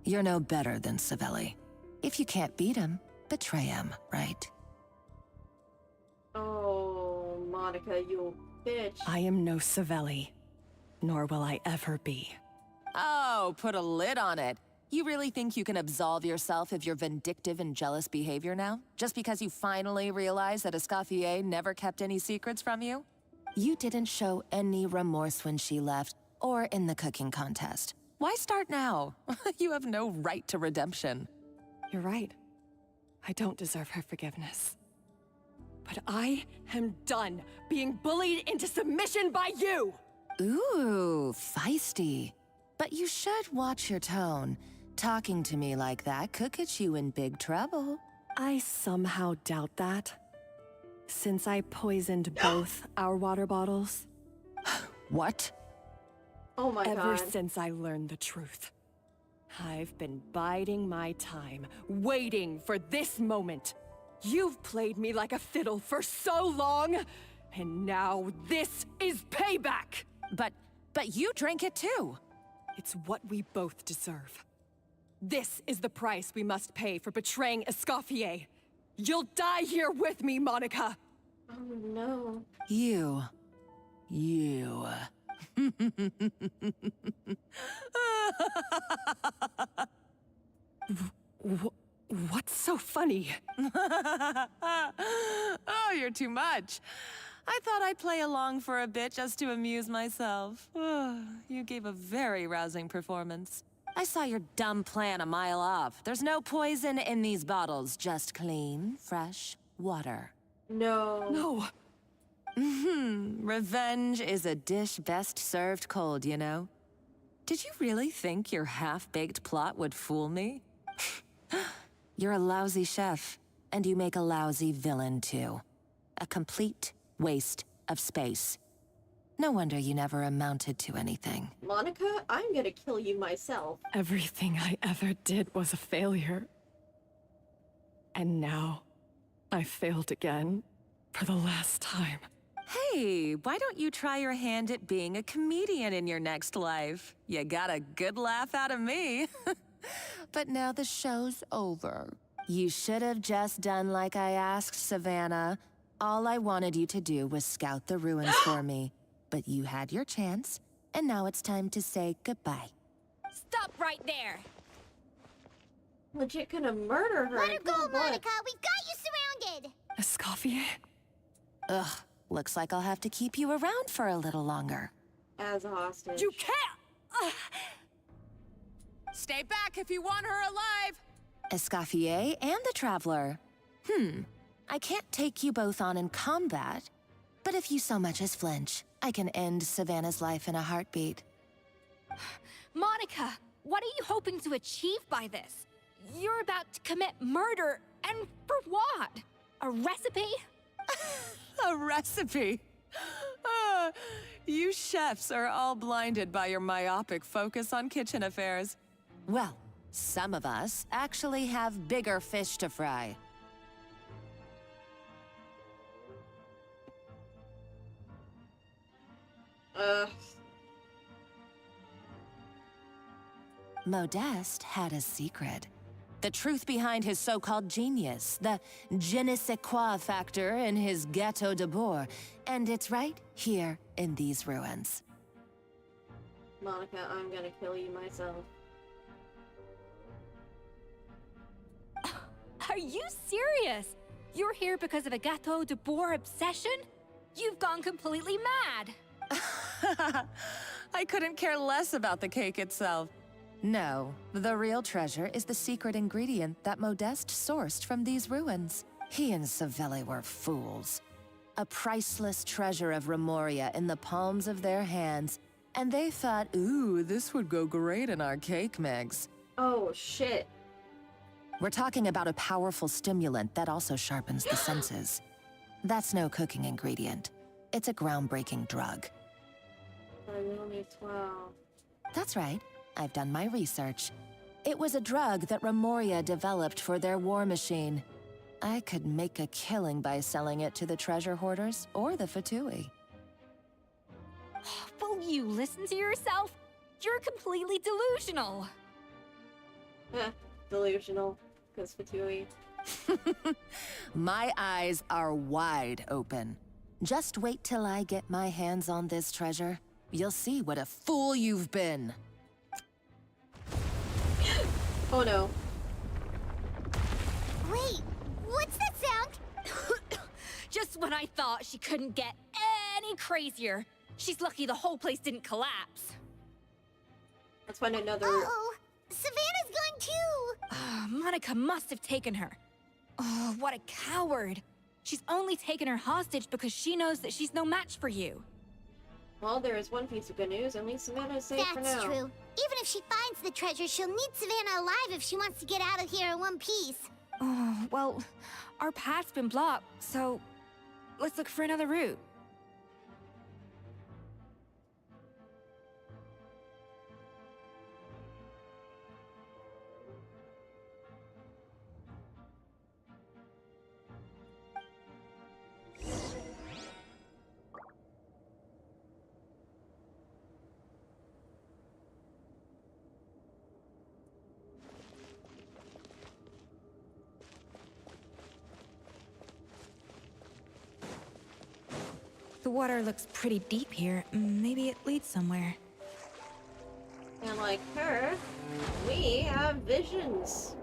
Speaker 2: you're no better than Savelli. If you can't beat him, betray him, right?
Speaker 1: Oh, Monica, you bitch.
Speaker 7: I am no Savelli, nor will I ever be.
Speaker 2: Oh, put a lid on it. You really think you can absolve yourself of your vindictive and jealous behavior now? Just because you finally realized that Escoffier never kept any secrets from you? You didn't show any remorse when she left, or in the cooking contest. Why start now? You have no right to redemption.
Speaker 7: You're right. I don't deserve her forgiveness. But I am done being bullied into submission by you!
Speaker 2: Ooh, feisty. But you should watch your tone. Talking to me like that could get you in big trouble.
Speaker 7: I somehow doubt that. Since I poisoned both our water bottles.
Speaker 2: What?
Speaker 1: Oh my god.
Speaker 7: Ever since I learned the truth. I've been biding my time, waiting for this moment. You've played me like a fiddle for so long, and now this is payback!
Speaker 2: But you drank it too.
Speaker 7: It's what we both deserve. This is the price we must pay for betraying Escoffier. You'll die here with me, Monica!
Speaker 1: Oh no.
Speaker 2: You.
Speaker 7: What's so funny?
Speaker 2: Oh, you're too much. I thought I'd play along for a bit just to amuse myself. You gave a very rousing performance. I saw your dumb plan a mile off. There's no poison in these bottles, just clean, fresh water.
Speaker 1: No.
Speaker 7: No.
Speaker 2: Revenge is a dish best served cold, you know? Did you really think your half-baked plot would fool me? You're a lousy chef, and you make a lousy villain, too. A complete waste of space. No wonder you never amounted to anything.
Speaker 1: Monica, I'm gonna kill you myself.
Speaker 15: Everything I ever did was a failure. And now, I failed again, for the last time.
Speaker 2: Hey, why don't you try your hand at being a comedian in your next life? You got a good laugh out of me. But now the show's over. You should have just done like I asked, Savannah. All I wanted you to do was scout the ruins for me. But you had your chance, and now it's time to say goodbye.
Speaker 21: Stop right there!
Speaker 1: Legit gonna murder her.
Speaker 4: Let her go, Monica! We've got you surrounded!
Speaker 15: Escoffier?
Speaker 2: Ugh, looks like I'll have to keep you around for a little longer.
Speaker 1: As a hostage.
Speaker 21: You can't!
Speaker 14: Stay back if you want her alive!
Speaker 2: Escoffier and the Traveler. I can't take you both on in combat, but if you so much as flinch, I can end Savannah's life in a heartbeat.
Speaker 21: Monica, what are you hoping to achieve by this? You're about to commit murder, and for what? A recipe?
Speaker 2: A recipe? You chefs are all blinded by your myopic focus on kitchen affairs. Well, some of us actually have bigger fish to fry. Modeste had a secret. The truth behind his so-called genius, the je ne sais quoi factor in his Gâteau de Bourg, and it's right here in these ruins.
Speaker 1: Monica, I'm gonna kill you myself.
Speaker 21: Are you serious? You're here because of a Gâteau de Bourg obsession? You've gone completely mad!
Speaker 2: I couldn't care less about the cake itself. No, the real treasure is the secret ingredient that Modeste sourced from these ruins. He and Savelli were fools. A priceless treasure of Remoria in the palms of their hands, and they thought, ooh, this would go great in our cake mix.
Speaker 1: Oh, shit.
Speaker 2: We're talking about a powerful stimulant that also sharpens the senses. That's no cooking ingredient. It's a groundbreaking drug.
Speaker 1: I'm only 12.
Speaker 2: That's right. I've done my research. It was a drug that Remoria developed for their war machine. I could make a killing by selling it to the treasure hoarders or the Fatui.
Speaker 21: Will you listen to yourself? You're completely delusional.
Speaker 1: Delusional. Because Fatui.
Speaker 2: My eyes are wide open. Just wait till I get my hands on this treasure. You'll see what a fool you've been.
Speaker 1: Oh no.
Speaker 4: Wait, what's that sound?
Speaker 21: Just when I thought she couldn't get any crazier. She's lucky the whole place didn't collapse.
Speaker 1: Let's find another...
Speaker 4: Uh-oh, Savannah's gone too!
Speaker 21: Monica must have taken her. Oh, what a coward. She's only taken her hostage because she knows that she's no match for you.
Speaker 1: Well, there is one piece of good news. At least Savannah's safe for now.
Speaker 4: That's true. Even if she finds the treasure, she'll need Savannah alive if she wants to get out of here in one piece.
Speaker 21: Oh, well, our path's been blocked, so let's look for another route. The water looks pretty deep here. Maybe it leads somewhere.
Speaker 1: And like her, we have visions.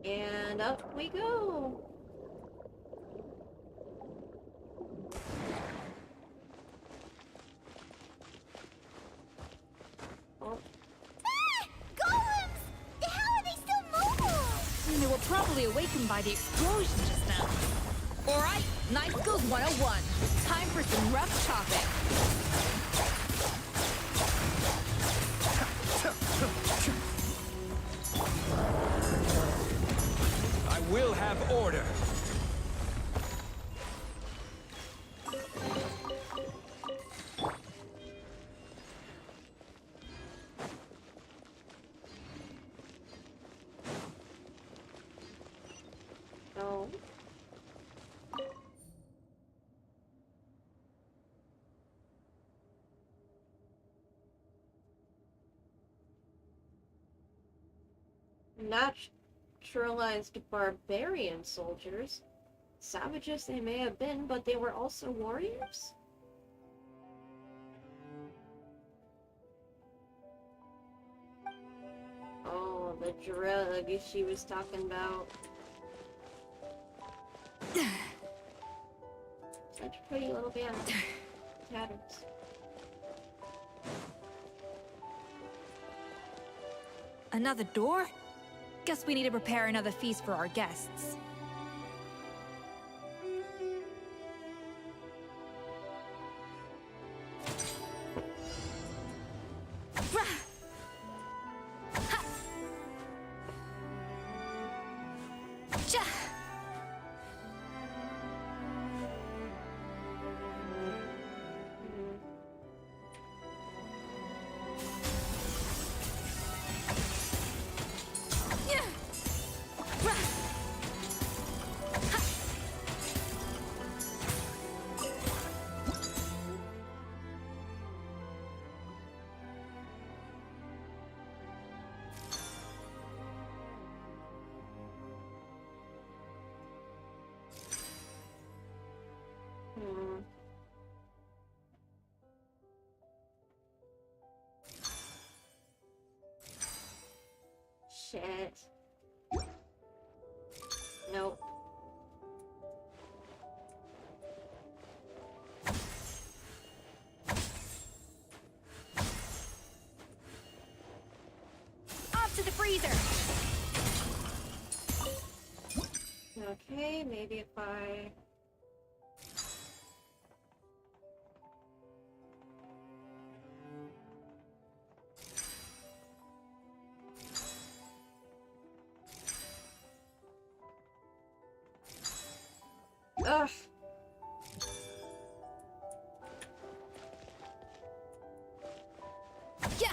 Speaker 1: And up we go. Oh.
Speaker 4: Ah! Golems! How are they still mobile?
Speaker 21: They were probably awakened by the explosion just now. All right, Knife Skills 101. Time for some rough chopping.
Speaker 16: I will have order.
Speaker 1: No. Naturalized barbarian soldiers. Savages they may have been, but they were also warriors? Oh, the drug she was talking about. Such a pretty little band. Tatters.
Speaker 21: Another door? Guess we need to prepare another feast for our guests.
Speaker 1: Shit. Nope.
Speaker 21: Off to the freezer!
Speaker 1: Okay, maybe if I... Ugh.
Speaker 21: Yeah.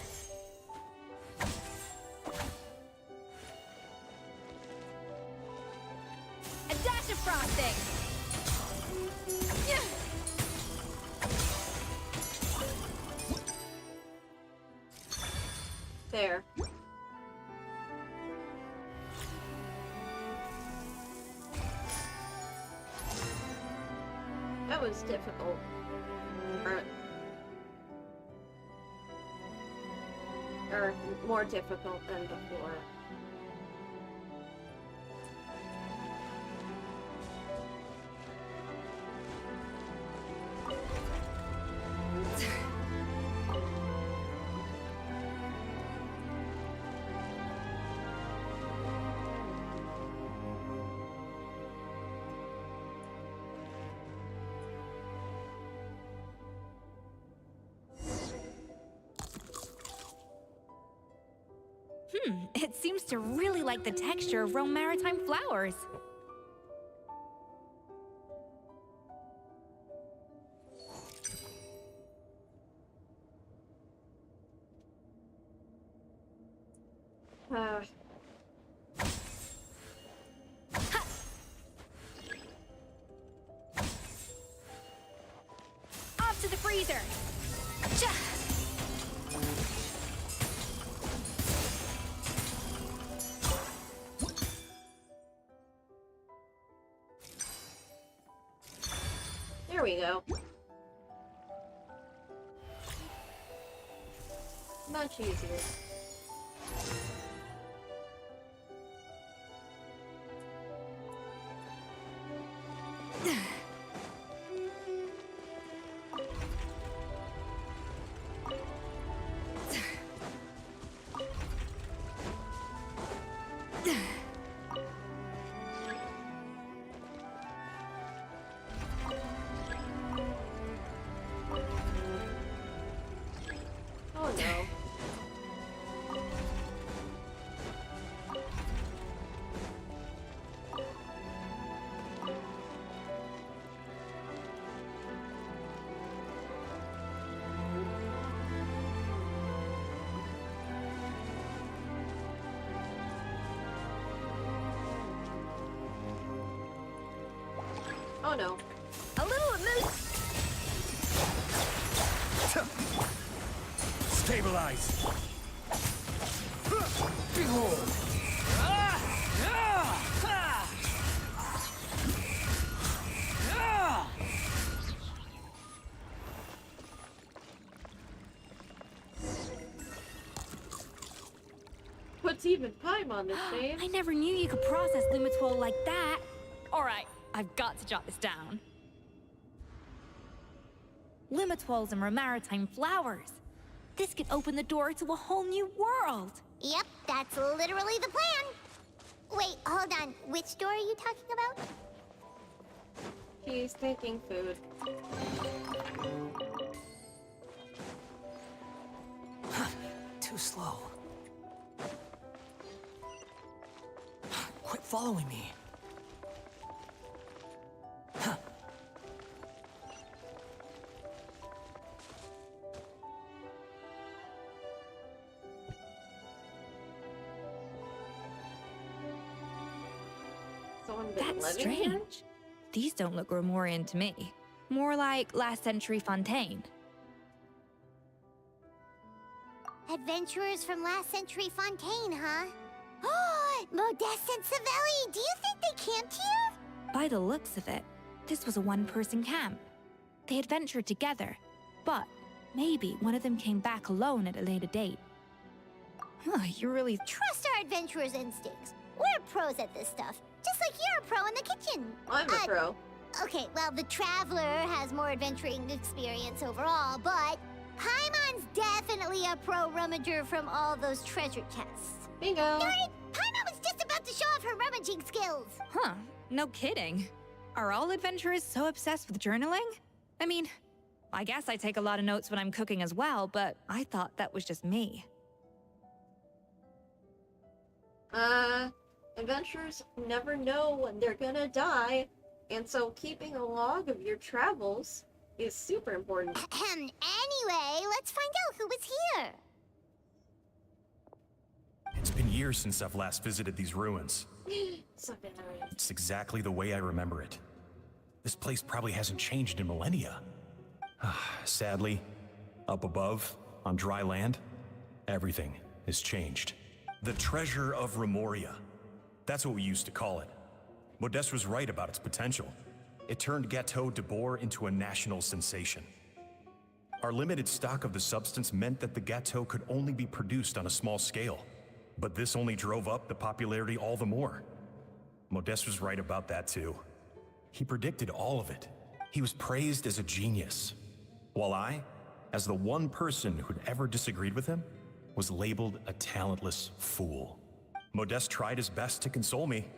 Speaker 21: A dash of frosting. Yeah.
Speaker 1: There. That was difficult. Or more difficult than before.
Speaker 21: It seems to really like the texture of Rome maritime flowers. Off to the freezer!
Speaker 1: There we go. Much easier. Oh no.
Speaker 19: A little moose.
Speaker 16: Stabilize. Behold.
Speaker 1: Puts even time on this game.
Speaker 21: I never knew you could process Lumitwol like that. Alright, I've got to jot this down. Lumitwols and maritime flowers. This could open the door to a whole new world.
Speaker 4: Yep, that's literally the plan. Wait, hold on. Which door are you talking about?
Speaker 1: He's taking food.
Speaker 13: Too slow. Quit following me.
Speaker 21: That's strange. These don't look Grimoirian to me. More like last century Fontaine.
Speaker 4: Adventurers from last century Fontaine, huh? Oh, Modeste and Savelli, do you think they camped here?
Speaker 21: By the looks of it, this was a one-person camp. They adventured together, but maybe one of them came back alone at a later date. You really
Speaker 4: trust our adventurers' instincts. We're pros at this stuff, just like you're a pro in the kitchen.
Speaker 1: I'm a pro.
Speaker 4: Okay, well, the Traveler has more adventuring experience overall, but Paimon's definitely a pro rummager from all those treasure chests.
Speaker 1: Bingo!
Speaker 4: Darn it! Paimon was just about to show off her rummaging skills!
Speaker 21: Huh, no kidding. Are all adventurers so obsessed with journaling? I mean, I guess I take a lot of notes when I'm cooking as well, but I thought that was just me.
Speaker 1: Adventurers never know when they're gonna die, and so keeping a log of your travels is super important.
Speaker 4: Anyway, let's find out who was here.
Speaker 16: It's been years since I've last visited these ruins. It's exactly the way I remember it. This place probably hasn't changed in millennia. Sadly, up above, on dry land, everything has changed. The treasure of Grimoire. That's what we used to call it. Modeste was right about its potential. It turned Gateau de Bourg into a national sensation. Our limited stock of the substance meant that the Gateau could only be produced on a small scale. But this only drove up the popularity all the more. Modeste was right about that too. He predicted all of it. He was praised as a genius. While I, as the one person who'd ever disagreed with him, was labeled a talentless fool. Modeste tried his best to console me,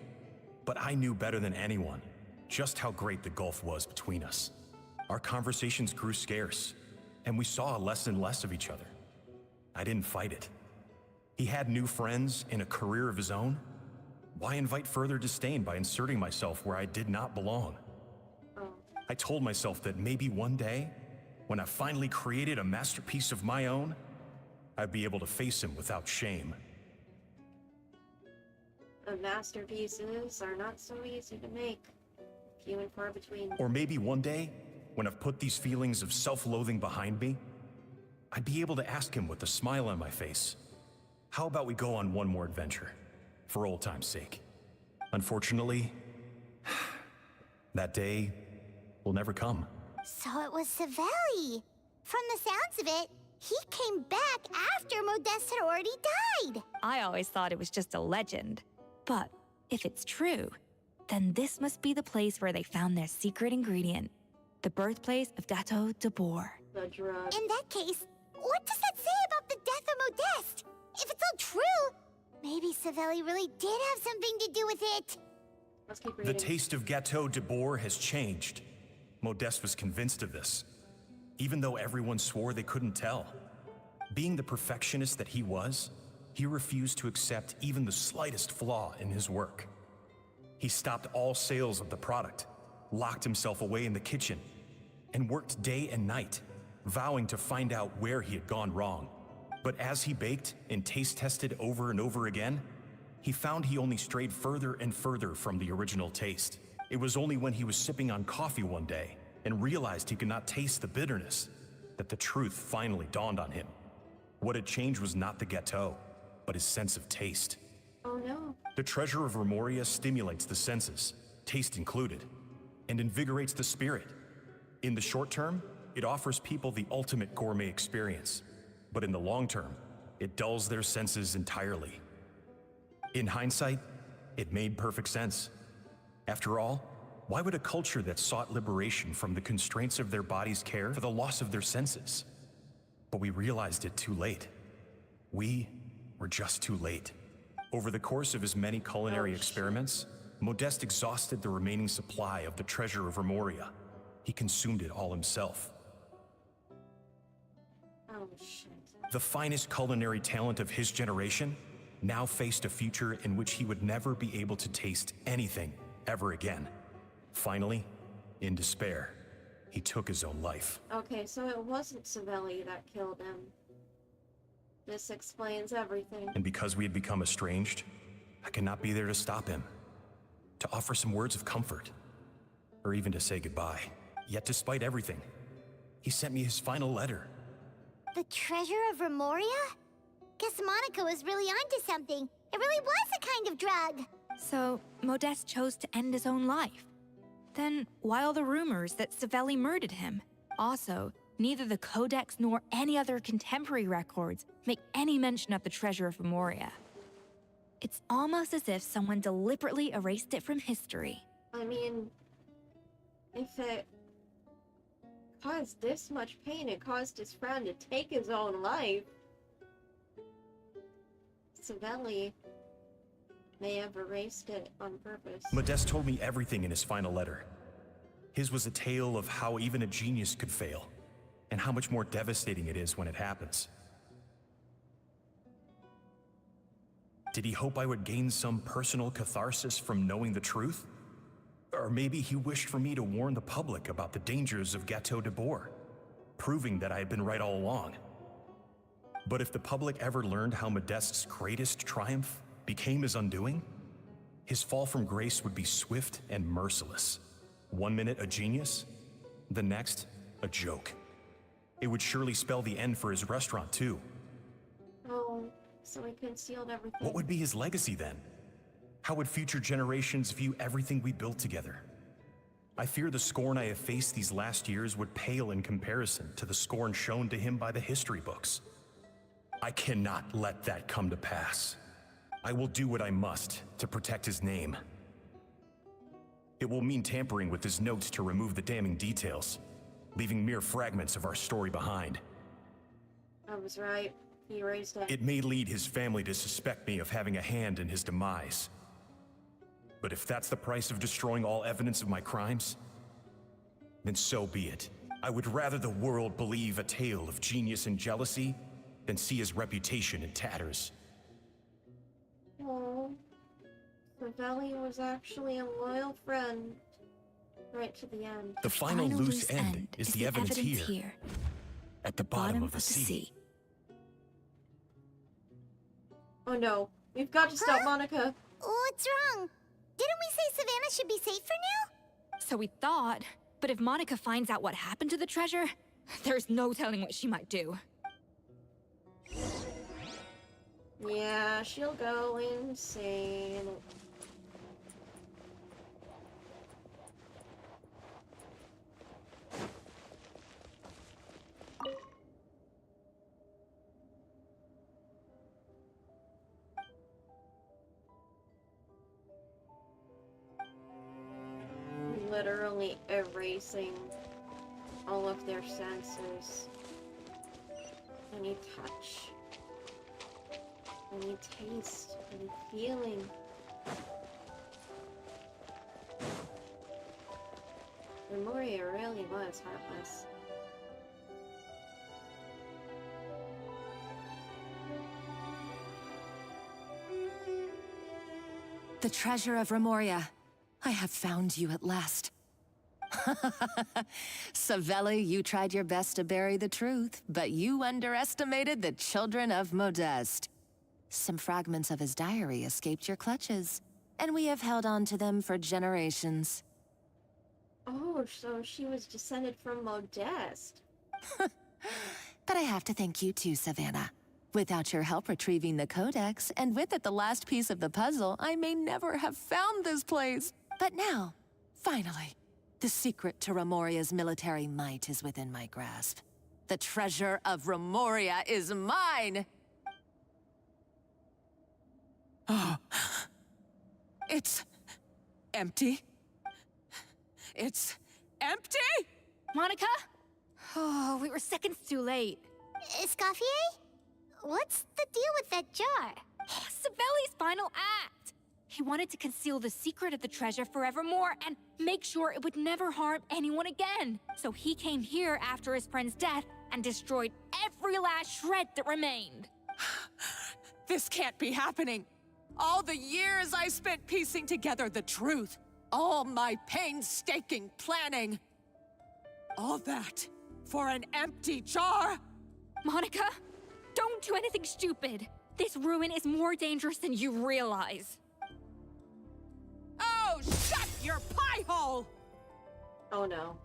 Speaker 16: but I knew better than anyone just how great the gulf was between us. Our conversations grew scarce, and we saw less and less of each other. I didn't fight it. He had new friends and a career of his own. Why invite further disdain by inserting myself where I did not belong? I told myself that maybe one day, when I finally created a masterpiece of my own, I'd be able to face him without shame.
Speaker 1: The masterpieces are not so easy to make. Few and far between.
Speaker 16: Or maybe one day, when I've put these feelings of self-loathing behind me, I'd be able to ask him with a smile on my face, how about we go on one more adventure, for old time's sake? Unfortunately, that day will never come.
Speaker 4: So it was Savelli. From the sounds of it, he came back after Modeste had already died.
Speaker 21: I always thought it was just a legend. But if it's true, then this must be the place where they found their secret ingredient, the birthplace of Gateau de Bourg.
Speaker 1: The drug.
Speaker 4: In that case, what does that say about the death of Modeste? If it's all true, maybe Savelli really did have something to do with it.
Speaker 1: Let's keep reading.
Speaker 16: The taste of Gateau de Bourg has changed. Modeste was convinced of this, even though everyone swore they couldn't tell. Being the perfectionist that he was, he refused to accept even the slightest flaw in his work. He stopped all sales of the product, locked himself away in the kitchen, and worked day and night, vowing to find out where he had gone wrong. But as he baked and taste tested over and over again, he found he only strayed further and further from the original taste. It was only when he was sipping on coffee one day and realized he could not taste the bitterness that the truth finally dawned on him. What had changed was not the gâteau, but his sense of taste.
Speaker 1: Oh no.
Speaker 16: The treasure of Remoria stimulates the senses, taste included, and invigorates the spirit. In the short term, it offers people the ultimate gourmet experience, but in the long term, it dulls their senses entirely. In hindsight, it made perfect sense. After all, why would a culture that sought liberation from the constraints of their bodies care for the loss of their senses? But we realized it too late. We were just too late. Over the course of his many culinary experiments, Modeste exhausted the remaining supply of the treasure of Remoria. He consumed it all himself.
Speaker 1: Oh shit.
Speaker 16: The finest culinary talent of his generation now faced a future in which he would never be able to taste anything ever again. Finally, in despair, he took his own life.
Speaker 1: Okay, so it wasn't Savelli that killed him. This explains everything.
Speaker 16: And because we had become estranged, I cannot be there to stop him, to offer some words of comfort, or even to say goodbye. Yet despite everything, he sent me his final letter.
Speaker 4: The treasure of Remoria? Guess Monica was really onto something. It really was a kind of drug.
Speaker 8: So, Modeste chose to end his own life. Then, why all the rumors that Savelli murdered him? Also, neither the Codex nor any other contemporary records make any mention of the treasure of Remoria. It's almost as if someone deliberately erased it from history.
Speaker 1: I mean, if it caused this much pain, it caused his friend to take his own life. Savelli may have erased it on purpose.
Speaker 16: Modeste told me everything in his final letter. His was a tale of how even a genius could fail, and how much more devastating it is when it happens. Did he hope I would gain some personal catharsis from knowing the truth? Or maybe he wished for me to warn the public about the dangers of Gâteau de Bourg, proving that I had been right all along. But if the public ever learned how Modeste's greatest triumph became his undoing, his fall from grace would be swift and merciless. 1 minute a genius, the next a joke. It would surely spell the end for his restaurant too.
Speaker 1: Oh, so he concealed everything.
Speaker 16: What would be his legacy then? How would future generations view everything we built together? I fear the scorn I have faced these last years would pale in comparison to the scorn shown to him by the history books. I cannot let that come to pass. I will do what I must to protect his name. It will mean tampering with his notes to remove the damning details, leaving mere fragments of our story behind.
Speaker 1: I was right. He erased it.
Speaker 16: It may lead his family to suspect me of having a hand in his demise. But if that's the price of destroying all evidence of my crimes, then so be it. I would rather the world believe a tale of genius and jealousy than see his reputation in tatters.
Speaker 1: Oh, Savelli was actually a loyal friend right to the end.
Speaker 16: The final loose end is the evidence here, at the bottom of the sea.
Speaker 1: Oh no, we've got to stop Monica.
Speaker 4: What's wrong? Didn't we say Savannah should be safe for now?
Speaker 8: So we thought, but if Monica finds out what happened to the treasure, there's no telling what she might do.
Speaker 1: Yeah, she'll go insane. Literally erasing all of their senses. Any touch, any taste, any feeling. Remoria really was heartless.
Speaker 2: The treasure of Remoria. I have found you at last. Savelli, you tried your best to bury the truth, but you underestimated the children of Modeste. Some fragments of his diary escaped your clutches, and we have held on to them for generations.
Speaker 1: Oh, so she was descended from Modeste.
Speaker 2: But I have to thank you too, Savannah. Without your help retrieving the Codex, and with it the last piece of the puzzle, I may never have found this place. But now, finally, the secret to Remoria's military might is within my grasp. The treasure of Remoria is mine! Oh. It's empty. It's empty?
Speaker 8: Monica? Oh, we were seconds too late.
Speaker 4: Escoffier? What's the deal with that jar?
Speaker 8: Oh, Savelli's final act! He wanted to conceal the secret of the treasure forevermore and make sure it would never harm anyone again. So he came here after his friend's death and destroyed every last shred that remained.
Speaker 2: This can't be happening. All the years I spent piecing together the truth. All my painstaking planning. All that for an empty jar?
Speaker 8: Monica, don't do anything stupid. This ruin is more dangerous than you realize.
Speaker 2: Oh, shut your pie hole!
Speaker 1: Oh no.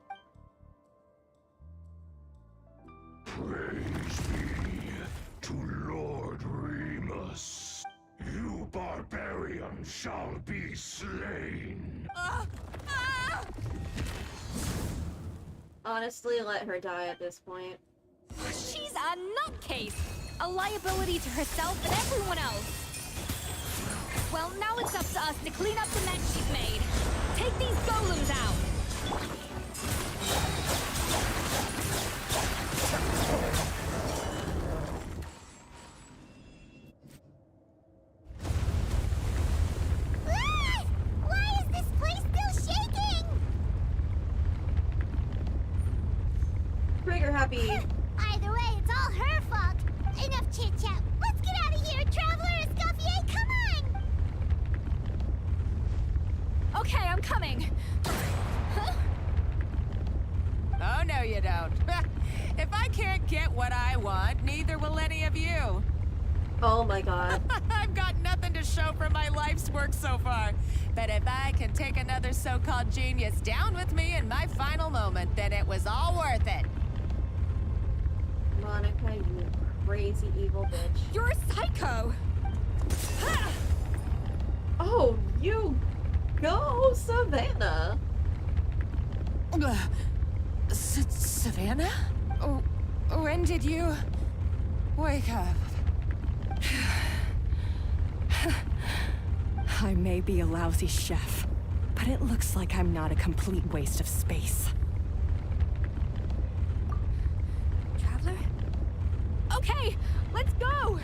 Speaker 6: Praise be to Lord Remus. You barbarian shall be slain.
Speaker 1: Honestly, let her die at this point.
Speaker 8: She's a nutcase! A liability to herself and everyone else. Well, now it's up to us to clean up the mess she's made. Take these golems out!
Speaker 4: Why is this place still shaking?
Speaker 1: Trigger happy.
Speaker 4: Either way, it's all her fault. Enough chit-chat. Let's get out of here, Traveler Escoffier, come on!
Speaker 8: Okay, I'm coming. Huh?
Speaker 2: Oh, no you don't. If I can't get what I want, neither will any of you.
Speaker 1: Oh my god.
Speaker 2: I've got nothing to show for my life's work so far. But if I can take another so-called genius down with me in my final moment, then it was all worth it.
Speaker 1: Monica, you crazy evil bitch.
Speaker 8: You're a psycho!
Speaker 1: Oh, you go, Savannah!
Speaker 2: Savannah? Oh, when did you wake up?
Speaker 7: I may be a lousy chef, but it looks like I'm not a complete waste of space.
Speaker 8: Traveler? Okay, let's go!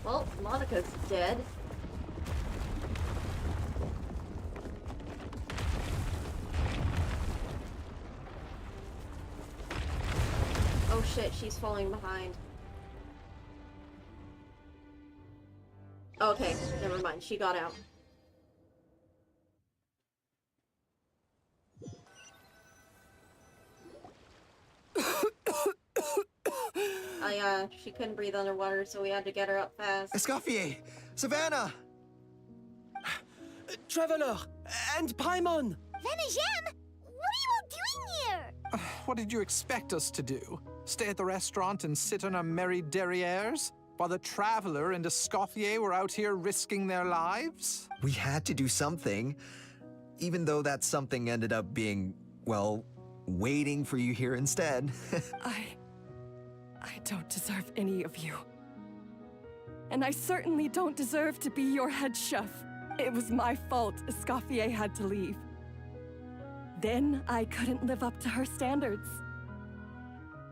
Speaker 1: Well, Monica's dead. Oh shit, she's falling behind. Okay, never mind, she got out. She couldn't breathe underwater, so we had to get her up fast.
Speaker 3: Escoffier! Savannah!
Speaker 23: Traveler! And Paimon!
Speaker 4: Venegem! What are you all doing here?
Speaker 12: What did you expect us to do? Stay at the restaurant and sit on our merry derrieres? While the Traveler and Escoffier were out here risking their lives?
Speaker 3: We had to do something. Even though that something ended up being, well, waiting for you here instead.
Speaker 15: I don't deserve any of you. And I certainly don't deserve to be your head chef. It was my fault Escoffier had to leave. Then I couldn't live up to her standards.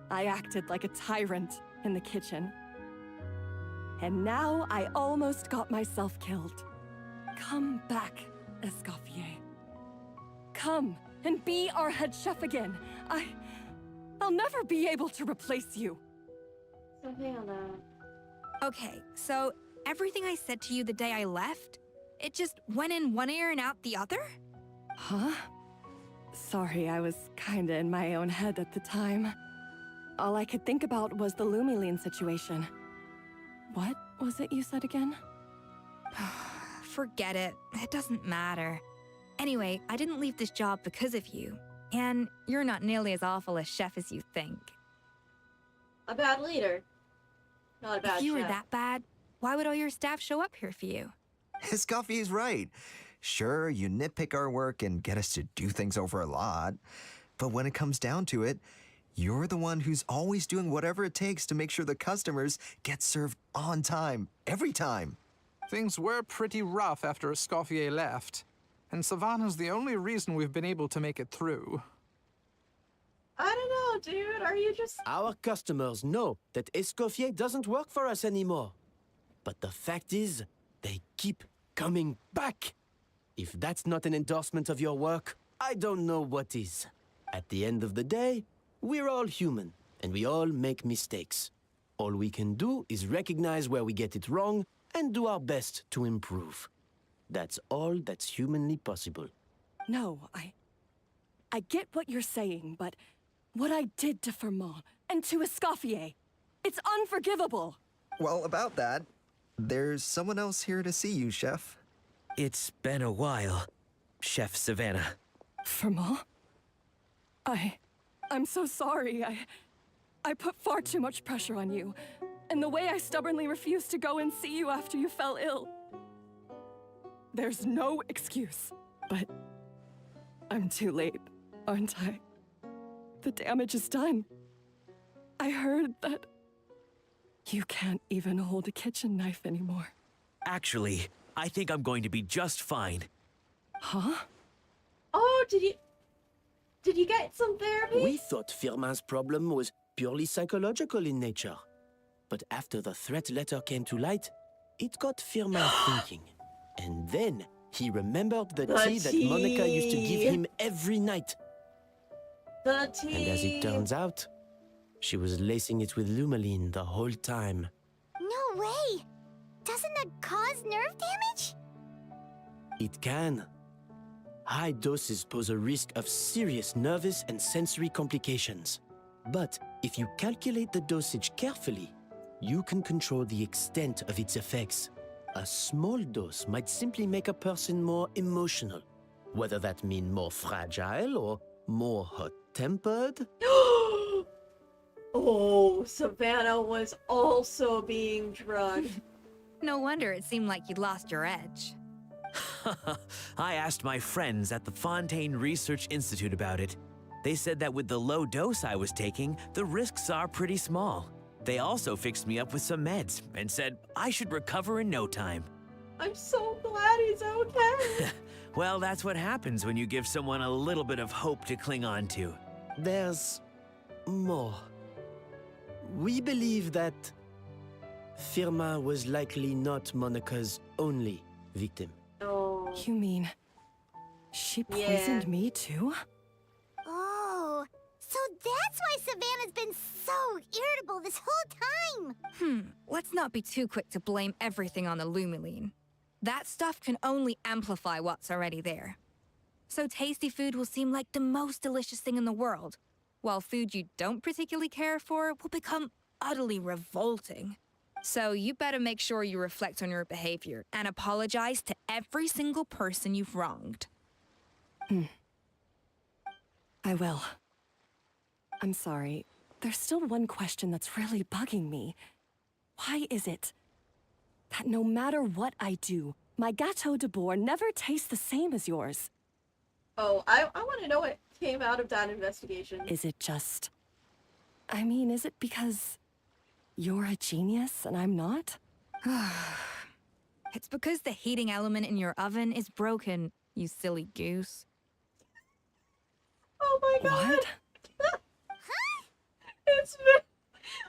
Speaker 15: I acted like a tyrant in the kitchen. And now I almost got myself killed. Come back, Escoffier. Come and be our head chef again. I'll never be able to replace you.
Speaker 1: Savannah.
Speaker 8: Okay, so everything I said to you the day I left, it just went in one ear and out the other?
Speaker 15: Huh? Sorry, I was kinda in my own head at the time. All I could think about was the Lumiline situation. What was it you said again?
Speaker 8: Forget it. It doesn't matter. Anyway, I didn't leave this job because of you. And you're not nearly as awful a chef as you think.
Speaker 1: A bad leader. Not a bad
Speaker 8: If you were
Speaker 1: chef.
Speaker 8: that bad, why would all your staff show up here for you?
Speaker 3: Escoffier's right. Sure, you nitpick our work and get us to do things over a lot. But when it comes down to it, you're the one who's always doing whatever it takes to make sure the customers get served on time, every time.
Speaker 12: Things were pretty rough after Escoffier left, and Savannah's the only reason we've been able to make it through.
Speaker 1: I don't know, dude. Are you just...
Speaker 23: Our customers know that Escoffier doesn't work for us anymore. But the fact is, they keep coming back. If that's not an endorsement of your work, I don't know what is. At the end of the day, we're all human, and we all make mistakes. All we can do is recognize where we get it wrong and do our best to improve. That's all that's humanly possible.
Speaker 15: No, I get what you're saying, but what I did to Firmont and to Escoffier, it's unforgivable.
Speaker 3: Well, about that, there's someone else here to see you, Chef.
Speaker 11: It's been a while, Chef Savannah.
Speaker 15: Firmont? I'm so sorry. I put far too much pressure on you. And the way I stubbornly refused to go and see you after you fell ill. There's no excuse, but I'm too late, aren't I? The damage is done. I heard that you can't even hold a kitchen knife anymore.
Speaker 11: Actually, I think I'm going to be just fine.
Speaker 15: Huh?
Speaker 1: Oh, did you get some therapy?
Speaker 23: We thought Firmin's problem was purely psychological in nature. But after the threat letter came to light, it got Firmin thinking. And then he remembered the tea that Monica used to give him every night.
Speaker 1: The tea.
Speaker 23: And as it turns out, she was lacing it with Lumaline the whole time.
Speaker 4: No way! Doesn't that cause nerve damage?
Speaker 23: It can. High doses pose a risk of serious nervous and sensory complications. But if you calculate the dosage carefully, you can control the extent of its effects. A small dose might simply make a person more emotional, whether that means more fragile or more hot-tempered.
Speaker 1: Oh, Savannah was also being drugged.
Speaker 8: No wonder it seemed like you'd lost your edge.
Speaker 11: I asked my friends at the Fontaine Research Institute about it. They said that with the low dose I was taking, the risks are pretty small. They also fixed me up with some meds and said I should recover in no time.
Speaker 1: I'm so glad he's okay.
Speaker 11: Well, that's what happens when you give someone a little bit of hope to cling on to.
Speaker 23: There's more. We believe that Firmin was likely not Monica's only victim.
Speaker 1: Oh.
Speaker 15: You mean she poisoned me too?
Speaker 4: Oh, so that's why Savannah's been so irritable this whole time.
Speaker 8: Let's not be too quick to blame everything on the Lumaline. That stuff can only amplify what's already there. So tasty food will seem like the most delicious thing in the world, while food you don't particularly care for will become utterly revolting. So you better make sure you reflect on your behavior and apologize to every single person you've wronged.
Speaker 15: I will. I'm sorry. There's still one question that's really bugging me. Why is it that no matter what I do, my Gâteau de Bourg never tastes the same as yours?
Speaker 1: Oh, I want to know what came out of that investigation.
Speaker 15: Is it just... I mean, is it because you're a genius and I'm not?
Speaker 8: It's because the heating element in your oven is broken, you silly goose.
Speaker 1: Oh my god!
Speaker 15: What?
Speaker 1: It's been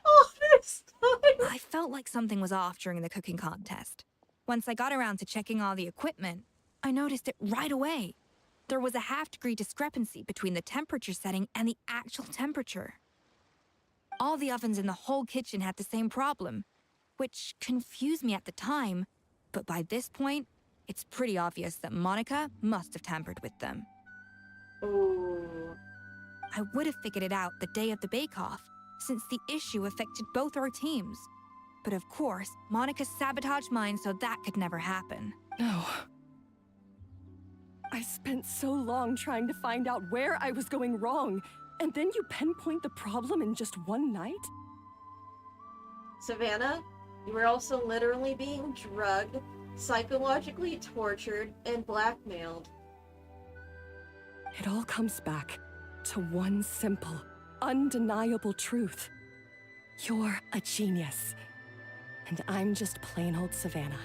Speaker 1: all this time!
Speaker 8: I felt like something was off during the cooking contest. Once I got around to checking all the equipment, I noticed it right away. There was a half-degree discrepancy between the temperature setting and the actual temperature. All the ovens in the whole kitchen had the same problem, which confused me at the time, but by this point, it's pretty obvious that Monica must have tampered with them.
Speaker 1: Oh.
Speaker 8: I would have figured it out the day of the bake-off, since the issue affected both our teams. But of course, Monica sabotaged mine so that could never happen.
Speaker 15: No. I spent so long trying to find out where I was going wrong, and then you pinpoint the problem in just one night?
Speaker 1: Savannah, you were also literally being drugged, psychologically tortured, and blackmailed.
Speaker 15: It all comes back to one simple, undeniable truth. You're a genius, and I'm just plain old Savannah.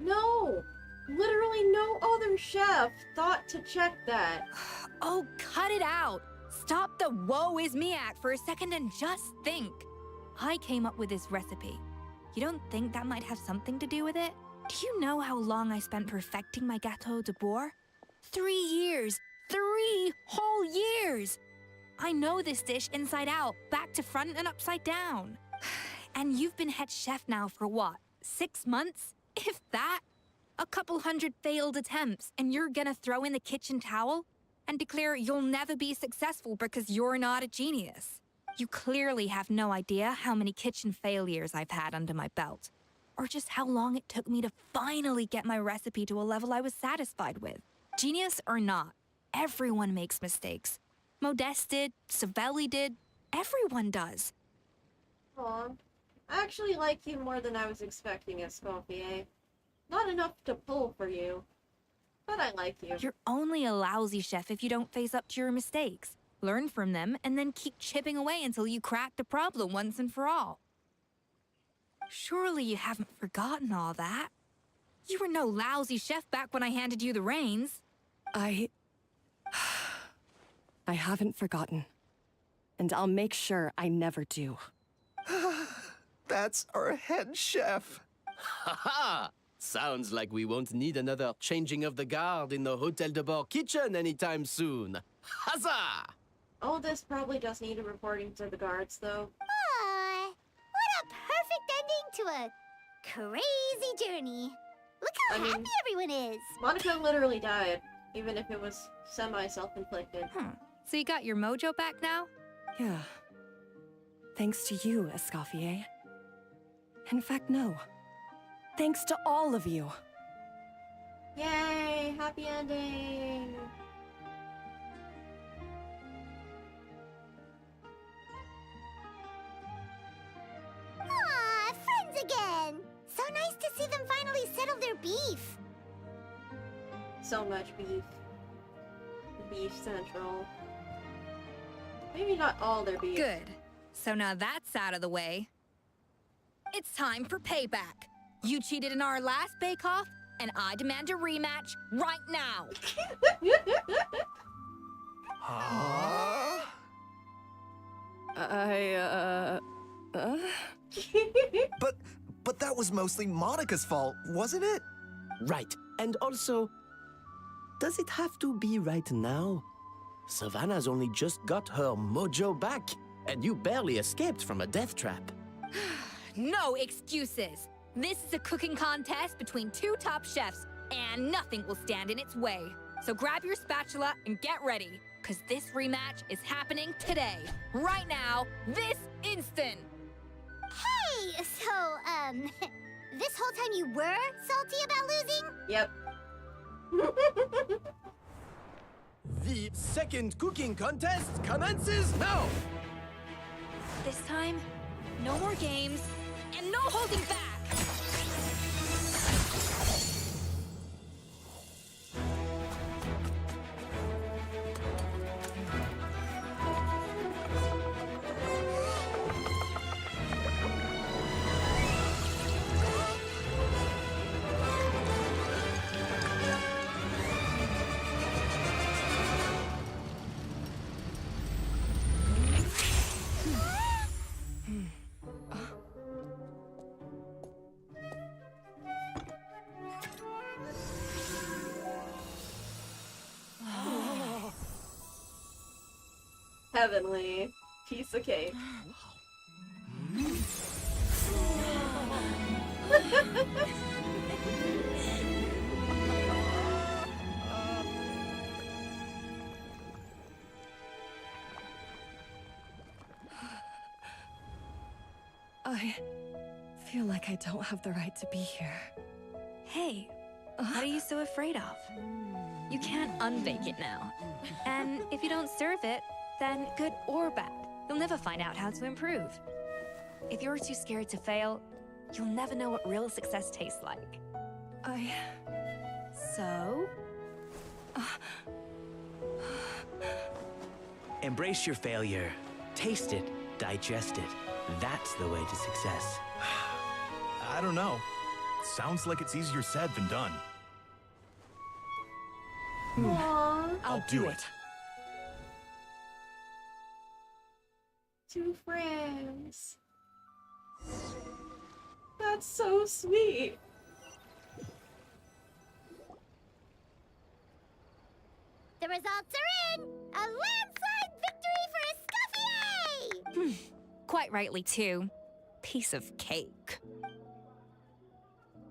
Speaker 1: No! Literally no other chef thought to check that.
Speaker 8: Oh, cut it out! Stop the woe is me act for a second and just think. I came up with this recipe. You don't think that might have something to do with it? Do you know how long I spent perfecting my gâteau de bois? 3 years! 3 whole years! I know this dish inside out, back to front and upside down. And you've been head chef now for what, 6 months? If that? A couple hundred failed attempts, and you're gonna throw in the kitchen towel and declare you'll never be successful because you're not a genius. You clearly have no idea how many kitchen failures I've had under my belt, or just how long it took me to finally get my recipe to a level I was satisfied with. Genius or not, everyone makes mistakes. Modeste did, Savelli did, everyone does.
Speaker 1: Aw, I actually like you more than I was expecting, Escoffier. Not enough to pull for you, but I like you.
Speaker 8: You're only a lousy chef if you don't face up to your mistakes, learn from them, and then keep chipping away until you crack the problem once and for all. Surely you haven't forgotten all that. You were no lousy chef back when I handed you the reins.
Speaker 15: I haven't forgotten. And I'll make sure I never do.
Speaker 10: That's our head chef.
Speaker 23: Ha ha! Sounds like we won't need another changing of the guard in the Hotel de Bord kitchen anytime soon. Huzzah!
Speaker 1: All this probably just needed reporting to the guards, though.
Speaker 4: What a perfect ending to a crazy journey. Look how happy everyone is.
Speaker 1: Monica literally died, even if it was semi-self-inflicted.
Speaker 8: So you got your mojo back now?
Speaker 15: Yeah. Thanks to you, Escoffier. In fact, no. Thanks to all of you.
Speaker 1: Yay! Happy ending!
Speaker 4: Aw, friends again. So nice to see them finally settle their beef.
Speaker 1: So much beef. Beef Central. Maybe not all their beef.
Speaker 8: Good. So now that's out of the way. It's time for payback. You cheated in our last bake-off, and I demand a rematch right now.
Speaker 3: But that was mostly Monica's fault, wasn't it?
Speaker 23: Right. And also, does it have to be right now? Savannah's only just got her mojo back, and you barely escaped from a death trap.
Speaker 8: No excuses. This is a cooking contest between 2 top chefs, and nothing will stand in its way. So grab your spatula and get ready, because this rematch is happening today, right now, this instant.
Speaker 4: Hey, so, this whole time you were salty about losing?
Speaker 1: Yep.
Speaker 10: The second cooking contest commences now!
Speaker 8: This time, no more games, and no holding back!
Speaker 1: Heavenly. Piece of cake.
Speaker 15: feel like I don't have the right to be here.
Speaker 8: Hey, what are you so afraid of? You can't unbake it now. And if you don't serve it, then good or bad, you'll never find out how to improve. If you're too scared to fail, you'll never know what real success tastes like. So?
Speaker 11: Embrace your failure. Taste it. Digest it. That's the way to success.
Speaker 16: I don't know. Sounds like it's easier said than done.
Speaker 1: Aww.
Speaker 16: I'll do it.
Speaker 1: Two friends. That's so sweet.
Speaker 4: The results are in! A landslide victory for Escoffier!
Speaker 8: Quite rightly, too. Piece of cake.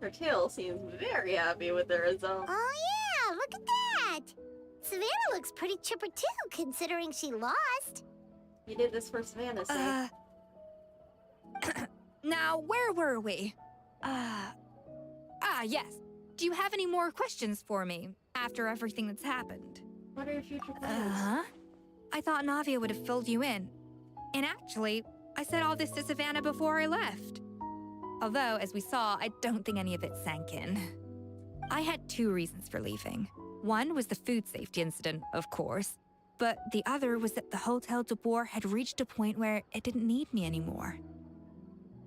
Speaker 1: Her tail seems very happy with the result.
Speaker 4: Oh yeah, look at that! Savannah looks pretty chipper too, considering she lost.
Speaker 1: You did this for Savannah's sake.
Speaker 8: Now, where were we? Yes. Do you have any more questions for me after everything that's happened?
Speaker 1: What are your future plans?
Speaker 8: I thought Navia would have filled you in. And actually, I said all this to Savannah before I left. Although, as we saw, I don't think any of it sank in. I had two reasons for leaving. One was the food safety incident, of course. But the other was that the Hotel de Boer had reached a point where it didn't need me anymore.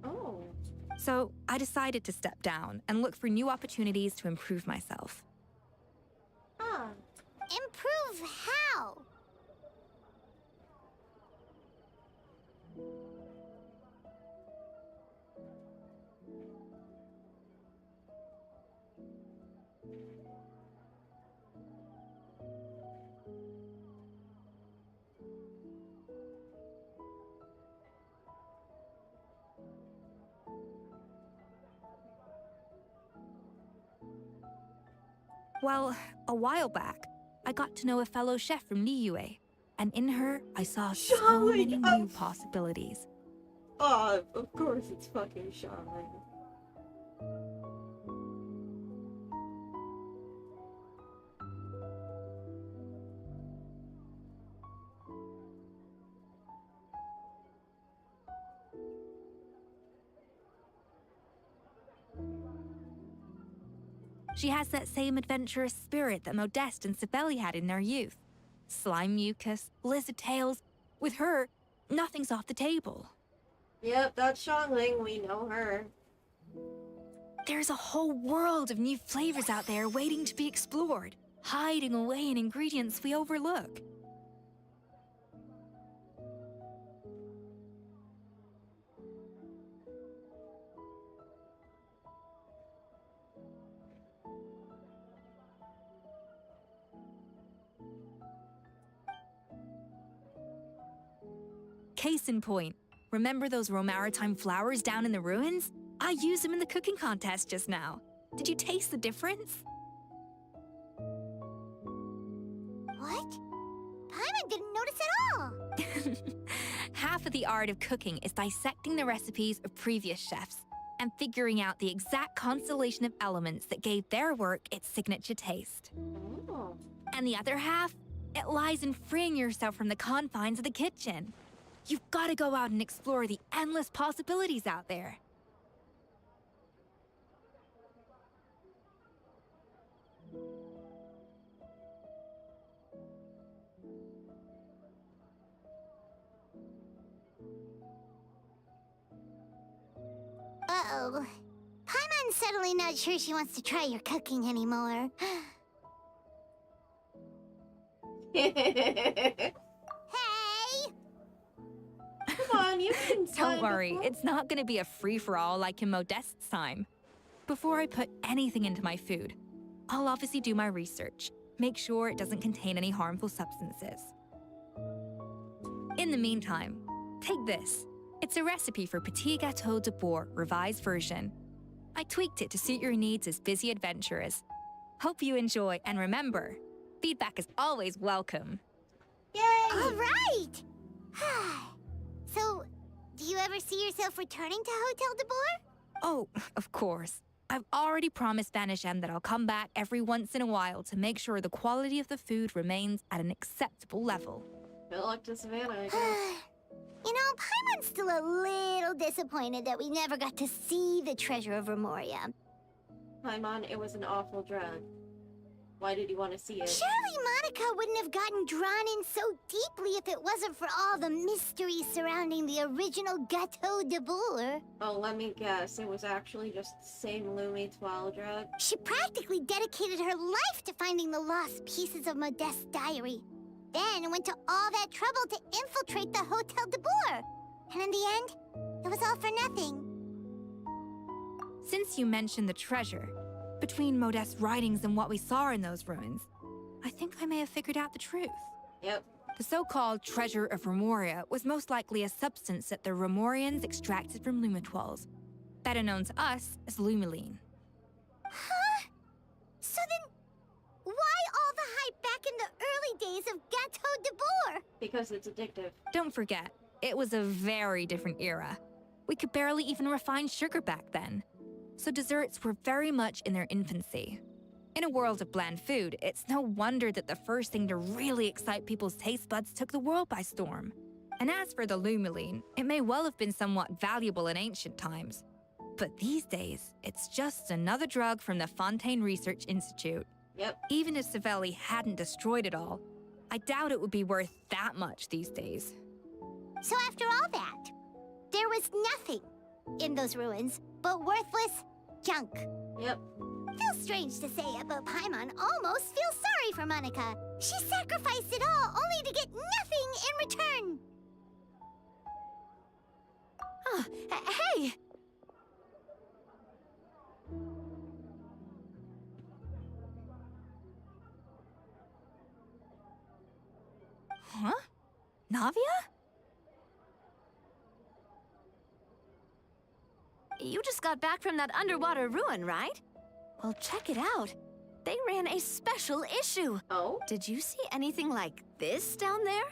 Speaker 1: Oh.
Speaker 8: So I decided to step down and look for new opportunities to improve myself.
Speaker 4: Improve how?
Speaker 8: Well, a while back, I got to know a fellow chef from Niue, and in her, I saw so many new possibilities.
Speaker 1: Oh, of course it's fucking Charlotte.
Speaker 8: She has that same adventurous spirit that Modeste and Sibeli had in their youth. Slime mucus, lizard tails. With her, nothing's off the table.
Speaker 1: Yep, that's Xiangling. We know her.
Speaker 8: There's a whole world of new flavors out there waiting to be explored, hiding away in ingredients we overlook. Case in point, remember those Romaritime flowers down in the ruins? I used them in the cooking contest just now. Did you taste the difference?
Speaker 4: What? Paimon didn't notice at all.
Speaker 8: Half of the art of cooking is dissecting the recipes of previous chefs and figuring out the exact constellation of elements that gave their work its signature taste.
Speaker 1: Oh.
Speaker 8: And the other half, it lies in freeing yourself from the confines of the kitchen. You've got to go out and explore the endless possibilities out there.
Speaker 4: Uh-oh. Paimon's suddenly not sure she wants to try your cooking anymore.
Speaker 1: Hey! Come on, you can
Speaker 8: Don't worry, it's not going to be a free-for-all like in Modeste's time. Before I put anything into my food, I'll obviously do my research, make sure it doesn't contain any harmful substances. In the meantime, take this. It's a recipe for Petit Gâteau de Boer, revised version. I tweaked it to suit your needs as busy adventurers. Hope you enjoy, and remember, feedback is always welcome.
Speaker 1: Yay!
Speaker 4: All right! So, do you ever see yourself returning to Hotel de Boer?
Speaker 8: Oh, of course. I've already promised Vanish M that I'll come back every once in a while to make sure the quality of the food remains at an acceptable level.
Speaker 1: Good luck to Savannah, I guess.
Speaker 4: You know, Paimon's still a little disappointed that we never got to see the treasure of Remoria.
Speaker 1: Paimon, it was an awful drug. Why did you want to see it?
Speaker 4: Surely Monica wouldn't have gotten drawn in so deeply if it wasn't for all the mystery surrounding the original Gâteau de Bourg.
Speaker 1: Oh, let me guess. It was actually just the same Lumi Twal drug?
Speaker 4: She practically dedicated her life to finding the lost pieces of Modeste's diary. Then went to all that trouble to infiltrate the Hotel de Bourg. And in the end, it was all for nothing.
Speaker 8: Since you mentioned the treasure, between Modeste's writings and what we saw in those ruins, I think I may have figured out the truth.
Speaker 1: Yep.
Speaker 8: The so-called treasure of Remoria was most likely a substance that the Remorians extracted from Lumitwals, better known to us as Lumiline.
Speaker 4: Huh? So then, why all the hype back in the early days of Gâteau de Bourg?
Speaker 1: Because it's addictive.
Speaker 8: Don't forget, it was a very different era. We could barely even refine sugar back then. So desserts were very much in their infancy. In a world of bland food, it's no wonder that the first thing to really excite people's taste buds took the world by storm. And as for the Lumiline, it may well have been somewhat valuable in ancient times. But these days, it's just another drug from the Fontaine Research Institute.
Speaker 1: Yep.
Speaker 8: Even if Savelli hadn't destroyed it all, I doubt it would be worth that much these days.
Speaker 4: So after all that, there was nothing in those ruins but worthless junk.
Speaker 1: Yep.
Speaker 4: Feels strange to say it, but Paimon almost feels sorry for Monica. She sacrificed it all only to get nothing in return.
Speaker 19: Oh, hey!
Speaker 8: Huh? Navia?
Speaker 19: You just got back from that underwater ruin, right? Well, check it out. They ran a special issue.
Speaker 1: Oh?
Speaker 19: Did you see anything like this down there?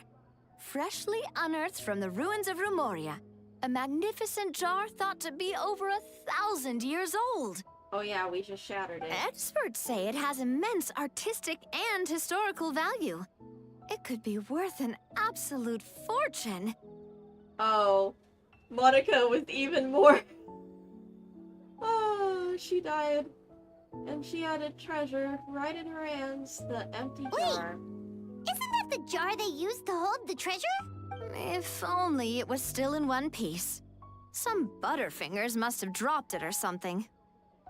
Speaker 19: Freshly unearthed from the ruins of Remoria. A magnificent jar thought to be over 1,000 years old.
Speaker 1: Oh yeah, we just shattered it.
Speaker 19: Experts say it has immense artistic and historical value. It could be worth an absolute fortune.
Speaker 1: Oh, Monica with even more. Oh, she died. And she had a treasure right in her hands, the empty jar.
Speaker 4: Isn't that the jar they used to hold the treasure?
Speaker 19: If only it was still in one piece. Some butterfingers must have dropped it or something.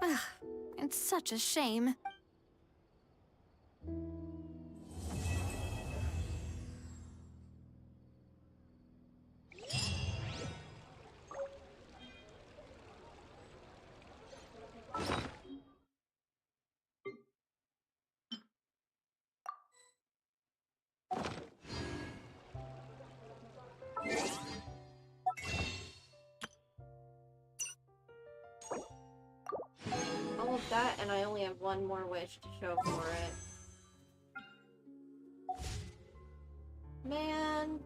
Speaker 19: Ugh, it's such a shame.
Speaker 1: All of that, and I only have one more wish to show for it. Man.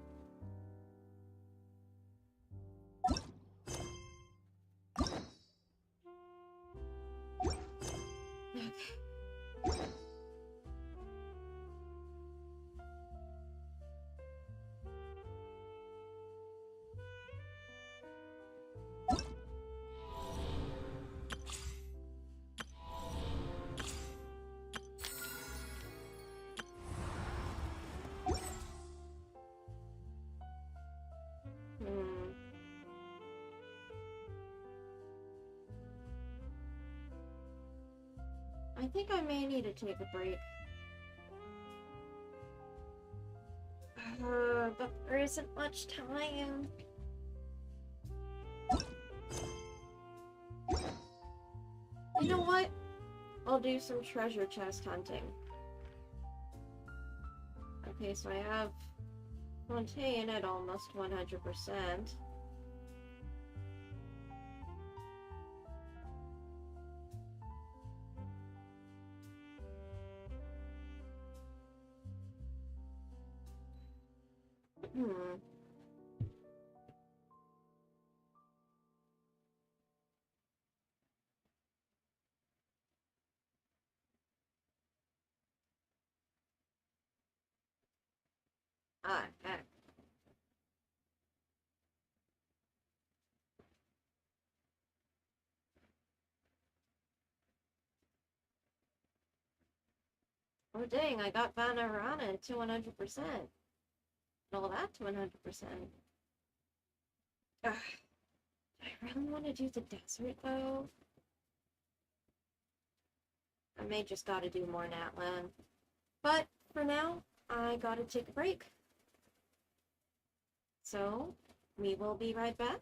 Speaker 1: I think I may need to take a break. But there isn't much time. You know what? I'll do some treasure chest hunting. Okay, so I have Fontaine at almost 100%. Ah, heck. Oh dang, I got Vanarana to 100%. And all that to 100%. Ugh. Do I really want to do the desert, though? I may just gotta do more Natlan. But, for now, I gotta take a break. So, we will be right back.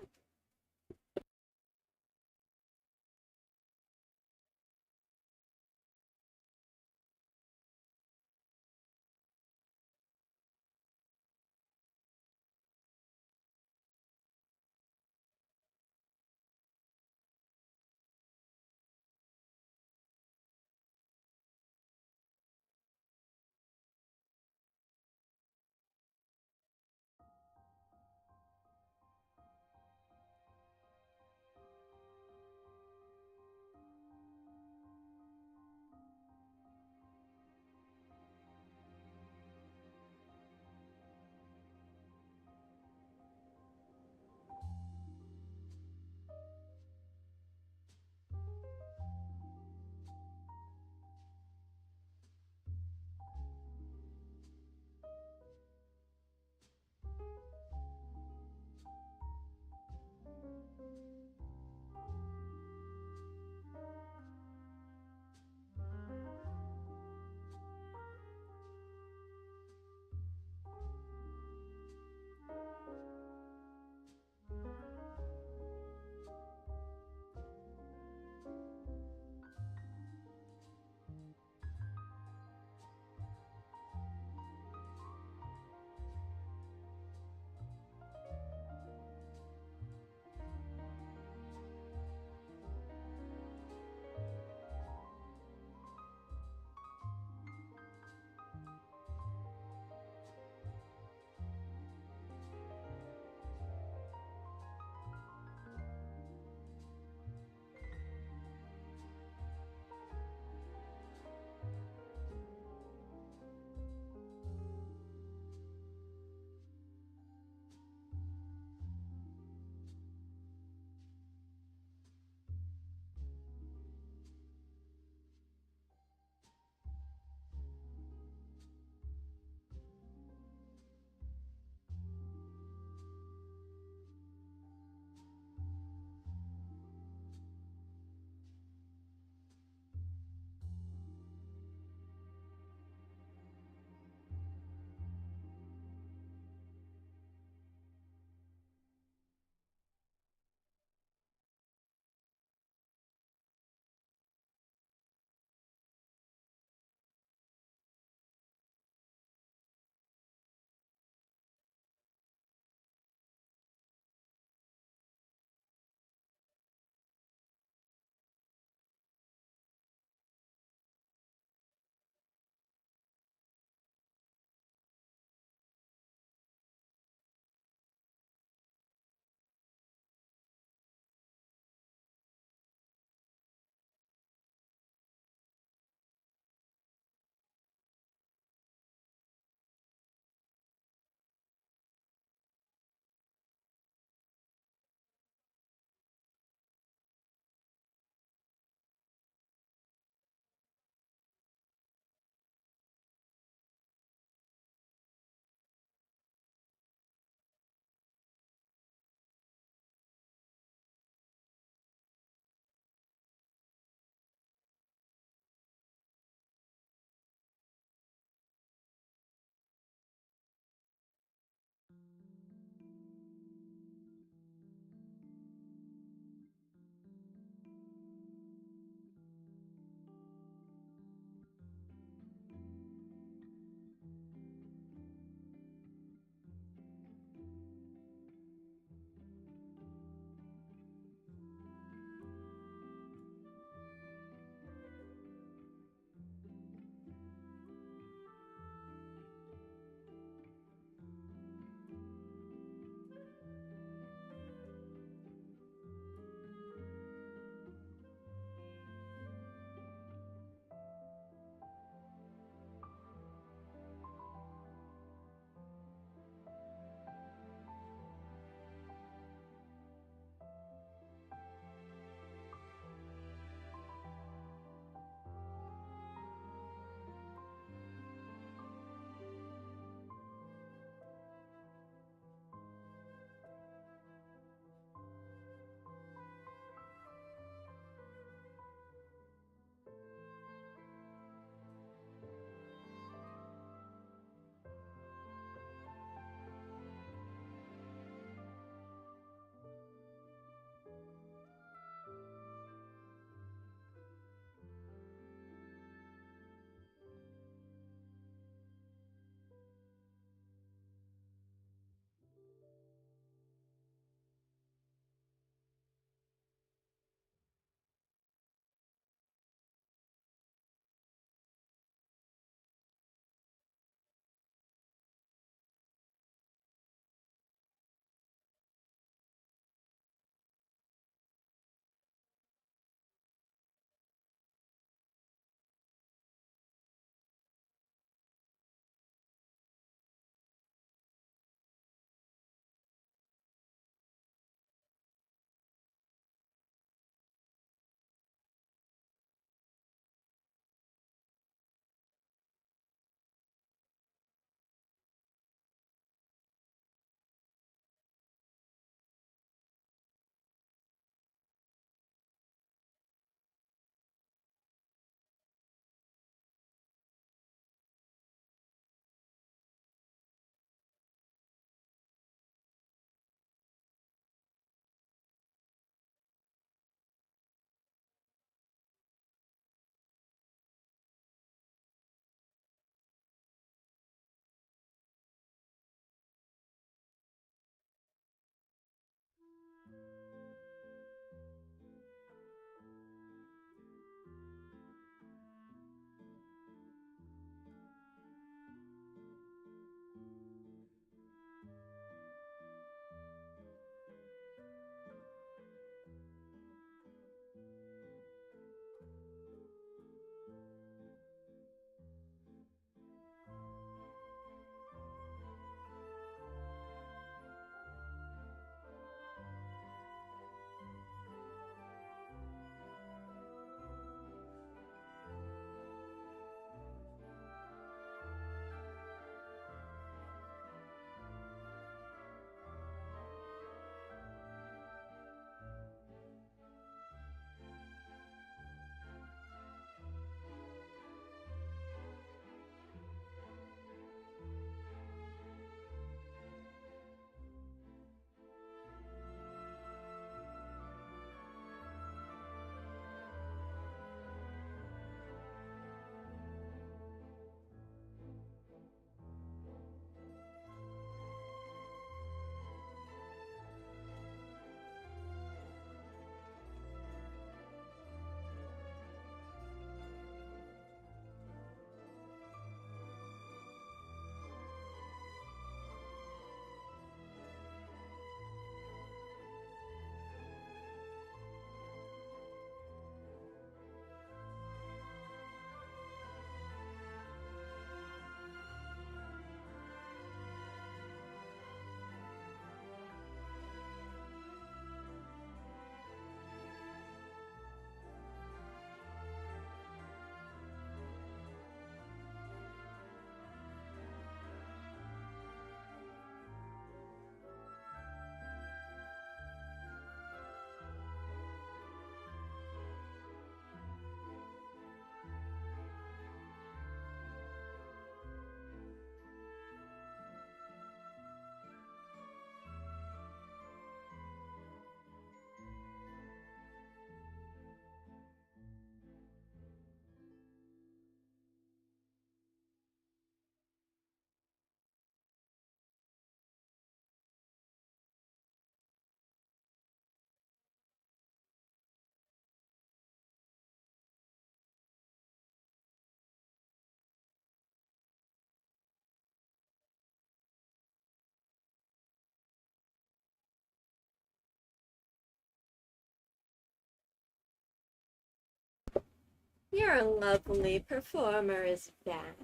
Speaker 1: Your lovely performer is back.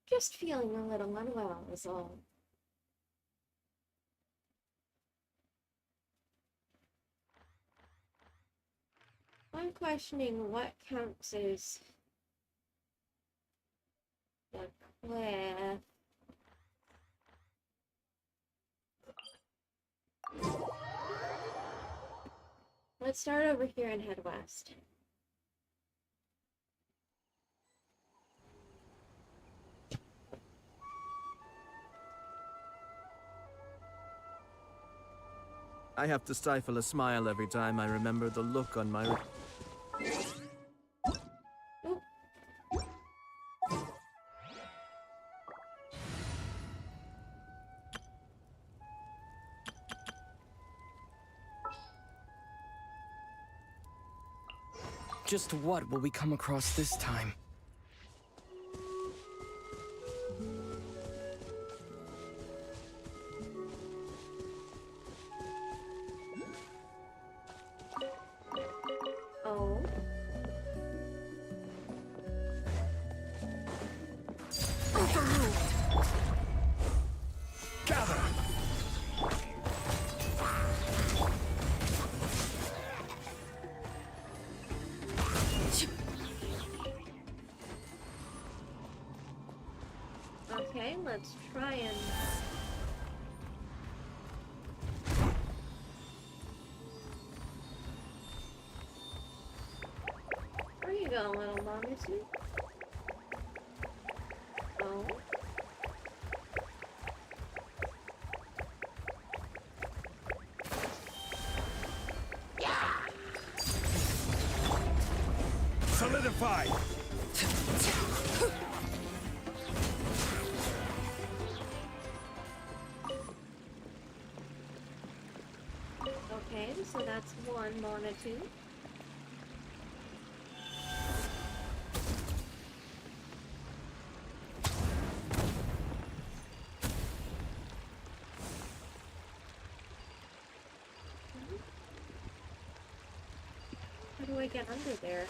Speaker 1: Just feeling a little unwell is all. I'm questioning what counts as the cliff. Let's start over here and head west.
Speaker 9: I have to stifle a smile every time I remember the look on my...
Speaker 13: Just what will we come across this time?
Speaker 1: Oh.
Speaker 13: Overruled!
Speaker 6: Gather!
Speaker 1: Okay, let's try and... Where you going, little Mizuki? Oh.
Speaker 6: Solidify!
Speaker 1: Okay, so that's one monotone. How do I get under there?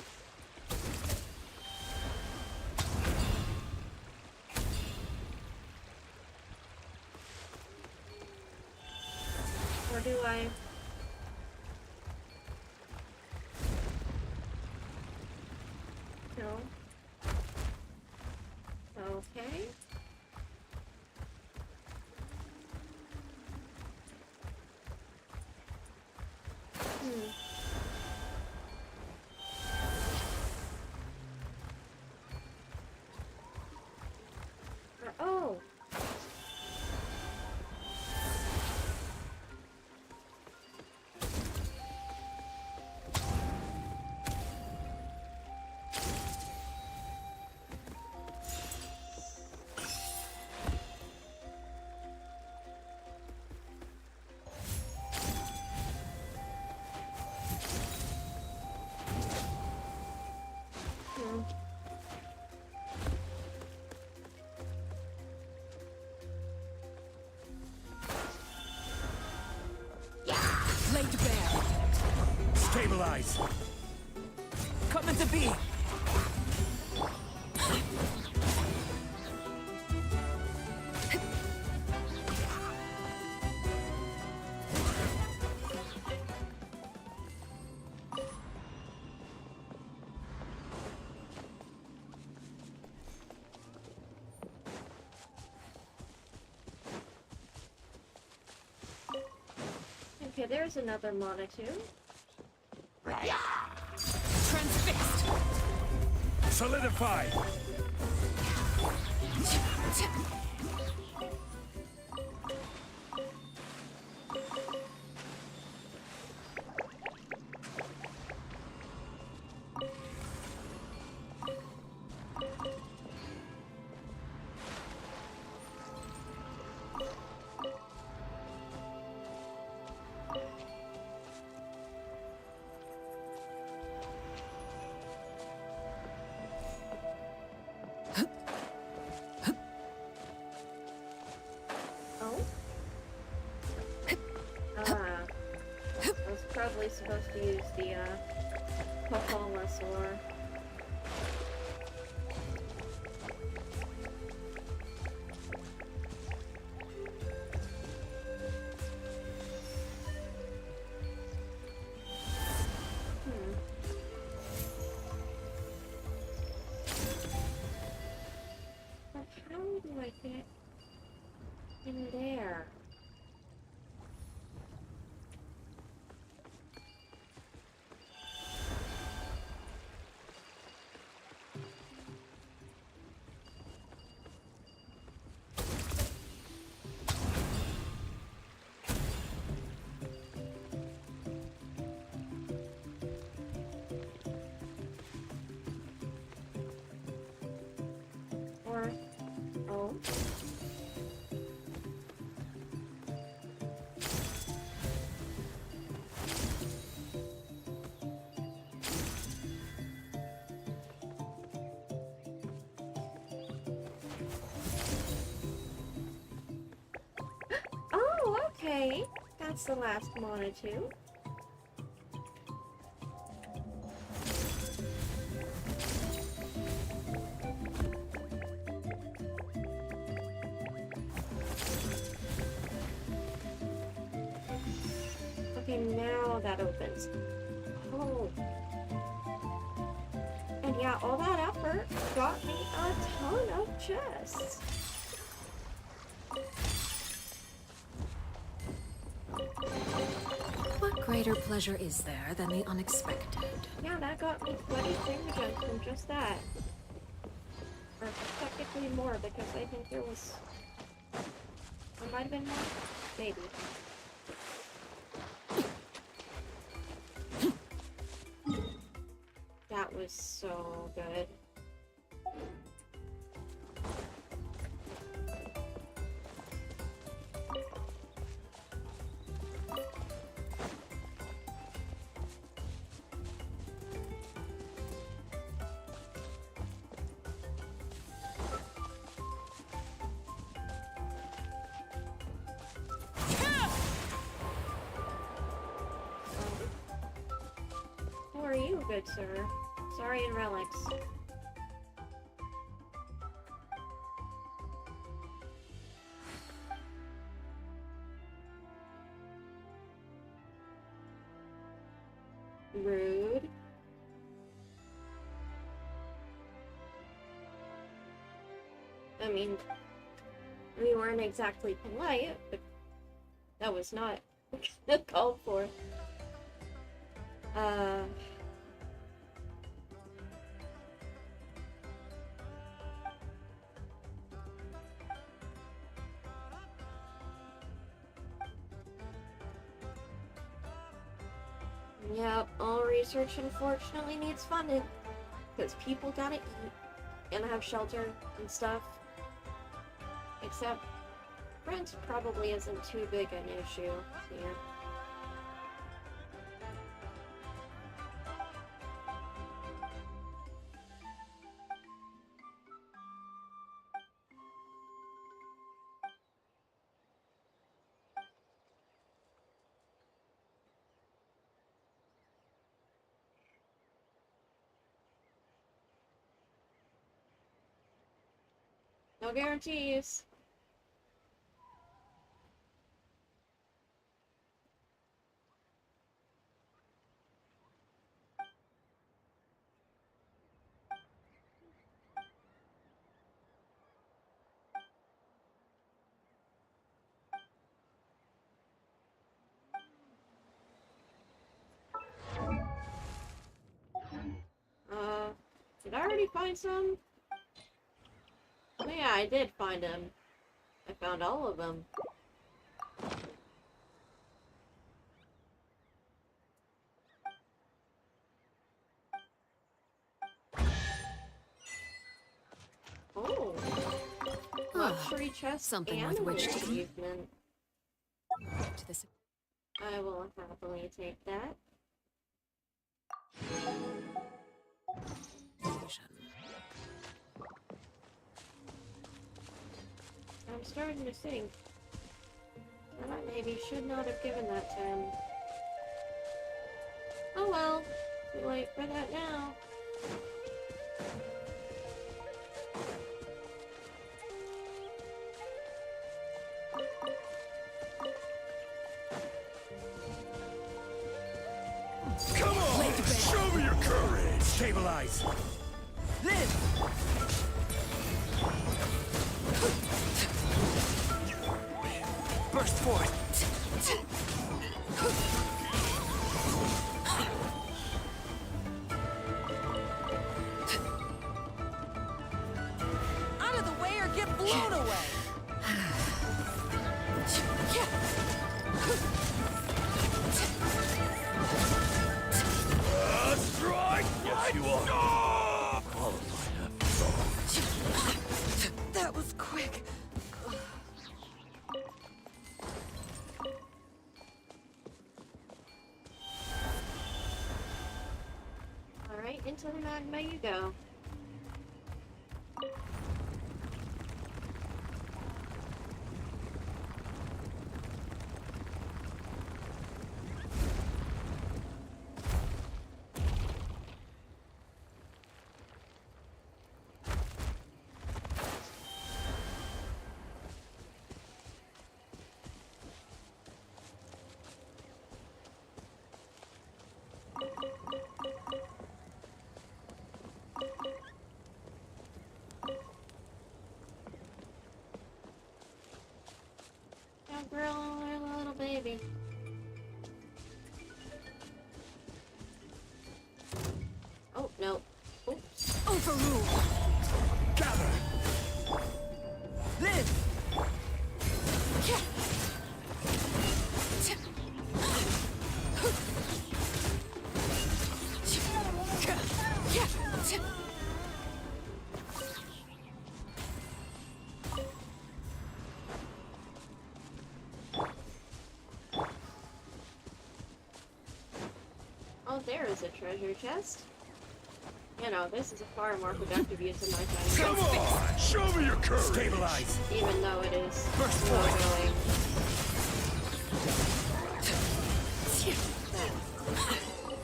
Speaker 1: Or do I... No. Okay. Oh!
Speaker 13: Laid bare.
Speaker 6: Stabilize!
Speaker 13: Come into being!
Speaker 1: Okay, there's another monotone.
Speaker 13: Transfixed!
Speaker 6: Solidify!
Speaker 1: to use the Puffalmasaur. But how do I get in there? Or, oh. Oh, okay. That's the last Monotoo. Okay, now that opens. Oh. And yeah, all that effort got me a ton of chests.
Speaker 14: What greater pleasure is there than the unexpected?
Speaker 1: Yeah, that got me 20 fingergems from just that. Or technically more, because I think there was... There might have been more? Maybe. That was so good. Who are you, good sir? Sorry and relics. Rude. I mean, we weren't exactly polite, but that was not called for. Yep, all research unfortunately needs funding, because people gotta eat and have shelter and stuff. Except, rent probably isn't too big an issue here. No guarantees. Did I already find some? Oh yeah, I did find them. I found all of them. Oh. Luxury chest
Speaker 14: Something
Speaker 1: and
Speaker 14: with which to
Speaker 1: achievement.
Speaker 14: To this.
Speaker 1: I will happily take that. I'm starting to think that I maybe should not have given that to him. Oh well. Too late for that now.
Speaker 6: Come on! Show me your courage! Stabilize!
Speaker 13: This! Burst forth!
Speaker 15: Out of the way or get blown away!
Speaker 6: Strike!
Speaker 18: Yes, you are.
Speaker 15: That was quick.
Speaker 1: Alright, into the magma you go. Girl, little baby. Oh, no. Oops.
Speaker 13: Overruled!
Speaker 6: Gather!
Speaker 13: This!
Speaker 1: Oh, there is a treasure chest. You know, this is a far more productive use of my time.
Speaker 6: Come on! Show me your courage! Stabilize!
Speaker 1: Even though it is
Speaker 6: Burst
Speaker 1: so
Speaker 6: forth.
Speaker 1: annoying.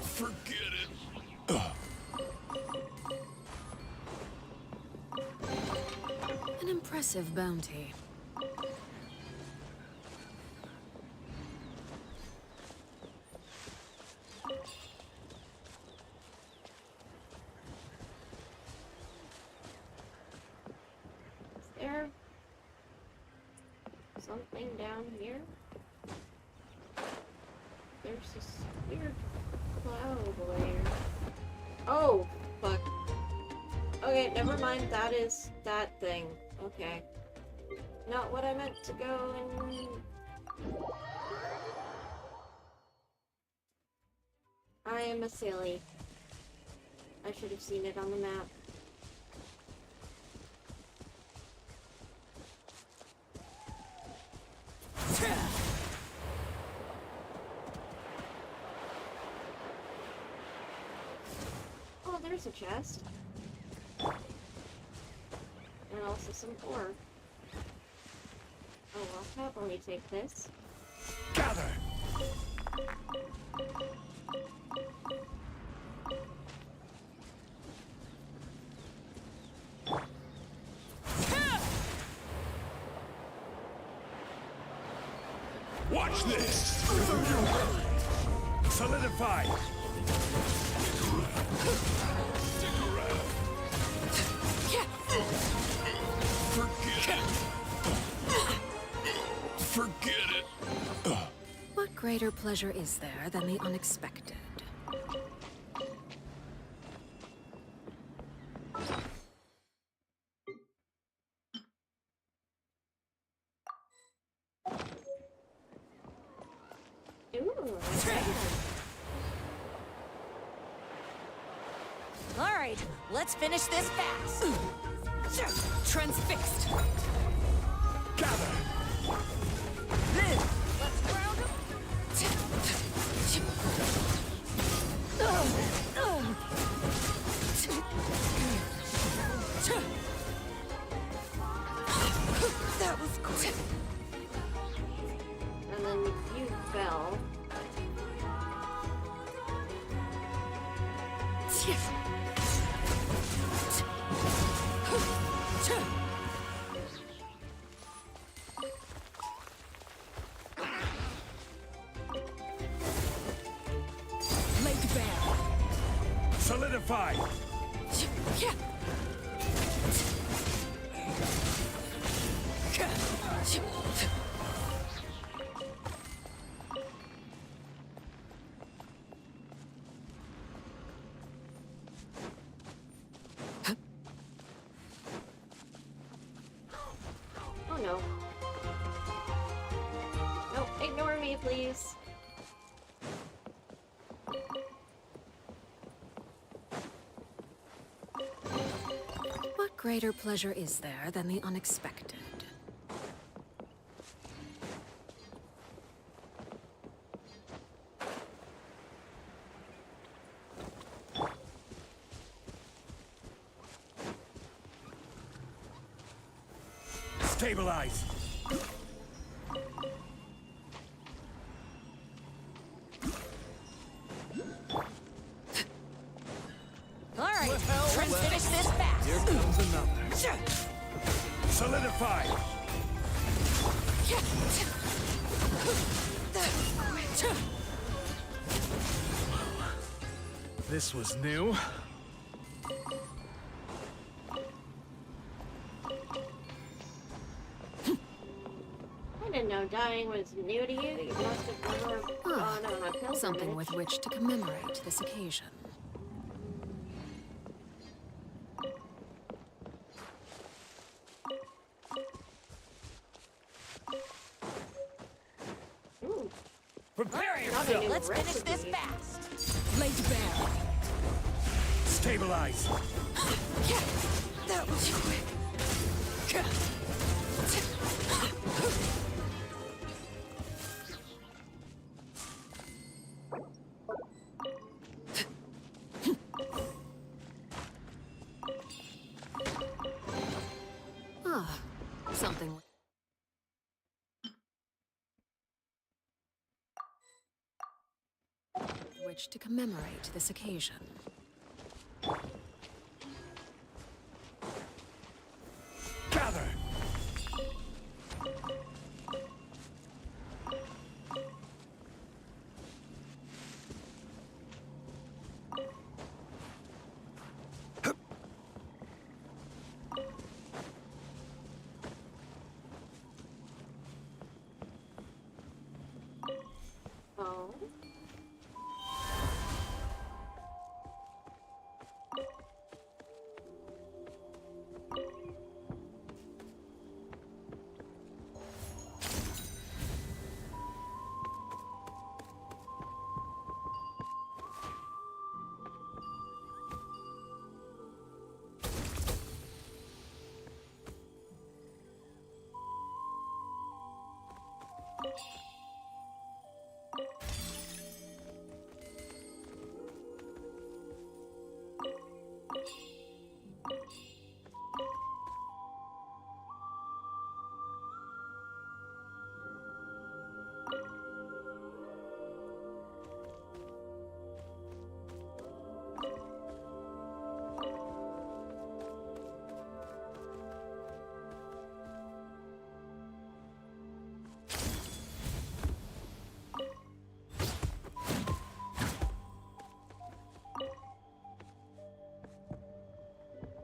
Speaker 6: Forget it!
Speaker 14: An impressive bounty.
Speaker 1: Is there something down here? There's this weird cloud layer. Oh, fuck. Okay, never mind. That is that thing. Okay. Not what I meant to go and... I am a silly. I should have seen it on the map. Oh, there's a chest. And also some ore. Oh, I'll happily take this.
Speaker 6: Gather! Watch this! Solidify! Stick around! Forget it! Forget it!
Speaker 14: What greater pleasure is there than the unexpected?
Speaker 21: All right, let's finish this fast.
Speaker 13: Transfixed!
Speaker 6: Gather!
Speaker 13: This!
Speaker 21: Let's ground him.
Speaker 15: That was quick.
Speaker 1: And then you fell.
Speaker 6: Solidify!
Speaker 1: Oh no. No, ignore me, please.
Speaker 14: What greater pleasure is there than the unexpected?
Speaker 6: Stabilize!
Speaker 21: All right, let's finish this fast.
Speaker 6: Here comes another. Solidify! This was new.
Speaker 1: I didn't know dying was new to you. You must have never gone on a pilgrimage.
Speaker 14: Something with which to commemorate this occasion.
Speaker 21: Prepare yourself. Let's finish this fast.
Speaker 14: Lay to bear.
Speaker 6: Stabilize!
Speaker 14: That was quick. Something. Which to commemorate this occasion.
Speaker 6: Gather!
Speaker 1: Oh.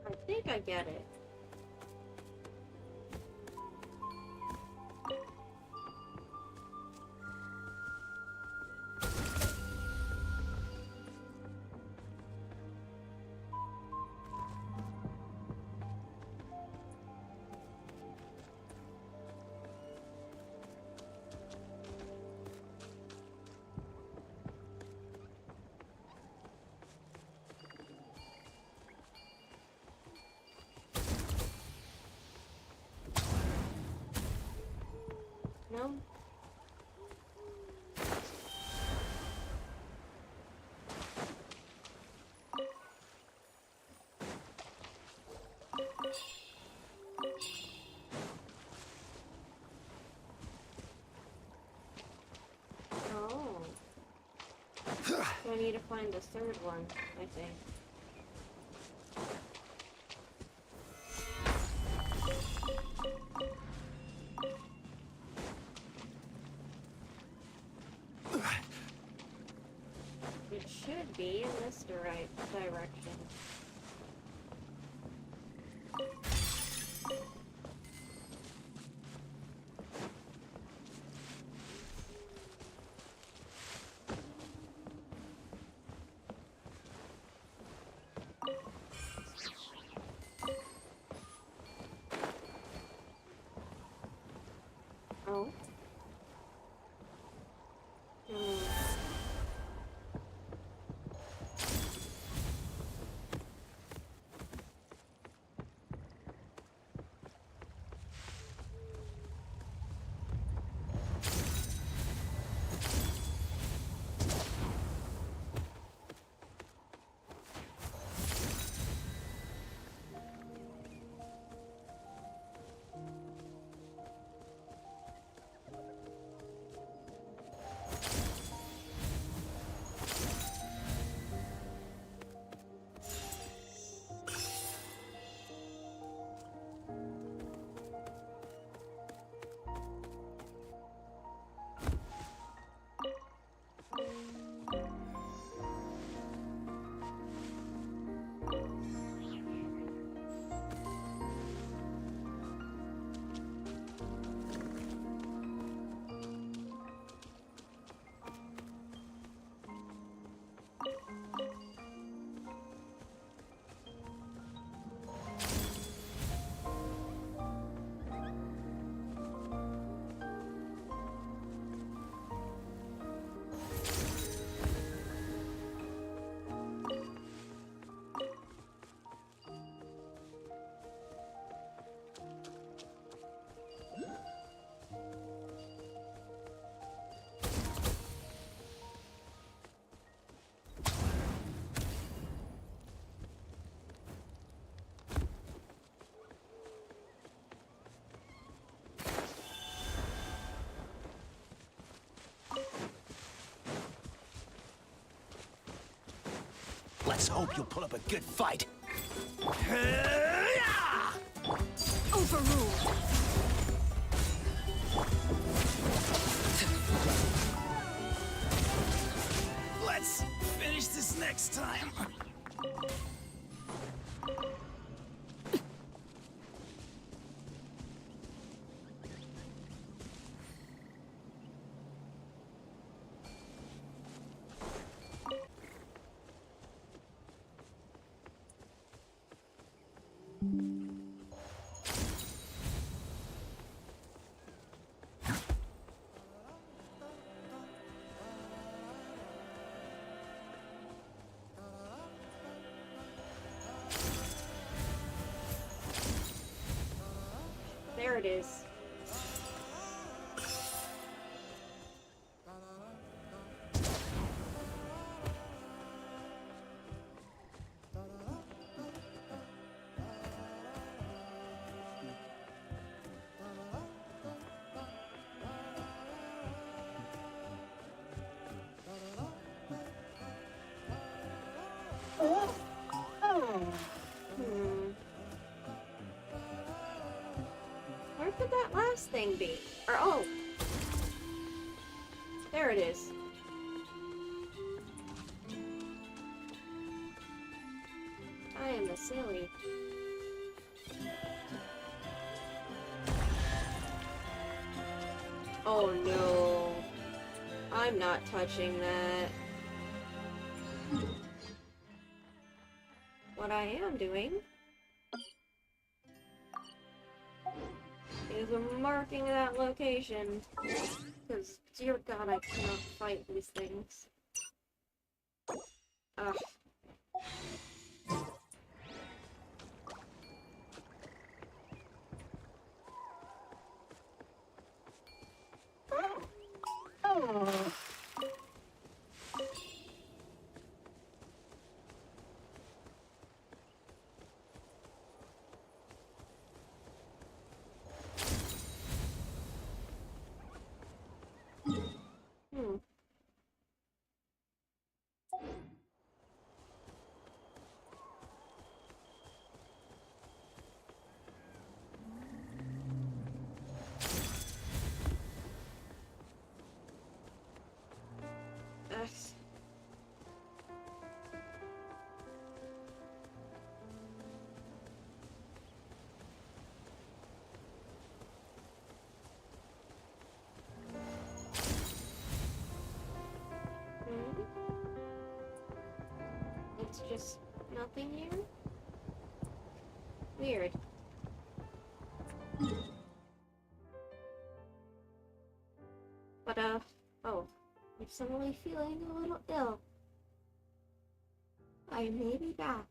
Speaker 1: I think I get it. No? Oh. So I need to find the third one, I think. It should be in this direction. Oh.
Speaker 6: Let's hope you'll put up a good fight.
Speaker 21: Overruled.
Speaker 6: Let's finish this next time.
Speaker 1: There it is. Where could that last thing be? Or, oh! There it is. I am a silly. Oh no. I'm not touching that. What I am doing is marking that location. Because, dear God, I cannot fight these things. Ugh. There's nothing here? Weird. But, oh. I'm suddenly feeling a little ill. I may be back.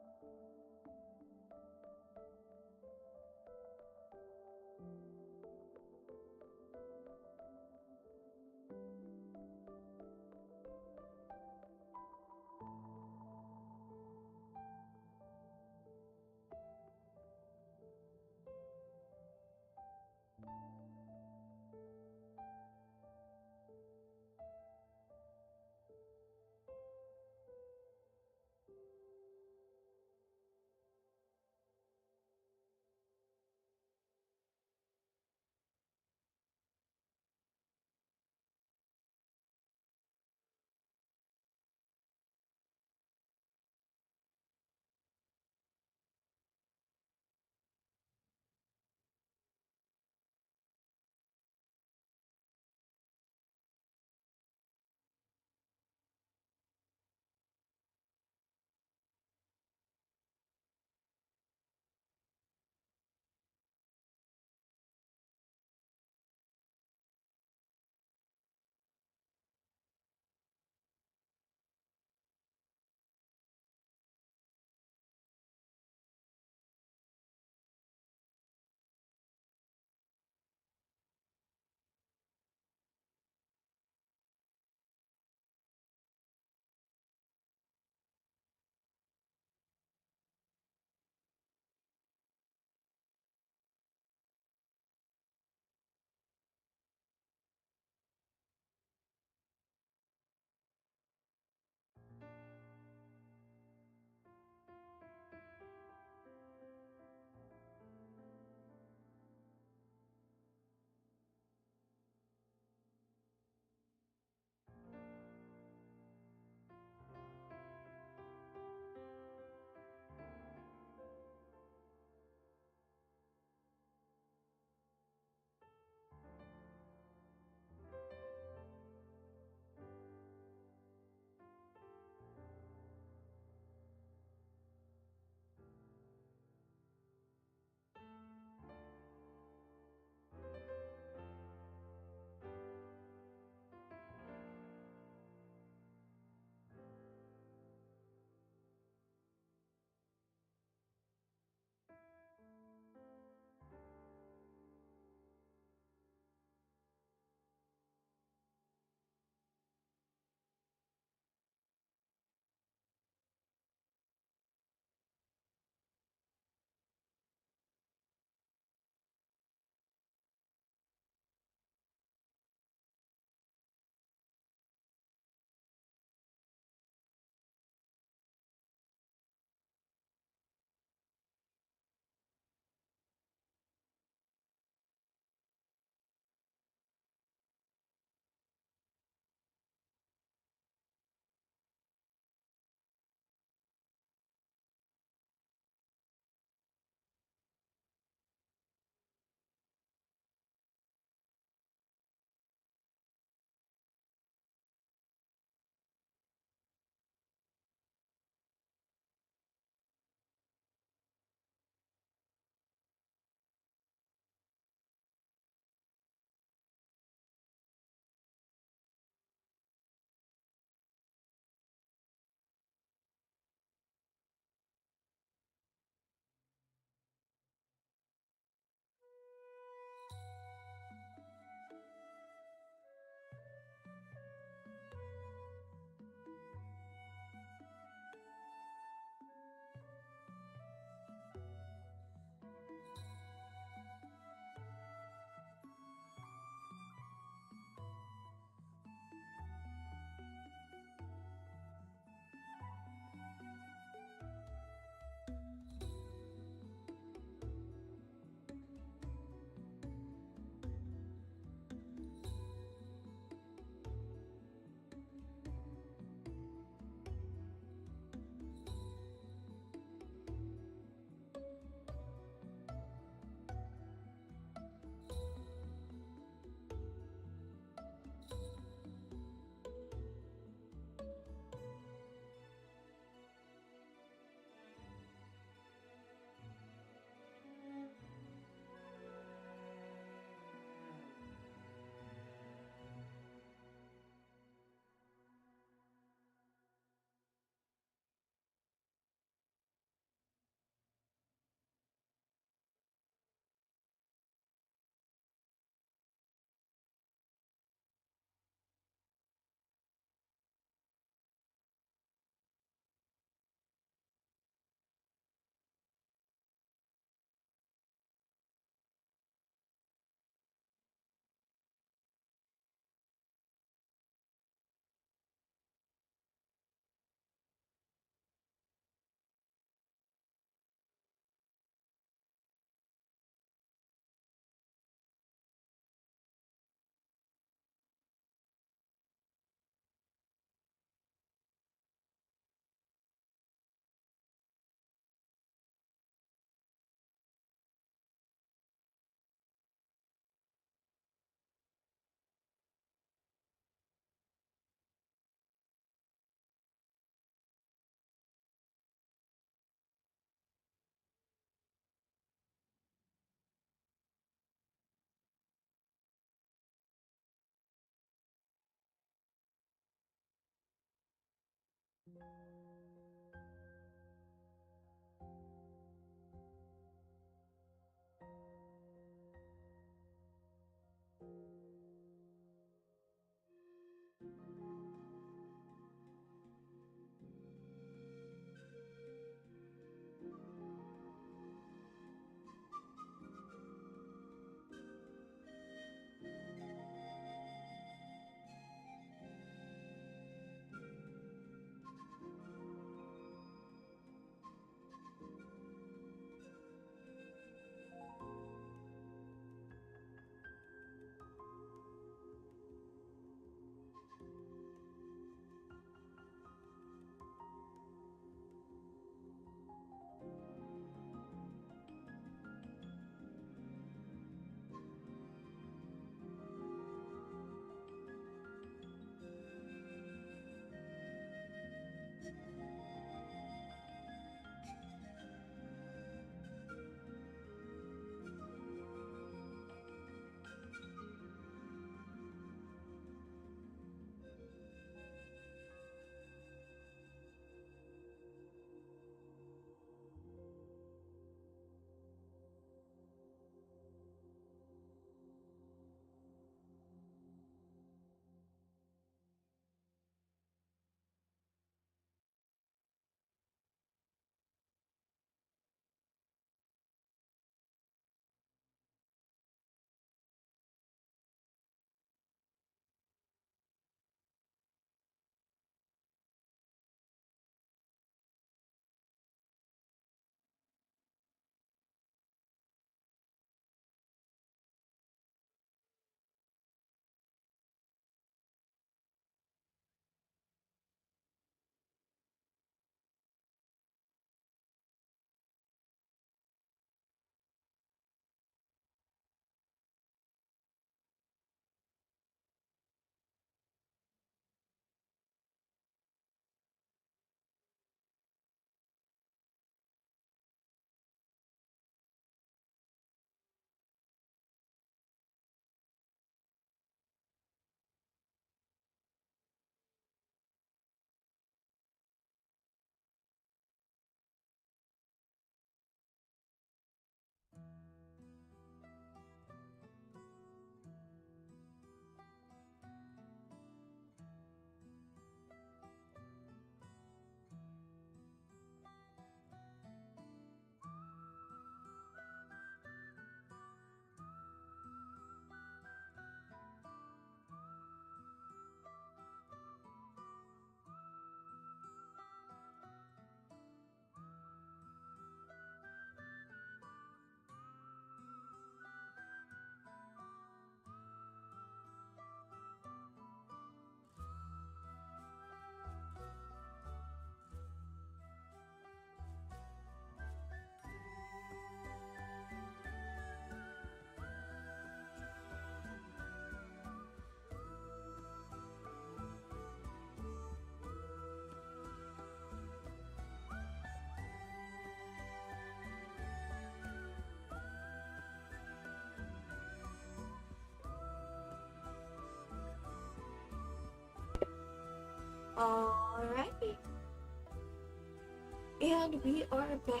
Speaker 1: And we are back.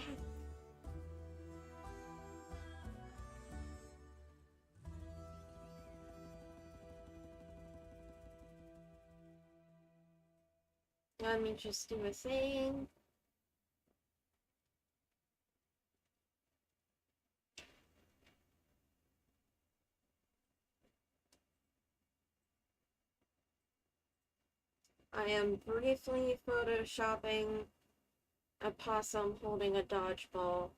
Speaker 1: Let me just do a thing. I am briefly photoshopping a possum holding a dodgeball.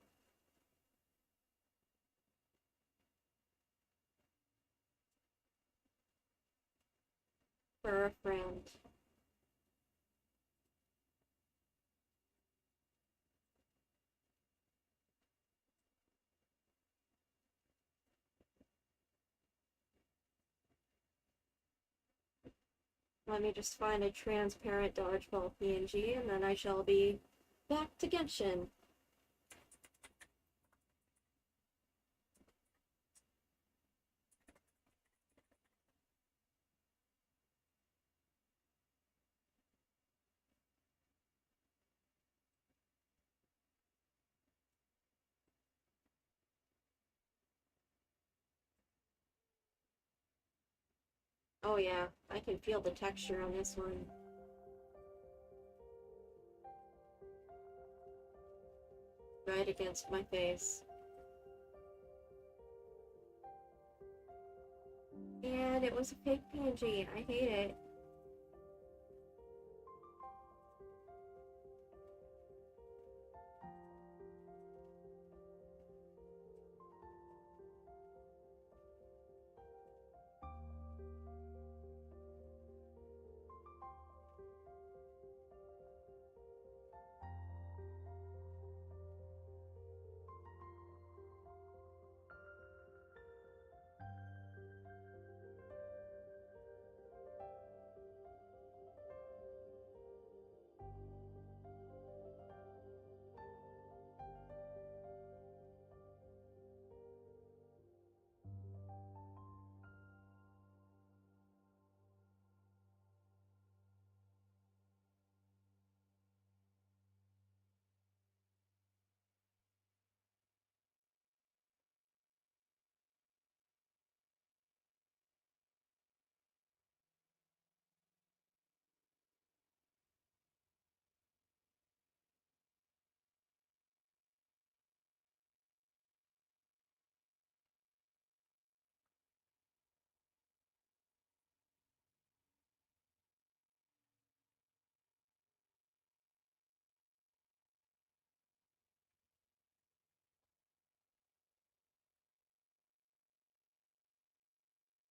Speaker 1: For a friend. Let me just find a transparent dodgeball PNG and then I shall be back to Genshin. Oh yeah, I can feel the texture on this one. Right against my face. And it was a fake PNG. I hate it.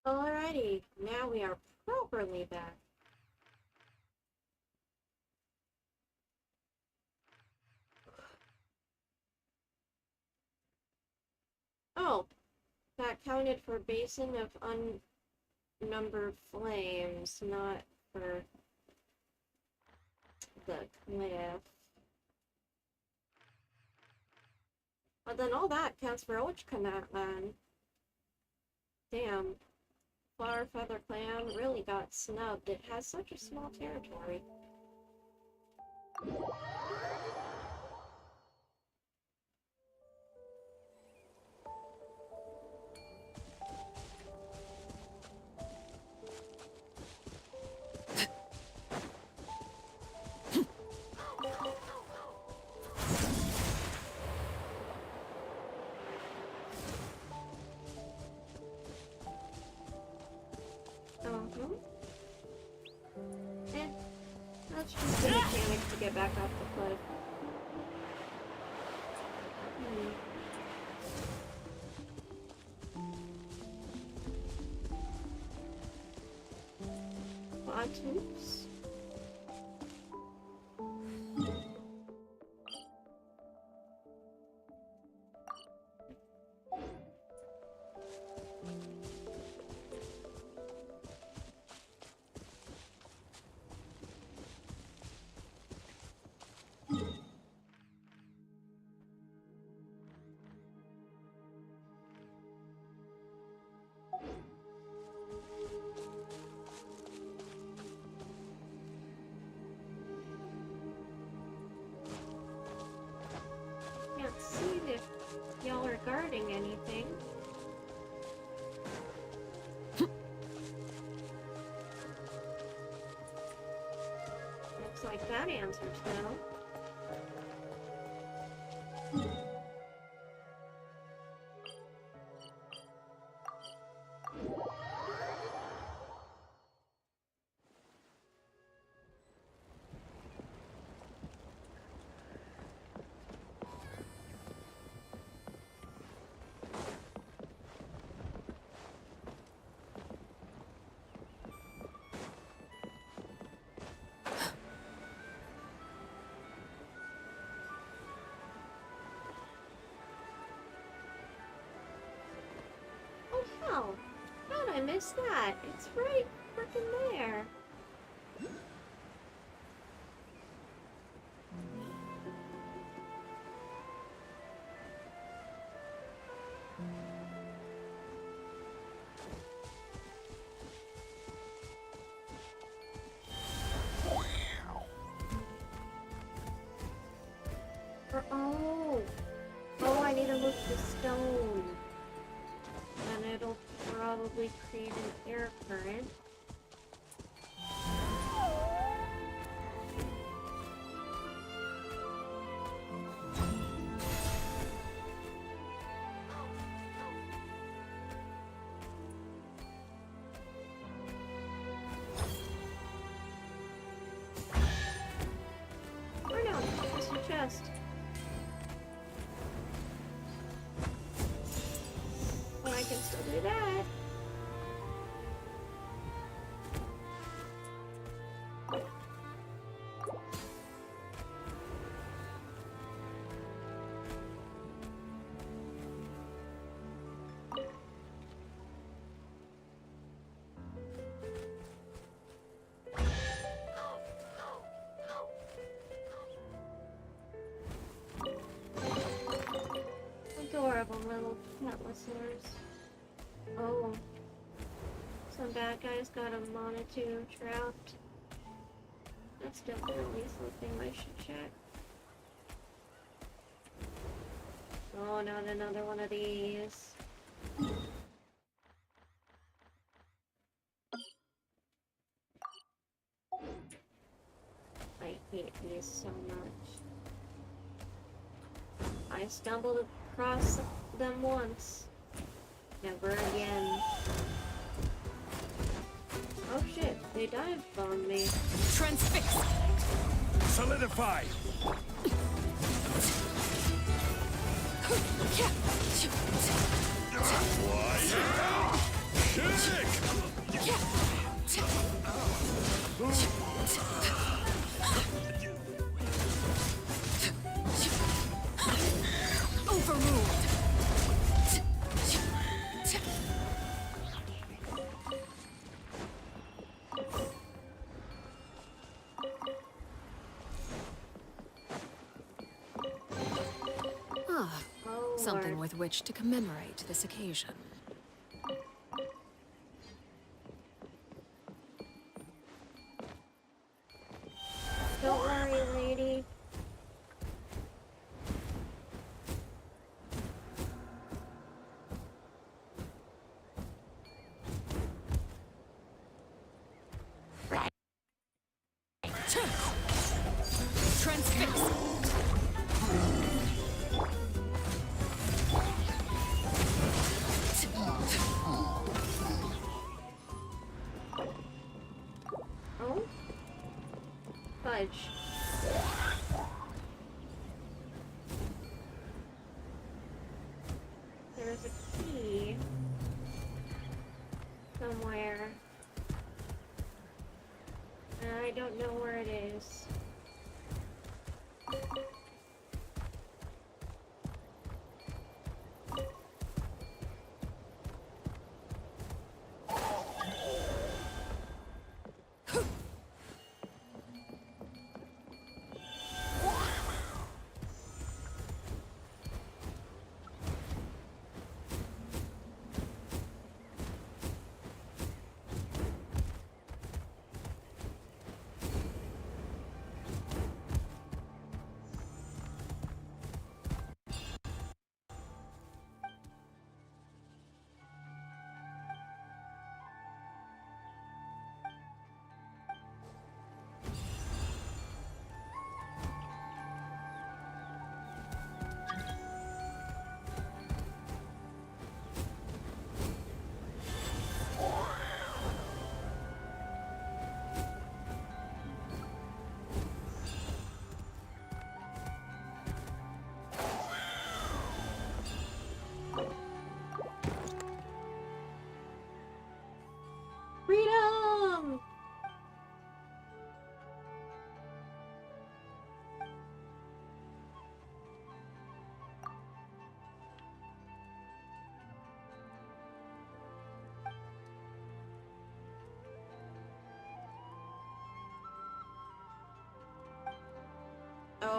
Speaker 1: Alrighty, now we are properly back. Oh, that counted for basin of unnumbered flames, not for the cliff. But then all that counts for Ochkamat, man. Damn. Flowerfeather clan really got snubbed. It has such a small territory. Let's just do mechanics to get back off the cliff. Buttons. like that answers no. Oh, how'd I miss that? It's right frickin' there. Oh, I need to look the stone. And it'll probably create an air current. Or no, it's a chest. Well, I can still do that. Adorable little petlessers. Oh. Some bad guys got a Monotone trapped. That's definitely something I should check. Oh, not another one of these. I hate these so much. I stumbled across them once. Never again. Oh shit, they dive bombed me.
Speaker 6: Transfix! Solidify!
Speaker 14: Overruled. Something with which to commemorate this occasion.
Speaker 1: Don't worry, lady.
Speaker 14: Transfix!
Speaker 1: Oh? Fudge. There's a key somewhere. And I don't know where it is.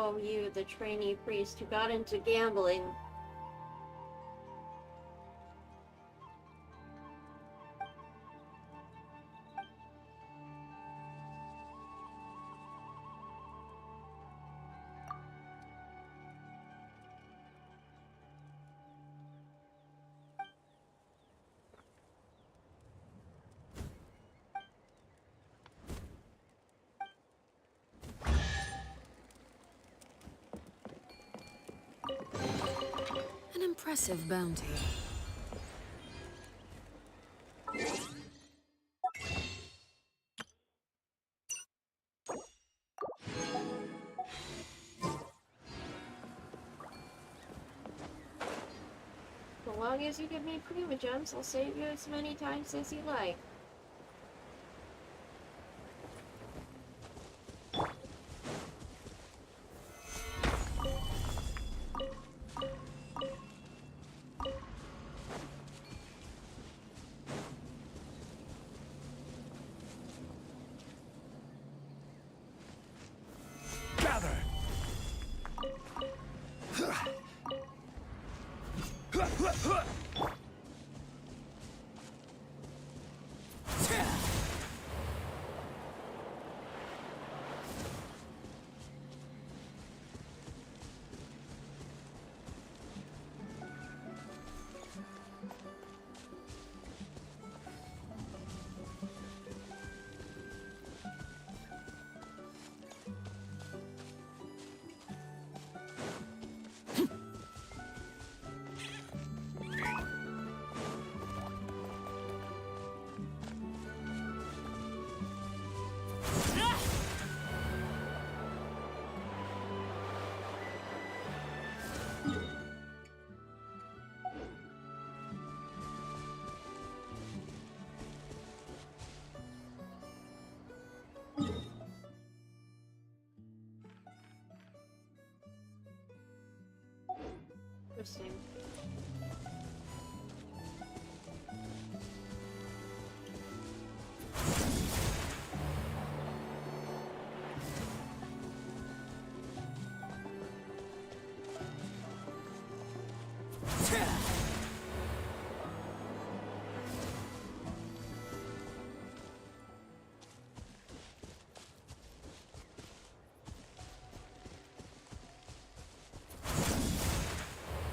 Speaker 1: Oh, you, the trainee priest who got into gambling.
Speaker 5: An impressive bounty.
Speaker 1: As long as you give me prima gems, I'll save you as many times as you like.
Speaker 6: Gather!
Speaker 1: Interesting.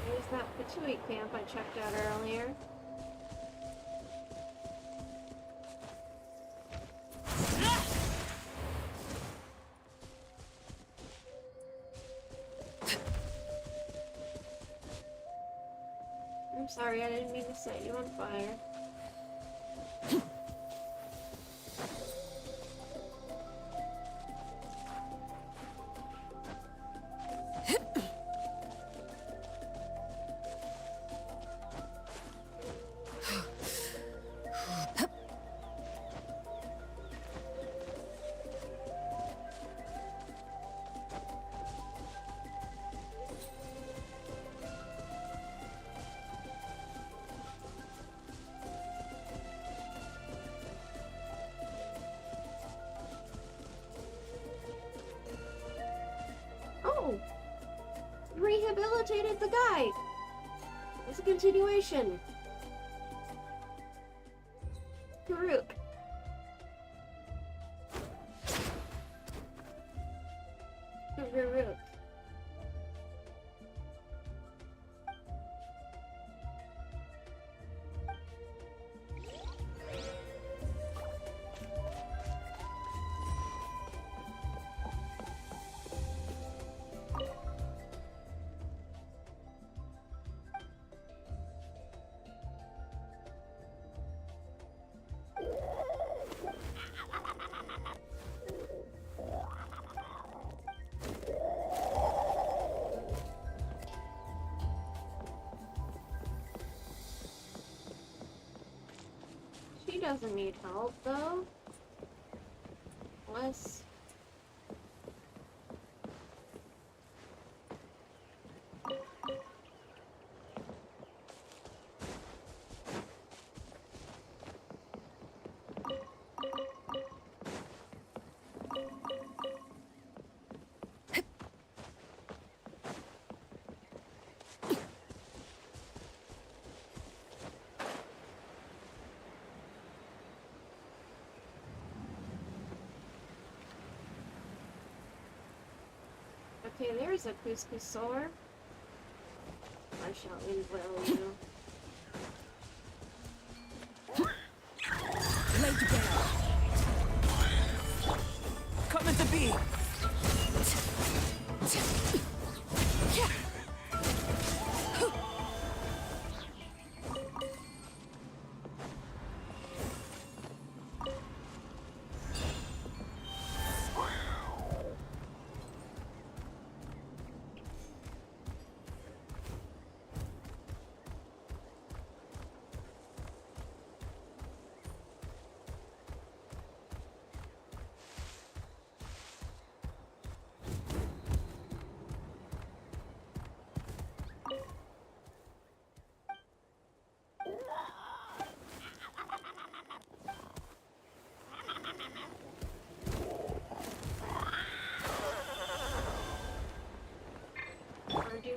Speaker 1: There's that Patui camp I checked out earlier. I'm sorry, I didn't mean to set you on fire. Oh! Rehabilitated the guy! It's a continuation. Karuk. Karuk. She doesn't need help, though. Unless... Okay, there's a couscousaur. I shall indwell you.
Speaker 13: Laid bare. Coming to be.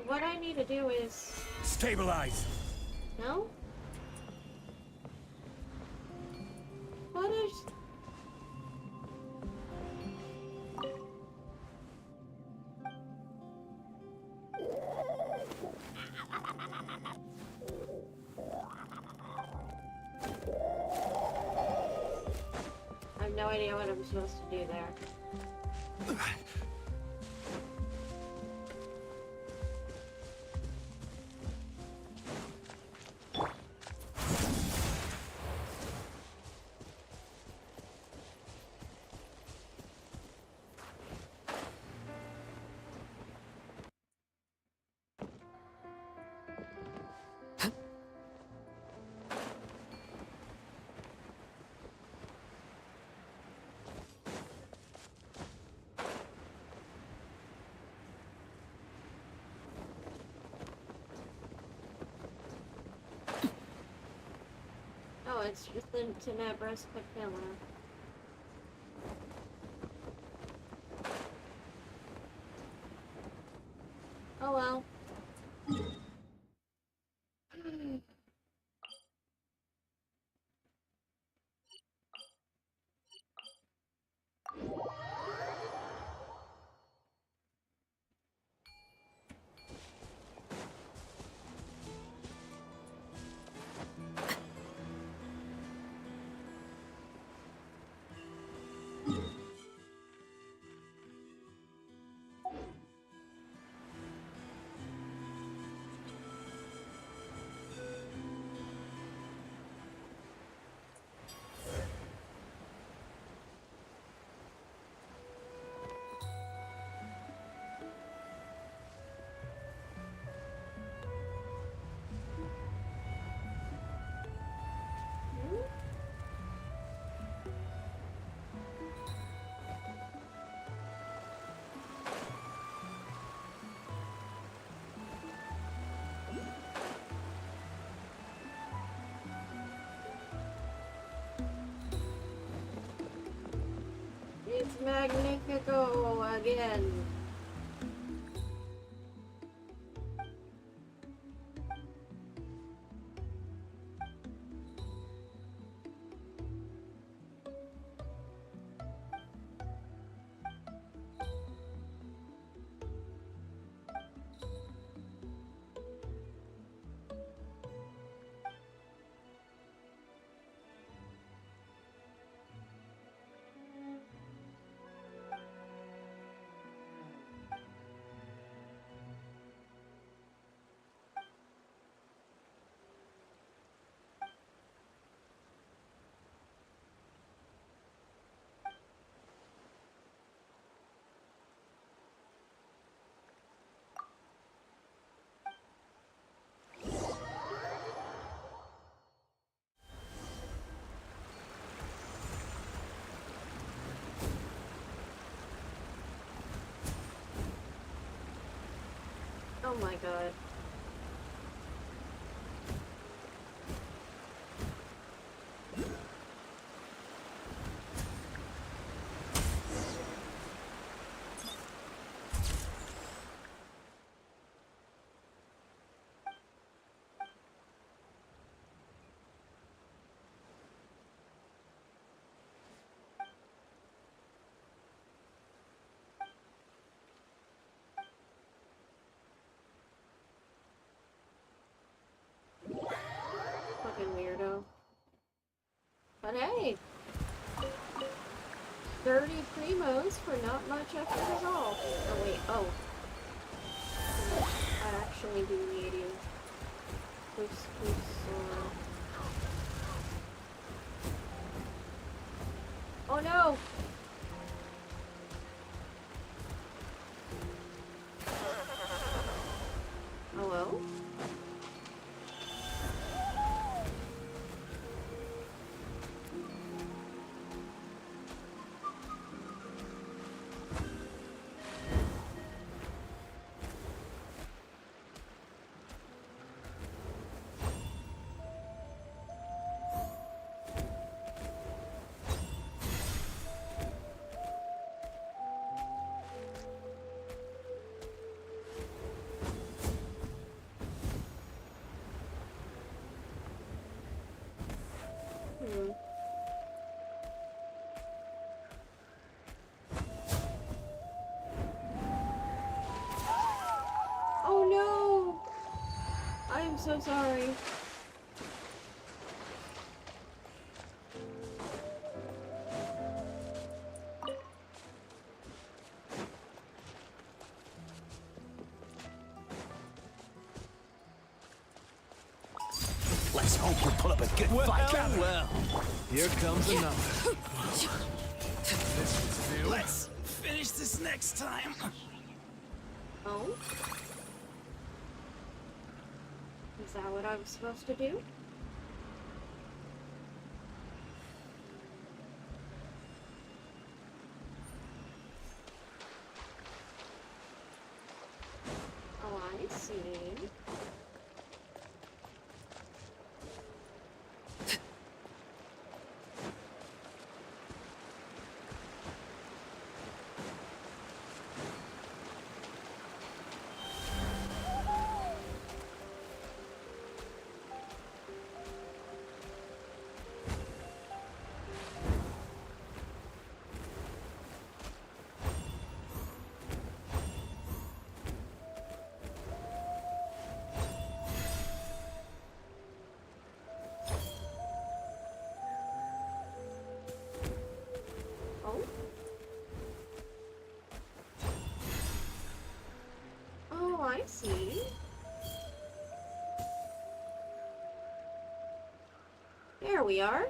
Speaker 1: What I need to do is...
Speaker 6: Stabilize!
Speaker 1: No? What is... I have no idea what I'm supposed to do there. Oh, it's just the Tenebris Papilla. Oh well. It's Magnifico again. Oh my god. But hey, 30 primos for not much effort at all. Oh wait, oh. I actually do need you. Oh no! Hello? Oh no! I am so sorry.
Speaker 6: Let's hope you pull up a good fight.
Speaker 9: Well, here comes another.
Speaker 6: Let's finish this next time.
Speaker 1: Oh? Is that what I was supposed to do? Oh, I see. Oh, I see. There we are.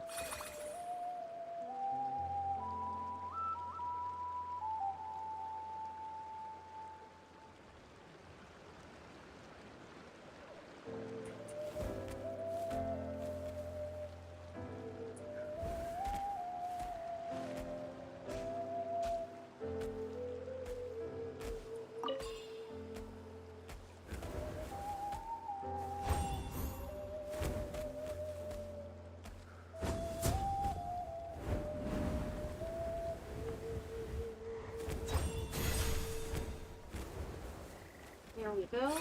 Speaker 1: There we go.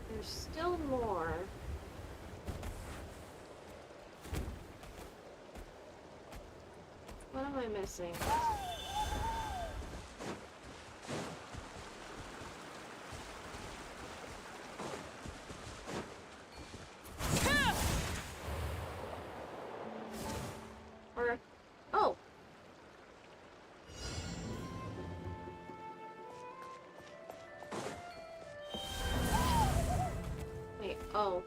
Speaker 1: There's still more. What am I missing? Or, oh! Wait, oh.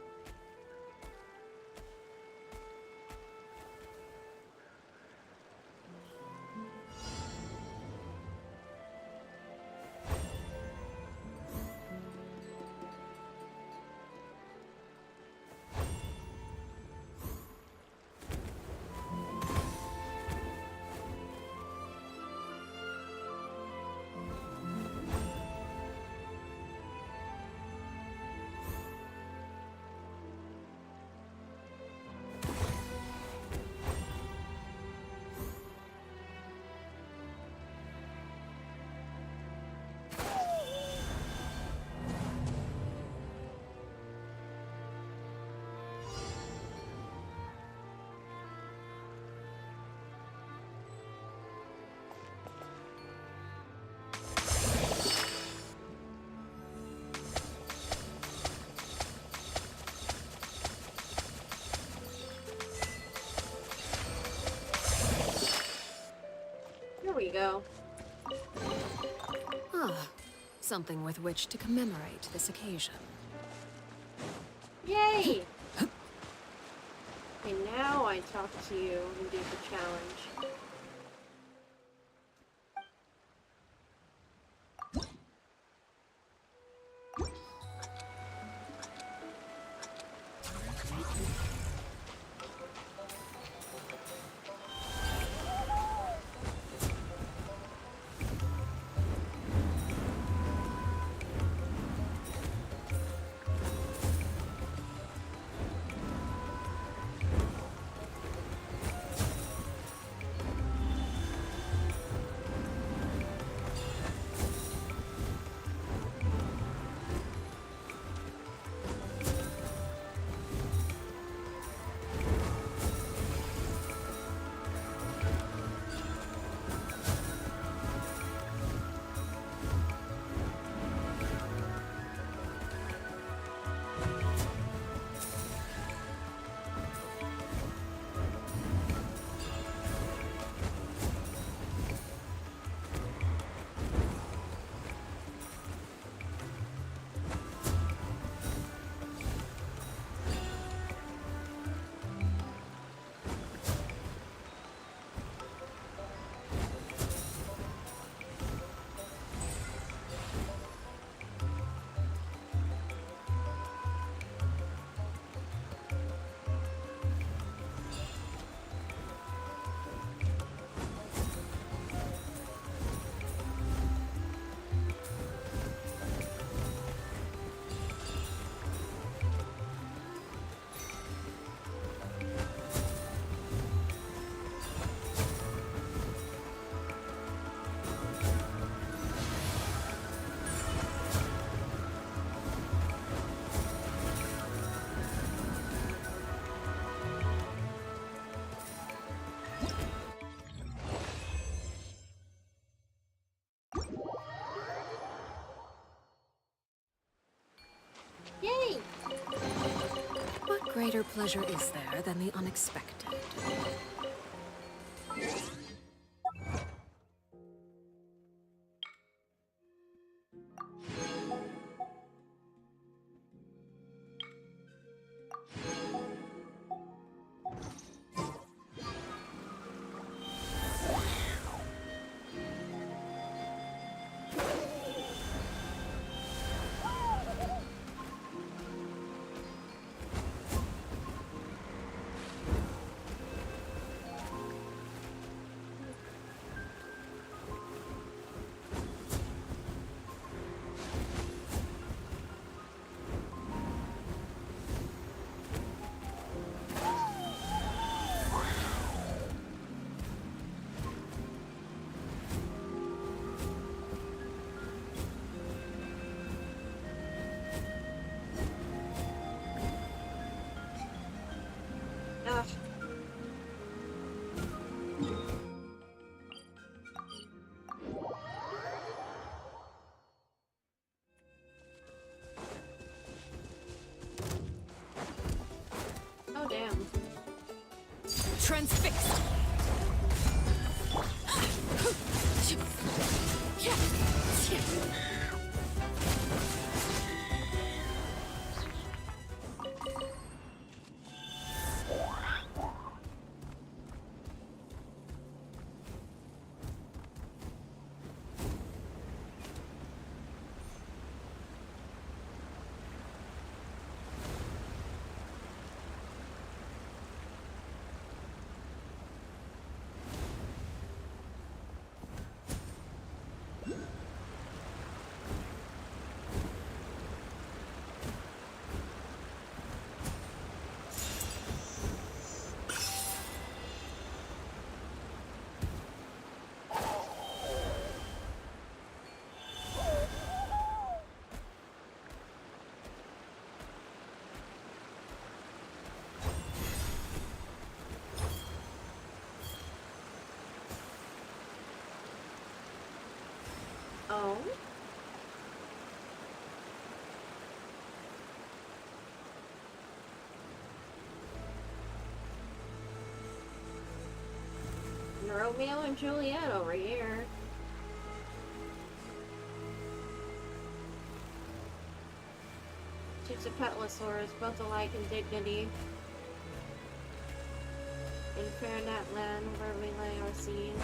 Speaker 1: you go.
Speaker 14: Ah, something with which to commemorate this occasion.
Speaker 1: Yay! Okay, now I talk to you and do the challenge. Yay!
Speaker 14: What greater pleasure is there than the unexpected?
Speaker 1: Ugh. Oh, damn.
Speaker 14: Transfixed!
Speaker 1: Romeo and Juliet over here. She's a petlosaurus, both alike in dignity. In Fairnet land, where we lay our scene.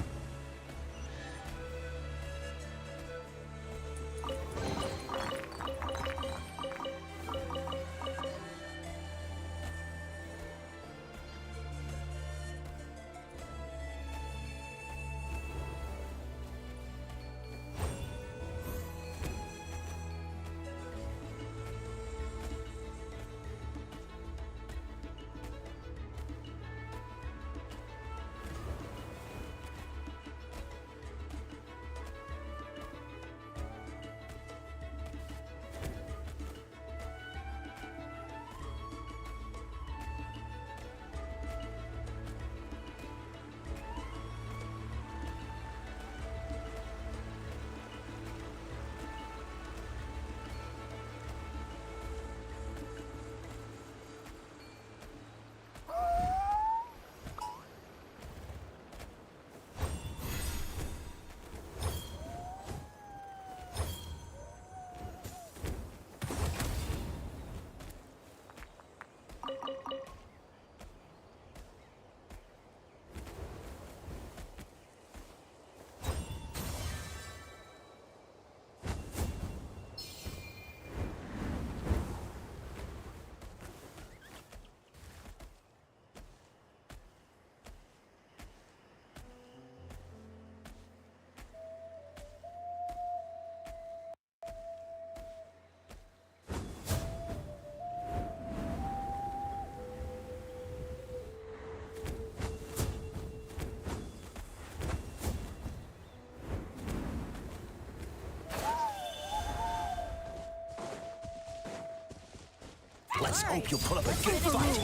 Speaker 6: Let's hope you'll put up a good fight.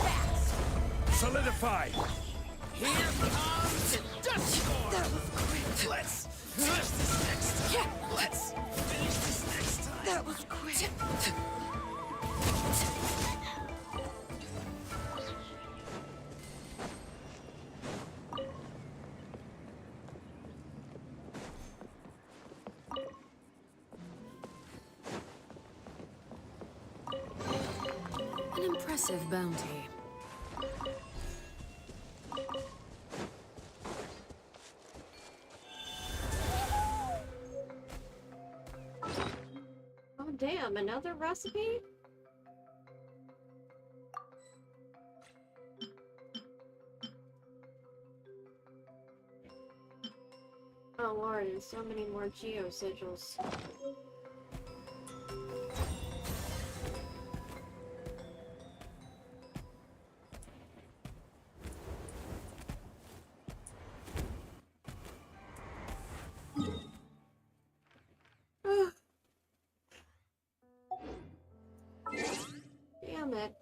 Speaker 6: Solidify.
Speaker 13: Here comes the Dust Storm!
Speaker 6: That was quick. Let's finish this next time. Let's finish this next time.
Speaker 13: That was quick.
Speaker 5: An impressive bounty.
Speaker 1: Oh damn, another recipe? Oh lord, and so many more geo sigils. Damn it.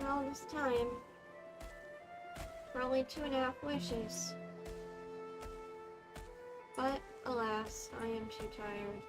Speaker 1: Well, this time, for only 2.5 wishes. But, alas, I am too tired.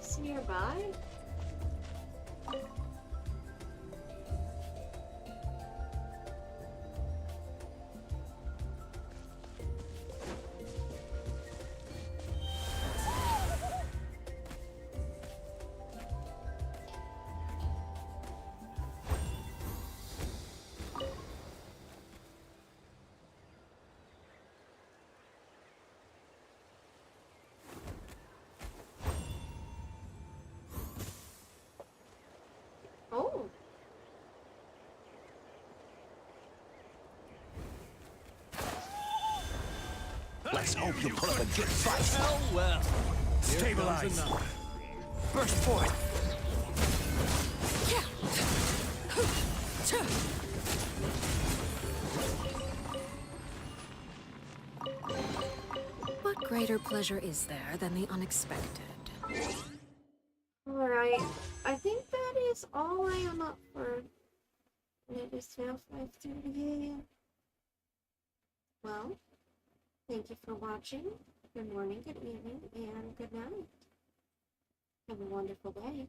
Speaker 1: this nearby? Oh.
Speaker 6: Let's hope you put up a good fight. Oh well. Stabilize. Burst forth.
Speaker 5: What greater pleasure is there than the unexpected?
Speaker 1: Alright, I think that is all I am up for. And it is now 5:30 a.m. Well, thank you for watching. Good morning, good evening, and good night. Have a wonderful day.